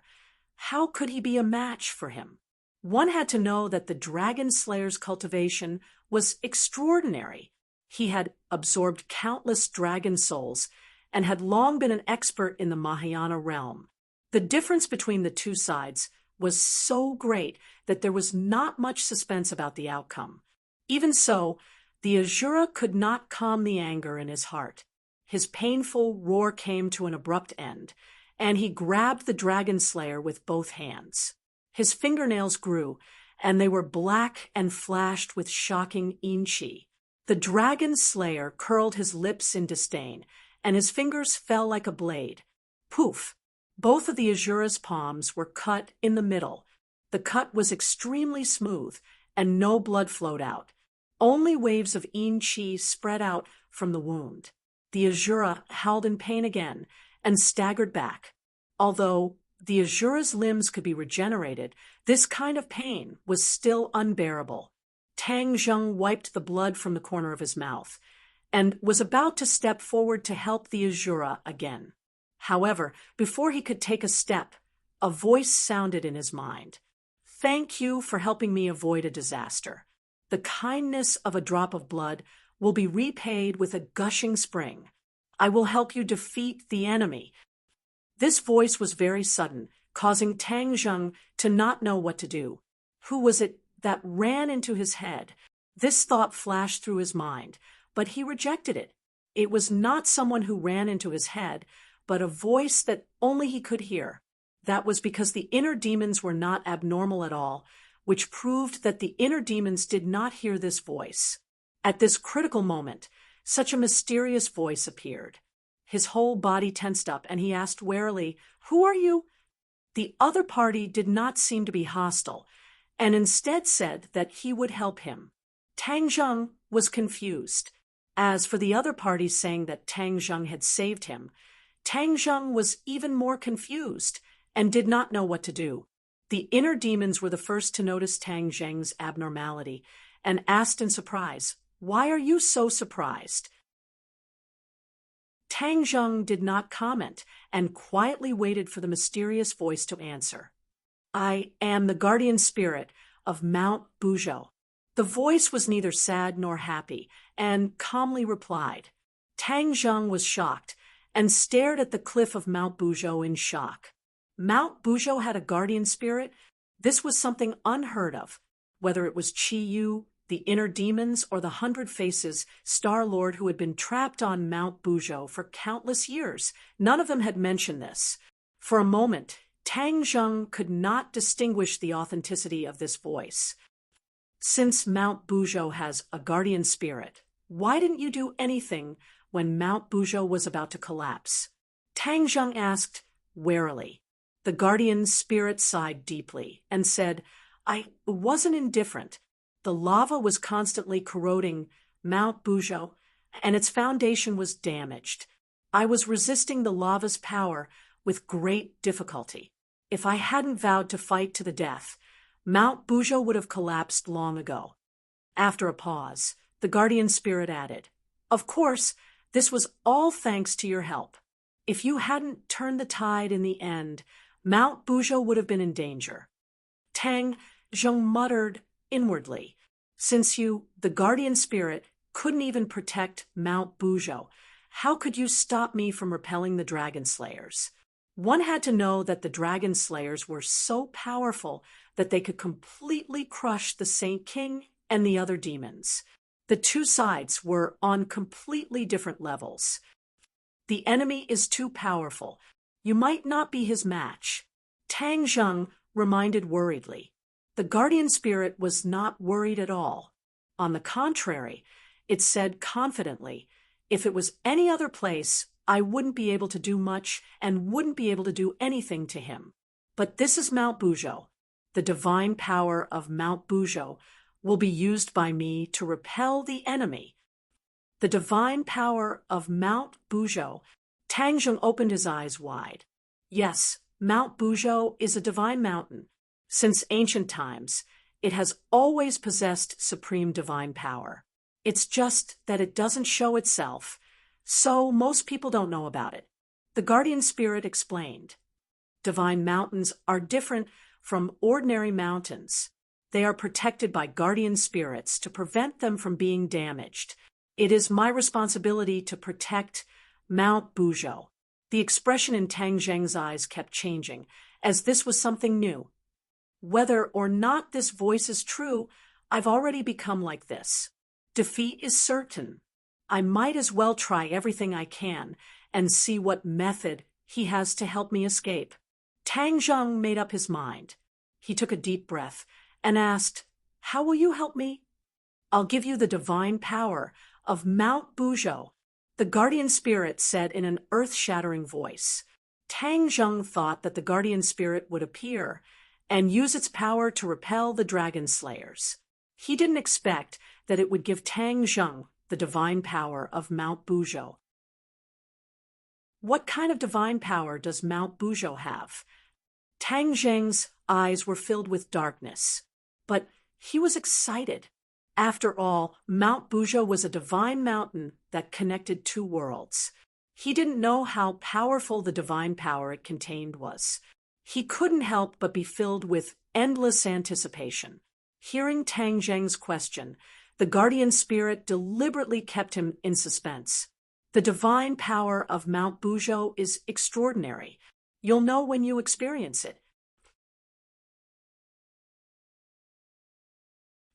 how could he be a match for him? One had to know that the Dragon Slayer's cultivation was extraordinary. He had absorbed countless dragon souls and had long been an expert in the Mahayana realm. The difference between the two sides was so great that there was not much suspense about the outcome. Even so, the Asura could not calm the anger in his heart. His painful roar came to an abrupt end, and he grabbed the Dragon Slayer with both hands. His fingernails grew, and they were black and flashed with shocking inchi. The Dragon Slayer curled his lips in disdain, and his fingers fell like a blade. Poof! Both of the Asura's palms were cut in the middle. The cut was extremely smooth, and no blood flowed out. Only waves of inchi spread out from the wound. The Asura howled in pain again and staggered back. Although the Asura's limbs could be regenerated, this kind of pain was still unbearable. Tang Zheng wiped the blood from the corner of his mouth and was about to step forward to help the Asura again. However, before he could take a step, a voice sounded in his mind. "Thank you for helping me avoid a disaster. The kindness of a drop of blood will be repaid with a gushing spring. I will help you defeat the enemy." This voice was very sudden, causing Tang Zheng to not know what to do. Who was it that ran into his head? This thought flashed through his mind, but he rejected it. It was not someone who ran into his head, but a voice that only he could hear. That was because the inner demons were not abnormal at all, which proved that the inner demons did not hear this voice. At this critical moment, such a mysterious voice appeared. His whole body tensed up, and he asked warily, "Who are you?" The other party did not seem to be hostile, and instead said that he would help him. Tang Zheng was confused. As for the other party saying that Tang Zheng had saved him, Tang Zheng was even more confused and did not know what to do. The inner demons were the first to notice Tang Zheng's abnormality and asked in surprise, "Why are you so surprised?" Tang Zheng did not comment and quietly waited for the mysterious voice to answer. "I am the guardian spirit of Mount Buzhou." The voice was neither sad nor happy and calmly replied. Tang Zheng was shocked and stared at the cliff of Mount Buzhou in shock. Mount Buzhou had a guardian spirit? This was something unheard of. Whether it was Qi Yu, the inner demons, or the 100 Faces Star-Lord who had been trapped on Mount Buzhou for countless years, none of them had mentioned this. For a moment, Tang Zheng could not distinguish the authenticity of this voice. "Since Mount Buzhou has a guardian spirit, why didn't you do anything when Mount Buzhou was about to collapse?" Tang Zheng asked warily. The guardian spirit sighed deeply and said, "I wasn't indifferent. The lava was constantly corroding Mount Buzhou, and its foundation was damaged. I was resisting the lava's power with great difficulty. If I hadn't vowed to fight to the death, Mount Buzhou would have collapsed long ago." After a pause, the guardian spirit added, "Of course, this was all thanks to your help. If you hadn't turned the tide in the end, Mount Buzhou would have been in danger." Tang Zheng muttered inwardly, "Since you, the guardian spirit, couldn't even protect Mount Buzhou, how could you stop me from repelling the Dragon Slayers?" One had to know that the Dragon Slayers were so powerful that they could completely crush the Saint King and the other demons. The two sides were on completely different levels. "The enemy is too powerful. You might not be his match," Tang Zheng reminded worriedly. The guardian spirit was not worried at all. On the contrary, it said confidently, "If it was any other place, I wouldn't be able to do much and wouldn't be able to do anything to him. But this is Mount Buzhou. The divine power of Mount Buzhou will be used by me to repel the enemy." The divine power of Mount Buzhou. Tang Zheng opened his eyes wide. Yes, Mount Buzhou is a divine mountain. Since ancient times, it has always possessed supreme divine power. It's just that it doesn't show itself, so most people don't know about it. The guardian spirit explained. Divine mountains are different from ordinary mountains. They are protected by guardian spirits to prevent them from being damaged. It is my responsibility to protect Mount Buzhou. The expression in Tang Zheng's eyes kept changing, as this was something new. Whether or not this voice is true, I've already become like this. Defeat is certain. I might as well try everything I can and see what method he has to help me escape. Tang Zheng made up his mind. He took a deep breath and asked, "How will you help me?" "I'll give you the divine power of Mount Buzhou," the guardian spirit said in an earth-shattering voice. Tang Zheng thought that the guardian spirit would appear and use its power to repel the dragon slayers. He didn't expect that it would give Tang Zheng the divine power of Mount Buzhou. What kind of divine power does Mount Buzhou have? Tang Zheng's eyes were filled with darkness, but he was excited. After all, Mount Buzhou was a divine mountain that connected two worlds. He didn't know how powerful the divine power it contained was. He couldn't help but be filled with endless anticipation. Hearing Tang Zheng's question, the guardian spirit deliberately kept him in suspense. The divine power of Mount Buzhou is extraordinary. You'll know when you experience it.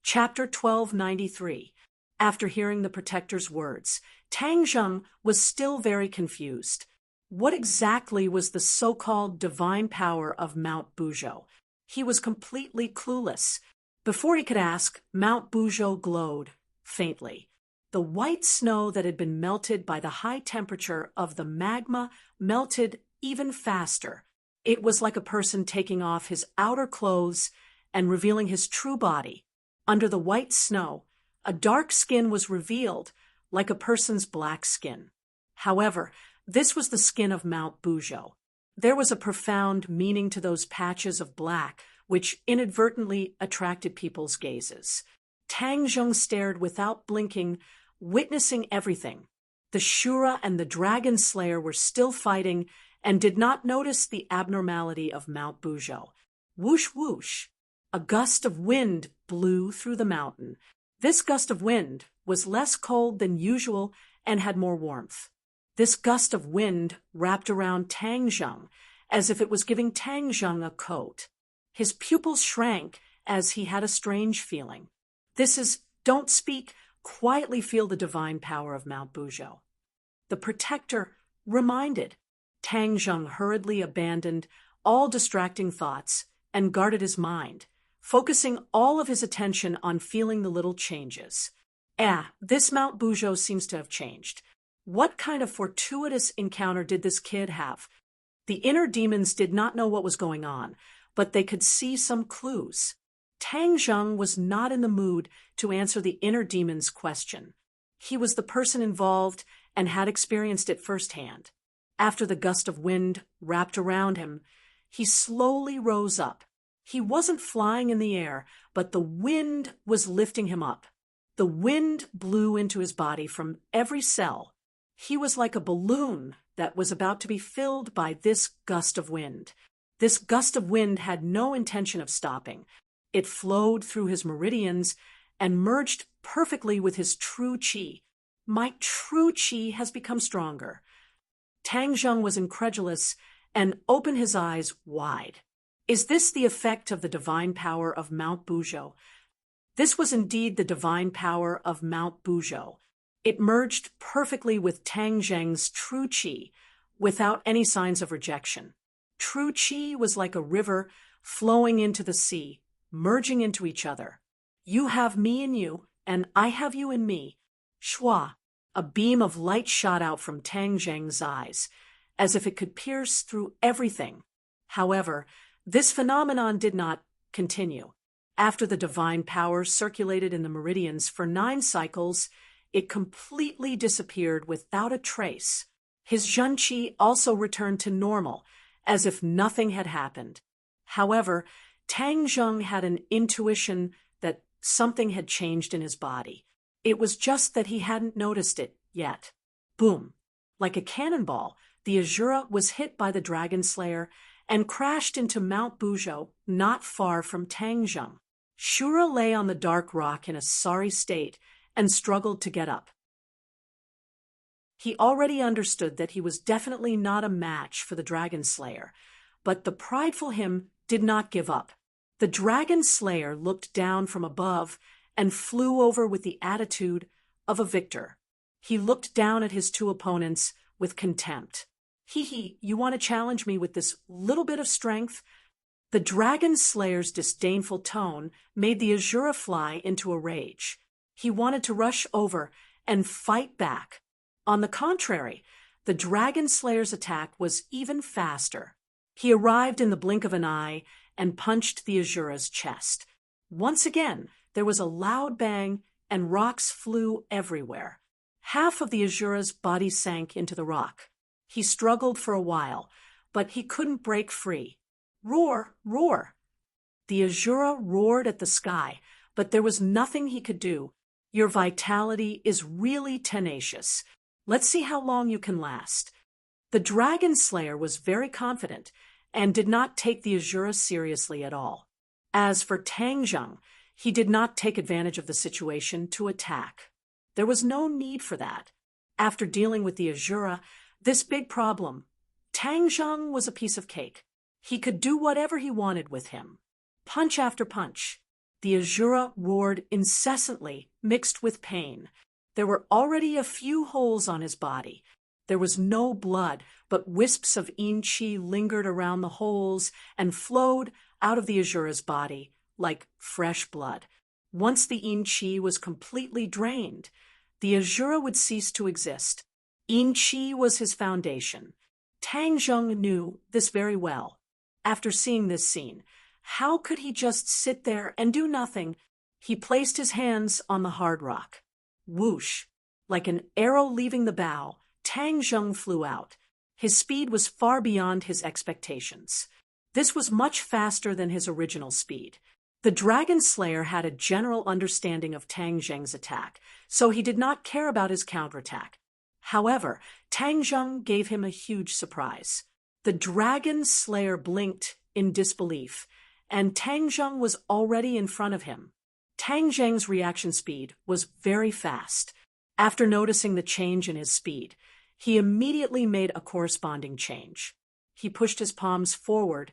Chapter 1293. After hearing the protector's words, Tang Zheng was still very confused. What exactly was the so-called divine power of Mount Buzhou? He was completely clueless. Before he could ask, Mount Buzhou glowed faintly. The white snow that had been melted by the high temperature of the magma melted even faster. It was like a person taking off his outer clothes and revealing his true body. Under the white snow, a dark skin was revealed, like a person's black skin. However, this was the skin of Mount Buzhou. There was a profound meaning to those patches of black, which inadvertently attracted people's gazes. Tang Zheng stared without blinking, witnessing everything. The Shura and the Dragon Slayer were still fighting and did not notice the abnormality of Mount Buzhou. Whoosh whoosh! A gust of wind blew through the mountain. This gust of wind was less cold than usual and had more warmth. This gust of wind wrapped around Tang Zheng as if it was giving Tang Zheng a coat. His pupils shrank as he had a strange feeling. Don't speak, quietly feel the divine power of Mount Buzhou. The protector reminded. Tang Zheng hurriedly abandoned all distracting thoughts and guarded his mind, focusing all of his attention on feeling the little changes. This Mount Buzhou seems to have changed. What kind of fortuitous encounter did this kid have? The inner demons did not know what was going on, but they could see some clues. Tang Zheng was not in the mood to answer the inner demon's question. He was the person involved and had experienced it firsthand. After the gust of wind wrapped around him, he slowly rose up. He wasn't flying in the air, but the wind was lifting him up. The wind blew into his body from every cell. He was like a balloon that was about to be filled by this gust of wind. This gust of wind had no intention of stopping. It flowed through his meridians and merged perfectly with his true qi. My true qi has become stronger. Tang Zheng was incredulous and opened his eyes wide. Is this the effect of the divine power of Mount Buzhou? This was indeed the divine power of Mount Buzhou. It merged perfectly with Tang Zheng's true qi, without any signs of rejection. True qi was like a river flowing into the sea, merging into each other. You have me in you, and I have you in me. Shua! A beam of light shot out from Tang Zheng's eyes, as if it could pierce through everything. However, this phenomenon did not continue. After the divine power circulated in the meridians for 9 cycles, it completely disappeared without a trace. His Zhenqi also returned to normal, as if nothing had happened. However, Tang Zheng had an intuition that something had changed in his body. It was just that he hadn't noticed it yet. Boom! Like a cannonball, the Azura was hit by the dragon slayer and crashed into Mount Buzhou, not far from Tangzheng. Shura lay on the dark rock in a sorry state and struggled to get up. He already understood that he was definitely not a match for the dragon slayer, but the prideful him did not give up. The dragon slayer looked down from above and flew over with the attitude of a victor. He looked down at his two opponents with contempt. Hee, you want to challenge me with this little bit of strength? The dragon slayer's disdainful tone made the Azura fly into a rage. He wanted to rush over and fight back. On the contrary, the dragon slayer's attack was even faster. He arrived in the blink of an eye and punched the Azura's chest. Once again, there was a loud bang and rocks flew everywhere. Half of the Azura's body sank into the rock. He struggled for a while, but he couldn't break free. Roar, roar! The Azura roared at the sky, but there was nothing he could do. Your vitality is really tenacious. Let's see how long you can last. The dragon slayer was very confident and did not take the Azura seriously at all. As for Tangzheng, he did not take advantage of the situation to attack. There was no need for that. After dealing with the Azura, this big problem, Tangzheng was a piece of cake. He could do whatever he wanted with him. Punch after punch. The Azura roared incessantly, mixed with pain. There were already a few holes on his body. There was no blood, but wisps of yin qi lingered around the holes and flowed out of the Azura's body like fresh blood. Once the yin qi was completely drained, the Azura would cease to exist. Yin qi was his foundation. Tangzheng knew this very well. After seeing this scene, how could he just sit there and do nothing? He placed his hands on the hard rock. Whoosh! Like an arrow leaving the bow, Tangzheng flew out. His speed was far beyond his expectations. This was much faster than his original speed. The dragon slayer had a general understanding of Tangzheng's attack, so he did not care about his counterattack. However, Tangzheng gave him a huge surprise. The dragon slayer blinked in disbelief, and Tangzheng was already in front of him. Tangzheng's reaction speed was very fast. After noticing the change in his speed, he immediately made a corresponding change. He pushed his palms forward,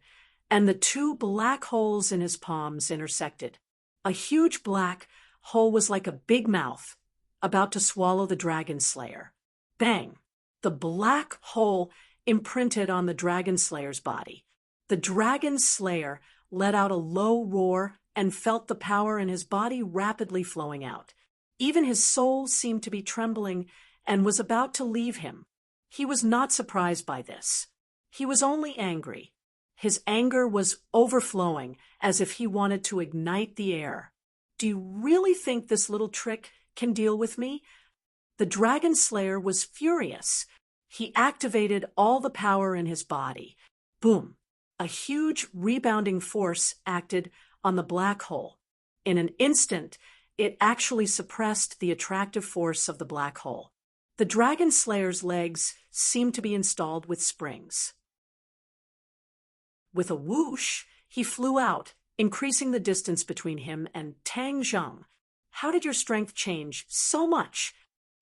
and the two black holes in his palms intersected. A huge black hole was like a big mouth, about to swallow the dragon slayer. Bang! The black hole imprinted on the dragon slayer's body. The dragon slayer let out a low roar and felt the power in his body rapidly flowing out. Even his soul seemed to be trembling and was about to leave him. He was not surprised by this. He was only angry. His anger was overflowing, as if he wanted to ignite the air. Do you really think this little trick can deal with me? The dragon slayer was furious. He activated all the power in his body. Boom! A huge rebounding force acted on the black hole. In an instant, it actually suppressed the attractive force of the black hole. The dragon slayer's legs seemed to be installed with springs. With a whoosh, he flew out, increasing the distance between him and Tangzheng. How did your strength change so much?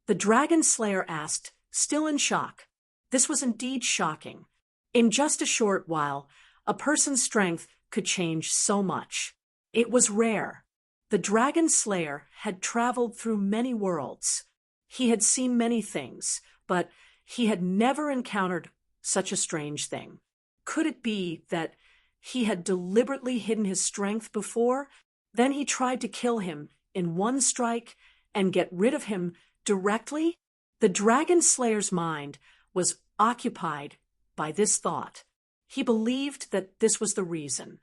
The dragon slayer asked, still in shock. This was indeed shocking. In just a short while, a person's strength could change so much. It was rare. The dragon slayer had traveled through many worlds. He had seen many things, but he had never encountered such a strange thing. Could it be that he had deliberately hidden his strength before? Then he tried to kill him in one strike and get rid of him directly? The dragon slayer's mind was occupied by this thought. He believed that this was the reason.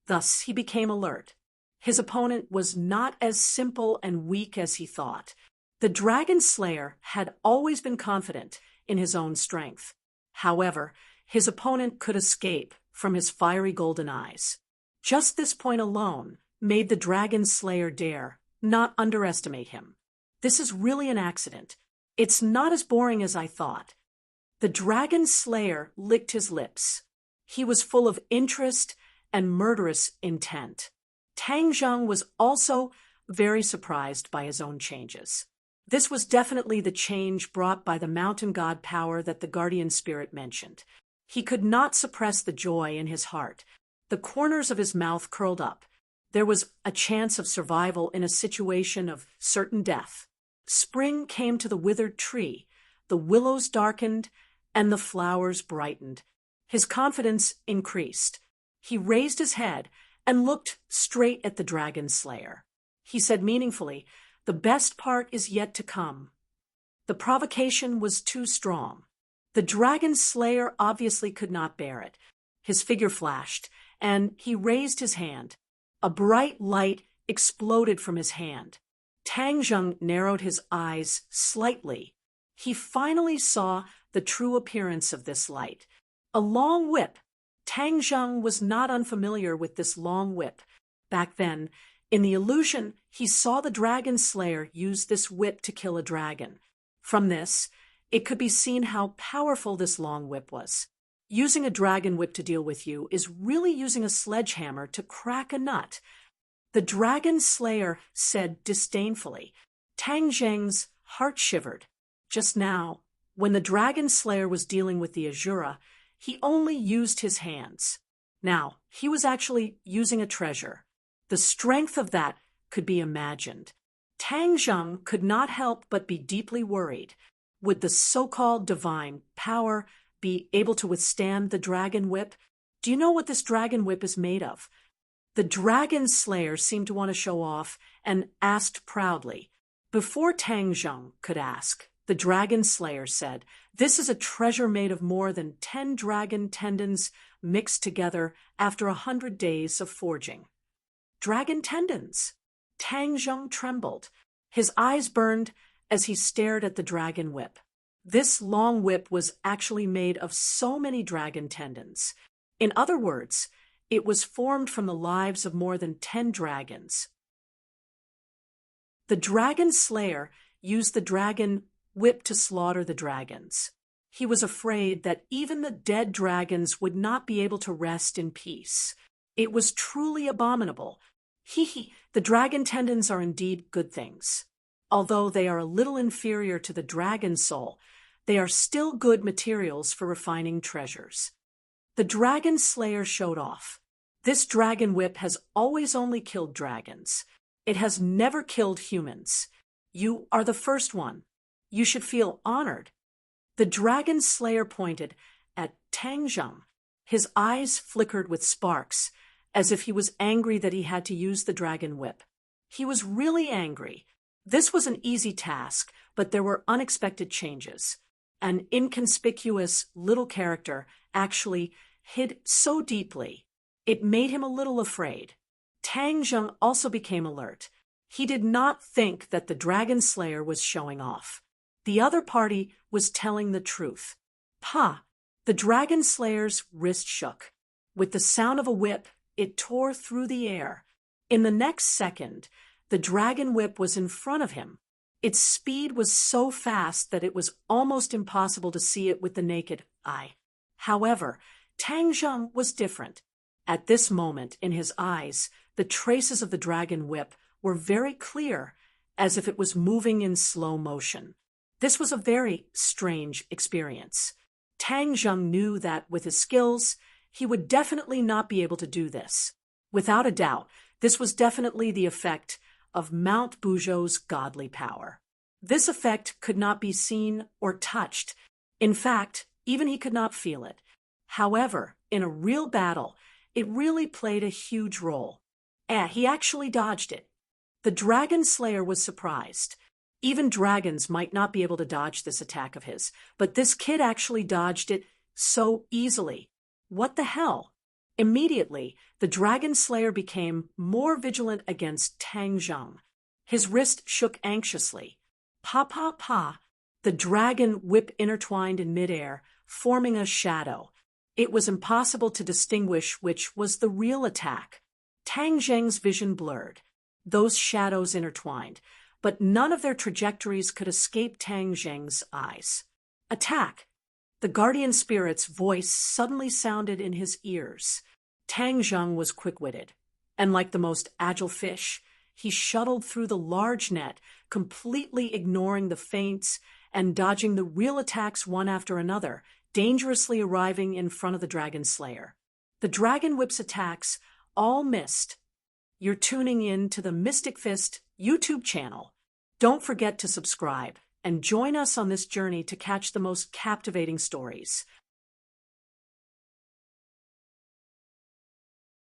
Thus, he became alert. His opponent was not as simple and weak as he thought. The dragon slayer had always been confident in his own strength. However, his opponent could escape from his fiery golden eyes. Just this point alone made the dragon slayer dare not underestimate him. This is really an accident. It's not as boring as I thought." The dragon slayer licked his lips. He was full of interest and murderous intent. Tang Zheng was also very surprised by his own changes. This was definitely the change brought by the mountain god power that the guardian spirit mentioned. He could not suppress the joy in his heart. The corners of his mouth curled up. There was a chance of survival in a situation of certain death. Spring came to the withered tree. The willows darkened and the flowers brightened. His confidence increased. He raised his head and looked straight at the dragon slayer. He said meaningfully, "The best part is yet to come." The provocation was too strong. The dragon slayer obviously could not bear it. His figure flashed, and he raised his hand. A bright light exploded from his hand. Tang Zheng narrowed his eyes slightly. He finally saw the true appearance of this light. A long whip. Tang Zheng was not unfamiliar with this long whip. Back then, in the illusion, he saw the dragon slayer use this whip to kill a dragon. From this, it could be seen how powerful this long whip was. Using a dragon whip to deal with you is really using a sledgehammer to crack a nut. The dragon slayer said disdainfully. Tang Zheng's heart shivered. Just now, when the dragon slayer was dealing with the Azura, he only used his hands. Now, he was actually using a treasure. The strength of that could be imagined. Tang Zheng could not help but be deeply worried. Would the so-called divine power be able to withstand the dragon whip? Do you know what this dragon whip is made of? The dragon slayer seemed to want to show off and asked proudly. Before Tang Zheng could ask, the dragon slayer said, "This is a treasure made of more than 10 dragon tendons mixed together after 100 days of forging." Dragon tendons! Tang Zheng trembled. His eyes burned as he stared at the dragon whip. This long whip was actually made of so many dragon tendons. In other words, it was formed from the lives of more than 10 dragons. The dragon slayer used the dragon whip to slaughter the dragons. He was afraid that even the dead dragons would not be able to rest in peace. It was truly abominable. The dragon tendons are indeed good things. Although they are a little inferior to the dragon soul, they are still good materials for refining treasures. The dragon slayer showed off. This dragon whip has always only killed dragons. It has never killed humans. You are the first one. You should feel honored. The dragon slayer pointed at Tang Zheng. His eyes flickered with sparks, as if he was angry that he had to use the dragon whip. He was really angry. This was an easy task, but there were unexpected changes. An inconspicuous little character actually hid so deeply. It made him a little afraid. Tang Zheng also became alert. He did not think that the dragon slayer was showing off. The other party was telling the truth. "Pa!" The dragon slayer's wrist shook. With the sound of a whip, it tore through the air. In the next second, the dragon whip was in front of him. Its speed was so fast that it was almost impossible to see it with the naked eye. However, Tang Zheng was different. At this moment, in his eyes, the traces of the dragon whip were very clear, as if it was moving in slow motion. This was a very strange experience. Tang Zheng knew that with his skills, he would definitely not be able to do this. Without a doubt, this was definitely the effect of Mount Buzhou's godly power. This effect could not be seen or touched. In fact, even he could not feel it. However, in a real battle, it really played a huge role. He actually dodged it. The dragon slayer was surprised. Even dragons might not be able to dodge this attack of his, but this kid actually dodged it so easily. What the hell? Immediately, the dragon slayer became more vigilant against Tang Zheng. His wrist shook anxiously. Pa pa pa! The dragon whip intertwined in midair, forming a shadow. It was impossible to distinguish which was the real attack. Tang Zheng's vision blurred. Those shadows intertwined. but none of their trajectories could escape Tang Zheng's eyes. Attack! The guardian spirit's voice suddenly sounded in his ears. Tang Zheng was quick-witted, and like the most agile fish, he shuttled through the large net, completely ignoring the feints and dodging the real attacks one after another, dangerously arriving in front of the dragon slayer. The dragon whip's attacks all missed. You're tuning in to the Mystic Fist YouTube channel. Don't forget to subscribe and join us on this journey to catch the most captivating stories.